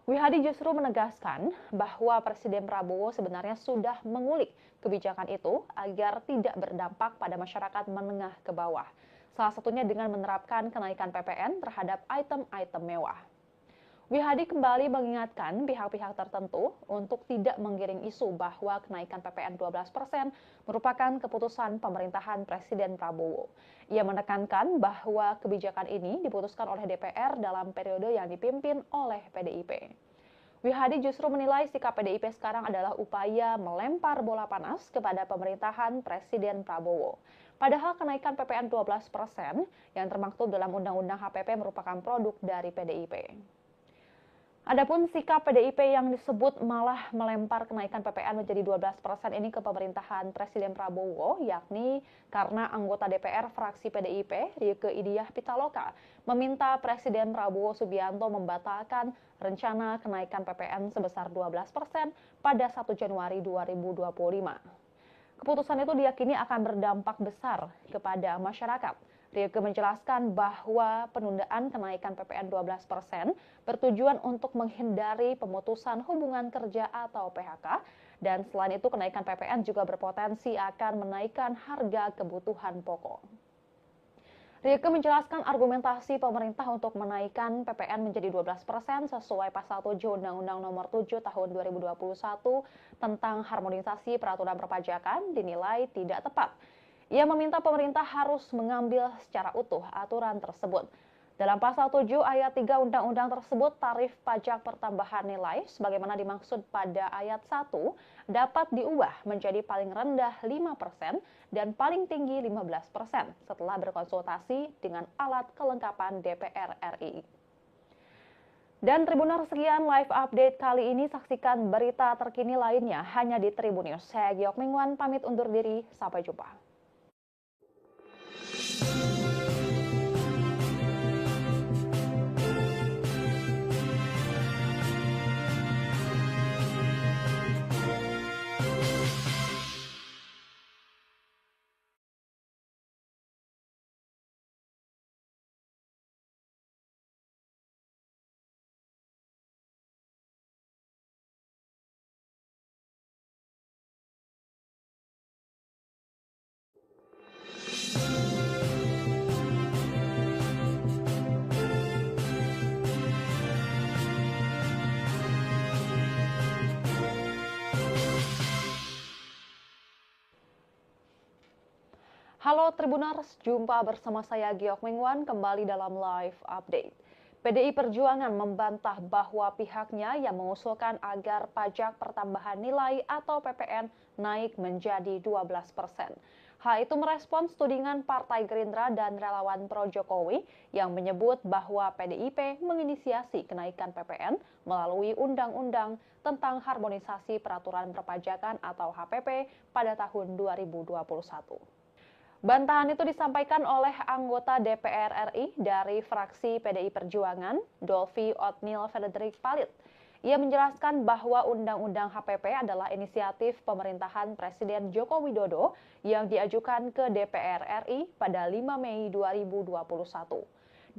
Wihadi justru menegaskan bahwa Presiden Prabowo sebenarnya sudah mengulik kebijakan itu agar tidak berdampak pada masyarakat menengah ke bawah. Salah satunya dengan menerapkan kenaikan PPN terhadap item-item mewah. Wihadi kembali mengingatkan pihak-pihak tertentu untuk tidak menggiring isu bahwa kenaikan PPN 12% merupakan keputusan pemerintahan Presiden Prabowo. Ia menekankan bahwa kebijakan ini diputuskan oleh DPR dalam periode yang dipimpin oleh PDIP. Wihadi justru menilai sikap PDIP sekarang adalah upaya melempar bola panas kepada pemerintahan Presiden Prabowo. Padahal kenaikan PPN 12% yang termaktub dalam Undang-Undang HPP merupakan produk dari PDIP. Adapun sikap PDIP yang disebut malah melempar kenaikan PPN menjadi 12% ini ke pemerintahan Presiden Prabowo, yakni karena anggota DPR fraksi PDIP, Rieke Diah Pitaloka, meminta Presiden Prabowo Subianto membatalkan rencana kenaikan PPN sebesar 12% pada 1 Januari 2025. Keputusan itu diyakini akan berdampak besar kepada masyarakat. Rieke menjelaskan bahwa penundaan kenaikan PPN 12% bertujuan untuk menghindari pemutusan hubungan kerja atau PHK, dan selain itu kenaikan PPN juga berpotensi akan menaikkan harga kebutuhan pokok. Rieke menjelaskan argumentasi pemerintah untuk menaikkan PPN menjadi 12% sesuai pasal 7 Undang-Undang Nomor 7 Tahun 2021 tentang harmonisasi peraturan perpajakan dinilai tidak tepat. Ia meminta pemerintah harus mengambil secara utuh aturan tersebut. Dalam pasal 7 ayat 3 undang-undang tersebut, tarif pajak pertambahan nilai sebagaimana dimaksud pada ayat 1 dapat diubah menjadi paling rendah 5% dan paling tinggi 15% setelah berkonsultasi dengan alat kelengkapan DPR RI. Dan Tribuners, sekian live update kali ini. Saksikan berita terkini lainnya hanya di Tribun News. Saya Giok Mingwan pamit undur diri. Sampai jumpa. Halo Tribuners, jumpa bersama saya Giok Mingwan kembali dalam live update. PDI Perjuangan membantah bahwa pihaknya yang mengusulkan agar pajak pertambahan nilai atau PPN naik menjadi 12%. Hal itu merespons tudingan Partai Gerindra dan relawan pro Jokowi yang menyebut bahwa PDIP menginisiasi kenaikan PPN melalui Undang-Undang tentang Harmonisasi Peraturan Perpajakan atau HPP pada tahun 2021. Bantahan itu disampaikan oleh anggota DPR RI dari fraksi PDI Perjuangan, Dolvi Othniel Frederick Palit. Ia menjelaskan bahwa Undang-Undang HPP adalah inisiatif pemerintahan Presiden Joko Widodo yang diajukan ke DPR RI pada 5 Mei 2021.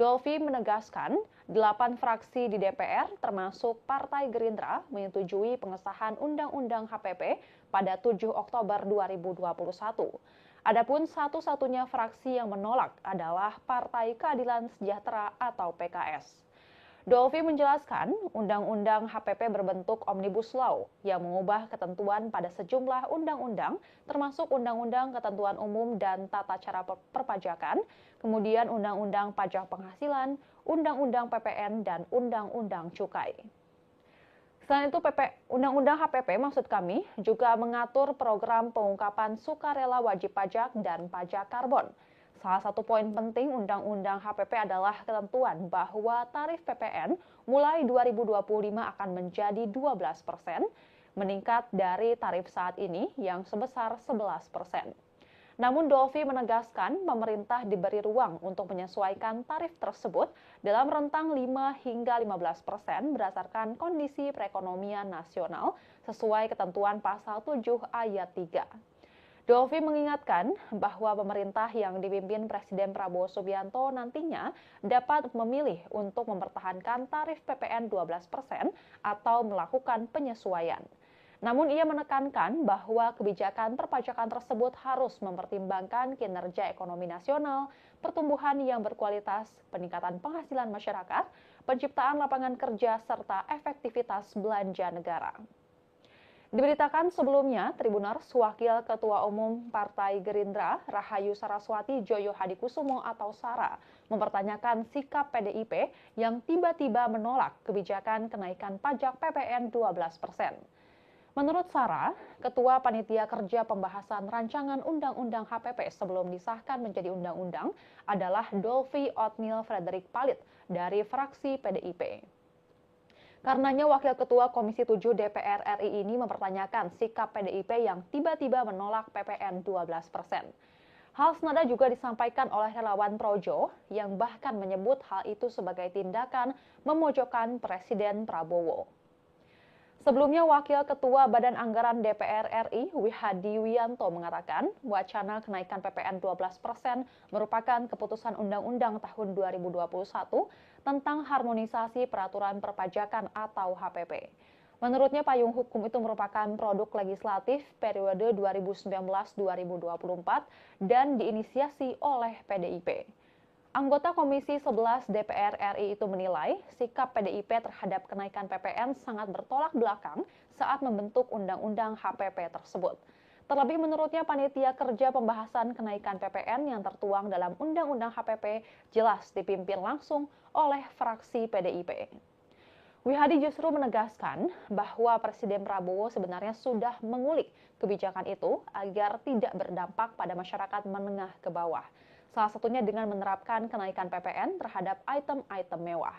Dolvi menegaskan, 8 fraksi di DPR termasuk Partai Gerindra menyetujui pengesahan Undang-Undang HPP pada 7 Oktober 2021. Adapun satu-satunya fraksi yang menolak adalah Partai Keadilan Sejahtera atau PKS. Dolvi menjelaskan, Undang-Undang HPP berbentuk Omnibus Law yang mengubah ketentuan pada sejumlah undang-undang, termasuk Undang-Undang Ketentuan Umum dan Tata Cara Perpajakan, kemudian Undang-Undang Pajak Penghasilan, Undang-Undang PPN, dan Undang-Undang Cukai. Selain itu, Undang-Undang HPP maksud kami juga mengatur program pengungkapan sukarela wajib pajak dan pajak karbon. Salah satu poin penting Undang-Undang HPP adalah ketentuan bahwa tarif PPN mulai 2025 akan menjadi 12%, meningkat dari tarif saat ini yang sebesar 11%. Namun Dolvi menegaskan pemerintah diberi ruang untuk menyesuaikan tarif tersebut dalam rentang 5 hingga 15% berdasarkan kondisi perekonomian nasional sesuai ketentuan pasal 7 ayat 3. Dolvi mengingatkan bahwa pemerintah yang dipimpin Presiden Prabowo Subianto nantinya dapat memilih untuk mempertahankan tarif PPN 12% atau melakukan penyesuaian. Namun ia menekankan bahwa kebijakan perpajakan tersebut harus mempertimbangkan kinerja ekonomi nasional, pertumbuhan yang berkualitas, peningkatan penghasilan masyarakat, penciptaan lapangan kerja, serta efektivitas belanja negara. Diberitakan sebelumnya, Tribuners, Wakil Ketua Umum Partai Gerindra, Rahayu Saraswati Joyo Hadikusumo atau Sara, mempertanyakan sikap PDIP yang tiba-tiba menolak kebijakan kenaikan pajak PPN 12%. Menurut Sara, Ketua Panitia Kerja Pembahasan Rancangan Undang-Undang HPP sebelum disahkan menjadi undang-undang adalah Dolvi Othniel Frederick Palit dari fraksi PDIP. Karenanya Wakil Ketua Komisi 7 DPR RI ini mempertanyakan sikap PDIP yang tiba-tiba menolak PPN 12%. Hal senada juga disampaikan oleh relawan Projo yang bahkan menyebut hal itu sebagai tindakan memojokkan Presiden Prabowo. Sebelumnya, Wakil Ketua Badan Anggaran DPR RI, Wihadi Wiyanto mengatakan, wacana kenaikan PPN 12% merupakan keputusan Undang-Undang tahun 2021 tentang harmonisasi peraturan perpajakan atau HPP. Menurutnya, payung hukum itu merupakan produk legislatif periode 2019-2024 dan diinisiasi oleh PDIP. Anggota Komisi 11 DPR RI itu menilai sikap PDIP terhadap kenaikan PPN sangat bertolak belakang saat membentuk Undang-Undang HPP tersebut. Terlebih menurutnya panitia kerja pembahasan kenaikan PPN yang tertuang dalam Undang-Undang HPP jelas dipimpin langsung oleh fraksi PDIP. Wihadi justru menegaskan bahwa Presiden Prabowo sebenarnya sudah mengulik kebijakan itu agar tidak berdampak pada masyarakat menengah ke bawah. Salah satunya dengan menerapkan kenaikan PPN terhadap item-item mewah.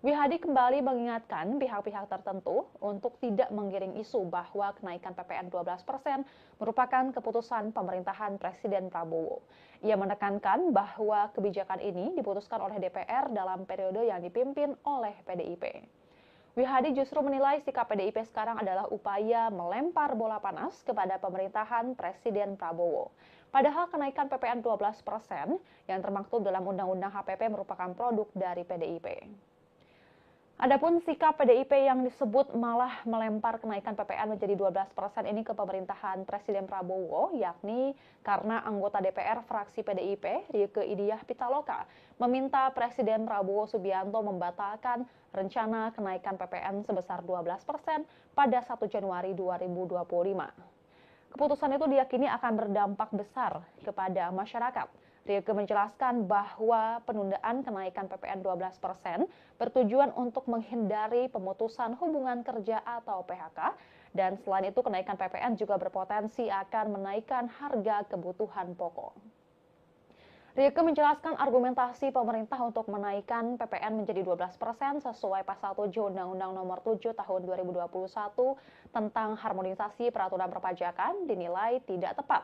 Wihadi kembali mengingatkan pihak-pihak tertentu untuk tidak menggiring isu bahwa kenaikan PPN 12% merupakan keputusan pemerintahan Presiden Prabowo. Ia menekankan bahwa kebijakan ini diputuskan oleh DPR dalam periode yang dipimpin oleh PDIP. Wihadi justru menilai sikap PDIP sekarang adalah upaya melempar bola panas kepada pemerintahan Presiden Prabowo. Padahal kenaikan PPN 12% yang termaktub dalam Undang-Undang HPP merupakan produk dari PDIP. Adapun sikap PDIP yang disebut malah melempar kenaikan PPN menjadi 12% ini ke pemerintahan Presiden Prabowo, yakni karena anggota DPR fraksi PDIP, Rieke Diah Pitaloka, meminta Presiden Prabowo Subianto membatalkan rencana kenaikan PPN sebesar 12% pada 1 Januari 2025. Keputusan itu diyakini akan berdampak besar kepada masyarakat. Rieke menjelaskan bahwa penundaan kenaikan PPN 12% bertujuan untuk menghindari pemutusan hubungan kerja atau PHK, dan selain itu kenaikan PPN juga berpotensi akan menaikkan harga kebutuhan pokok. Rieke menjelaskan argumentasi pemerintah untuk menaikkan PPN menjadi 12% sesuai pasal 7 Undang-Undang Nomor 7 Tahun 2021 tentang harmonisasi peraturan perpajakan dinilai tidak tepat.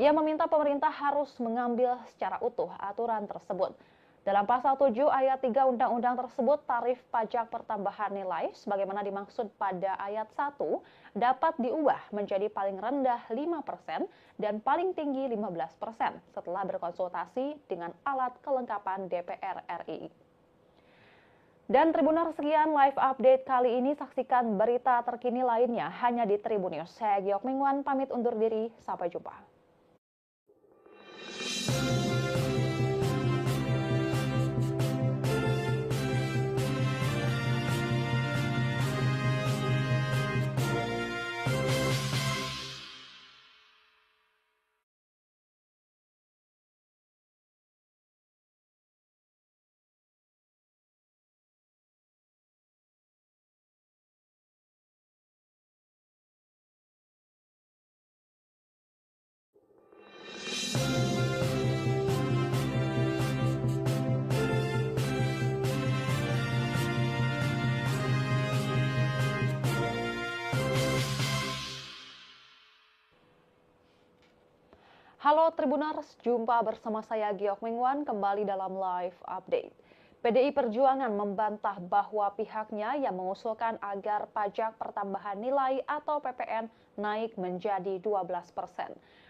Ia meminta pemerintah harus mengambil secara utuh aturan tersebut. Dalam pasal 7 ayat 3 undang-undang tersebut, tarif pajak pertambahan nilai sebagaimana dimaksud pada ayat 1 dapat diubah menjadi paling rendah 5% dan paling tinggi 15% setelah berkonsultasi dengan alat kelengkapan DPR RI. Dan Tribuners, sekian live update kali ini. Saksikan berita terkini lainnya hanya di Tribun News. Saya Giok Mingwan pamit undur diri. Sampai jumpa. Halo Tribuners, jumpa bersama saya Giok Mingwan kembali dalam live update. PDI Perjuangan membantah bahwa pihaknya yang mengusulkan agar pajak pertambahan nilai atau PPN naik menjadi 12%.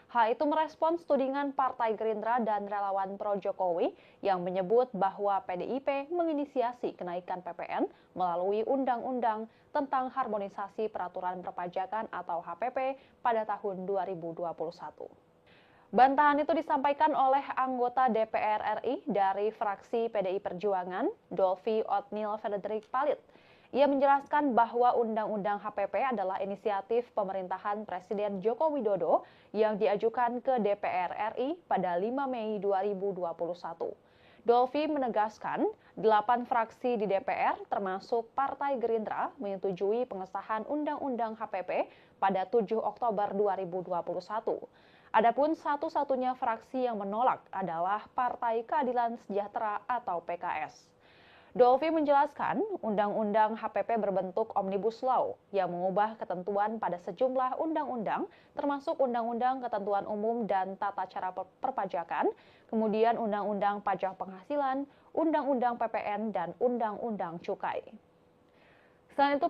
Hal itu merespons tudingan Partai Gerindra dan relawan pro Jokowi yang menyebut bahwa PDIP menginisiasi kenaikan PPN melalui Undang-Undang tentang Harmonisasi Peraturan Perpajakan atau HPP pada tahun 2021. Bantahan itu disampaikan oleh anggota DPR RI dari fraksi PDI Perjuangan, Dolvi Otnil Frederick Palit. Ia menjelaskan bahwa Undang-Undang HPP adalah inisiatif pemerintahan Presiden Joko Widodo yang diajukan ke DPR RI pada 5 Mei 2021. Dolvi menegaskan, 8 fraksi di DPR termasuk Partai Gerindra menyetujui pengesahan Undang-Undang HPP pada 7 Oktober 2021. Adapun satu-satunya fraksi yang menolak adalah Partai Keadilan Sejahtera atau PKS. Dolvi menjelaskan, Undang-Undang HPP berbentuk Omnibus Law yang mengubah ketentuan pada sejumlah undang-undang, termasuk Undang-Undang Ketentuan Umum dan Tata Cara Perpajakan, kemudian Undang-Undang Pajak Penghasilan, Undang-Undang PPN, dan Undang-Undang Cukai. Selain itu,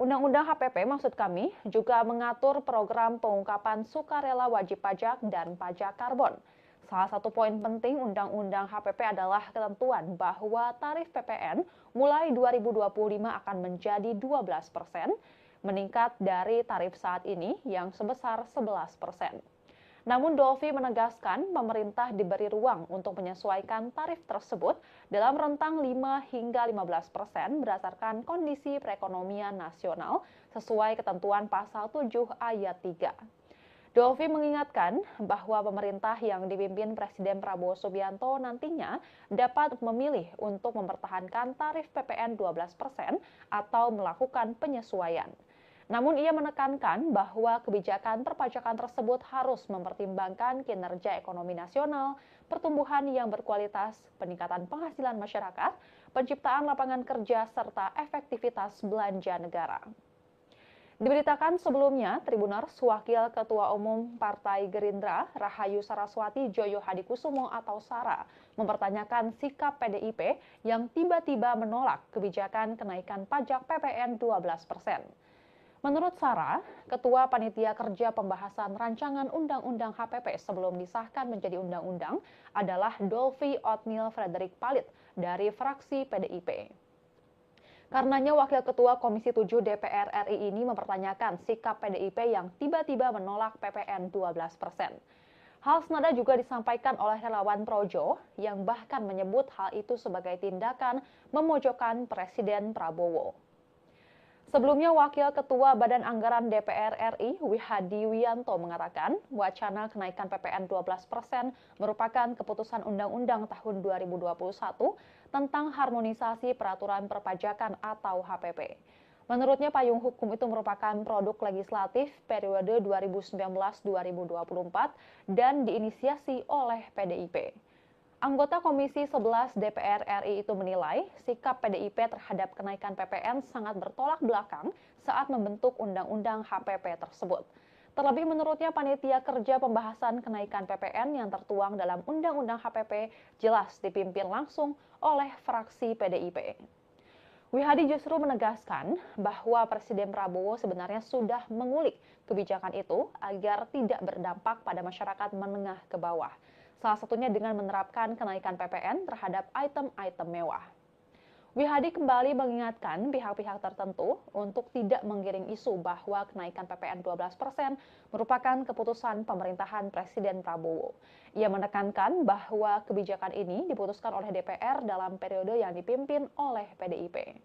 Undang-Undang HPP maksud kami juga mengatur program pengungkapan sukarela wajib pajak dan pajak karbon. Salah satu poin penting Undang-Undang HPP adalah ketentuan bahwa tarif PPN mulai 2025 akan menjadi 12%, meningkat dari tarif saat ini yang sebesar 11%. Namun Dolfi menegaskan pemerintah diberi ruang untuk menyesuaikan tarif tersebut dalam rentang 5 hingga 15% berdasarkan kondisi perekonomian nasional sesuai ketentuan pasal 7 ayat 3. Dolfi mengingatkan bahwa pemerintah yang dipimpin Presiden Prabowo Subianto nantinya dapat memilih untuk mempertahankan tarif PPN 12% atau melakukan penyesuaian. Namun ia menekankan bahwa kebijakan perpajakan tersebut harus mempertimbangkan kinerja ekonomi nasional, pertumbuhan yang berkualitas, peningkatan penghasilan masyarakat, penciptaan lapangan kerja, serta efektivitas belanja negara. Diberitakan sebelumnya, Tribuners Wakil Ketua Umum Partai Gerindra, Rahayu Saraswati Joyo Hadikusumo atau Sara, mempertanyakan sikap PDIP yang tiba-tiba menolak kebijakan kenaikan pajak PPN 12%. Menurut Sarah, Ketua Panitia Kerja Pembahasan Rancangan Undang-Undang HPP sebelum disahkan menjadi undang-undang adalah Dolfi Othniel Frederick Palit dari fraksi PDIP. Karenanya Wakil Ketua Komisi 7 DPR RI ini mempertanyakan sikap PDIP yang tiba-tiba menolak PPN 12%. Hal senada juga disampaikan oleh relawan Projo yang bahkan menyebut hal itu sebagai tindakan memojokkan Presiden Prabowo. Sebelumnya, Wakil Ketua Badan Anggaran DPR RI, Wihadi Wianto, mengatakan wacana kenaikan PPN 12% merupakan keputusan Undang-Undang tahun 2021 tentang harmonisasi peraturan perpajakan atau HPP. Menurutnya, payung hukum itu merupakan produk legislatif periode 2019-2024 dan diinisiasi oleh PDIP. Anggota Komisi 11 DPR RI itu menilai sikap PDIP terhadap kenaikan PPN sangat bertolak belakang saat membentuk Undang-Undang HPP tersebut. Terlebih menurutnya panitia kerja pembahasan kenaikan PPN yang tertuang dalam Undang-Undang HPP jelas dipimpin langsung oleh fraksi PDIP. Wihadi justru menegaskan bahwa Presiden Prabowo sebenarnya sudah mengulik kebijakan itu agar tidak berdampak pada masyarakat menengah ke bawah. Salah satunya dengan menerapkan kenaikan PPN terhadap item-item mewah. Wihadi kembali mengingatkan pihak-pihak tertentu untuk tidak menggiring isu bahwa kenaikan PPN 12% merupakan keputusan pemerintahan Presiden Prabowo. Ia menekankan bahwa kebijakan ini diputuskan oleh DPR dalam periode yang dipimpin oleh PDIP.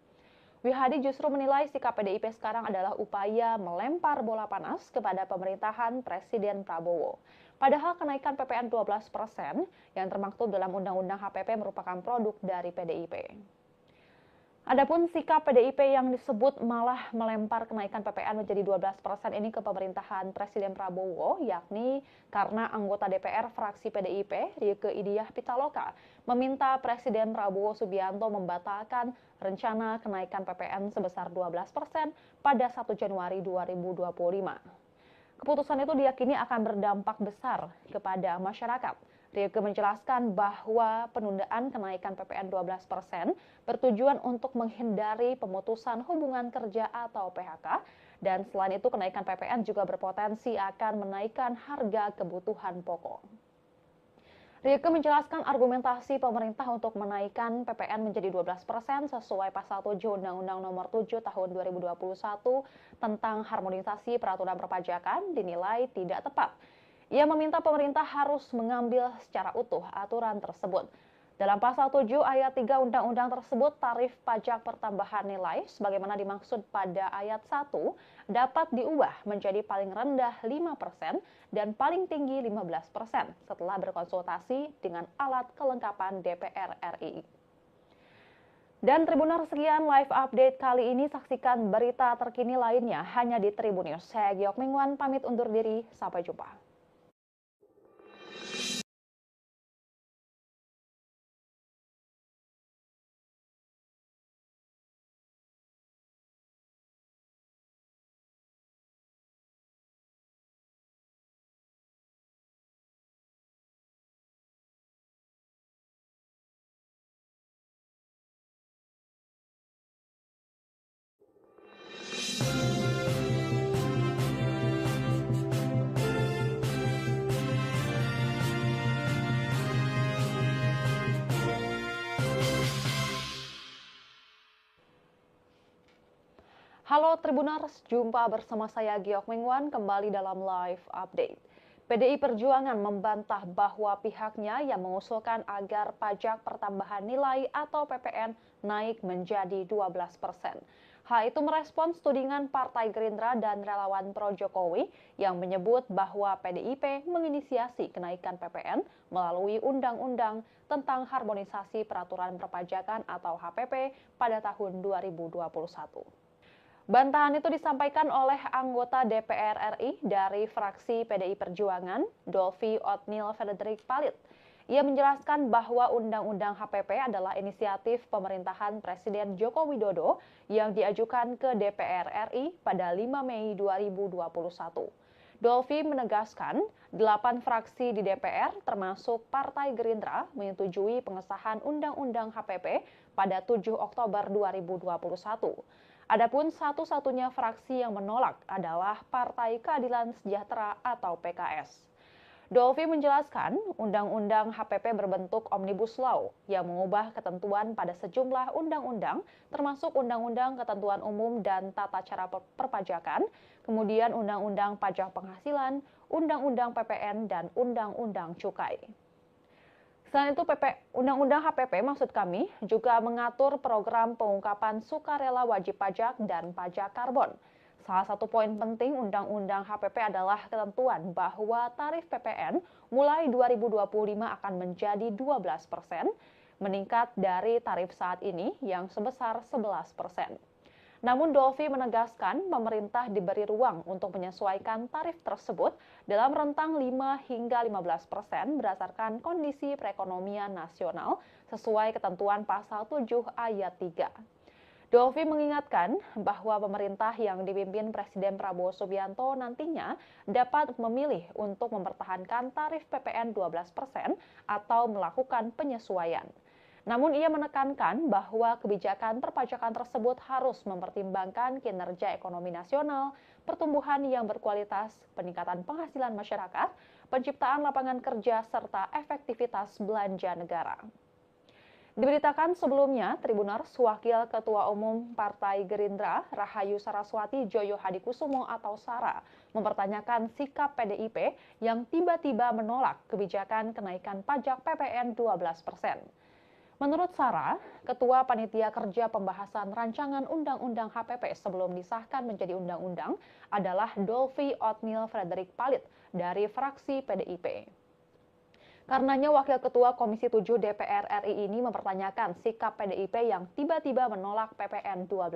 Wihadi justru menilai sikap PDIP sekarang adalah upaya melempar bola panas kepada pemerintahan Presiden Prabowo. Padahal kenaikan PPN 12% yang termaktub dalam Undang-Undang HPP merupakan produk dari PDIP. Adapun sikap PDIP yang disebut malah melempar kenaikan PPN menjadi 12% ini ke pemerintahan Presiden Prabowo, yakni karena anggota DPR fraksi PDIP, Rieke Diah Pitaloka, meminta Presiden Prabowo Subianto membatalkan rencana kenaikan PPN sebesar 12% pada 1 Januari 2025. Keputusan itu diyakini akan berdampak besar kepada masyarakat. Rieke menjelaskan bahwa penundaan kenaikan PPN 12% bertujuan untuk menghindari pemutusan hubungan kerja atau PHK, dan selain itu kenaikan PPN juga berpotensi akan menaikkan harga kebutuhan pokok. Rieke menjelaskan argumentasi pemerintah untuk menaikkan PPN menjadi 12% sesuai pasal 7 Undang-Undang Nomor 7 Tahun 2021 tentang harmonisasi peraturan perpajakan dinilai tidak tepat. Ia meminta pemerintah harus mengambil secara utuh aturan tersebut. Dalam pasal 7 ayat 3 undang-undang tersebut, tarif pajak pertambahan nilai sebagaimana dimaksud pada ayat 1 dapat diubah menjadi paling rendah 5% dan paling tinggi 15% setelah berkonsultasi dengan alat kelengkapan DPR RI. Dan Tribuners, sekian live update kali ini. Saksikan berita terkini lainnya hanya di Tribun News. Saya Giok Mingwan pamit undur diri. Sampai jumpa. Halo Tribuners, jumpa bersama saya Giok Mingwan kembali dalam live update. PDI Perjuangan membantah bahwa pihaknya yang mengusulkan agar pajak pertambahan nilai atau PPN naik menjadi 12%. Hal itu merespons tudingan Partai Gerindra dan relawan pro Jokowi yang menyebut bahwa PDIP menginisiasi kenaikan PPN melalui Undang-Undang tentang Harmonisasi Peraturan Perpajakan atau HPP pada tahun 2021. Bantahan itu disampaikan oleh anggota DPR RI dari fraksi PDI Perjuangan, Dolvi Otniel Frederick Palit. Ia menjelaskan bahwa Undang-Undang HPP adalah inisiatif pemerintahan Presiden Joko Widodo yang diajukan ke DPR RI pada 5 Mei 2021. Dolvi menegaskan, 8 fraksi di DPR termasuk Partai Gerindra menyetujui pengesahan Undang-Undang HPP pada 7 Oktober 2021. Adapun satu-satunya fraksi yang menolak adalah Partai Keadilan Sejahtera atau PKS. Dolvi menjelaskan, Undang-Undang HPP berbentuk Omnibus Law yang mengubah ketentuan pada sejumlah undang-undang, termasuk Undang-Undang Ketentuan Umum dan Tata Cara Perpajakan, kemudian Undang-Undang Pajak Penghasilan, Undang-Undang PPN, dan Undang-Undang Cukai. Selain itu, Undang-Undang HPP maksud kami juga mengatur program pengungkapan sukarela wajib pajak dan pajak karbon. Salah satu poin penting Undang-Undang HPP adalah ketentuan bahwa tarif PPN mulai 2025 akan menjadi 12%, meningkat dari tarif saat ini yang sebesar 11%. Namun Dolvi menegaskan pemerintah diberi ruang untuk menyesuaikan tarif tersebut dalam rentang 5 hingga 15% berdasarkan kondisi perekonomian nasional sesuai ketentuan pasal 7 ayat 3. Dolvi mengingatkan bahwa pemerintah yang dipimpin Presiden Prabowo Subianto nantinya dapat memilih untuk mempertahankan tarif PPN 12% atau melakukan penyesuaian. Namun ia menekankan bahwa kebijakan perpajakan tersebut harus mempertimbangkan kinerja ekonomi nasional, pertumbuhan yang berkualitas, peningkatan penghasilan masyarakat, penciptaan lapangan kerja, serta efektivitas belanja negara. Diberitakan sebelumnya, Tribuners Wakil Ketua Umum Partai Gerindra, Rahayu Saraswati Joyo Hadikusumo atau Sara, mempertanyakan sikap PDIP yang tiba-tiba menolak kebijakan kenaikan pajak PPN 12%. Menurut Sara, Ketua Panitia Kerja Pembahasan Rancangan Undang-Undang HPP sebelum disahkan menjadi undang-undang adalah Dolvi Otniel Frederick Palit dari fraksi PDIP. Karenanya Wakil Ketua Komisi 7 DPR RI ini mempertanyakan sikap PDIP yang tiba-tiba menolak PPN 12%.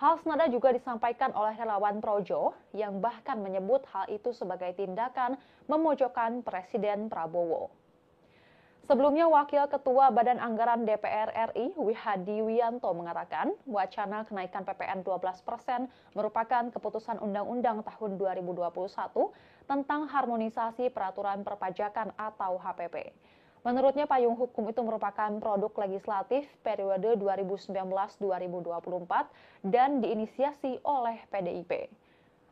Hal senada juga disampaikan oleh relawan Projo yang bahkan menyebut hal itu sebagai tindakan memojokkan Presiden Prabowo. Sebelumnya, Wakil Ketua Badan Anggaran DPR RI, Wihadi Wianto mengatakan, wacana kenaikan PPN 12% merupakan keputusan Undang-Undang tahun 2021 tentang harmonisasi peraturan perpajakan atau HPP. Menurutnya, payung hukum itu merupakan produk legislatif periode 2019-2024 dan diinisiasi oleh PDIP.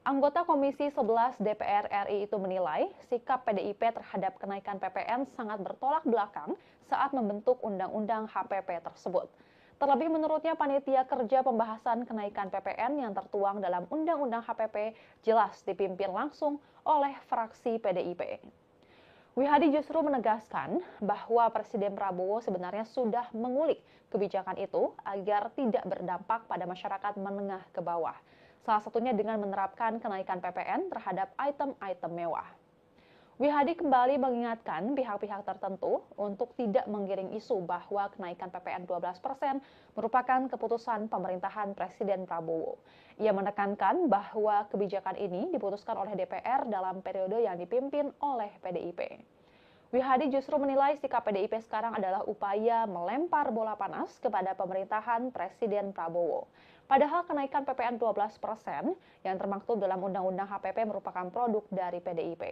Anggota Komisi 11 DPR RI itu menilai sikap PDIP terhadap kenaikan PPN sangat bertolak belakang saat membentuk Undang-Undang HPP tersebut. Terlebih menurutnya panitia kerja pembahasan kenaikan PPN yang tertuang dalam Undang-Undang HPP jelas dipimpin langsung oleh fraksi PDIP. Wihadi justru menegaskan bahwa Presiden Prabowo sebenarnya sudah mengulik kebijakan itu agar tidak berdampak pada masyarakat menengah ke bawah. Salah satunya dengan menerapkan kenaikan PPN terhadap item-item mewah. Wihadi kembali mengingatkan pihak-pihak tertentu untuk tidak menggiring isu bahwa kenaikan PPN 12% merupakan keputusan pemerintahan Presiden Prabowo. Ia menekankan bahwa kebijakan ini diputuskan oleh DPR dalam periode yang dipimpin oleh PDIP. Wihadi justru menilai sikap PDIP sekarang adalah upaya melempar bola panas kepada pemerintahan Presiden Prabowo. Padahal kenaikan PPN 12% yang termaktub dalam Undang-Undang HPP merupakan produk dari PDIP.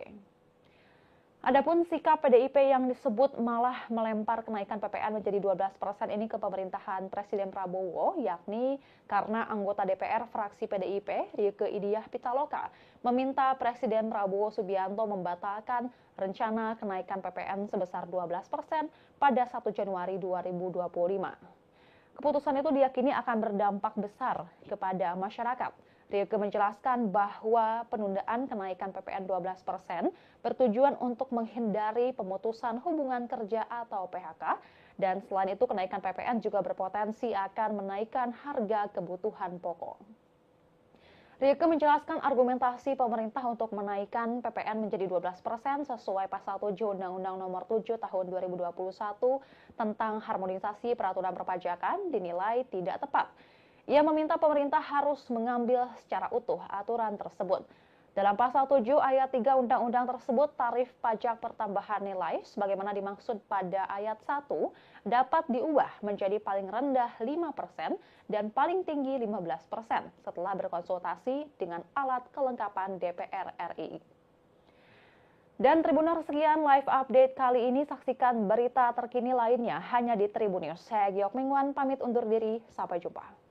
Adapun sikap PDIP yang disebut malah melempar kenaikan PPN menjadi 12% ini ke pemerintahan Presiden Prabowo, yakni karena anggota DPR fraksi PDIP, Rieke Diah Pitaloka, meminta Presiden Prabowo Subianto membatalkan rencana kenaikan PPN sebesar 12% pada 1 Januari 2025. Keputusan itu diyakini akan berdampak besar kepada masyarakat. Rieke menjelaskan bahwa penundaan kenaikan PPN 12% bertujuan untuk menghindari pemutusan hubungan kerja atau PHK, dan selain itu kenaikan PPN juga berpotensi akan menaikkan harga kebutuhan pokok. Rieke menjelaskan argumentasi pemerintah untuk menaikkan PPN menjadi 12% sesuai pasal 7 Undang-Undang Nomor 7 Tahun 2021 tentang harmonisasi peraturan perpajakan dinilai tidak tepat. Ia meminta pemerintah harus mengambil secara utuh aturan tersebut. Dalam pasal 7 ayat 3 undang-undang tersebut, tarif pajak pertambahan nilai sebagaimana dimaksud pada ayat 1 dapat diubah menjadi paling rendah 5% dan paling tinggi 15% setelah berkonsultasi dengan alat kelengkapan DPR RI. Dan Tribuners, sekian live update kali ini. Saksikan berita terkini lainnya hanya di Tribun News. Saya Giok Mingwan pamit undur diri. Sampai jumpa.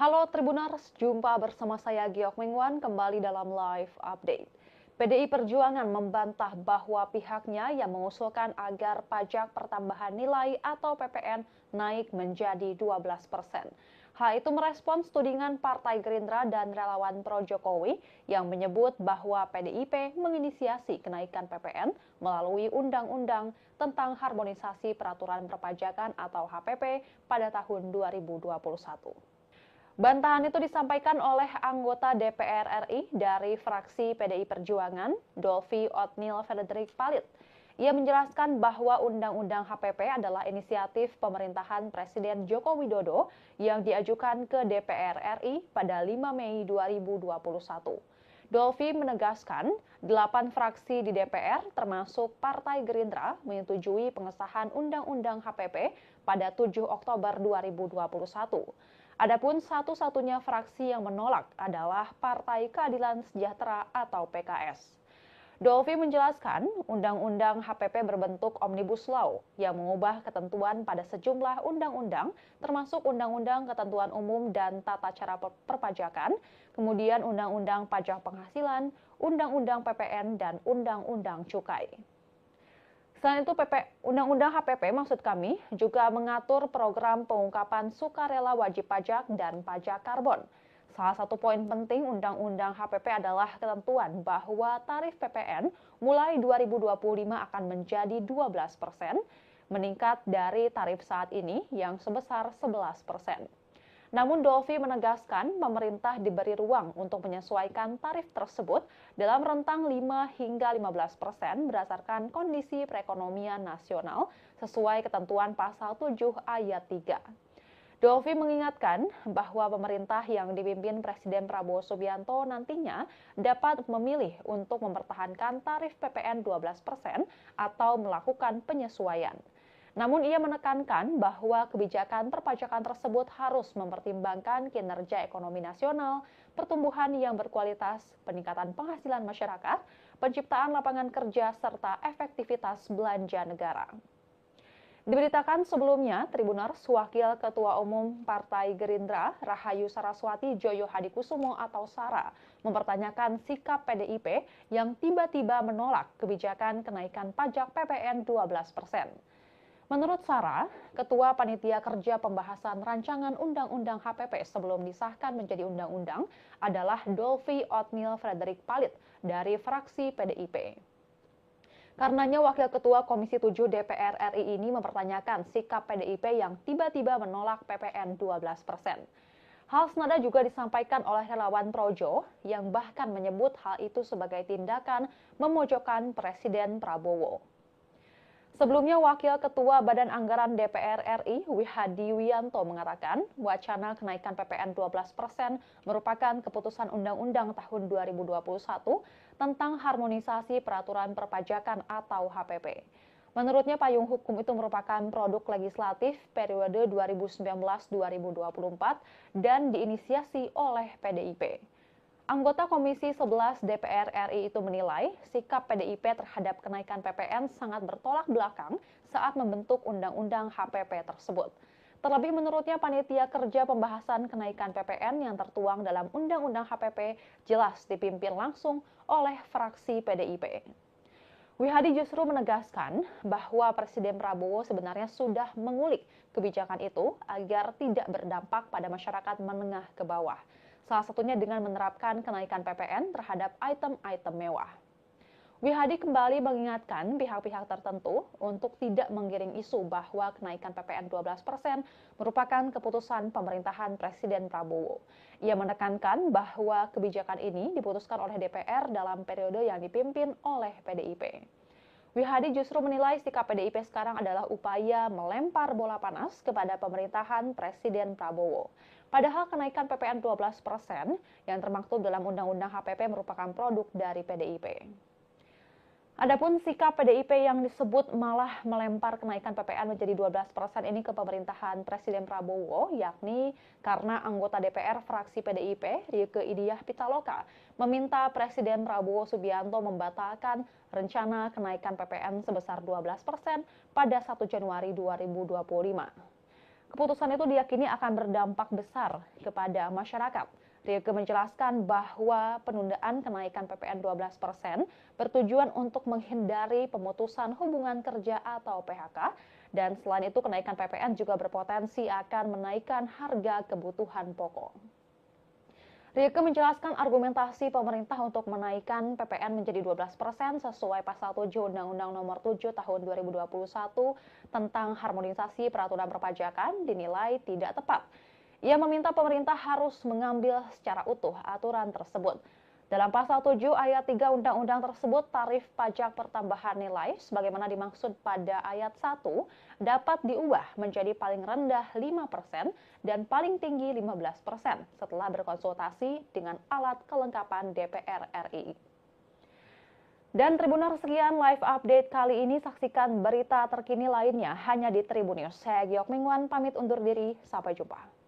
Halo Tribuners, jumpa bersama saya Giok Mingwan kembali dalam live update. PDI Perjuangan membantah bahwa pihaknya yang mengusulkan agar pajak pertambahan nilai atau PPN naik menjadi 12%. Hal itu merespons tudingan Partai Gerindra dan relawan pro Jokowi yang menyebut bahwa PDIP menginisiasi kenaikan PPN melalui Undang-Undang tentang Harmonisasi Peraturan Perpajakan atau HPP pada tahun 2021. Bantahan itu disampaikan oleh anggota DPR RI dari fraksi PDI Perjuangan, Dolvi Otniel Frederick Palit. Ia menjelaskan bahwa Undang-Undang HPP adalah inisiatif pemerintahan Presiden Joko Widodo yang diajukan ke DPR RI pada 5 Mei 2021. Dolvi menegaskan, 8 fraksi di DPR termasuk Partai Gerindra menyetujui pengesahan Undang-Undang HPP pada 7 Oktober 2021. Adapun satu-satunya fraksi yang menolak adalah Partai Keadilan Sejahtera atau PKS. Dolvi menjelaskan, Undang-Undang HPP berbentuk Omnibus Law yang mengubah ketentuan pada sejumlah undang-undang, termasuk Undang-Undang Ketentuan Umum dan Tata Cara Perpajakan, kemudian Undang-Undang Pajak Penghasilan, Undang-Undang PPN, dan Undang-Undang Cukai. Selain itu, Undang-Undang HPP maksud kami juga mengatur program pengungkapan sukarela wajib pajak dan pajak karbon. Salah satu poin penting Undang-Undang HPP adalah ketentuan bahwa tarif PPN mulai 2025 akan menjadi 12%, meningkat dari tarif saat ini yang sebesar 11%. Namun Dolvi menegaskan pemerintah diberi ruang untuk menyesuaikan tarif tersebut dalam rentang 5 hingga 15% berdasarkan kondisi perekonomian nasional sesuai ketentuan pasal 7 ayat 3. Dolvi mengingatkan bahwa pemerintah yang dipimpin Presiden Prabowo Subianto nantinya dapat memilih untuk mempertahankan tarif PPN 12% atau melakukan penyesuaian. Namun ia menekankan bahwa kebijakan perpajakan tersebut harus mempertimbangkan kinerja ekonomi nasional, pertumbuhan yang berkualitas, peningkatan penghasilan masyarakat, penciptaan lapangan kerja, serta efektivitas belanja negara. Diberitakan sebelumnya, Tribuners, Wakil Ketua Umum Partai Gerindra, Rahayu Saraswati Joyo Hadikusumo atau Sara, mempertanyakan sikap PDIP yang tiba-tiba menolak kebijakan kenaikan pajak PPN 12%. Menurut Sara, Ketua Panitia Kerja Pembahasan Rancangan Undang-Undang HPP sebelum disahkan menjadi undang-undang adalah Dolvi Otniel Frederick Palit dari fraksi PDIP. Karenanya Wakil Ketua Komisi 7 DPR RI ini mempertanyakan sikap PDIP yang tiba-tiba menolak PPN 12%. Hal senada juga disampaikan oleh relawan Projo yang bahkan menyebut hal itu sebagai tindakan memojokkan Presiden Prabowo. Sebelumnya, Wakil Ketua Badan Anggaran DPR RI, Wihadi Wiyanto mengatakan, wacana kenaikan PPN 12% merupakan keputusan Undang-Undang tahun 2021 tentang harmonisasi peraturan perpajakan atau HPP. Menurutnya, payung hukum itu merupakan produk legislatif periode 2019-2024 dan diinisiasi oleh PDIP. Anggota Komisi 11 DPR RI itu menilai sikap PDIP terhadap kenaikan PPN sangat bertolak belakang saat membentuk Undang-Undang HPP tersebut. Terlebih menurutnya panitia kerja pembahasan kenaikan PPN yang tertuang dalam Undang-Undang HPP jelas dipimpin langsung oleh fraksi PDIP. Wihadi justru menegaskan bahwa Presiden Prabowo sebenarnya sudah mengulik kebijakan itu agar tidak berdampak pada masyarakat menengah ke bawah. Salah satunya dengan menerapkan kenaikan PPN terhadap item-item mewah. Wihadi kembali mengingatkan pihak-pihak tertentu untuk tidak menggiring isu bahwa kenaikan PPN 12% merupakan keputusan pemerintahan Presiden Prabowo. Ia menekankan bahwa kebijakan ini diputuskan oleh DPR dalam periode yang dipimpin oleh PDIP. Wihadi justru menilai sikap PDIP sekarang adalah upaya melempar bola panas kepada pemerintahan Presiden Prabowo. Padahal kenaikan PPN 12% yang termaktub dalam Undang-Undang HPP merupakan produk dari PDIP. Adapun sikap PDIP yang disebut malah melempar kenaikan PPN menjadi 12% ini ke pemerintahan Presiden Prabowo, yakni karena anggota DPR fraksi PDIP, Rieke Diah Pitaloka, meminta Presiden Prabowo Subianto membatalkan rencana kenaikan PPN sebesar 12% pada 1 Januari 2025. Keputusan itu diyakini akan berdampak besar kepada masyarakat. Rieke menjelaskan bahwa penundaan kenaikan PPN 12% bertujuan untuk menghindari pemutusan hubungan kerja atau PHK, dan selain itu kenaikan PPN juga berpotensi akan menaikkan harga kebutuhan pokok. Rieke menjelaskan argumentasi pemerintah untuk menaikkan PPN menjadi 12% sesuai pasal 7 Undang-Undang Nomor 7 Tahun 2021 tentang harmonisasi peraturan perpajakan dinilai tidak tepat. Ia meminta pemerintah harus mengambil secara utuh aturan tersebut. Dalam pasal 7 ayat 3 undang-undang tersebut, tarif pajak pertambahan nilai sebagaimana dimaksud pada ayat 1 dapat diubah menjadi paling rendah 5% dan paling tinggi 15% setelah berkonsultasi dengan alat kelengkapan DPR RI. Dan Tribuners, sekian live update kali ini. Saksikan berita terkini lainnya hanya di Tribun News. Saya Giok Mingwan pamit undur diri. Sampai jumpa.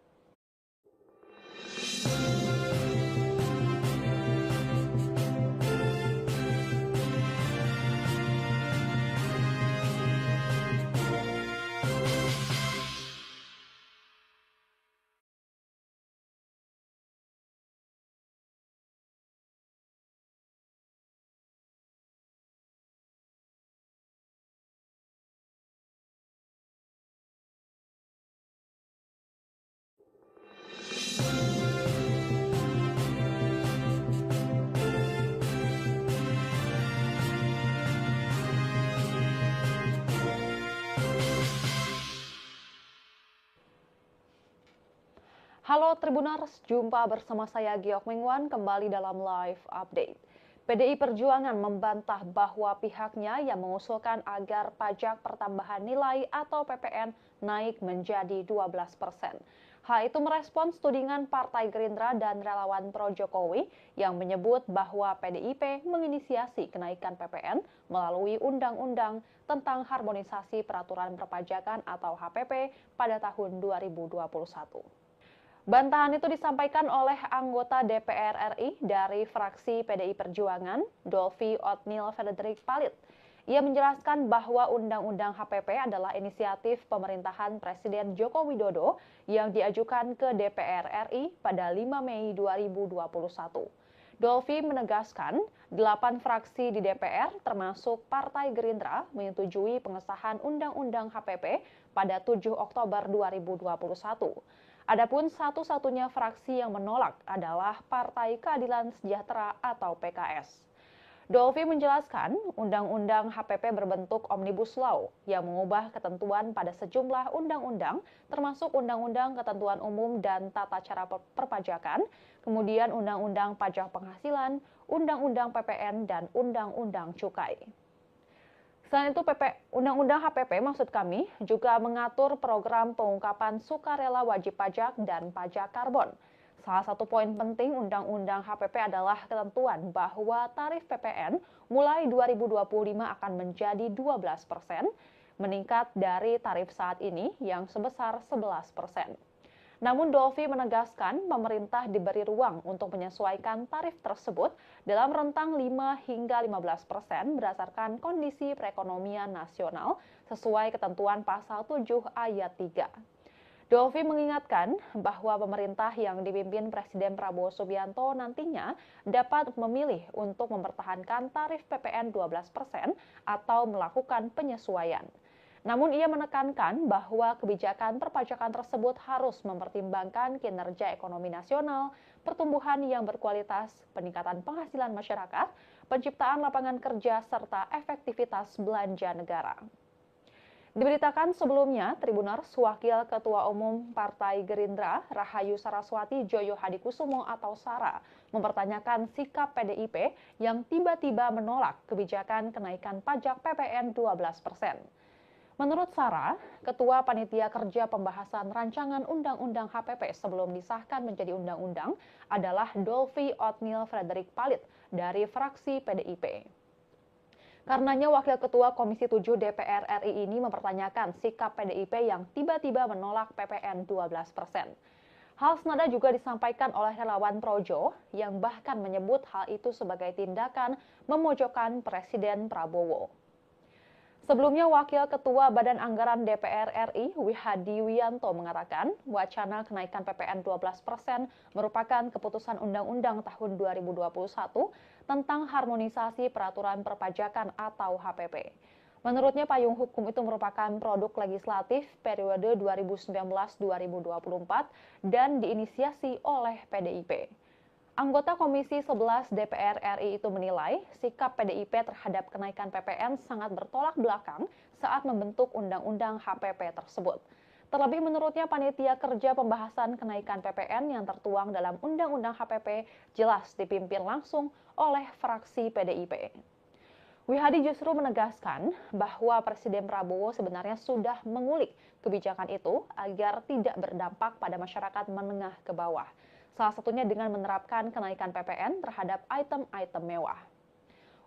Halo Tribuners, jumpa bersama saya Giok Mingwan kembali dalam live update. PDI Perjuangan membantah bahwa pihaknya yang mengusulkan agar pajak pertambahan nilai atau PPN naik menjadi 12%. Hal itu merespons tudingan Partai Gerindra dan relawan pro-Jokowi yang menyebut bahwa PDIP menginisiasi kenaikan PPN melalui Undang-Undang tentang Harmonisasi Peraturan Perpajakan atau HPP pada tahun 2021. Bantahan itu disampaikan oleh anggota DPR RI dari fraksi PDI Perjuangan, Dolvi Otnil Frederick Palit. Ia menjelaskan bahwa Undang-Undang HPP adalah inisiatif pemerintahan Presiden Joko Widodo yang diajukan ke DPR RI pada 5 Mei 2021. Dolvi menegaskan, 8 fraksi di DPR termasuk Partai Gerindra menyetujui pengesahan Undang-Undang HPP pada 7 Oktober 2021. Adapun satu-satunya fraksi yang menolak adalah Partai Keadilan Sejahtera atau PKS. Dolvi menjelaskan, Undang-Undang HPP berbentuk Omnibus Law yang mengubah ketentuan pada sejumlah undang-undang, termasuk Undang-Undang Ketentuan Umum dan Tata Cara Perpajakan, kemudian Undang-Undang Pajak Penghasilan, Undang-Undang PPN, dan Undang-Undang Cukai. Selain itu, Undang-Undang HPP maksud kami juga mengatur program pengungkapan sukarela wajib pajak dan pajak karbon. Salah satu poin penting Undang-Undang HPP adalah ketentuan bahwa tarif PPN mulai 2025 akan menjadi 12%, meningkat dari tarif saat ini yang sebesar 11%. Namun Dolfi menegaskan pemerintah diberi ruang untuk menyesuaikan tarif tersebut dalam rentang 5 hingga 15% berdasarkan kondisi perekonomian nasional sesuai ketentuan pasal 7 ayat 3. Dolfi mengingatkan bahwa pemerintah yang dipimpin Presiden Prabowo Subianto nantinya dapat memilih untuk mempertahankan tarif PPN 12% atau melakukan penyesuaian. Namun ia menekankan bahwa kebijakan perpajakan tersebut harus mempertimbangkan kinerja ekonomi nasional, pertumbuhan yang berkualitas, peningkatan penghasilan masyarakat, penciptaan lapangan kerja, serta efektivitas belanja negara. Diberitakan sebelumnya, Tribuners Wakil Ketua Umum Partai Gerindra, Rahayu Saraswati Joyo Hadikusumo atau Sara, mempertanyakan sikap PDIP yang tiba-tiba menolak kebijakan kenaikan pajak PPN 12%. Menurut Sara, Ketua Panitia Kerja Pembahasan Rancangan Undang-Undang HPP sebelum disahkan menjadi undang-undang adalah Dolfi Othniel Frederick Palit dari fraksi PDIP. Karenanya Wakil Ketua Komisi 7 DPR RI ini mempertanyakan sikap PDIP yang tiba-tiba menolak PPN 12%. Hal senada juga disampaikan oleh relawan Projo yang bahkan menyebut hal itu sebagai tindakan memojokkan Presiden Prabowo. Sebelumnya, Wakil Ketua Badan Anggaran DPR RI, Wihadi Wianto, mengatakan wacana kenaikan PPN 12% merupakan keputusan Undang-Undang tahun 2021 tentang harmonisasi peraturan perpajakan atau HPP. Menurutnya, payung hukum itu merupakan produk legislatif periode 2019-2024 dan diinisiasi oleh PDIP. Anggota Komisi 11 DPR RI itu menilai sikap PDIP terhadap kenaikan PPN sangat bertolak belakang saat membentuk Undang-Undang HPP tersebut. Terlebih menurutnya panitia kerja pembahasan kenaikan PPN yang tertuang dalam Undang-Undang HPP jelas dipimpin langsung oleh fraksi PDIP. Wihadi justru menegaskan bahwa Presiden Prabowo sebenarnya sudah mengulik kebijakan itu agar tidak berdampak pada masyarakat menengah ke bawah. Salah satunya dengan menerapkan kenaikan PPN terhadap item-item mewah.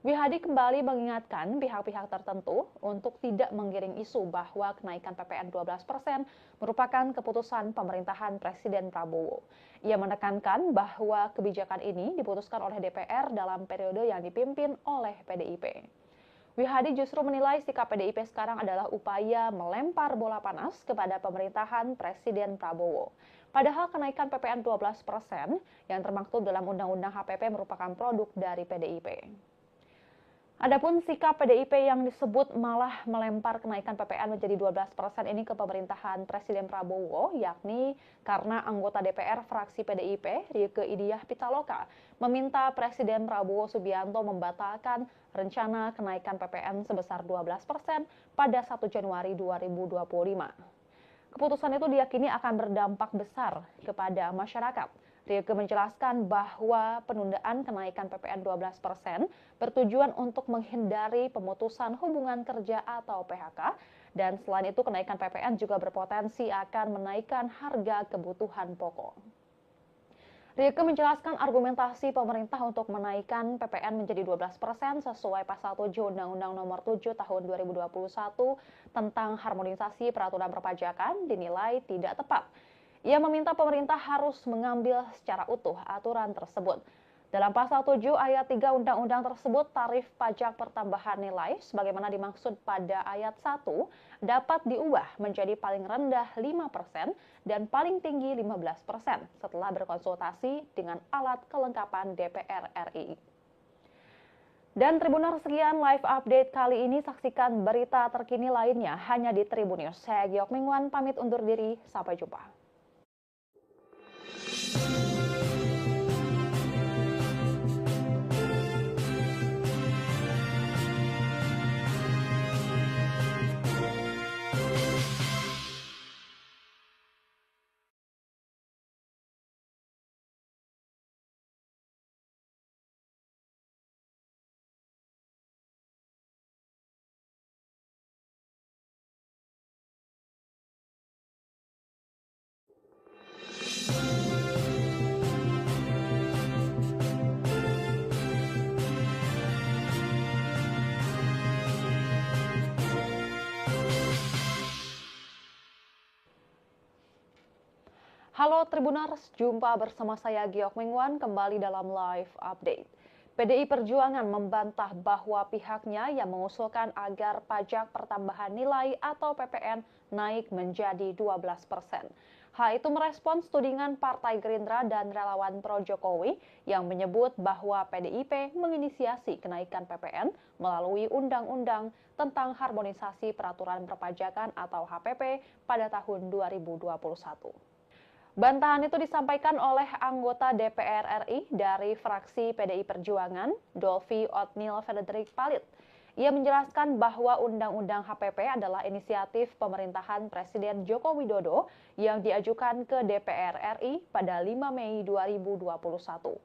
Wihadi kembali mengingatkan pihak-pihak tertentu untuk tidak menggiring isu bahwa kenaikan PPN 12% merupakan keputusan pemerintahan Presiden Prabowo. Ia menekankan bahwa kebijakan ini diputuskan oleh DPR dalam periode yang dipimpin oleh PDIP. Wihadi justru menilai sikap PDIP sekarang adalah upaya melempar bola panas kepada pemerintahan Presiden Prabowo. Padahal kenaikan PPN 12% yang termaktub dalam Undang-Undang HPP merupakan produk dari PDIP. Adapun sikap PDIP yang disebut malah melempar kenaikan PPN menjadi 12% ini ke pemerintahan Presiden Prabowo, yakni karena anggota DPR fraksi PDIP, Rieke Diah Pitaloka, meminta Presiden Prabowo Subianto membatalkan rencana kenaikan PPN sebesar 12% pada 1 Januari 2025. Keputusan itu diyakini akan berdampak besar kepada masyarakat. Rieke menjelaskan bahwa penundaan kenaikan PPN 12% bertujuan untuk menghindari pemutusan hubungan kerja atau PHK, dan selain itu kenaikan PPN juga berpotensi akan menaikkan harga kebutuhan pokok. Rieke menjelaskan argumentasi pemerintah untuk menaikkan PPN menjadi 12% sesuai pasal 7 Undang-Undang Nomor 7 Tahun 2021 tentang harmonisasi peraturan perpajakan dinilai tidak tepat. Ia meminta pemerintah harus mengambil secara utuh aturan tersebut. Dalam pasal 7 ayat 3 undang-undang tersebut, tarif pajak pertambahan nilai sebagaimana dimaksud pada ayat 1 dapat diubah menjadi paling rendah 5% dan paling tinggi 15% setelah berkonsultasi dengan alat kelengkapan DPR RI. Dan Tribuners, sekian live update kali ini. Saksikan berita terkini lainnya hanya di Tribun News. Saya Giok Mingwan pamit undur diri. Sampai jumpa. Halo Tribuners, jumpa bersama saya Giok Mingwan kembali dalam live update. PDI Perjuangan membantah bahwa pihaknya yang mengusulkan agar pajak pertambahan nilai atau PPN naik menjadi 12%. Hal itu merespons tudingan Partai Gerindra dan relawan pro Jokowi yang menyebut bahwa PDIP menginisiasi kenaikan PPN melalui Undang-Undang tentang Harmonisasi Peraturan Perpajakan atau HPP pada tahun 2021. Bantahan itu disampaikan oleh anggota DPR RI dari fraksi PDI Perjuangan, Dolvi Otniel Frederick Palit. Ia menjelaskan bahwa Undang-Undang HPP adalah inisiatif pemerintahan Presiden Joko Widodo yang diajukan ke DPR RI pada 5 Mei 2021.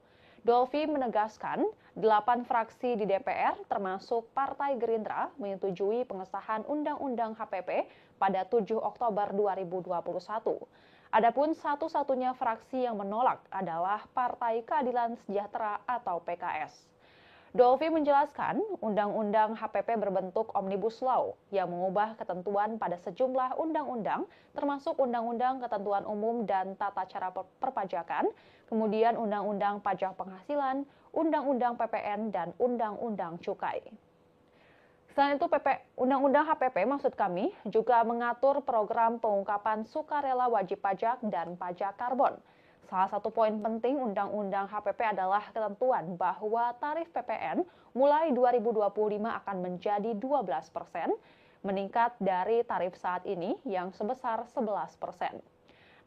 Dolvi menegaskan, 8 fraksi di DPR termasuk Partai Gerindra menyetujui pengesahan Undang-Undang HPP pada 7 Oktober 2021. Adapun satu-satunya fraksi yang menolak adalah Partai Keadilan Sejahtera atau PKS. Dolvi menjelaskan, Undang-Undang HPP berbentuk Omnibus Law yang mengubah ketentuan pada sejumlah undang-undang, termasuk Undang-Undang Ketentuan Umum dan Tata Cara Perpajakan, kemudian Undang-Undang Pajak Penghasilan, Undang-Undang PPN, dan Undang-Undang Cukai. Selain itu, Undang-Undang HPP maksud kami juga mengatur program pengungkapan sukarela wajib pajak dan pajak karbon. Salah satu poin penting Undang-Undang HPP adalah ketentuan bahwa tarif PPN mulai 2025 akan menjadi 12%, meningkat dari tarif saat ini yang sebesar 11%.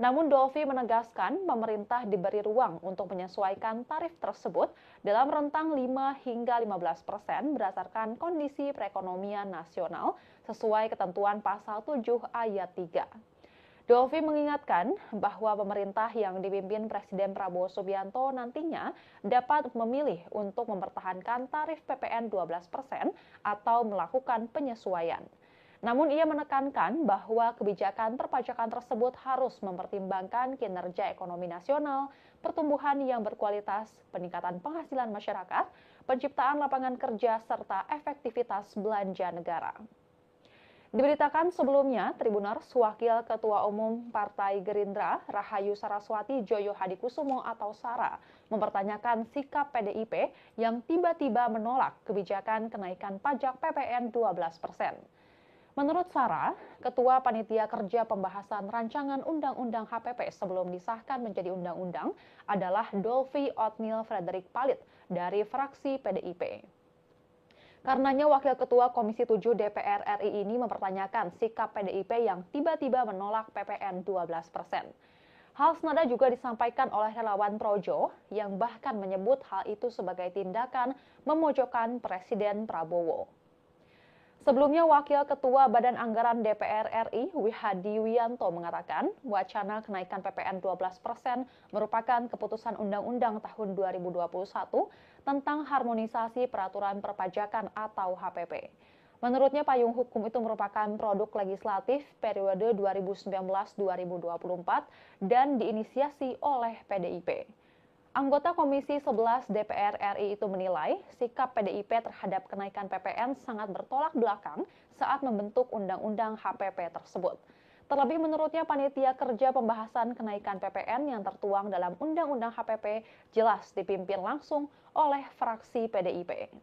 Namun Dolvi menegaskan pemerintah diberi ruang untuk menyesuaikan tarif tersebut dalam rentang 5 hingga 15% berdasarkan kondisi perekonomian nasional sesuai ketentuan pasal 7 ayat 3. Dolvi mengingatkan bahwa pemerintah yang dipimpin Presiden Prabowo Subianto nantinya dapat memilih untuk mempertahankan tarif PPN 12% atau melakukan penyesuaian. Namun ia menekankan bahwa kebijakan perpajakan tersebut harus mempertimbangkan kinerja ekonomi nasional, pertumbuhan yang berkualitas, peningkatan penghasilan masyarakat, penciptaan lapangan kerja, serta efektivitas belanja negara. Diberitakan sebelumnya, Tribuners Wakil Ketua Umum Partai Gerindra, Rahayu Saraswati Joyo Hadikusumo atau Sara, mempertanyakan sikap PDIP yang tiba-tiba menolak kebijakan kenaikan pajak PPN 12%. Menurut Sara, Ketua Panitia Kerja Pembahasan Rancangan Undang-Undang HPP sebelum disahkan menjadi undang-undang adalah Dolvi Otniel Frederick Palit dari fraksi PDIP. Karenanya Wakil Ketua Komisi 7 DPR RI ini mempertanyakan sikap PDIP yang tiba-tiba menolak PPN 12%. Hal senada juga disampaikan oleh relawan Projo yang bahkan menyebut hal itu sebagai tindakan memojokkan Presiden Prabowo. Sebelumnya, Wakil Ketua Badan Anggaran DPR RI, Wihadi Wiyanto mengatakan, wacana kenaikan PPN 12% merupakan keputusan Undang-Undang tahun 2021 tentang harmonisasi peraturan perpajakan atau HPP. Menurutnya, payung hukum itu merupakan produk legislatif periode 2019-2024 dan diinisiasi oleh PDIP. Anggota Komisi 11 DPR RI itu menilai sikap PDIP terhadap kenaikan PPN sangat bertolak belakang saat membentuk Undang-Undang HPP tersebut. Terlebih menurutnya panitia kerja pembahasan kenaikan PPN yang tertuang dalam Undang-Undang HPP jelas dipimpin langsung oleh fraksi PDIP.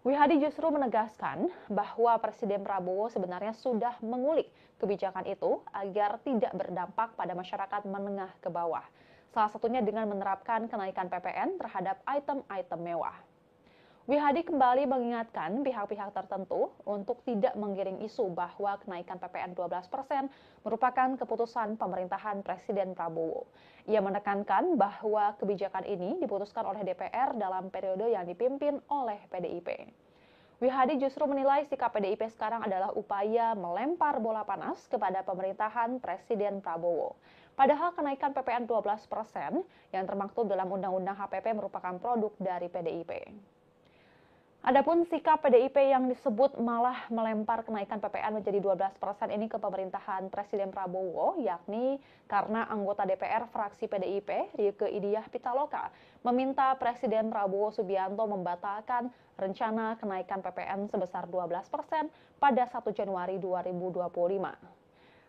Wihadi justru menegaskan bahwa Presiden Prabowo sebenarnya sudah mengulik kebijakan itu agar tidak berdampak pada masyarakat menengah ke bawah. Salah satunya dengan menerapkan kenaikan PPN terhadap item-item mewah. Wihadi kembali mengingatkan pihak-pihak tertentu untuk tidak menggiring isu bahwa kenaikan PPN 12% merupakan keputusan pemerintahan Presiden Prabowo. Ia menekankan bahwa kebijakan ini diputuskan oleh DPR dalam periode yang dipimpin oleh PDIP. Wihadi justru menilai sikap PDIP sekarang adalah upaya melempar bola panas kepada pemerintahan Presiden Prabowo. Padahal kenaikan PPN 12% yang termaktub dalam Undang-Undang HPP merupakan produk dari PDIP. Adapun sikap PDIP yang disebut malah melempar kenaikan PPN menjadi 12% ini ke pemerintahan Presiden Prabowo, yakni karena anggota DPR fraksi PDIP, Rieke Diah Pitaloka, meminta Presiden Prabowo Subianto membatalkan rencana kenaikan PPN sebesar 12% pada 1 Januari 2025.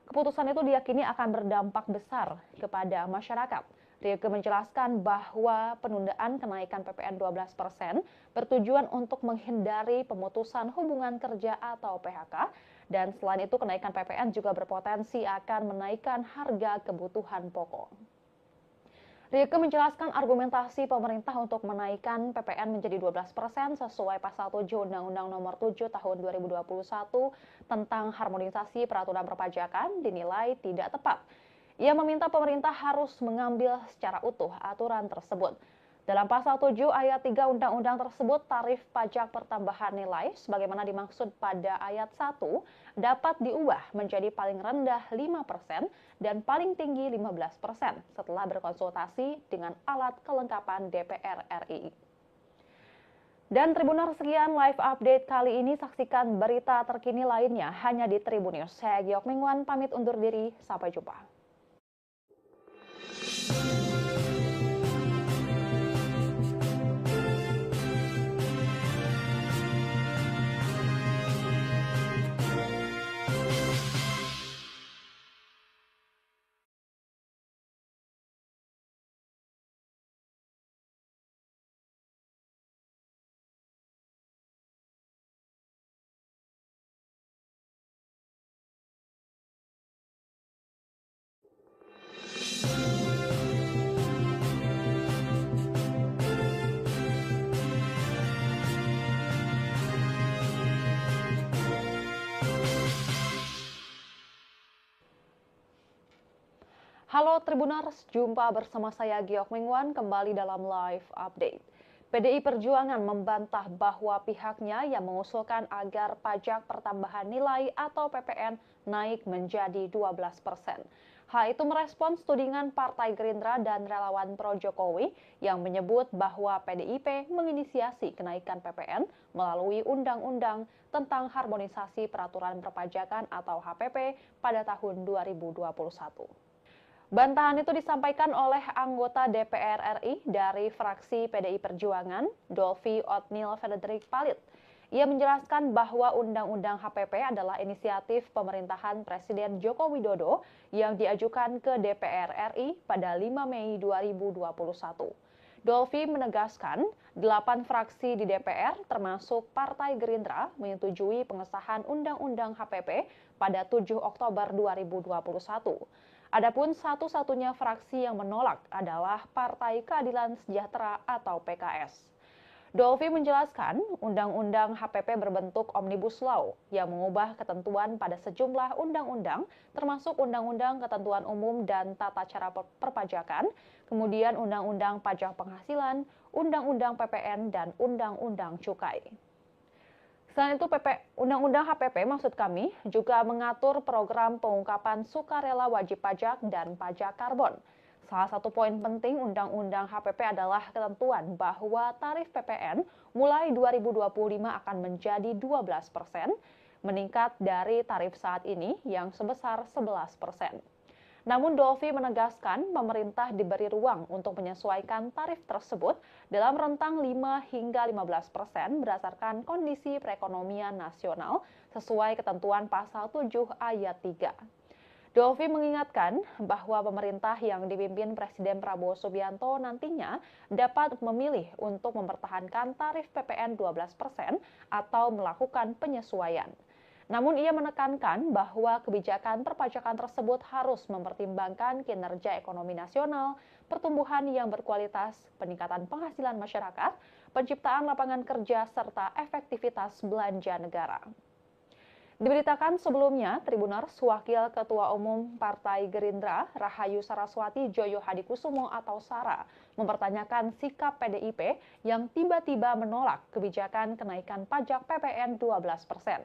Keputusan itu diyakini akan berdampak besar kepada masyarakat. Rieke menjelaskan bahwa penundaan kenaikan PPN 12% bertujuan untuk menghindari pemutusan hubungan kerja atau PHK, dan selain itu kenaikan PPN juga berpotensi akan menaikkan harga kebutuhan pokok. Rieke menjelaskan argumentasi pemerintah untuk menaikkan PPN menjadi 12% sesuai pasal 7 Undang-Undang Nomor 7 Tahun 2021 tentang harmonisasi peraturan perpajakan dinilai tidak tepat. Ia meminta pemerintah harus mengambil secara utuh aturan tersebut. Dalam pasal 7 ayat 3 undang-undang tersebut, tarif pajak pertambahan nilai sebagaimana dimaksud pada ayat 1 dapat diubah menjadi paling rendah 5% dan paling tinggi 15% setelah berkonsultasi dengan alat kelengkapan DPR RI. Dan Tribuners, sekian live update kali ini. Saksikan berita terkini lainnya hanya di Tribun News. Saya Giok Mingwan pamit undur diri. Sampai jumpa. Halo Tribuners, jumpa bersama saya Giok Mingwan kembali dalam live update. PDI Perjuangan membantah bahwa pihaknya yang mengusulkan agar pajak pertambahan nilai atau PPN naik menjadi 12%. Hal itu merespons tudingan Partai Gerindra dan relawan pro Jokowi yang menyebut bahwa PDIP menginisiasi kenaikan PPN melalui Undang-Undang tentang Harmonisasi Peraturan Perpajakan atau HPP pada tahun 2021. Bantahan itu disampaikan oleh anggota DPR RI dari fraksi PDI Perjuangan, Dolvi Othniel Frederick Palit. Ia menjelaskan bahwa Undang-Undang HPP adalah inisiatif pemerintahan Presiden Joko Widodo yang diajukan ke DPR RI pada 5 Mei 2021. Dolvi menegaskan, 8 fraksi di DPR termasuk Partai Gerindra menyetujui pengesahan Undang-Undang HPP pada 7 Oktober 2021. Adapun satu-satunya fraksi yang menolak adalah Partai Keadilan Sejahtera atau PKS. Dolvi menjelaskan, Undang-Undang HPP berbentuk Omnibus Law yang mengubah ketentuan pada sejumlah undang-undang, termasuk Undang-Undang Ketentuan Umum dan Tata Cara Perpajakan, kemudian Undang-Undang Pajak Penghasilan, Undang-Undang PPN, dan Undang-Undang Cukai. Selain itu, Undang-Undang HPP maksud kami juga mengatur program pengungkapan sukarela wajib pajak dan pajak karbon. Salah satu poin penting Undang-Undang HPP adalah ketentuan bahwa tarif PPN mulai 2025 akan menjadi 12%, meningkat dari tarif saat ini yang sebesar 11%. Namun Dolvi menegaskan pemerintah diberi ruang untuk menyesuaikan tarif tersebut dalam rentang 5 hingga 15% berdasarkan kondisi perekonomian nasional sesuai ketentuan pasal 7 ayat 3. Dolvi mengingatkan bahwa pemerintah yang dipimpin Presiden Prabowo Subianto nantinya dapat memilih untuk mempertahankan tarif PPN 12% atau melakukan penyesuaian. Namun ia menekankan bahwa kebijakan perpajakan tersebut harus mempertimbangkan kinerja ekonomi nasional, pertumbuhan yang berkualitas, peningkatan penghasilan masyarakat, penciptaan lapangan kerja, serta efektivitas belanja negara. Diberitakan sebelumnya, Tribuners, Wakil Ketua Umum Partai Gerindra, Rahayu Saraswati Joyo Hadikusumo atau Sara, mempertanyakan sikap PDIP yang tiba-tiba menolak kebijakan kenaikan pajak PPN 12%.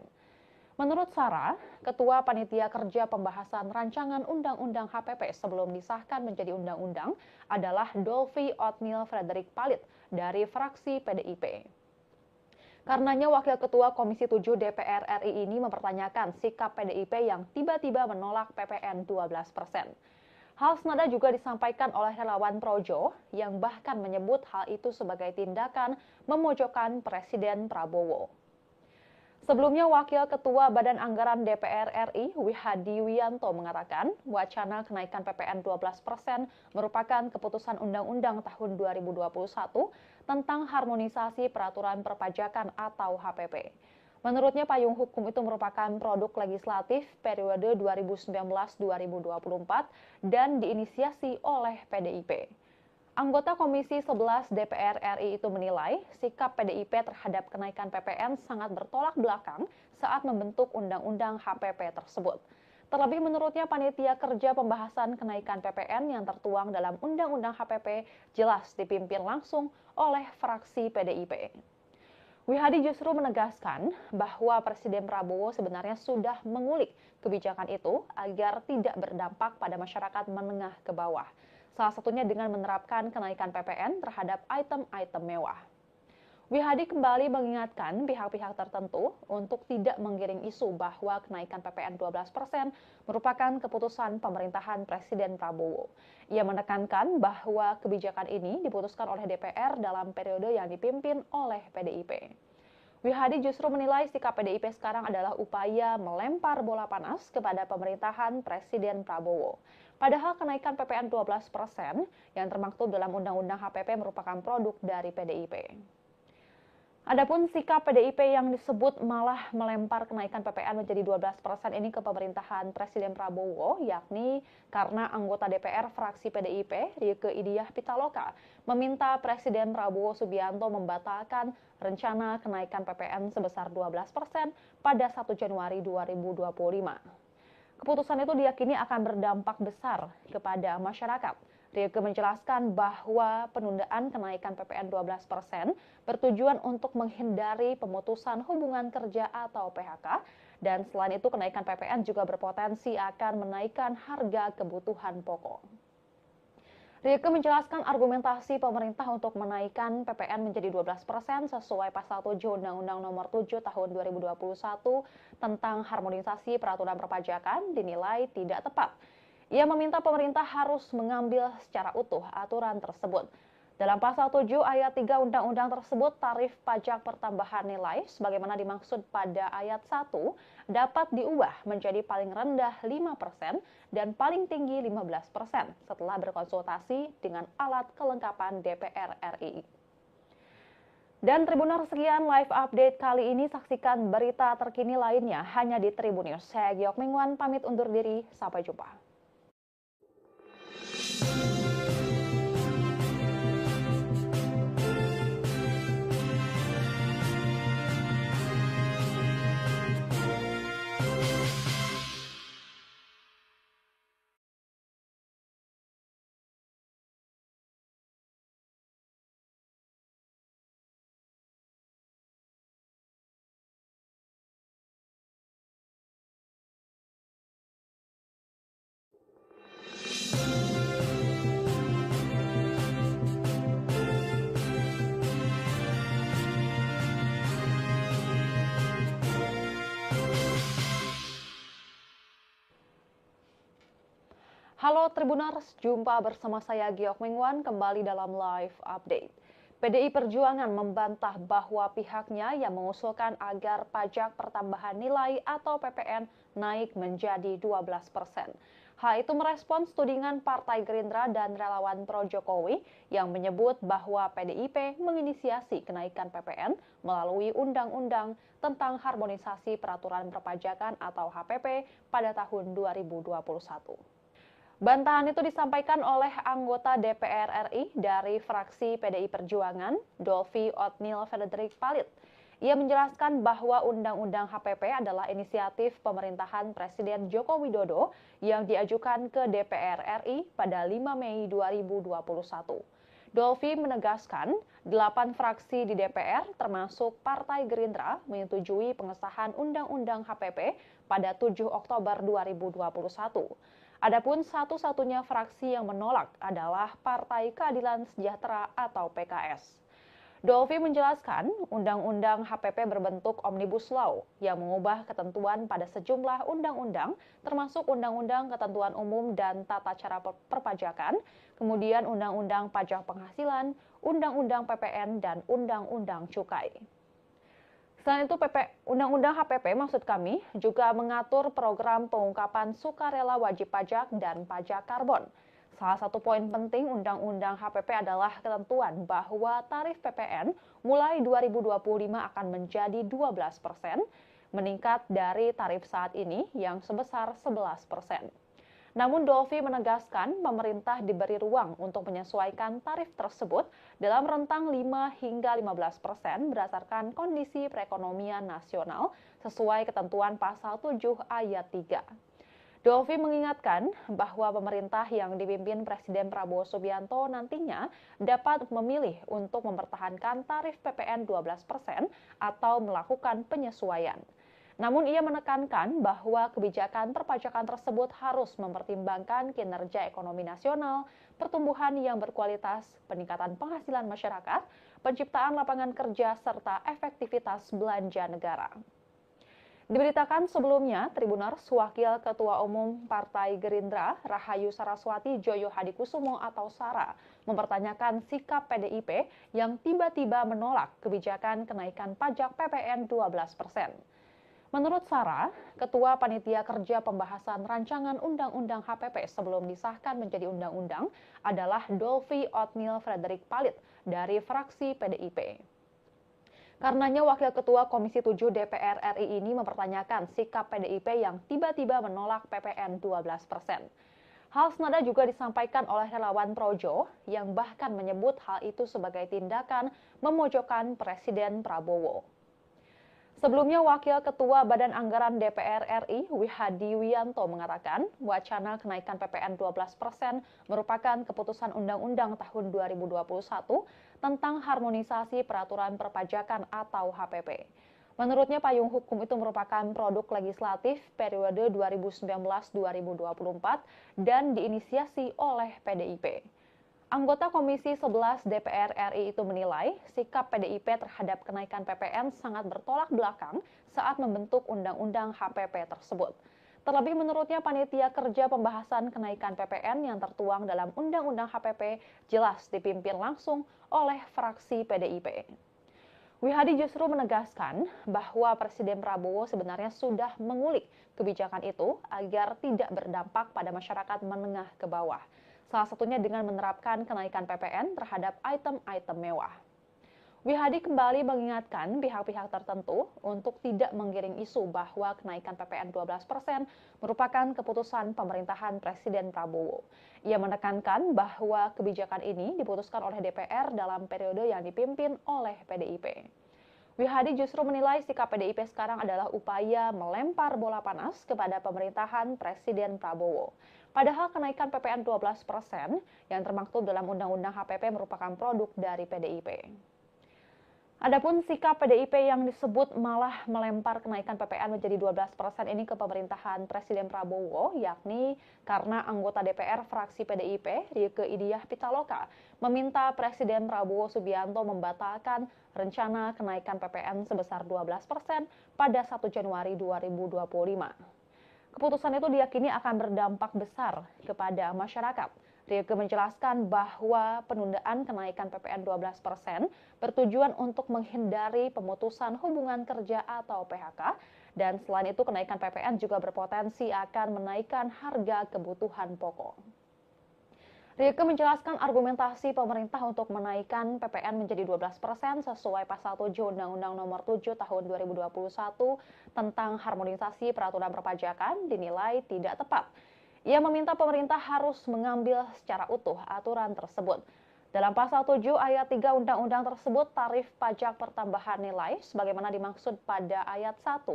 Menurut Sara, Ketua Panitia Kerja Pembahasan Rancangan Undang-Undang HPP sebelum disahkan menjadi undang-undang adalah Dolvi Othniel Frederick Palit dari fraksi PDIP. Karenanya Wakil Ketua Komisi 7 DPR RI ini mempertanyakan sikap PDIP yang tiba-tiba menolak PPN 12%. Hal senada juga disampaikan oleh relawan Projo yang bahkan menyebut hal itu sebagai tindakan memojokkan Presiden Prabowo. Sebelumnya, Wakil Ketua Badan Anggaran DPR RI, Wihadi Wiyanto, mengatakan wacana kenaikan PPN 12% merupakan keputusan Undang-Undang tahun 2021 tentang harmonisasi peraturan perpajakan atau HPP. Menurutnya, payung hukum itu merupakan produk legislatif periode 2019-2024 dan diinisiasi oleh PDIP. Anggota Komisi 11 DPR RI itu menilai sikap PDIP terhadap kenaikan PPN sangat bertolak belakang saat membentuk Undang-Undang HPP tersebut. Terlebih menurutnya panitia kerja pembahasan kenaikan PPN yang tertuang dalam Undang-Undang HPP jelas dipimpin langsung oleh fraksi PDIP. Wihadi justru menegaskan bahwa Presiden Prabowo sebenarnya sudah mengulik kebijakan itu agar tidak berdampak pada masyarakat menengah ke bawah. Salah satunya dengan menerapkan kenaikan PPN terhadap item-item mewah. Wihadi kembali mengingatkan pihak-pihak tertentu untuk tidak menggiring isu bahwa kenaikan PPN 12% merupakan keputusan pemerintahan Presiden Prabowo. Ia menekankan bahwa kebijakan ini diputuskan oleh DPR dalam periode yang dipimpin oleh PDIP. Wihadi justru menilai sikap PDIP sekarang adalah upaya melempar bola panas kepada pemerintahan Presiden Prabowo. Padahal kenaikan PPN 12% yang termaktub dalam Undang-Undang HPP merupakan produk dari PDIP. Adapun sikap PDIP yang disebut malah melempar kenaikan PPN menjadi 12% ini ke pemerintahan Presiden Prabowo, yakni karena anggota DPR fraksi PDIP, Rieke Diah Pitaloka, meminta Presiden Prabowo Subianto membatalkan rencana kenaikan PPN sebesar 12% pada 1 Januari 2025. Keputusan itu diyakini akan berdampak besar kepada masyarakat. Rieke menjelaskan bahwa penundaan kenaikan PPN 12% bertujuan untuk menghindari pemutusan hubungan kerja atau PHK, dan selain itu kenaikan PPN juga berpotensi akan menaikkan harga kebutuhan pokok. Rieke menjelaskan argumentasi pemerintah untuk menaikkan PPN menjadi 12% sesuai pasal 7 Undang-Undang Nomor 7 Tahun 2021 tentang harmonisasi peraturan perpajakan dinilai tidak tepat. Ia meminta pemerintah harus mengambil secara utuh aturan tersebut. Dalam pasal 7 ayat 3 undang-undang tersebut, tarif pajak pertambahan nilai sebagaimana dimaksud pada ayat 1 dapat diubah menjadi paling rendah 5% dan paling tinggi 15% setelah berkonsultasi dengan alat kelengkapan DPR RI. Dan Tribuners, sekian live update kali ini. Saksikan berita terkini lainnya hanya di Tribun News. Saya Giok Mingwan pamit undur diri. Sampai jumpa. Halo Tribuners, jumpa bersama saya Giok Mingwan kembali dalam live update. PDI Perjuangan membantah bahwa pihaknya yang mengusulkan agar pajak pertambahan nilai atau PPN naik menjadi 12%. Hal itu merespons tudingan Partai Gerindra dan relawan pro Jokowi yang menyebut bahwa PDIP menginisiasi kenaikan PPN melalui Undang-Undang tentang Harmonisasi Peraturan Perpajakan atau HPP pada tahun 2021. Bantahan itu disampaikan oleh anggota DPR RI dari fraksi PDI Perjuangan, Dolvi Otnil Frederick Palit. Ia menjelaskan bahwa Undang-Undang HPP adalah inisiatif pemerintahan Presiden Joko Widodo yang diajukan ke DPR RI pada 5 Mei 2021. Dolvi menegaskan, 8 fraksi di DPR termasuk Partai Gerindra menyetujui pengesahan Undang-Undang HPP pada 7 Oktober 2021. Adapun satu-satunya fraksi yang menolak adalah Partai Keadilan Sejahtera atau PKS. Dolvi menjelaskan, Undang-Undang HPP berbentuk Omnibus Law yang mengubah ketentuan pada sejumlah undang-undang, termasuk Undang-Undang Ketentuan Umum dan Tata Cara Perpajakan, kemudian Undang-Undang Pajak Penghasilan, Undang-Undang PPN, dan Undang-Undang Cukai. Selain itu, Undang-Undang HPP maksud kami juga mengatur program pengungkapan sukarela wajib pajak dan pajak karbon. Salah satu poin penting Undang-Undang HPP adalah ketentuan bahwa tarif PPN mulai 2025 akan menjadi 12%, meningkat dari tarif saat ini yang sebesar 11%. Namun Dolfi menegaskan pemerintah diberi ruang untuk menyesuaikan tarif tersebut dalam rentang 5 hingga 15% berdasarkan kondisi perekonomian nasional sesuai ketentuan pasal 7 ayat 3. Dolfi mengingatkan bahwa pemerintah yang dipimpin Presiden Prabowo Subianto nantinya dapat memilih untuk mempertahankan tarif PPN 12% atau melakukan penyesuaian. Namun ia menekankan bahwa kebijakan perpajakan tersebut harus mempertimbangkan kinerja ekonomi nasional, pertumbuhan yang berkualitas, peningkatan penghasilan masyarakat, penciptaan lapangan kerja, serta efektivitas belanja negara. Diberitakan sebelumnya, Tribunars Wakil Ketua Umum Partai Gerindra, Rahayu Saraswati Joyo Hadikusumo atau Sara, mempertanyakan sikap PDIP yang tiba-tiba menolak kebijakan kenaikan pajak PPN 12%. Menurut Sarah, Ketua Panitia Kerja Pembahasan Rancangan Undang-Undang HPP sebelum disahkan menjadi undang-undang adalah Dolfi Othniel Frederick Palit dari fraksi PDIP. Karenanya Wakil Ketua Komisi 7 DPR RI ini mempertanyakan sikap PDIP yang tiba-tiba menolak PPN 12%. Hal senada juga disampaikan oleh relawan Projo yang bahkan menyebut hal itu sebagai tindakan memojokkan Presiden Prabowo. Sebelumnya, Wakil Ketua Badan Anggaran DPR RI, Wihadi Wiyanto mengatakan, wacana kenaikan PPN 12% merupakan keputusan Undang-Undang tahun 2021 tentang harmonisasi peraturan perpajakan atau HPP. Menurutnya, payung hukum itu merupakan produk legislatif periode 2019-2024 dan diinisiasi oleh PDIP. Anggota Komisi 11 DPR RI itu menilai sikap PDIP terhadap kenaikan PPN sangat bertolak belakang saat membentuk Undang-Undang HPP tersebut. Terlebih menurutnya panitia kerja pembahasan kenaikan PPN yang tertuang dalam Undang-Undang HPP jelas dipimpin langsung oleh fraksi PDIP. Wihadi justru menegaskan bahwa Presiden Prabowo sebenarnya sudah mengulik kebijakan itu agar tidak berdampak pada masyarakat menengah ke bawah. Salah satunya dengan menerapkan kenaikan PPN terhadap item-item mewah. Wihadi kembali mengingatkan pihak-pihak tertentu untuk tidak menggiring isu bahwa kenaikan PPN 12% merupakan keputusan pemerintahan Presiden Prabowo. Ia menekankan bahwa kebijakan ini diputuskan oleh DPR dalam periode yang dipimpin oleh PDIP. Wihadi justru menilai sikap PDIP sekarang adalah upaya melempar bola panas kepada pemerintahan Presiden Prabowo. Padahal kenaikan PPN 12% yang termaktub dalam Undang-Undang HPP merupakan produk dari PDIP. Adapun sikap PDIP yang disebut malah melempar kenaikan PPN menjadi 12% ini ke pemerintahan Presiden Prabowo, yakni karena anggota DPR fraksi PDIP, Rieke Diah Pitaloka, meminta Presiden Prabowo Subianto membatalkan rencana kenaikan PPN sebesar 12% pada 1 Januari 2025. Keputusan itu diyakini akan berdampak besar kepada masyarakat. Rieke menjelaskan bahwa penundaan kenaikan PPN 12% bertujuan untuk menghindari pemutusan hubungan kerja atau PHK, dan selain itu kenaikan PPN juga berpotensi akan menaikkan harga kebutuhan pokok. Rieke menjelaskan argumentasi pemerintah untuk menaikkan PPN menjadi 12% sesuai pasal 7 Undang-Undang Nomor 7 Tahun 2021 tentang harmonisasi peraturan perpajakan dinilai tidak tepat. Ia meminta pemerintah harus mengambil secara utuh aturan tersebut. Dalam pasal 7 ayat 3 undang-undang tersebut, tarif pajak pertambahan nilai sebagaimana dimaksud pada ayat 1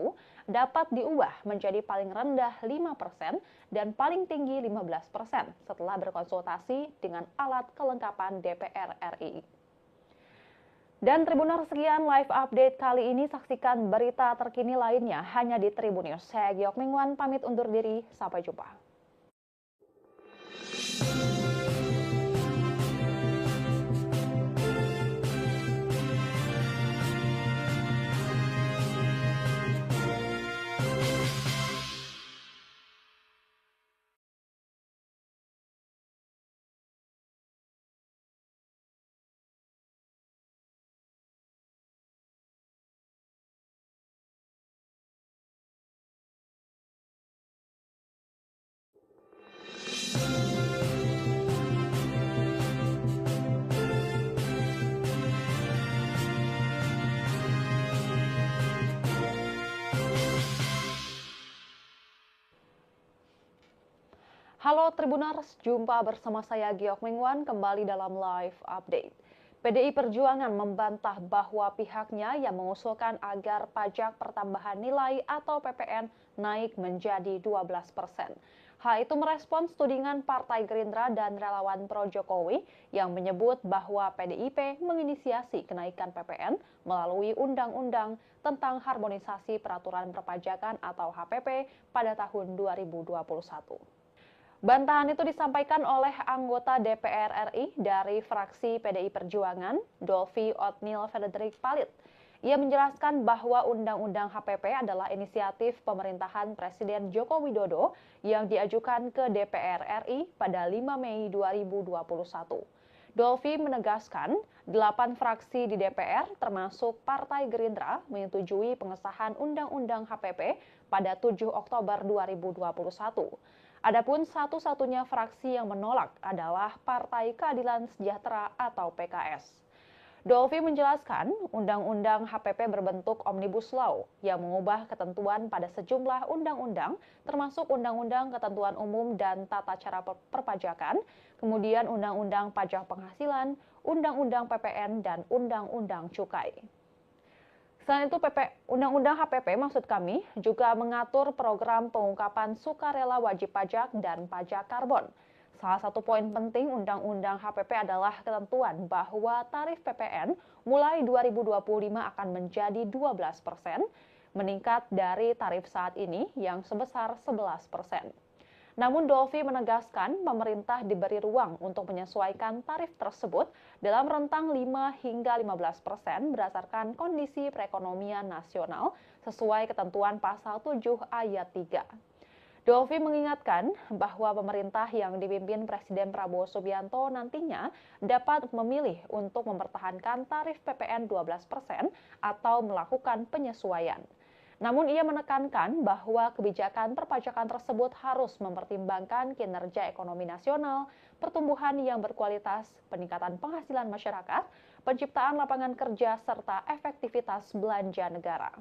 dapat diubah menjadi paling rendah 5% dan paling tinggi 15% setelah berkonsultasi dengan alat kelengkapan DPR RI. Dan Tribuners, sekian live update kali ini. Saksikan berita terkini lainnya hanya di Tribun News. Saya Giok Mingwan pamit undur diri. Sampai jumpa. Halo Tribuners, jumpa bersama saya Giok Mingwan kembali dalam live update. PDI Perjuangan membantah bahwa pihaknya yang mengusulkan agar pajak pertambahan nilai atau PPN naik menjadi 12%. Hal itu merespons tudingan Partai Gerindra dan relawan pro Jokowi yang menyebut bahwa PDIP menginisiasi kenaikan PPN melalui Undang-Undang tentang Harmonisasi Peraturan Perpajakan atau HPP pada tahun 2021. Bantahan itu disampaikan oleh anggota DPR RI dari fraksi PDI Perjuangan, Dolvi Otniel Frederick Palit. Ia menjelaskan bahwa Undang-Undang HPP adalah inisiatif pemerintahan Presiden Joko Widodo yang diajukan ke DPR RI pada 5 Mei 2021. Dolvi menegaskan, 8 fraksi di DPR termasuk Partai Gerindra menyetujui pengesahan Undang-Undang HPP pada 7 Oktober 2021. Adapun satu-satunya fraksi yang menolak adalah Partai Keadilan Sejahtera atau PKS. Dolvi menjelaskan, Undang-Undang HPP berbentuk Omnibus Law yang mengubah ketentuan pada sejumlah undang-undang, termasuk Undang-Undang Ketentuan Umum dan Tata Cara Perpajakan, kemudian Undang-Undang Pajak Penghasilan, Undang-Undang PPN, dan Undang-Undang Cukai. Selain itu, Undang-Undang HPP maksud kami juga mengatur program pengungkapan sukarela wajib pajak dan pajak karbon. Salah satu poin penting Undang-Undang HPP adalah ketentuan bahwa tarif PPN mulai 2025 akan menjadi 12%, meningkat dari tarif saat ini yang sebesar 11%. Namun Dolvi menegaskan pemerintah diberi ruang untuk menyesuaikan tarif tersebut dalam rentang 5 hingga 15% berdasarkan kondisi perekonomian nasional sesuai ketentuan pasal 7 ayat 3. Dolvi mengingatkan bahwa pemerintah yang dipimpin Presiden Prabowo Subianto nantinya dapat memilih untuk mempertahankan tarif PPN 12% atau melakukan penyesuaian. Namun ia menekankan bahwa kebijakan perpajakan tersebut harus mempertimbangkan kinerja ekonomi nasional, pertumbuhan yang berkualitas, peningkatan penghasilan masyarakat, penciptaan lapangan kerja, serta efektivitas belanja negara.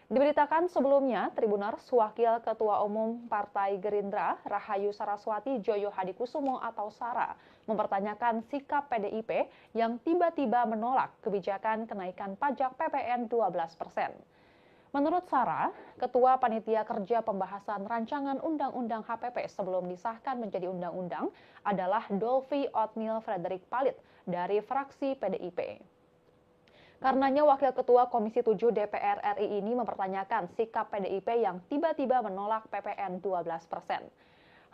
Diberitakan sebelumnya, Tribuners Wakil Ketua Umum Partai Gerindra, Rahayu Saraswati Joyo Hadikusumo atau Sara, mempertanyakan sikap PDIP yang tiba-tiba menolak kebijakan kenaikan pajak PPN 12%. Menurut Sara, Ketua Panitia Kerja Pembahasan Rancangan Undang-Undang HPP sebelum disahkan menjadi undang-undang adalah Dolvi Otniel Frederick Palit dari fraksi PDIP. Karenanya Wakil Ketua Komisi 7 DPR RI ini mempertanyakan sikap PDIP yang tiba-tiba menolak PPN 12%.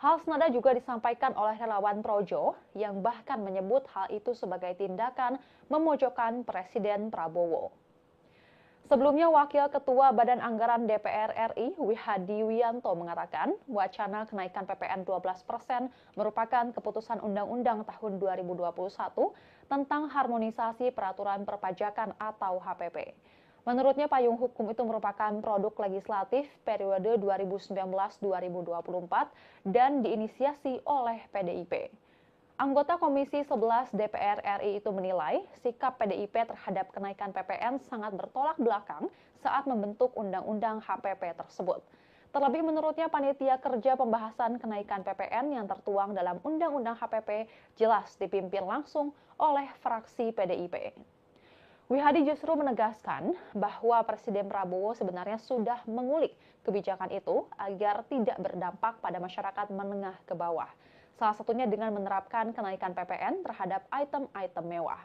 Hal senada juga disampaikan oleh relawan Projo yang bahkan menyebut hal itu sebagai tindakan memojokkan Presiden Prabowo. Sebelumnya, Wakil Ketua Badan Anggaran DPR RI, Wihadi Wianto mengatakan, wacana kenaikan PPN 12% merupakan keputusan Undang-Undang tahun 2021 tentang harmonisasi peraturan perpajakan atau HPP. Menurutnya, payung hukum itu merupakan produk legislatif periode 2019-2024 dan diinisiasi oleh PDIP. Anggota Komisi 11 DPR RI itu menilai sikap PDIP terhadap kenaikan PPN sangat bertolak belakang saat membentuk Undang-Undang HPP tersebut. Terlebih menurutnya panitia kerja pembahasan kenaikan PPN yang tertuang dalam Undang-Undang HPP jelas dipimpin langsung oleh fraksi PDIP. Wihadi justru menegaskan bahwa Presiden Prabowo sebenarnya sudah mengulik kebijakan itu agar tidak berdampak pada masyarakat menengah ke bawah. Salah satunya dengan menerapkan kenaikan PPN terhadap item-item mewah.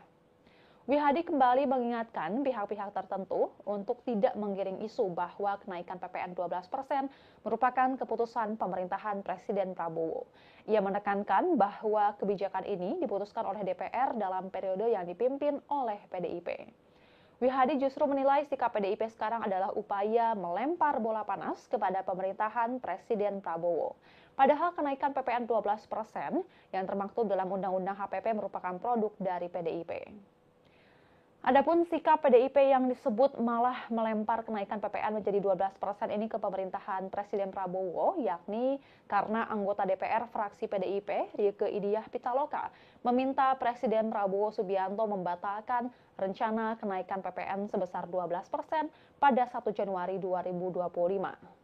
Wihadi kembali mengingatkan pihak-pihak tertentu untuk tidak menggiring isu bahwa kenaikan PPN 12% merupakan keputusan pemerintahan Presiden Prabowo. Ia menekankan bahwa kebijakan ini diputuskan oleh DPR dalam periode yang dipimpin oleh PDIP. Wihadi justru menilai sikap PDIP sekarang adalah upaya melempar bola panas kepada pemerintahan Presiden Prabowo. Padahal kenaikan PPN 12% yang termaktub dalam Undang-Undang HPP merupakan produk dari PDIP. Adapun sikap PDIP yang disebut malah melempar kenaikan PPN menjadi 12% ini ke pemerintahan Presiden Prabowo, yakni karena anggota DPR fraksi PDIP, Rieke Diah Pitaloka, meminta Presiden Prabowo Subianto membatalkan rencana kenaikan PPN sebesar 12% pada 1 Januari 2025.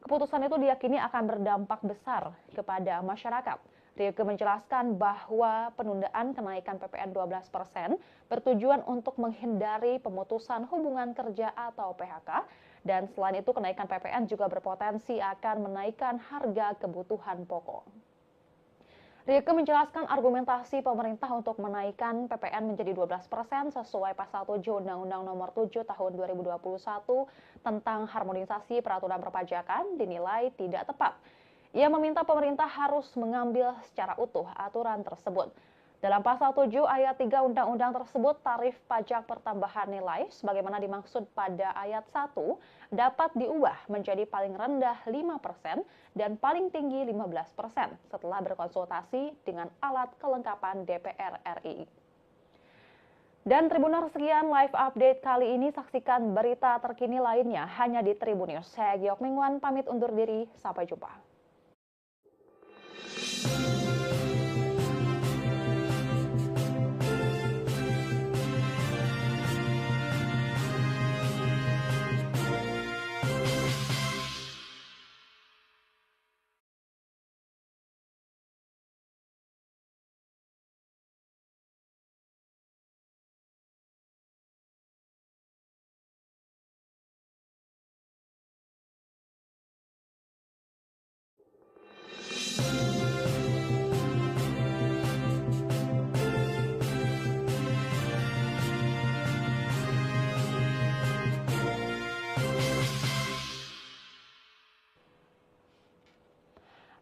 Keputusan itu diyakini akan berdampak besar kepada masyarakat. Rieke menjelaskan bahwa penundaan kenaikan PPN 12% bertujuan untuk menghindari pemutusan hubungan kerja atau PHK, dan selain itu kenaikan PPN juga berpotensi akan menaikkan harga kebutuhan pokok. Rieke menjelaskan argumentasi pemerintah untuk menaikkan PPN menjadi 12% sesuai pasal 7 Undang-Undang Nomor 7 Tahun 2021 tentang harmonisasi peraturan perpajakan dinilai tidak tepat. Ia meminta pemerintah harus mengambil secara utuh aturan tersebut. Dalam pasal 7 ayat 3 undang-undang tersebut, tarif pajak pertambahan nilai sebagaimana dimaksud pada ayat 1 dapat diubah menjadi paling rendah 5% dan paling tinggi 15% setelah berkonsultasi dengan alat kelengkapan DPR RI. Dan Tribuners, sekian live update kali ini. Saksikan berita terkini lainnya hanya di Tribun News. Saya Giok Mingwan pamit undur diri. Sampai jumpa.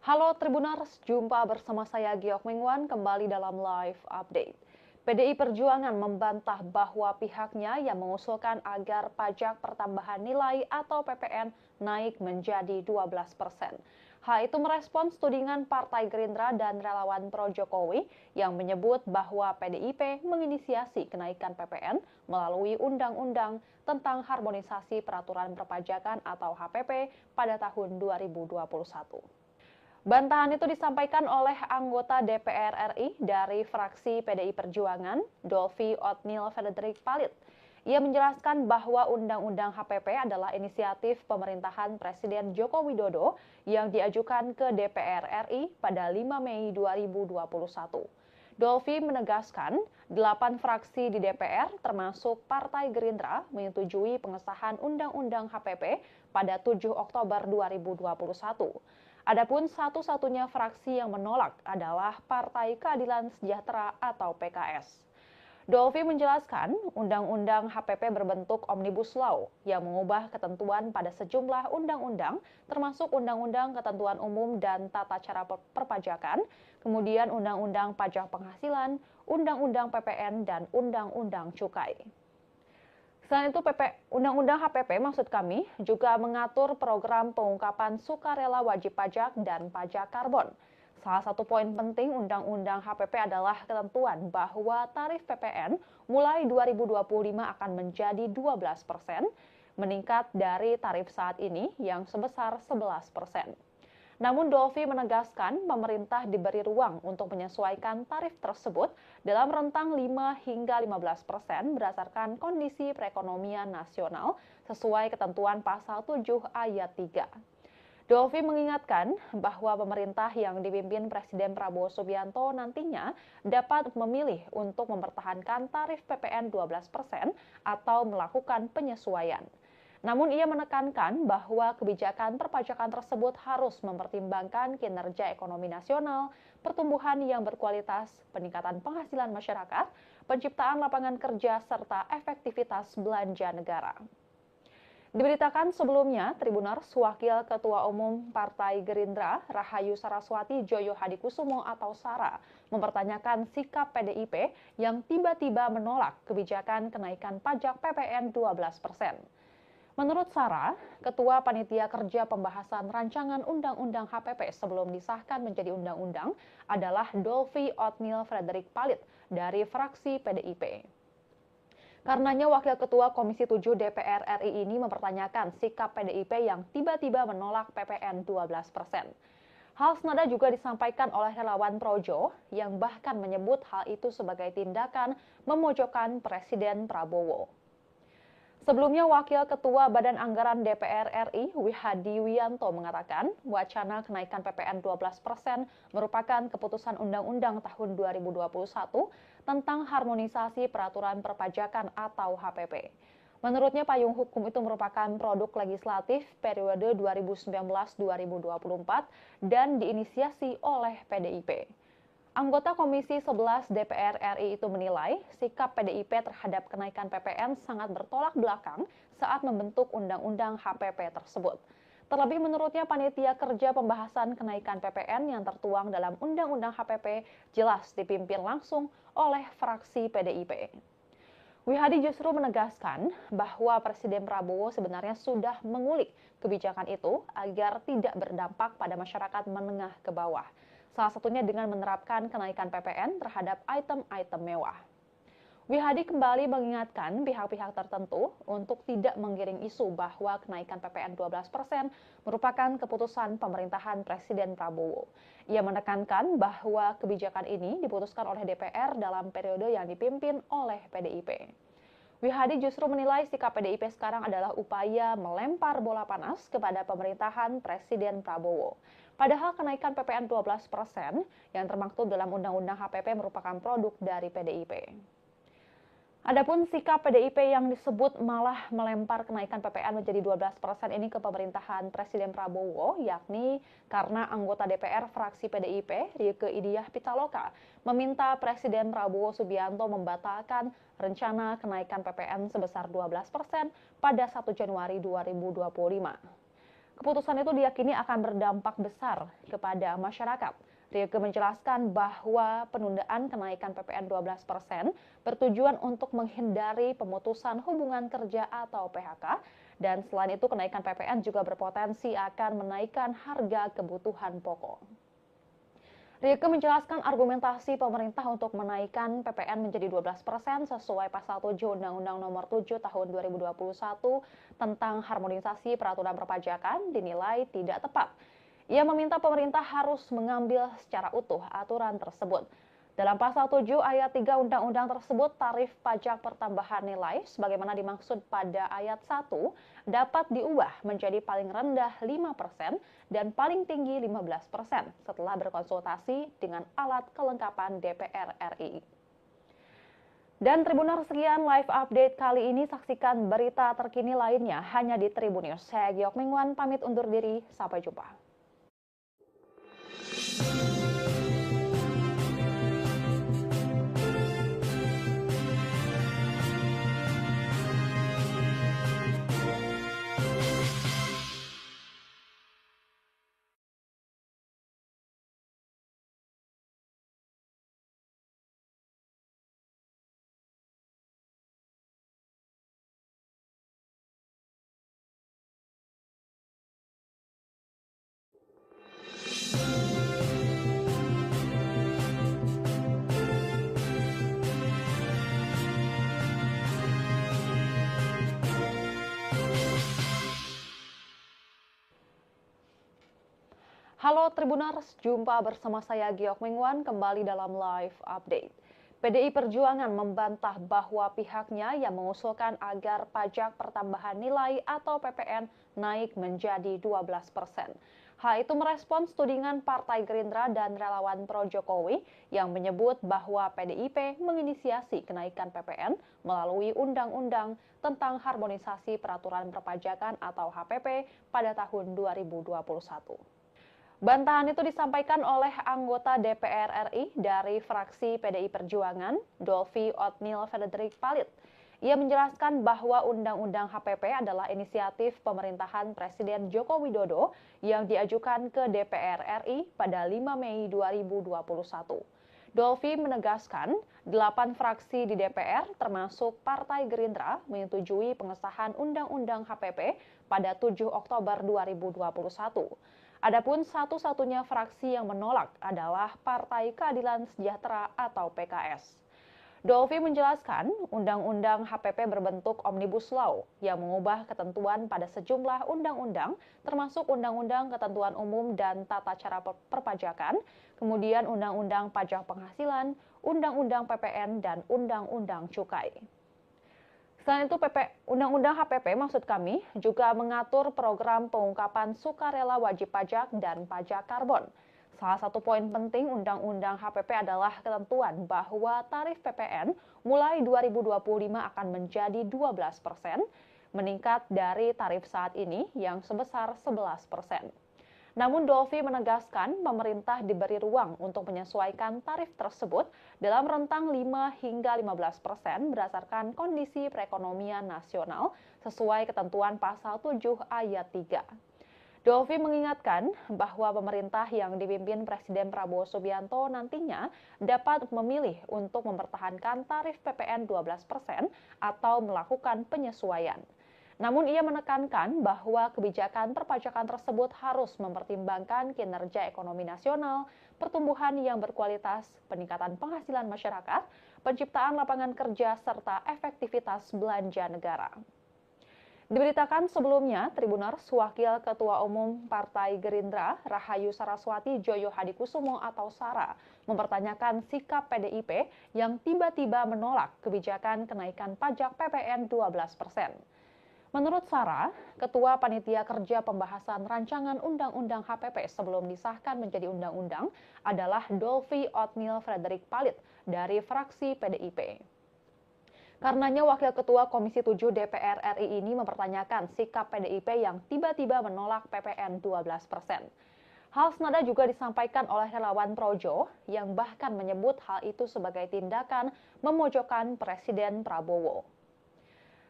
Halo Tribuners, jumpa bersama saya Giok Mingwan kembali dalam live update. PDI Perjuangan membantah bahwa pihaknya yang mengusulkan agar pajak pertambahan nilai atau PPN naik menjadi 12%. Hal itu merespons tudingan Partai Gerindra dan relawan pro Jokowi yang menyebut bahwa PDIP menginisiasi kenaikan PPN melalui Undang-Undang tentang Harmonisasi Peraturan Perpajakan atau HPP pada tahun 2021. Bantahan itu disampaikan oleh anggota DPR RI dari fraksi PDI Perjuangan, Dolvi Otniel Frederick Palit. Ia menjelaskan bahwa Undang-Undang HPP adalah inisiatif pemerintahan Presiden Joko Widodo yang diajukan ke DPR RI pada 5 Mei 2021. Dolvi menegaskan, 8 fraksi di DPR termasuk Partai Gerindra menyetujui pengesahan Undang-Undang HPP pada 7 Oktober 2021. Adapun satu-satunya fraksi yang menolak adalah Partai Keadilan Sejahtera atau PKS. Dolvi menjelaskan, Undang-Undang HPP berbentuk Omnibus Law yang mengubah ketentuan pada sejumlah undang-undang, termasuk Undang-Undang Ketentuan Umum dan Tata Cara Perpajakan, kemudian Undang-Undang Pajak Penghasilan, Undang-Undang PPN, dan Undang-Undang Cukai. Selain itu, Undang-Undang HPP maksud kami juga mengatur program pengungkapan sukarela wajib pajak dan pajak karbon. Salah satu poin penting Undang-Undang HPP adalah ketentuan bahwa tarif PPN mulai 2025 akan menjadi 12%, meningkat dari tarif saat ini yang sebesar 11%. Namun Dolvi menegaskan pemerintah diberi ruang untuk menyesuaikan tarif tersebut dalam rentang 5 hingga 15% berdasarkan kondisi perekonomian nasional sesuai ketentuan pasal 7 ayat 3. Dolvi mengingatkan bahwa pemerintah yang dipimpin Presiden Prabowo Subianto nantinya dapat memilih untuk mempertahankan tarif PPN 12% atau melakukan penyesuaian. Namun ia menekankan bahwa kebijakan perpajakan tersebut harus mempertimbangkan kinerja ekonomi nasional, pertumbuhan yang berkualitas, peningkatan penghasilan masyarakat, penciptaan lapangan kerja, serta efektivitas belanja negara. Diberitakan sebelumnya, Tribuners, Wakil Ketua Umum Partai Gerindra, Rahayu Saraswati Joyo Hadikusumo atau Sara, mempertanyakan sikap PDIP yang tiba-tiba menolak kebijakan kenaikan pajak PPN 12%. Menurut Sara, Ketua Panitia Kerja Pembahasan Rancangan Undang-Undang HPP sebelum disahkan menjadi undang-undang adalah Dolvi Otniel Frederick Palit dari fraksi PDIP. Karenanya Wakil Ketua Komisi 7 DPR RI ini mempertanyakan sikap PDIP yang tiba-tiba menolak PPN 12%. Hal senada juga disampaikan oleh relawan Projo yang bahkan menyebut hal itu sebagai tindakan memojokkan Presiden Prabowo. Sebelumnya, Wakil Ketua Badan Anggaran DPR RI, Wihadi Wianto mengatakan, wacana kenaikan PPN 12% merupakan keputusan Undang-Undang tahun 2021 tentang harmonisasi peraturan perpajakan atau HPP. Menurutnya, payung hukum itu merupakan produk legislatif periode 2019-2024 dan diinisiasi oleh PDIP. Anggota Komisi 11 DPR RI itu menilai sikap PDIP terhadap kenaikan PPN sangat bertolak belakang saat membentuk Undang-Undang HPP tersebut. Terlebih menurutnya panitia kerja pembahasan kenaikan PPN yang tertuang dalam Undang-Undang HPP jelas dipimpin langsung oleh fraksi PDIP. Wihadi justru menegaskan bahwa Presiden Prabowo sebenarnya sudah mengulik kebijakan itu agar tidak berdampak pada masyarakat menengah ke bawah. Salah satunya dengan menerapkan kenaikan PPN terhadap item-item mewah. Wihadi kembali mengingatkan pihak-pihak tertentu untuk tidak menggiring isu bahwa kenaikan PPN 12% merupakan keputusan pemerintahan Presiden Prabowo. Ia menekankan bahwa kebijakan ini diputuskan oleh DPR dalam periode yang dipimpin oleh PDIP. Wihadi justru menilai sikap PDIP sekarang adalah upaya melempar bola panas kepada pemerintahan Presiden Prabowo. Padahal kenaikan PPN 12% yang termaktub dalam Undang-Undang HPP merupakan produk dari PDIP. Adapun sikap PDIP yang disebut malah melempar kenaikan PPN menjadi 12% ini ke pemerintahan Presiden Prabowo, yakni karena anggota DPR fraksi PDIP, Rieke Diah Pitaloka, meminta Presiden Prabowo Subianto membatalkan rencana kenaikan PPN sebesar 12% pada 1 Januari 2025. Keputusan itu diyakini akan berdampak besar kepada masyarakat. Rieke menjelaskan bahwa penundaan kenaikan PPN 12% bertujuan untuk menghindari pemutusan hubungan kerja atau PHK, dan selain itu kenaikan PPN juga berpotensi akan menaikkan harga kebutuhan pokok. Rieke menjelaskan argumentasi pemerintah untuk menaikkan PPN menjadi 12% sesuai pasal 7 Undang-Undang Nomor 7 Tahun 2021 tentang harmonisasi peraturan perpajakan dinilai tidak tepat. Ia meminta pemerintah harus mengambil secara utuh aturan tersebut. Dalam pasal 7 ayat 3 undang-undang tersebut, tarif pajak pertambahan nilai sebagaimana dimaksud pada ayat 1 dapat diubah menjadi paling rendah 5% dan paling tinggi 15% setelah berkonsultasi dengan alat kelengkapan DPR RI. Dan Tribuners, sekian live update kali ini. Saksikan berita terkini lainnya hanya di Tribun News. Saya Giok Mingwan pamit undur diri. Sampai jumpa. Halo Tribuners, jumpa bersama saya Giok Mingwan kembali dalam live update. PDI Perjuangan membantah bahwa pihaknya yang mengusulkan agar pajak pertambahan nilai atau PPN naik menjadi 12%. Hal itu merespons tudingan Partai Gerindra dan relawan pro Jokowi yang menyebut bahwa PDIP menginisiasi kenaikan PPN melalui Undang-Undang tentang Harmonisasi Peraturan Perpajakan atau HPP pada tahun 2021. Bantahan itu disampaikan oleh anggota DPR RI dari fraksi PDI Perjuangan, Dolvi Otnil Frederick Palit. Ia menjelaskan bahwa Undang-Undang HPP adalah inisiatif pemerintahan Presiden Joko Widodo yang diajukan ke DPR RI pada 5 Mei 2021. Dolvi menegaskan, 8 fraksi di DPR termasuk Partai Gerindra menyetujui pengesahan Undang-Undang HPP pada 7 Oktober 2021. Adapun satu-satunya fraksi yang menolak adalah Partai Keadilan Sejahtera atau PKS. Dolvi menjelaskan, Undang-Undang HPP berbentuk Omnibus Law yang mengubah ketentuan pada sejumlah undang-undang, termasuk Undang-Undang Ketentuan Umum dan Tata Cara Perpajakan, kemudian Undang-Undang Pajak Penghasilan, Undang-Undang PPN, dan Undang-Undang Cukai. Selain itu, Undang-Undang HPP maksud kami juga mengatur program pengungkapan sukarela wajib pajak dan pajak karbon. Salah satu poin penting Undang-Undang HPP adalah ketentuan bahwa tarif PPN mulai 2025 akan menjadi 12%, meningkat dari tarif saat ini yang sebesar 11%. Namun Dolfi menegaskan pemerintah diberi ruang untuk menyesuaikan tarif tersebut dalam rentang 5 hingga 15% berdasarkan kondisi perekonomian nasional sesuai ketentuan pasal 7 ayat 3. Dolfi mengingatkan bahwa pemerintah yang dipimpin Presiden Prabowo Subianto nantinya dapat memilih untuk mempertahankan tarif PPN 12% atau melakukan penyesuaian. Namun ia menekankan bahwa kebijakan perpajakan tersebut harus mempertimbangkan kinerja ekonomi nasional, pertumbuhan yang berkualitas, peningkatan penghasilan masyarakat, penciptaan lapangan kerja, serta efektivitas belanja negara. Diberitakan sebelumnya, Tribuners Wakil Ketua Umum Partai Gerindra, Rahayu Saraswati Joyo Hadikusumo atau Sara, mempertanyakan sikap PDIP yang tiba-tiba menolak kebijakan kenaikan pajak PPN 12%. Menurut Sarah, Ketua Panitia Kerja Pembahasan Rancangan Undang-Undang HPP sebelum disahkan menjadi undang-undang adalah Dolfi Othniel Frederick Palit dari fraksi PDIP. Karenanya Wakil Ketua Komisi 7 DPR RI ini mempertanyakan sikap PDIP yang tiba-tiba menolak PPN 12%. Hal senada juga disampaikan oleh relawan Projo yang bahkan menyebut hal itu sebagai tindakan memojokkan Presiden Prabowo.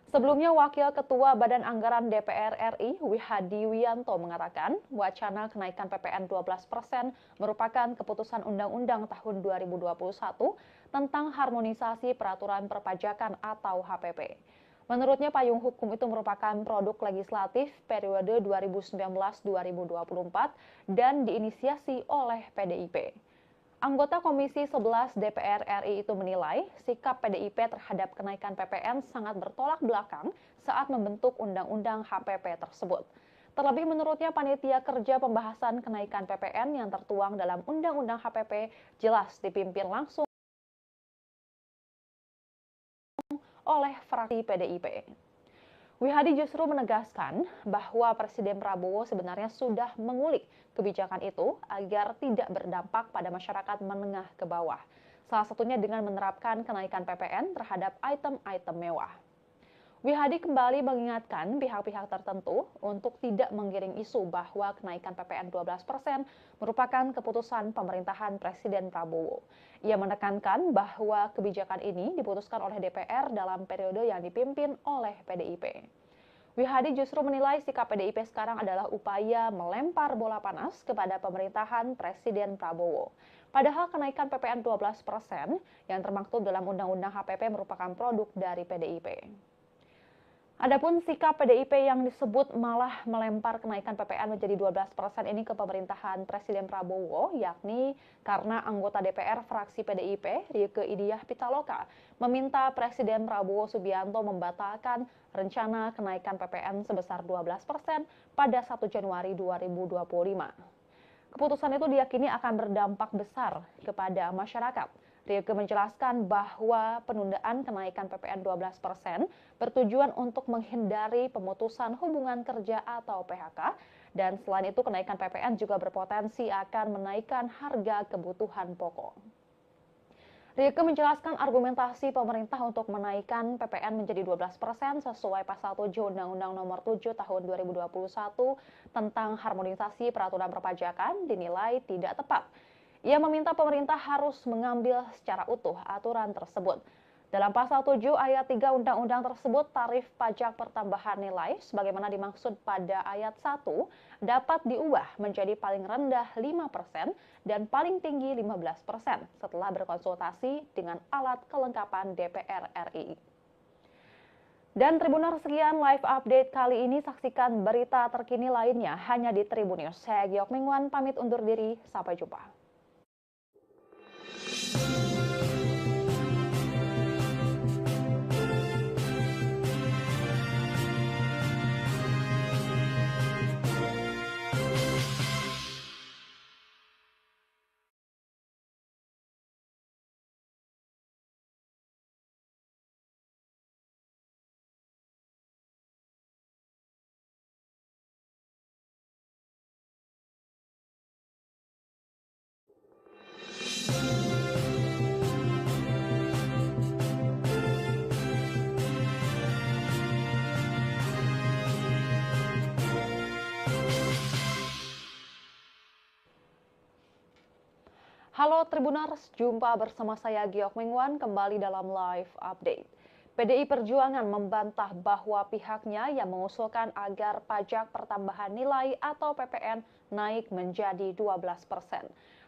Sebelumnya, Wakil Ketua Badan Anggaran DPR RI, Wihadi Wiyanto mengatakan, wacana kenaikan PPN 12% merupakan keputusan Undang-Undang tahun 2021 tentang harmonisasi peraturan perpajakan atau HPP. Menurutnya, payung hukum itu merupakan produk legislatif periode 2019-2024 dan diinisiasi oleh PDIP. Anggota Komisi 11 DPR RI itu menilai sikap PDIP terhadap kenaikan PPN sangat bertolak belakang saat membentuk Undang-Undang HPP tersebut. Terlebih menurutnya panitia kerja pembahasan kenaikan PPN yang tertuang dalam Undang-Undang HPP jelas dipimpin langsung oleh fraksi PDIP. Wihadi justru menegaskan bahwa Presiden Prabowo sebenarnya sudah mengulik kebijakan itu agar tidak berdampak pada masyarakat menengah ke bawah. Salah satunya dengan menerapkan kenaikan PPN terhadap item-item mewah. Wihadi kembali mengingatkan pihak-pihak tertentu untuk tidak menggiring isu bahwa kenaikan PPN 12% merupakan keputusan pemerintahan Presiden Prabowo. Ia menekankan bahwa kebijakan ini diputuskan oleh DPR dalam periode yang dipimpin oleh PDIP. Wihadi justru menilai sikap PDIP sekarang adalah upaya melempar bola panas kepada pemerintahan Presiden Prabowo. Padahal kenaikan PPN 12% yang termaktub dalam Undang-Undang HPP merupakan produk dari PDIP. Adapun sikap PDIP yang disebut malah melempar kenaikan PPN menjadi 12% ini ke pemerintahan Presiden Prabowo, yakni karena anggota DPR fraksi PDIP, Rieke Diah Pitaloka, meminta Presiden Prabowo Subianto membatalkan rencana kenaikan PPN sebesar 12% pada 1 Januari 2025. Keputusan itu diyakini akan berdampak besar kepada masyarakat. Rieke menjelaskan bahwa penundaan kenaikan PPN 12% bertujuan untuk menghindari pemutusan hubungan kerja atau PHK, dan selain itu kenaikan PPN juga berpotensi akan menaikkan harga kebutuhan pokok. Rieke menjelaskan argumentasi pemerintah untuk menaikkan PPN menjadi 12% sesuai pasal 7 Undang-Undang Nomor 7 Tahun 2021 tentang harmonisasi peraturan perpajakan dinilai tidak tepat. Ia meminta pemerintah harus mengambil secara utuh aturan tersebut. Dalam pasal 7 ayat 3 undang-undang tersebut, tarif pajak pertambahan nilai sebagaimana dimaksud pada ayat 1 dapat diubah menjadi paling rendah 5% dan paling tinggi 15% setelah berkonsultasi dengan alat kelengkapan DPR RI. Dan Tribuners, sekian live update kali ini. Saksikan berita terkini lainnya hanya di Tribun News. Saya Giok Mingwan pamit undur diri. Sampai jumpa. Halo Tribuners, jumpa bersama saya Giok Mingwan kembali dalam live update. PDI Perjuangan membantah bahwa pihaknya yang mengusulkan agar pajak pertambahan nilai atau PPN naik menjadi 12%.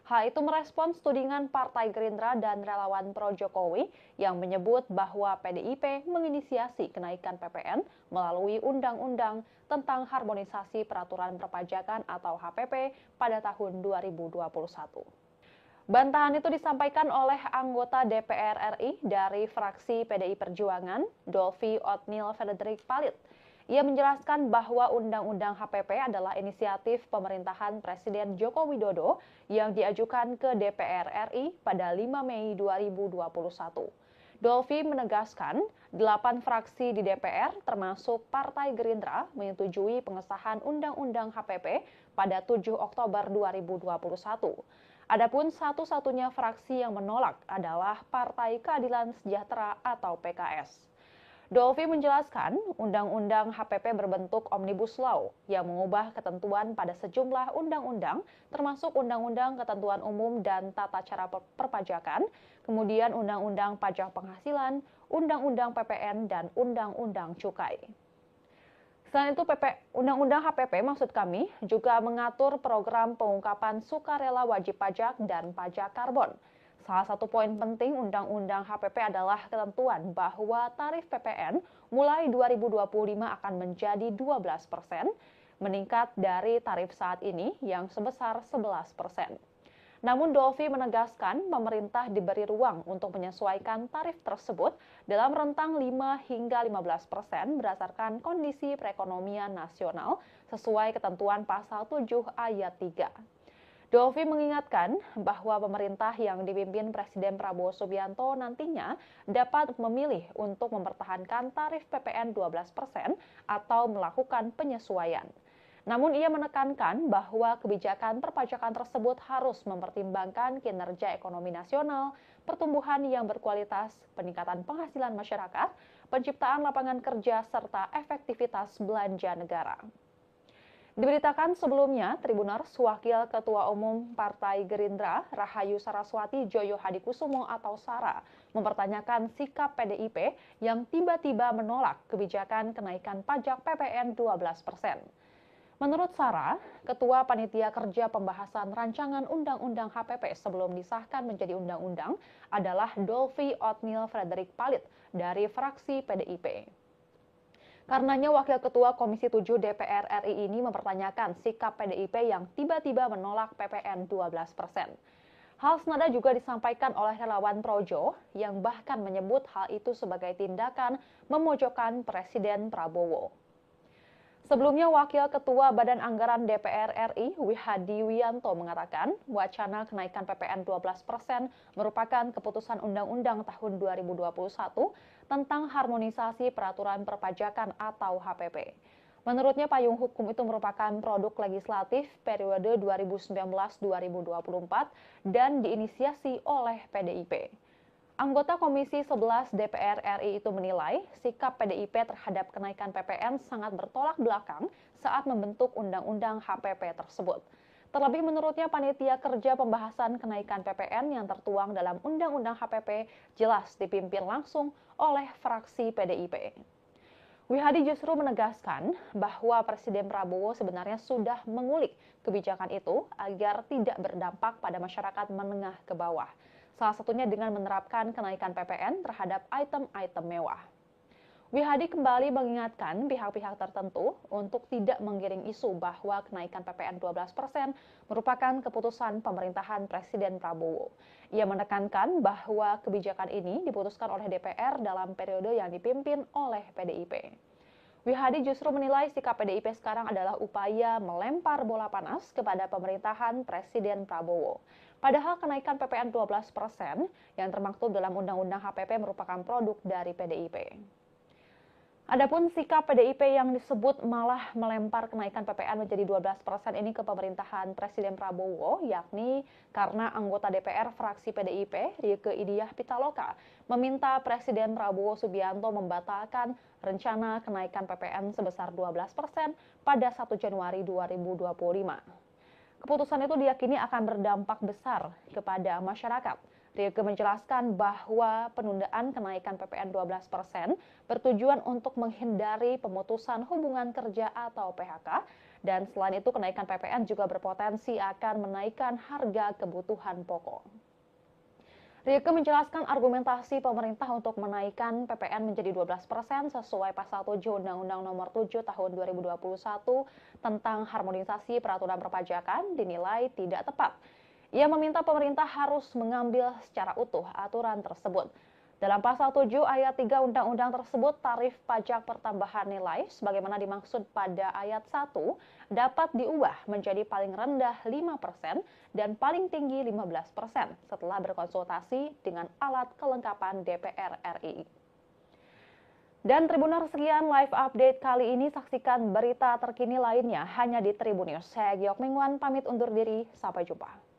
Hal itu merespons tudingan Partai Gerindra dan relawan pro Jokowi yang menyebut bahwa PDIP menginisiasi kenaikan PPN melalui Undang-Undang tentang Harmonisasi Peraturan Perpajakan atau HPP pada tahun 2021. Bantahan itu disampaikan oleh anggota DPR RI dari fraksi PDI Perjuangan, Dolvi Otniel Frederick Palit. Ia menjelaskan bahwa Undang-Undang HPP adalah inisiatif pemerintahan Presiden Joko Widodo yang diajukan ke DPR RI pada 5 Mei 2021. Dolvi menegaskan, 8 fraksi di DPR termasuk Partai Gerindra menyetujui pengesahan Undang-Undang HPP pada 7 Oktober 2021. Adapun satu-satunya fraksi yang menolak adalah Partai Keadilan Sejahtera atau PKS. Dolvi menjelaskan, Undang-Undang HPP berbentuk Omnibus Law yang mengubah ketentuan pada sejumlah undang-undang, termasuk Undang-Undang Ketentuan Umum dan Tata Cara Perpajakan, kemudian Undang-Undang Pajak Penghasilan, Undang-Undang PPN, dan Undang-Undang Cukai. Selain itu, Undang-Undang HPP maksud kami juga mengatur program pengungkapan sukarela wajib pajak dan pajak karbon. Salah satu poin penting Undang-Undang HPP adalah ketentuan bahwa tarif PPN mulai 2025 akan menjadi 12%, meningkat dari tarif saat ini yang sebesar 11%. Namun Dolvi menegaskan pemerintah diberi ruang untuk menyesuaikan tarif tersebut dalam rentang 5 hingga 15% berdasarkan kondisi perekonomian nasional sesuai ketentuan pasal 7 ayat 3. Dolvi mengingatkan bahwa pemerintah yang dipimpin Presiden Prabowo Subianto nantinya dapat memilih untuk mempertahankan tarif PPN 12% atau melakukan penyesuaian. Namun ia menekankan bahwa kebijakan perpajakan tersebut harus mempertimbangkan kinerja ekonomi nasional, pertumbuhan yang berkualitas, peningkatan penghasilan masyarakat, penciptaan lapangan kerja, serta efektivitas belanja negara. Diberitakan sebelumnya, Tribuners, Wakil Ketua Umum Partai Gerindra, Rahayu Saraswati Joyo Hadikusumo atau Sara, mempertanyakan sikap PDIP yang tiba-tiba menolak kebijakan kenaikan pajak PPN 12%. Menurut Sara, Ketua Panitia Kerja Pembahasan Rancangan Undang-Undang HPP sebelum disahkan menjadi undang-undang adalah Dolvi Otniel Frederick Palit dari fraksi PDIP. Karenanya Wakil Ketua Komisi 7 DPR RI ini mempertanyakan sikap PDIP yang tiba-tiba menolak PPN 12%. Hal senada juga disampaikan oleh relawan Projo yang bahkan menyebut hal itu sebagai tindakan memojokkan Presiden Prabowo. Sebelumnya, Wakil Ketua Badan Anggaran DPR RI, Wihadi Wianto, mengatakan wacana kenaikan PPN 12% merupakan keputusan Undang-Undang tahun 2021 tentang Harmonisasi Peraturan Perpajakan atau HPP. Menurutnya, payung hukum itu merupakan produk legislatif periode 2019-2024 dan diinisiasi oleh PDIP. Anggota Komisi 11 DPR RI itu menilai sikap PDIP terhadap kenaikan PPN sangat bertolak belakang saat membentuk Undang-Undang HPP tersebut. Terlebih menurutnya panitia kerja pembahasan kenaikan PPN yang tertuang dalam Undang-Undang HPP jelas dipimpin langsung oleh fraksi PDIP. Wihadi justru menegaskan bahwa Presiden Prabowo sebenarnya sudah mengulik kebijakan itu agar tidak berdampak pada masyarakat menengah ke bawah. Salah satunya dengan menerapkan kenaikan PPN terhadap item-item mewah. Wihadi kembali mengingatkan pihak-pihak tertentu untuk tidak menggiring isu bahwa kenaikan PPN 12% merupakan keputusan pemerintahan Presiden Prabowo. Ia menekankan bahwa kebijakan ini diputuskan oleh DPR dalam periode yang dipimpin oleh PDIP. Wihadi justru menilai sikap PDIP sekarang adalah upaya melempar bola panas kepada pemerintahan Presiden Prabowo. Padahal kenaikan PPN 12% yang termaktub dalam Undang-Undang HPP merupakan produk dari PDIP. Adapun sikap PDIP yang disebut malah melempar kenaikan PPN menjadi 12% ini ke pemerintahan Presiden Prabowo, yakni karena anggota DPR fraksi PDIP, Rieke Diah Pitaloka, meminta Presiden Prabowo Subianto membatalkan rencana kenaikan PPN sebesar 12% pada 1 Januari 2025. Keputusan itu diyakini akan berdampak besar kepada masyarakat. Rieke menjelaskan bahwa penundaan kenaikan PPN 12% bertujuan untuk menghindari pemutusan hubungan kerja atau PHK, dan selain itu kenaikan PPN juga berpotensi akan menaikkan harga kebutuhan pokok. Rieke menjelaskan argumentasi pemerintah untuk menaikkan PPN menjadi 12% sesuai pasal 7 Undang-Undang Nomor 7 Tahun 2021 tentang harmonisasi peraturan perpajakan dinilai tidak tepat. Ia meminta pemerintah harus mengambil secara utuh aturan tersebut. Dalam pasal 7 ayat 3 undang-undang tersebut, tarif pajak pertambahan nilai sebagaimana dimaksud pada ayat 1 dapat diubah menjadi paling rendah 5% dan paling tinggi 15% setelah berkonsultasi dengan alat kelengkapan DPR RI. Dan Tribuners, sekian live update kali ini. Saksikan berita terkini lainnya hanya di Tribun News. Saya Giok Mingwan pamit undur diri. Sampai jumpa.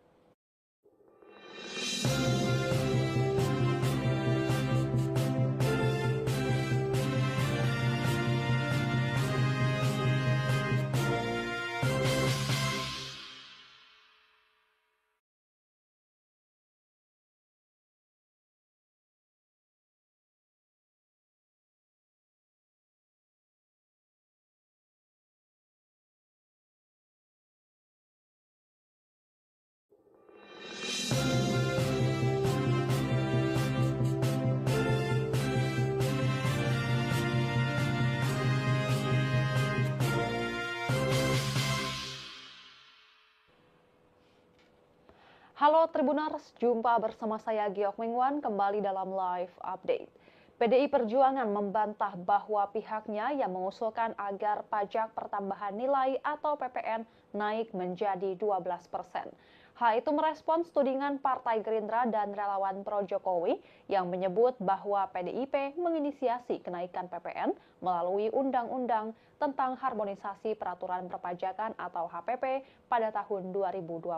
Halo Tribuners, jumpa bersama saya Giok Mingwan kembali dalam live update. PDI Perjuangan membantah bahwa pihaknya yang mengusulkan agar pajak pertambahan nilai atau PPN naik menjadi 12%. Hal itu merespons tudingan Partai Gerindra dan relawan pro Jokowi yang menyebut bahwa PDIP menginisiasi kenaikan PPN melalui Undang-Undang tentang Harmonisasi Peraturan Perpajakan atau HPP pada tahun 2021.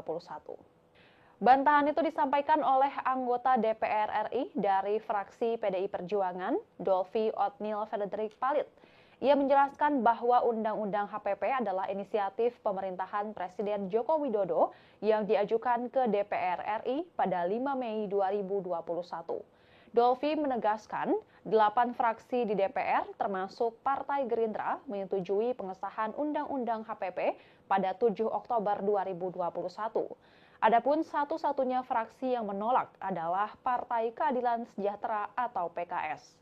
Bantahan itu disampaikan oleh anggota DPR RI dari fraksi PDI Perjuangan, Dolvi Otniel Frederick Palit. Ia menjelaskan bahwa Undang-Undang HPP adalah inisiatif pemerintahan Presiden Joko Widodo yang diajukan ke DPR RI pada 5 Mei 2021. Dolvi menegaskan, 8 fraksi di DPR termasuk Partai Gerindra menyetujui pengesahan Undang-Undang HPP pada 7 Oktober 2021. Adapun satu-satunya fraksi yang menolak adalah Partai Keadilan Sejahtera atau PKS.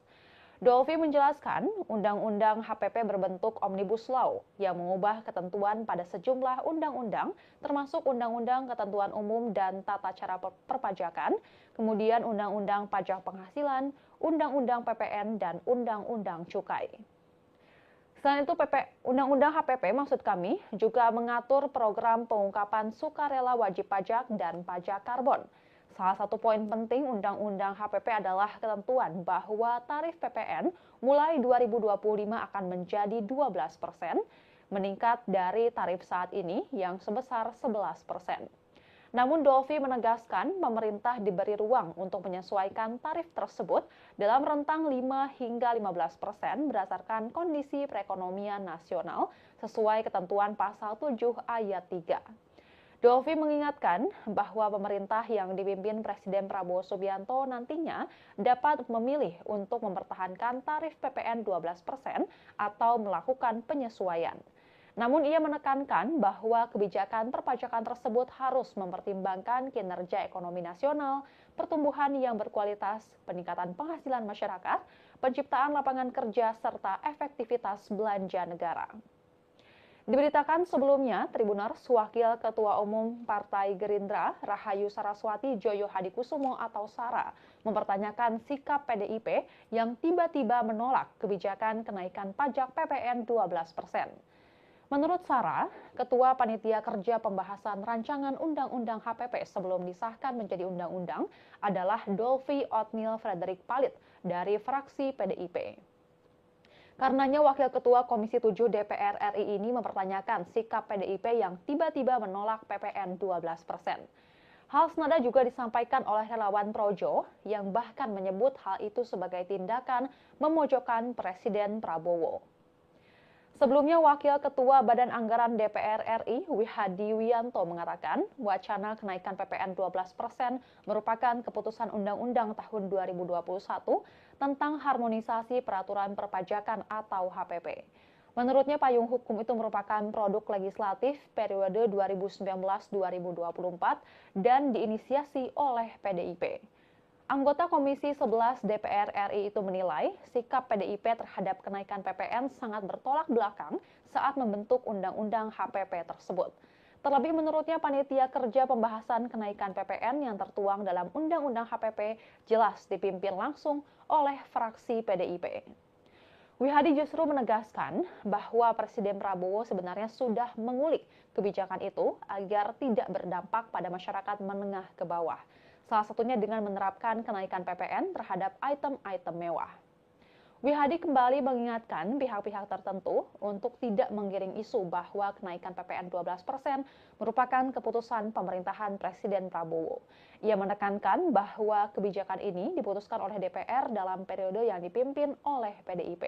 Dolvi menjelaskan, Undang-Undang HPP berbentuk Omnibus Law yang mengubah ketentuan pada sejumlah undang-undang, termasuk Undang-Undang Ketentuan Umum dan Tata Cara Perpajakan, kemudian Undang-Undang Pajak Penghasilan, Undang-Undang PPN, dan Undang-Undang Cukai. Selain itu, Undang-Undang HPP maksud kami juga mengatur program pengungkapan sukarela wajib pajak dan pajak karbon. Salah satu poin penting Undang-Undang HPP adalah ketentuan bahwa tarif PPN mulai 2025 akan menjadi 12%, meningkat dari tarif saat ini yang sebesar 11%. Namun Dolvi menegaskan pemerintah diberi ruang untuk menyesuaikan tarif tersebut dalam rentang 5 hingga 15% berdasarkan kondisi perekonomian nasional sesuai ketentuan pasal 7 ayat 3. Dolvi mengingatkan bahwa pemerintah yang dipimpin Presiden Prabowo Subianto nantinya dapat memilih untuk mempertahankan tarif PPN 12% atau melakukan penyesuaian. Namun ia menekankan bahwa kebijakan perpajakan tersebut harus mempertimbangkan kinerja ekonomi nasional, pertumbuhan yang berkualitas, peningkatan penghasilan masyarakat, penciptaan lapangan kerja, serta efektivitas belanja negara. Diberitakan sebelumnya, Tribuners, Wakil Ketua Umum Partai Gerindra, Rahayu Saraswati Joyo Hadikusumo atau Sara, mempertanyakan sikap PDIP yang tiba-tiba menolak kebijakan kenaikan pajak PPN 12%. Menurut Sara, Ketua Panitia Kerja Pembahasan Rancangan Undang-Undang HPP sebelum disahkan menjadi undang-undang adalah Dolvi Otniel Frederick Palit dari fraksi PDIP. Karenanya Wakil Ketua Komisi 7 DPR RI ini mempertanyakan sikap PDIP yang tiba-tiba menolak PPN 12%. Hal senada juga disampaikan oleh relawan Projo yang bahkan menyebut hal itu sebagai tindakan memojokkan Presiden Prabowo. Sebelumnya, Wakil Ketua Badan Anggaran DPR RI, Wihadi Wiyanto mengatakan, wacana kenaikan PPN 12% merupakan keputusan Undang-Undang tahun 2021 tentang harmonisasi peraturan perpajakan atau HPP. Menurutnya, payung hukum itu merupakan produk legislatif periode 2019-2024 dan diinisiasi oleh PDIP. Anggota Komisi 11 DPR RI itu menilai sikap PDIP terhadap kenaikan PPN sangat bertolak belakang saat membentuk Undang-Undang HPP tersebut. Terlebih menurutnya panitia kerja pembahasan kenaikan PPN yang tertuang dalam Undang-Undang HPP jelas dipimpin langsung oleh fraksi PDIP. Wihadi justru menegaskan bahwa Presiden Prabowo sebenarnya sudah mengulik kebijakan itu agar tidak berdampak pada masyarakat menengah ke bawah. Salah satunya dengan menerapkan kenaikan PPN terhadap item-item mewah. Wihadi kembali mengingatkan pihak-pihak tertentu untuk tidak menggiring isu bahwa kenaikan PPN 12% merupakan keputusan pemerintahan Presiden Prabowo. Ia menekankan bahwa kebijakan ini diputuskan oleh DPR dalam periode yang dipimpin oleh PDIP.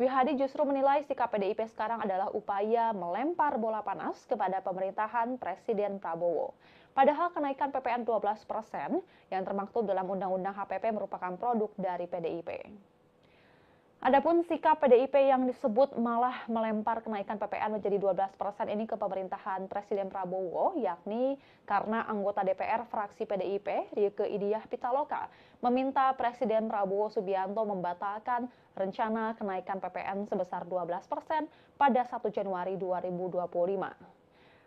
Wihadi justru menilai sikap PDIP sekarang adalah upaya melempar bola panas kepada pemerintahan Presiden Prabowo. Padahal kenaikan PPN 12% yang termaktub dalam Undang-Undang HPP merupakan produk dari PDIP. Adapun sikap PDIP yang disebut malah melempar kenaikan PPN menjadi 12% ini ke pemerintahan Presiden Prabowo, yakni karena anggota DPR fraksi PDIP, Rieke Diah Pitaloka, meminta Presiden Prabowo Subianto membatalkan rencana kenaikan PPN sebesar 12% pada 1 Januari 2025.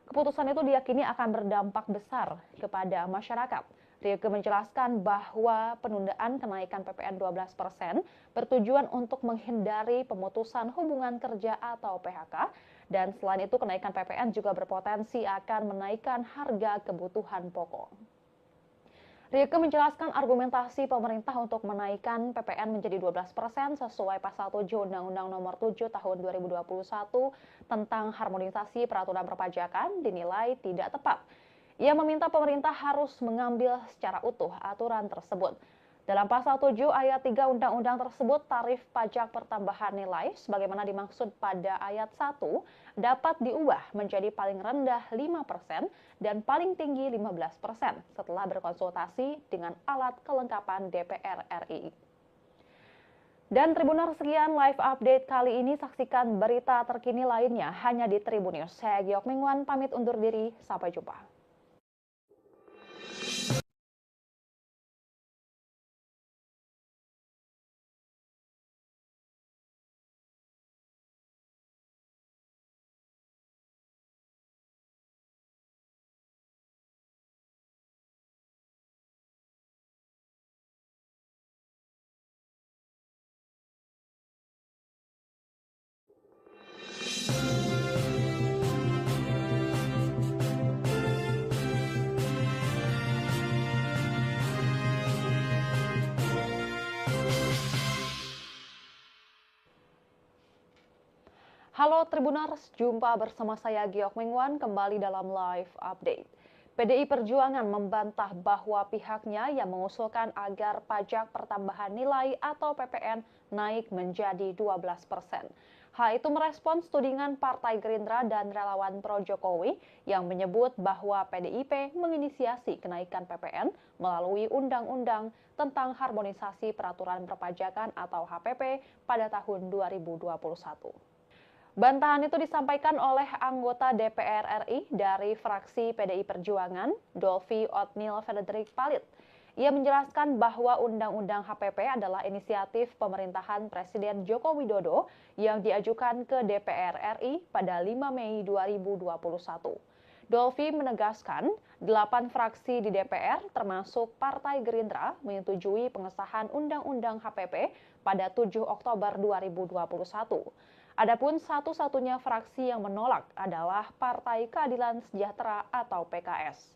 Keputusan itu diyakini akan berdampak besar kepada masyarakat. Rieke menjelaskan bahwa penundaan kenaikan PPN 12% bertujuan untuk menghindari pemutusan hubungan kerja atau PHK, dan selain itu kenaikan PPN juga berpotensi akan menaikkan harga kebutuhan pokok. Rieke menjelaskan argumentasi pemerintah untuk menaikkan PPN menjadi 12% sesuai pasal 7 Undang-Undang Nomor 7 Tahun 2021 tentang harmonisasi peraturan perpajakan dinilai tidak tepat. Ia meminta pemerintah harus mengambil secara utuh aturan tersebut. Dalam pasal 7 ayat 3 undang-undang tersebut, tarif pajak pertambahan nilai sebagaimana dimaksud pada ayat 1 dapat diubah menjadi paling rendah 5% dan paling tinggi 15% setelah berkonsultasi dengan alat kelengkapan DPR RI. Dan Tribuners, sekian live update kali ini. Saksikan berita terkini lainnya hanya di Tribun News. Saya Giok Mingwan pamit undur diri. Sampai jumpa. Halo Tribuners, jumpa bersama saya Giok Mingwan kembali dalam live update. PDI Perjuangan membantah bahwa pihaknya yang mengusulkan agar pajak pertambahan nilai atau PPN naik menjadi 12%. Hal itu merespons tudingan Partai Gerindra dan relawan pro Jokowi yang menyebut bahwa PDIP menginisiasi kenaikan PPN melalui Undang-Undang tentang Harmonisasi Peraturan Perpajakan atau HPP pada tahun 2021. Bantahan itu disampaikan oleh anggota DPR RI dari fraksi PDI Perjuangan, Dolvi Otnil Frederick Palit. Ia menjelaskan bahwa Undang-Undang HPP adalah inisiatif pemerintahan Presiden Joko Widodo yang diajukan ke DPR RI pada 5 Mei 2021. Dolvi menegaskan, 8 fraksi di DPR termasuk Partai Gerindra menyetujui pengesahan Undang-Undang HPP pada 7 Oktober 2021. Adapun satu-satunya fraksi yang menolak adalah Partai Keadilan Sejahtera atau PKS.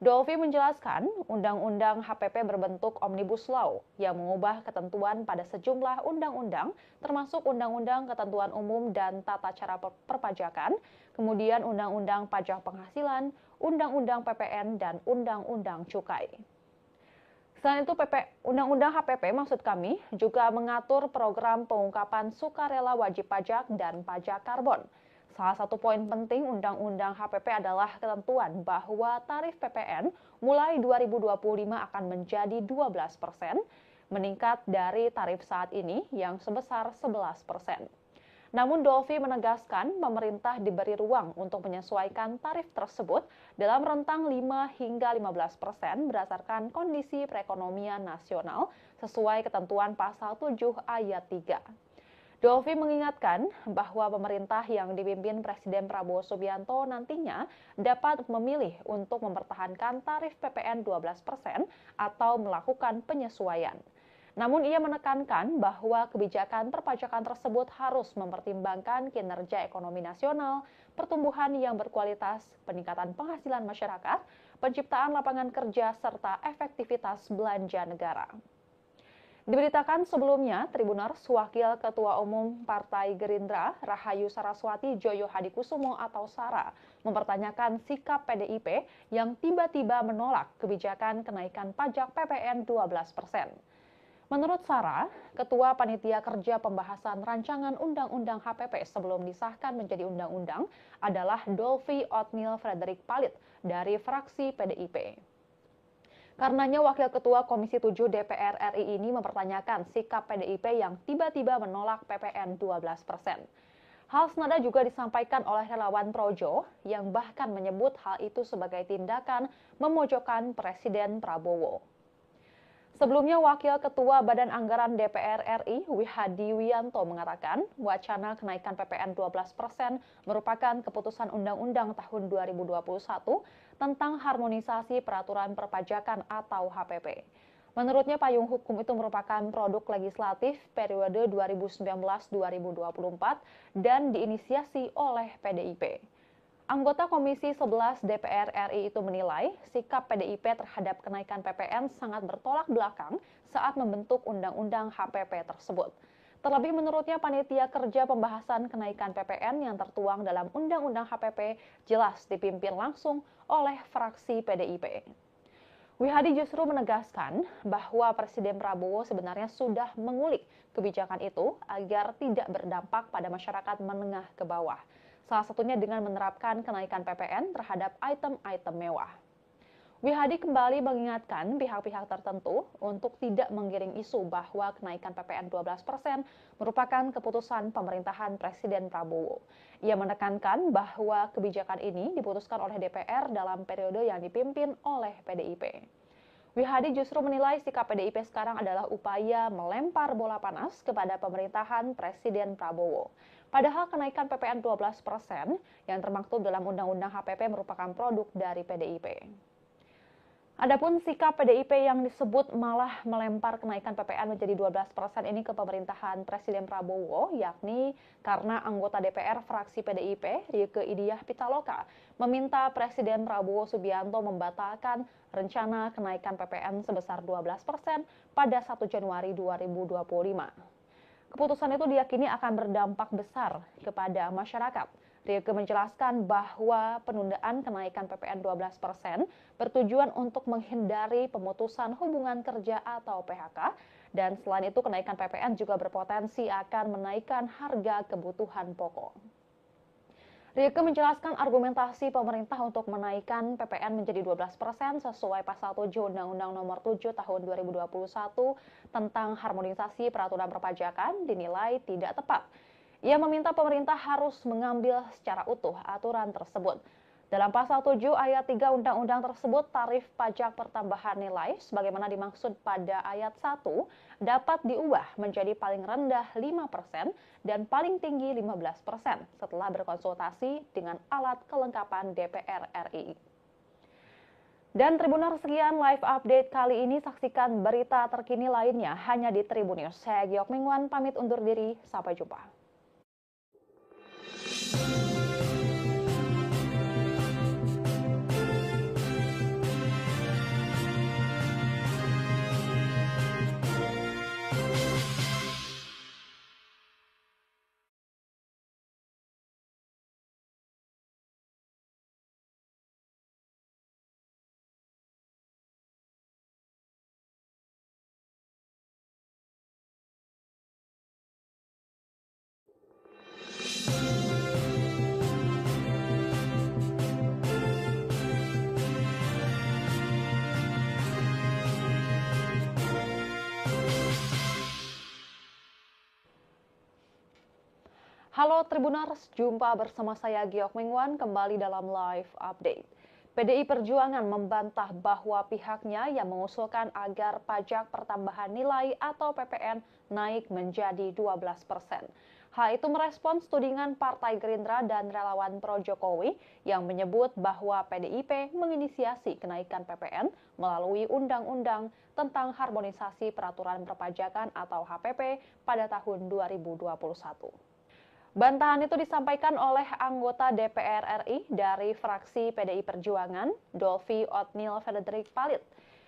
Dolvi menjelaskan, Undang-Undang HPP berbentuk Omnibus Law yang mengubah ketentuan pada sejumlah undang-undang, termasuk Undang-Undang Ketentuan Umum dan Tata Cara Perpajakan, kemudian Undang-Undang Pajak Penghasilan, Undang-Undang PPN, dan Undang-Undang Cukai. Selain itu, Undang-Undang HPP maksud kami juga mengatur program pengungkapan sukarela wajib pajak dan pajak karbon. Salah satu poin penting Undang-Undang HPP adalah ketentuan bahwa tarif PPN mulai 2025 akan menjadi 12%, meningkat dari tarif saat ini yang sebesar 11%. Namun Dolfi menegaskan pemerintah diberi ruang untuk menyesuaikan tarif tersebut dalam rentang 5 hingga 15% berdasarkan kondisi perekonomian nasional sesuai ketentuan pasal 7 ayat 3. Dolfi mengingatkan bahwa pemerintah yang dipimpin Presiden Prabowo Subianto nantinya dapat memilih untuk mempertahankan tarif PPN 12% atau melakukan penyesuaian. Namun ia menekankan bahwa kebijakan perpajakan tersebut harus mempertimbangkan kinerja ekonomi nasional, pertumbuhan yang berkualitas, peningkatan penghasilan masyarakat, penciptaan lapangan kerja, serta efektivitas belanja negara. Diberitakan sebelumnya, Tribuners Wakil Ketua Umum Partai Gerindra, Rahayu Saraswati Joyo Hadikusumo atau Sara, mempertanyakan sikap PDIP yang tiba-tiba menolak kebijakan kenaikan pajak PPN 12%. Menurut Sara, Ketua Panitia Kerja Pembahasan Rancangan Undang-Undang HPP sebelum disahkan menjadi undang-undang adalah Dolfi Othniel Frederick Palit dari fraksi PDIP. Karenanya Wakil Ketua Komisi 7 DPR RI ini mempertanyakan sikap PDIP yang tiba-tiba menolak PPN 12%. Hal senada juga disampaikan oleh relawan Projo yang bahkan menyebut hal itu sebagai tindakan memojokkan Presiden Prabowo. Sebelumnya, Wakil Ketua Badan Anggaran DPR RI, Wihadi Wianto, mengatakan wacana kenaikan PPN 12% merupakan keputusan Undang-Undang tahun 2021 tentang harmonisasi peraturan perpajakan atau HPP. Menurutnya, payung hukum itu merupakan produk legislatif periode 2019-2024 dan diinisiasi oleh PDIP. Anggota Komisi 11 DPR RI itu menilai sikap PDIP terhadap kenaikan PPN sangat bertolak belakang saat membentuk Undang-Undang HPP tersebut. Terlebih menurutnya panitia kerja pembahasan kenaikan PPN yang tertuang dalam Undang-Undang HPP jelas dipimpin langsung oleh fraksi PDIP. Wihadi justru menegaskan bahwa Presiden Prabowo sebenarnya sudah mengulik kebijakan itu agar tidak berdampak pada masyarakat menengah ke bawah. Salah satunya dengan menerapkan kenaikan PPN terhadap item-item mewah. Wihadi kembali mengingatkan pihak-pihak tertentu untuk tidak menggiring isu bahwa kenaikan PPN 12% merupakan keputusan pemerintahan Presiden Prabowo. Ia menekankan bahwa kebijakan ini diputuskan oleh DPR dalam periode yang dipimpin oleh PDIP. Wihadi justru menilai sikap PDIP sekarang adalah upaya melempar bola panas kepada pemerintahan Presiden Prabowo. Padahal kenaikan PPN 12% yang termaktub dalam Undang-Undang HPP merupakan produk dari PDIP. Adapun sikap PDIP yang disebut malah melempar kenaikan PPN menjadi 12% ini ke pemerintahan Presiden Prabowo, yakni karena anggota DPR fraksi PDIP, Rieke Diah Pitaloka, meminta Presiden Prabowo Subianto membatalkan rencana kenaikan PPN sebesar 12% pada 1 Januari 2025. Keputusan itu diyakini akan berdampak besar kepada masyarakat. Rieke menjelaskan bahwa penundaan kenaikan PPN 12% bertujuan untuk menghindari pemutusan hubungan kerja atau PHK, dan selain itu kenaikan PPN juga berpotensi akan menaikkan harga kebutuhan pokok. Rieke menjelaskan argumentasi pemerintah untuk menaikkan PPN menjadi 12% sesuai pasal 7 Undang-Undang Nomor 7 Tahun 2021 tentang harmonisasi peraturan perpajakan dinilai tidak tepat. Ia meminta pemerintah harus mengambil secara utuh aturan tersebut. Dalam pasal 7 ayat 3 undang-undang tersebut, tarif pajak pertambahan nilai sebagaimana dimaksud pada ayat 1 dapat diubah menjadi paling rendah 5% dan paling tinggi 15% setelah berkonsultasi dengan alat kelengkapan DPR RI. Dan Tribuners, sekian live update kali ini. Saksikan berita terkini lainnya hanya di Tribun News. Saya Giok Mingwan pamit undur diri. Sampai jumpa. Halo Tribuners, jumpa bersama saya Giok Mingwan kembali dalam live update. PDI Perjuangan membantah bahwa pihaknya yang mengusulkan agar pajak pertambahan nilai atau PPN naik menjadi 12%. Hal itu merespons tudingan Partai Gerindra dan relawan pro Jokowi yang menyebut bahwa PDIP menginisiasi kenaikan PPN melalui Undang-Undang tentang Harmonisasi Peraturan Perpajakan atau HPP pada tahun 2021. Bantahan itu disampaikan oleh anggota DPR RI dari fraksi PDI Perjuangan, Dolvi Otniel Frederick Palit.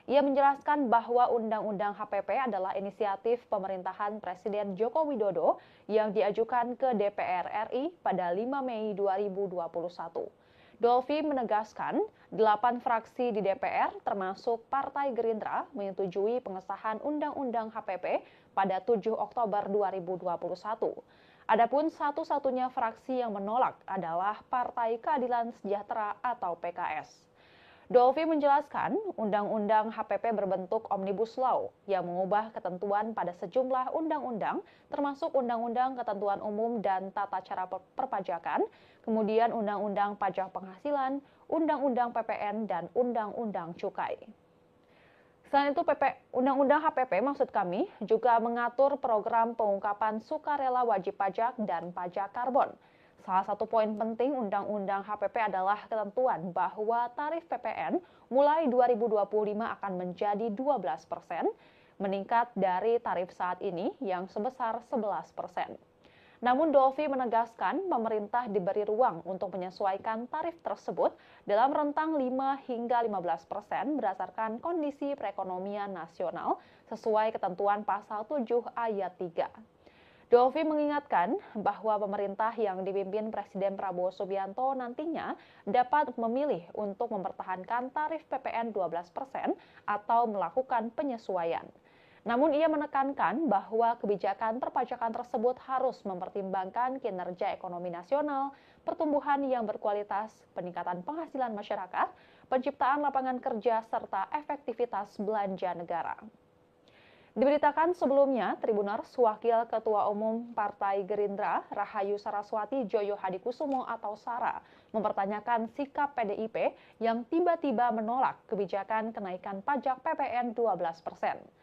Ia menjelaskan bahwa Undang-Undang HPP adalah inisiatif pemerintahan Presiden Joko Widodo yang diajukan ke DPR RI pada 5 Mei 2021. Dolvi menegaskan, 8 fraksi di DPR termasuk Partai Gerindra menyetujui pengesahan Undang-Undang HPP pada 7 Oktober 2021. Adapun satu-satunya fraksi yang menolak adalah Partai Keadilan Sejahtera atau PKS. Dolvi menjelaskan, Undang-Undang HPP berbentuk Omnibus Law yang mengubah ketentuan pada sejumlah undang-undang, termasuk Undang-Undang Ketentuan Umum dan Tata Cara Perpajakan, kemudian Undang-Undang Pajak Penghasilan, Undang-Undang PPN, dan Undang-Undang Cukai. Selain itu, Undang-Undang HPP maksud kami juga mengatur program pengungkapan sukarela wajib pajak dan pajak karbon. Salah satu poin penting Undang-Undang HPP adalah ketentuan bahwa tarif PPN mulai 2025 akan menjadi 12%, meningkat dari tarif saat ini yang sebesar 11%. Namun Dolvi menegaskan pemerintah diberi ruang untuk menyesuaikan tarif tersebut dalam rentang 5 hingga 15% berdasarkan kondisi perekonomian nasional sesuai ketentuan pasal 7 ayat 3. Dolvi mengingatkan bahwa pemerintah yang dipimpin Presiden Prabowo Subianto nantinya dapat memilih untuk mempertahankan tarif PPN 12% atau melakukan penyesuaian. Namun ia menekankan bahwa kebijakan perpajakan tersebut harus mempertimbangkan kinerja ekonomi nasional, pertumbuhan yang berkualitas, peningkatan penghasilan masyarakat, penciptaan lapangan kerja, serta efektivitas belanja negara. Diberitakan sebelumnya, Tribuners Wakil Ketua Umum Partai Gerindra, Rahayu Saraswati Joyo Hadikusumo atau Sara, mempertanyakan sikap PDIP yang tiba-tiba menolak kebijakan kenaikan pajak PPN 12%.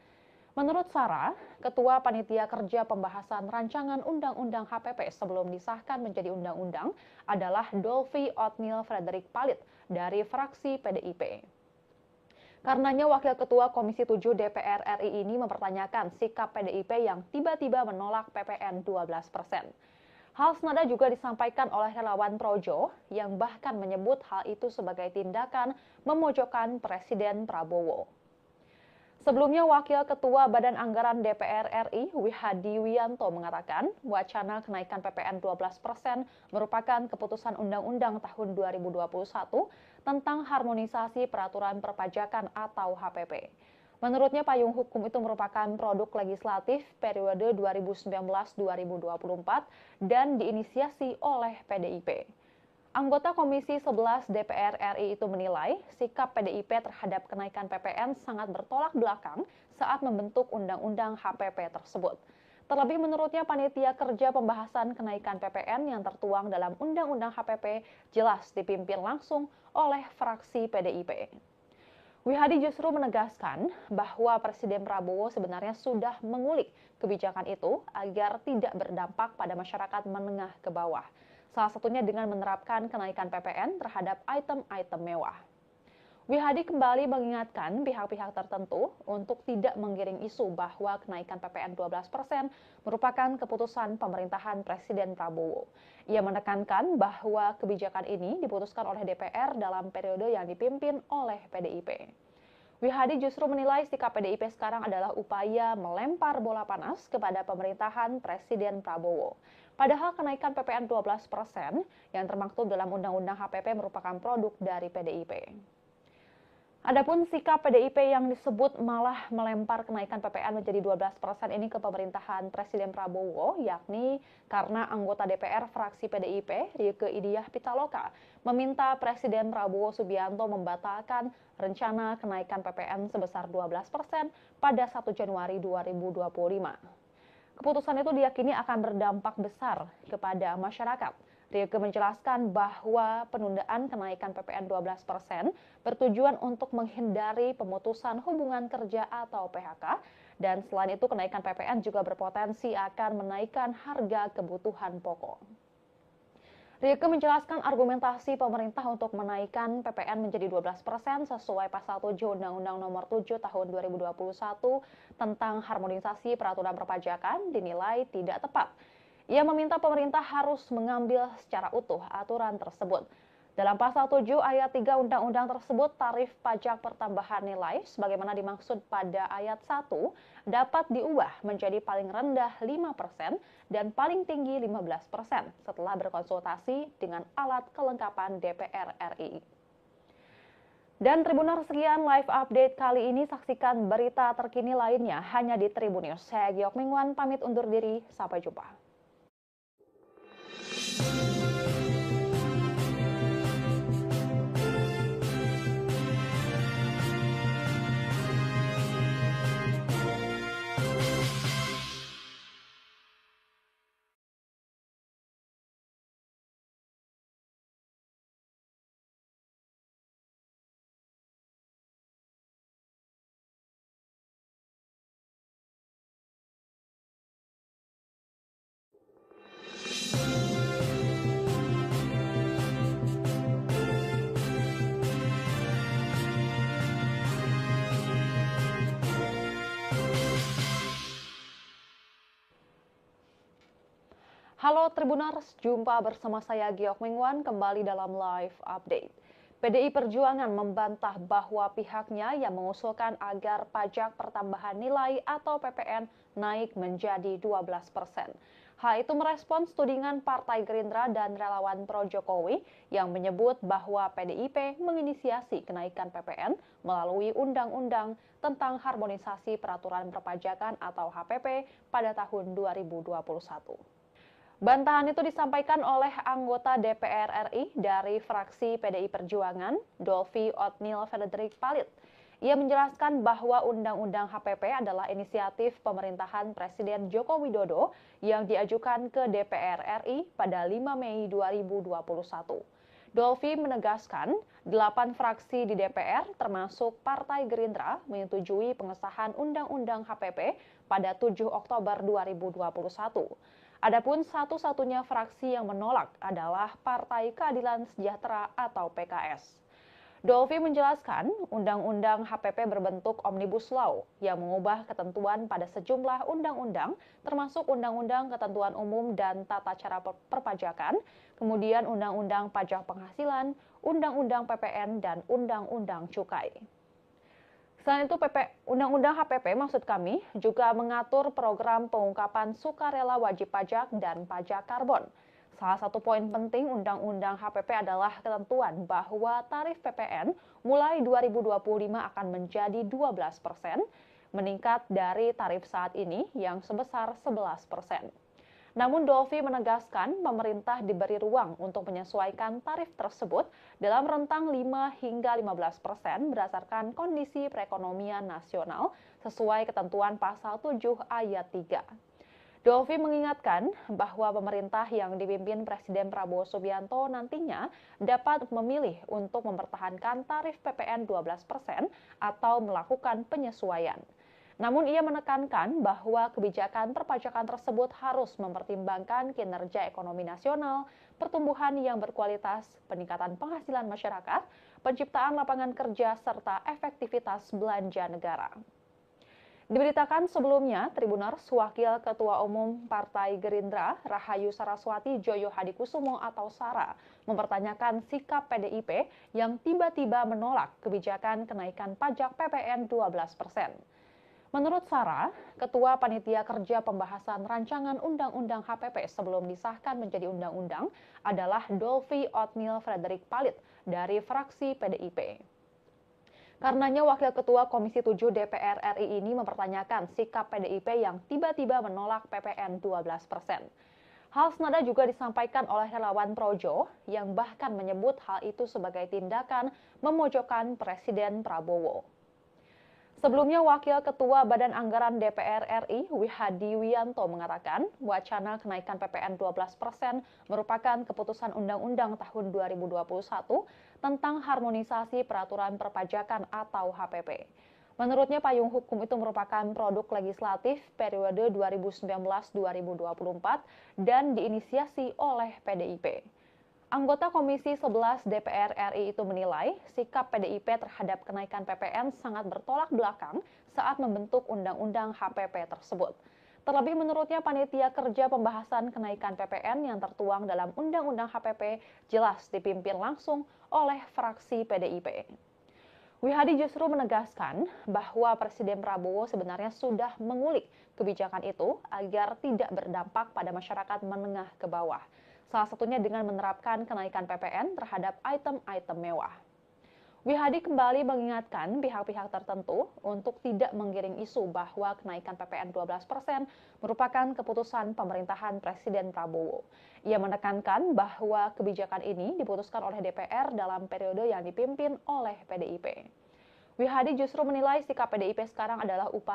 Menurut Sara, Ketua Panitia Kerja Pembahasan Rancangan Undang-Undang HPP sebelum disahkan menjadi undang-undang adalah Dolvi Otniel Frederick Palit dari fraksi PDIP. Karenanya Wakil Ketua Komisi 7 DPR RI ini mempertanyakan sikap PDIP yang tiba-tiba menolak PPN 12%. Hal senada juga disampaikan oleh relawan Projo yang bahkan menyebut hal itu sebagai tindakan memojokkan Presiden Prabowo. Sebelumnya, Wakil Ketua Badan Anggaran DPR RI, Wihadi Wianto, mengatakan wacana kenaikan PPN 12% merupakan keputusan Undang-Undang tahun 2021 tentang Harmonisasi Peraturan Perpajakan atau HPP. Menurutnya, payung hukum itu merupakan produk legislatif periode 2019-2024 dan diinisiasi oleh PDIP. Anggota Komisi 11 DPR RI itu menilai sikap PDIP terhadap kenaikan PPN sangat bertolak belakang saat membentuk Undang-Undang HPP tersebut. Terlebih menurutnya panitia kerja pembahasan kenaikan PPN yang tertuang dalam Undang-Undang HPP jelas dipimpin langsung oleh fraksi PDIP. Wihadi justru menegaskan bahwa Presiden Prabowo sebenarnya sudah mengulik kebijakan itu agar tidak berdampak pada masyarakat menengah ke bawah. Salah satunya dengan menerapkan kenaikan PPN terhadap item-item mewah. Wihadi kembali mengingatkan pihak-pihak tertentu untuk tidak menggiring isu bahwa kenaikan PPN 12% merupakan keputusan pemerintahan Presiden Prabowo. Ia menekankan bahwa kebijakan ini diputuskan oleh DPR dalam periode yang dipimpin oleh PDIP. Wihadi justru menilai sikap PDIP sekarang adalah upaya melempar bola panas kepada pemerintahan Presiden Prabowo. Padahal kenaikan PPN 12% yang termaktub dalam Undang-Undang HPP merupakan produk dari PDIP. Adapun sikap PDIP yang disebut malah melempar kenaikan PPN menjadi 12% ini ke pemerintahan Presiden Prabowo, yakni karena anggota DPR fraksi PDIP, Rieke Diah Pitaloka, meminta Presiden Prabowo Subianto membatalkan rencana kenaikan PPN sebesar 12% pada 1 Januari 2025. Keputusan itu diyakini akan berdampak besar kepada masyarakat. Rieke menjelaskan bahwa penundaan kenaikan PPN 12% bertujuan untuk menghindari pemutusan hubungan kerja atau PHK, dan selain itu kenaikan PPN juga berpotensi akan menaikkan harga kebutuhan pokok. Rieke menjelaskan argumentasi pemerintah untuk menaikkan PPN menjadi 12% sesuai pasal 7 Undang-Undang Nomor 7 Tahun 2021 tentang harmonisasi peraturan perpajakan dinilai tidak tepat. Ia meminta pemerintah harus mengambil secara utuh aturan tersebut. Dalam pasal 7 ayat 3 undang-undang tersebut, tarif pajak pertambahan nilai sebagaimana dimaksud pada ayat 1 dapat diubah menjadi paling rendah 5% dan paling tinggi 15% setelah berkonsultasi dengan alat kelengkapan DPR RI. Dan Tribuners, sekian live update kali ini. Saksikan berita terkini lainnya hanya di Tribun News. Saya Giok Mingwan pamit undur diri. Sampai jumpa. Halo Tribuners, jumpa bersama saya Giok Mingwan kembali dalam live update. PDI Perjuangan membantah bahwa pihaknya yang mengusulkan agar pajak pertambahan nilai atau PPN naik menjadi 12%. Hal itu merespons tudingan Partai Gerindra dan relawan pro Jokowi yang menyebut bahwa PDIP menginisiasi kenaikan PPN melalui Undang-Undang tentang Harmonisasi Peraturan Perpajakan atau HPP pada tahun 2021. Bantahan itu disampaikan oleh anggota DPR RI dari fraksi PDI Perjuangan, Dolvi Otniel Frederick Palit. Ia menjelaskan bahwa Undang-Undang HPP adalah inisiatif pemerintahan Presiden Joko Widodo yang diajukan ke DPR RI pada 5 Mei 2021. Dolvi menegaskan, 8 fraksi di DPR termasuk Partai Gerindra menyetujui pengesahan Undang-Undang HPP pada 7 Oktober 2021. Adapun satu-satunya fraksi yang menolak adalah Partai Keadilan Sejahtera atau PKS. Dolvi menjelaskan, Undang-Undang HPP berbentuk Omnibus Law yang mengubah ketentuan pada sejumlah undang-undang, termasuk Undang-Undang Ketentuan Umum dan Tata Cara Perpajakan, kemudian Undang-Undang Pajak Penghasilan, Undang-Undang PPN, dan Undang-Undang Cukai. Selain itu, Undang-Undang HPP maksud kami juga mengatur program pengungkapan sukarela wajib pajak dan pajak karbon. Salah satu poin penting Undang-Undang HPP adalah ketentuan bahwa tarif PPN mulai 2025 akan menjadi 12%, meningkat dari tarif saat ini yang sebesar 11%. Namun Dolvi menegaskan pemerintah diberi ruang untuk menyesuaikan tarif tersebut dalam rentang 5 hingga 15% berdasarkan kondisi perekonomian nasional sesuai ketentuan pasal 7 ayat 3. Dolvi mengingatkan bahwa pemerintah yang dipimpin Presiden Prabowo Subianto nantinya dapat memilih untuk mempertahankan tarif PPN 12% atau melakukan penyesuaian. Namun ia menekankan bahwa kebijakan perpajakan tersebut harus mempertimbangkan kinerja ekonomi nasional, pertumbuhan yang berkualitas, peningkatan penghasilan masyarakat, penciptaan lapangan kerja, serta efektivitas belanja negara. Diberitakan sebelumnya, Tribuners, Wakil Ketua Umum Partai Gerindra, Rahayu Saraswati Joyo Hadikusumo atau Sara, mempertanyakan sikap PDIP yang tiba-tiba menolak kebijakan kenaikan pajak PPN 12%. Menurut Sara, Ketua Panitia Kerja Pembahasan Rancangan Undang-Undang HPP sebelum disahkan menjadi undang-undang adalah Dolvi Otniel Frederick Palit dari fraksi PDIP. Karenanya Wakil Ketua Komisi 7 DPR RI ini mempertanyakan sikap PDIP yang tiba-tiba menolak PPN 12%. Hal senada juga disampaikan oleh relawan Projo yang bahkan menyebut hal itu sebagai tindakan memojokkan Presiden Prabowo. Sebelumnya, Wakil Ketua Badan Anggaran DPR RI, Wihadi Wiyanto mengatakan, wacana kenaikan PPN 12% merupakan keputusan Undang-Undang tahun 2021 tentang harmonisasi peraturan perpajakan atau HPP. Menurutnya, payung hukum itu merupakan produk legislatif periode 2019-2024 dan diinisiasi oleh PDIP. Anggota Komisi 11 DPR RI itu menilai sikap PDIP terhadap kenaikan PPN sangat bertolak belakang saat membentuk Undang-Undang HPP tersebut. Terlebih menurutnya panitia kerja pembahasan kenaikan PPN yang tertuang dalam Undang-Undang HPP jelas dipimpin langsung oleh fraksi PDIP. Wihadi justru menegaskan bahwa Presiden Prabowo sebenarnya sudah mengulik kebijakan itu agar tidak berdampak pada masyarakat menengah ke bawah. Salah satunya dengan menerapkan kenaikan PPN terhadap item-item mewah. Wihadi kembali mengingatkan pihak-pihak tertentu untuk tidak menggiring isu bahwa kenaikan PPN 12% merupakan keputusan pemerintahan Presiden Prabowo. Ia menekankan bahwa kebijakan ini diputuskan oleh DPR dalam periode yang dipimpin oleh PDIP. Wihadi justru menilai sikap PDIP sekarang adalah upaya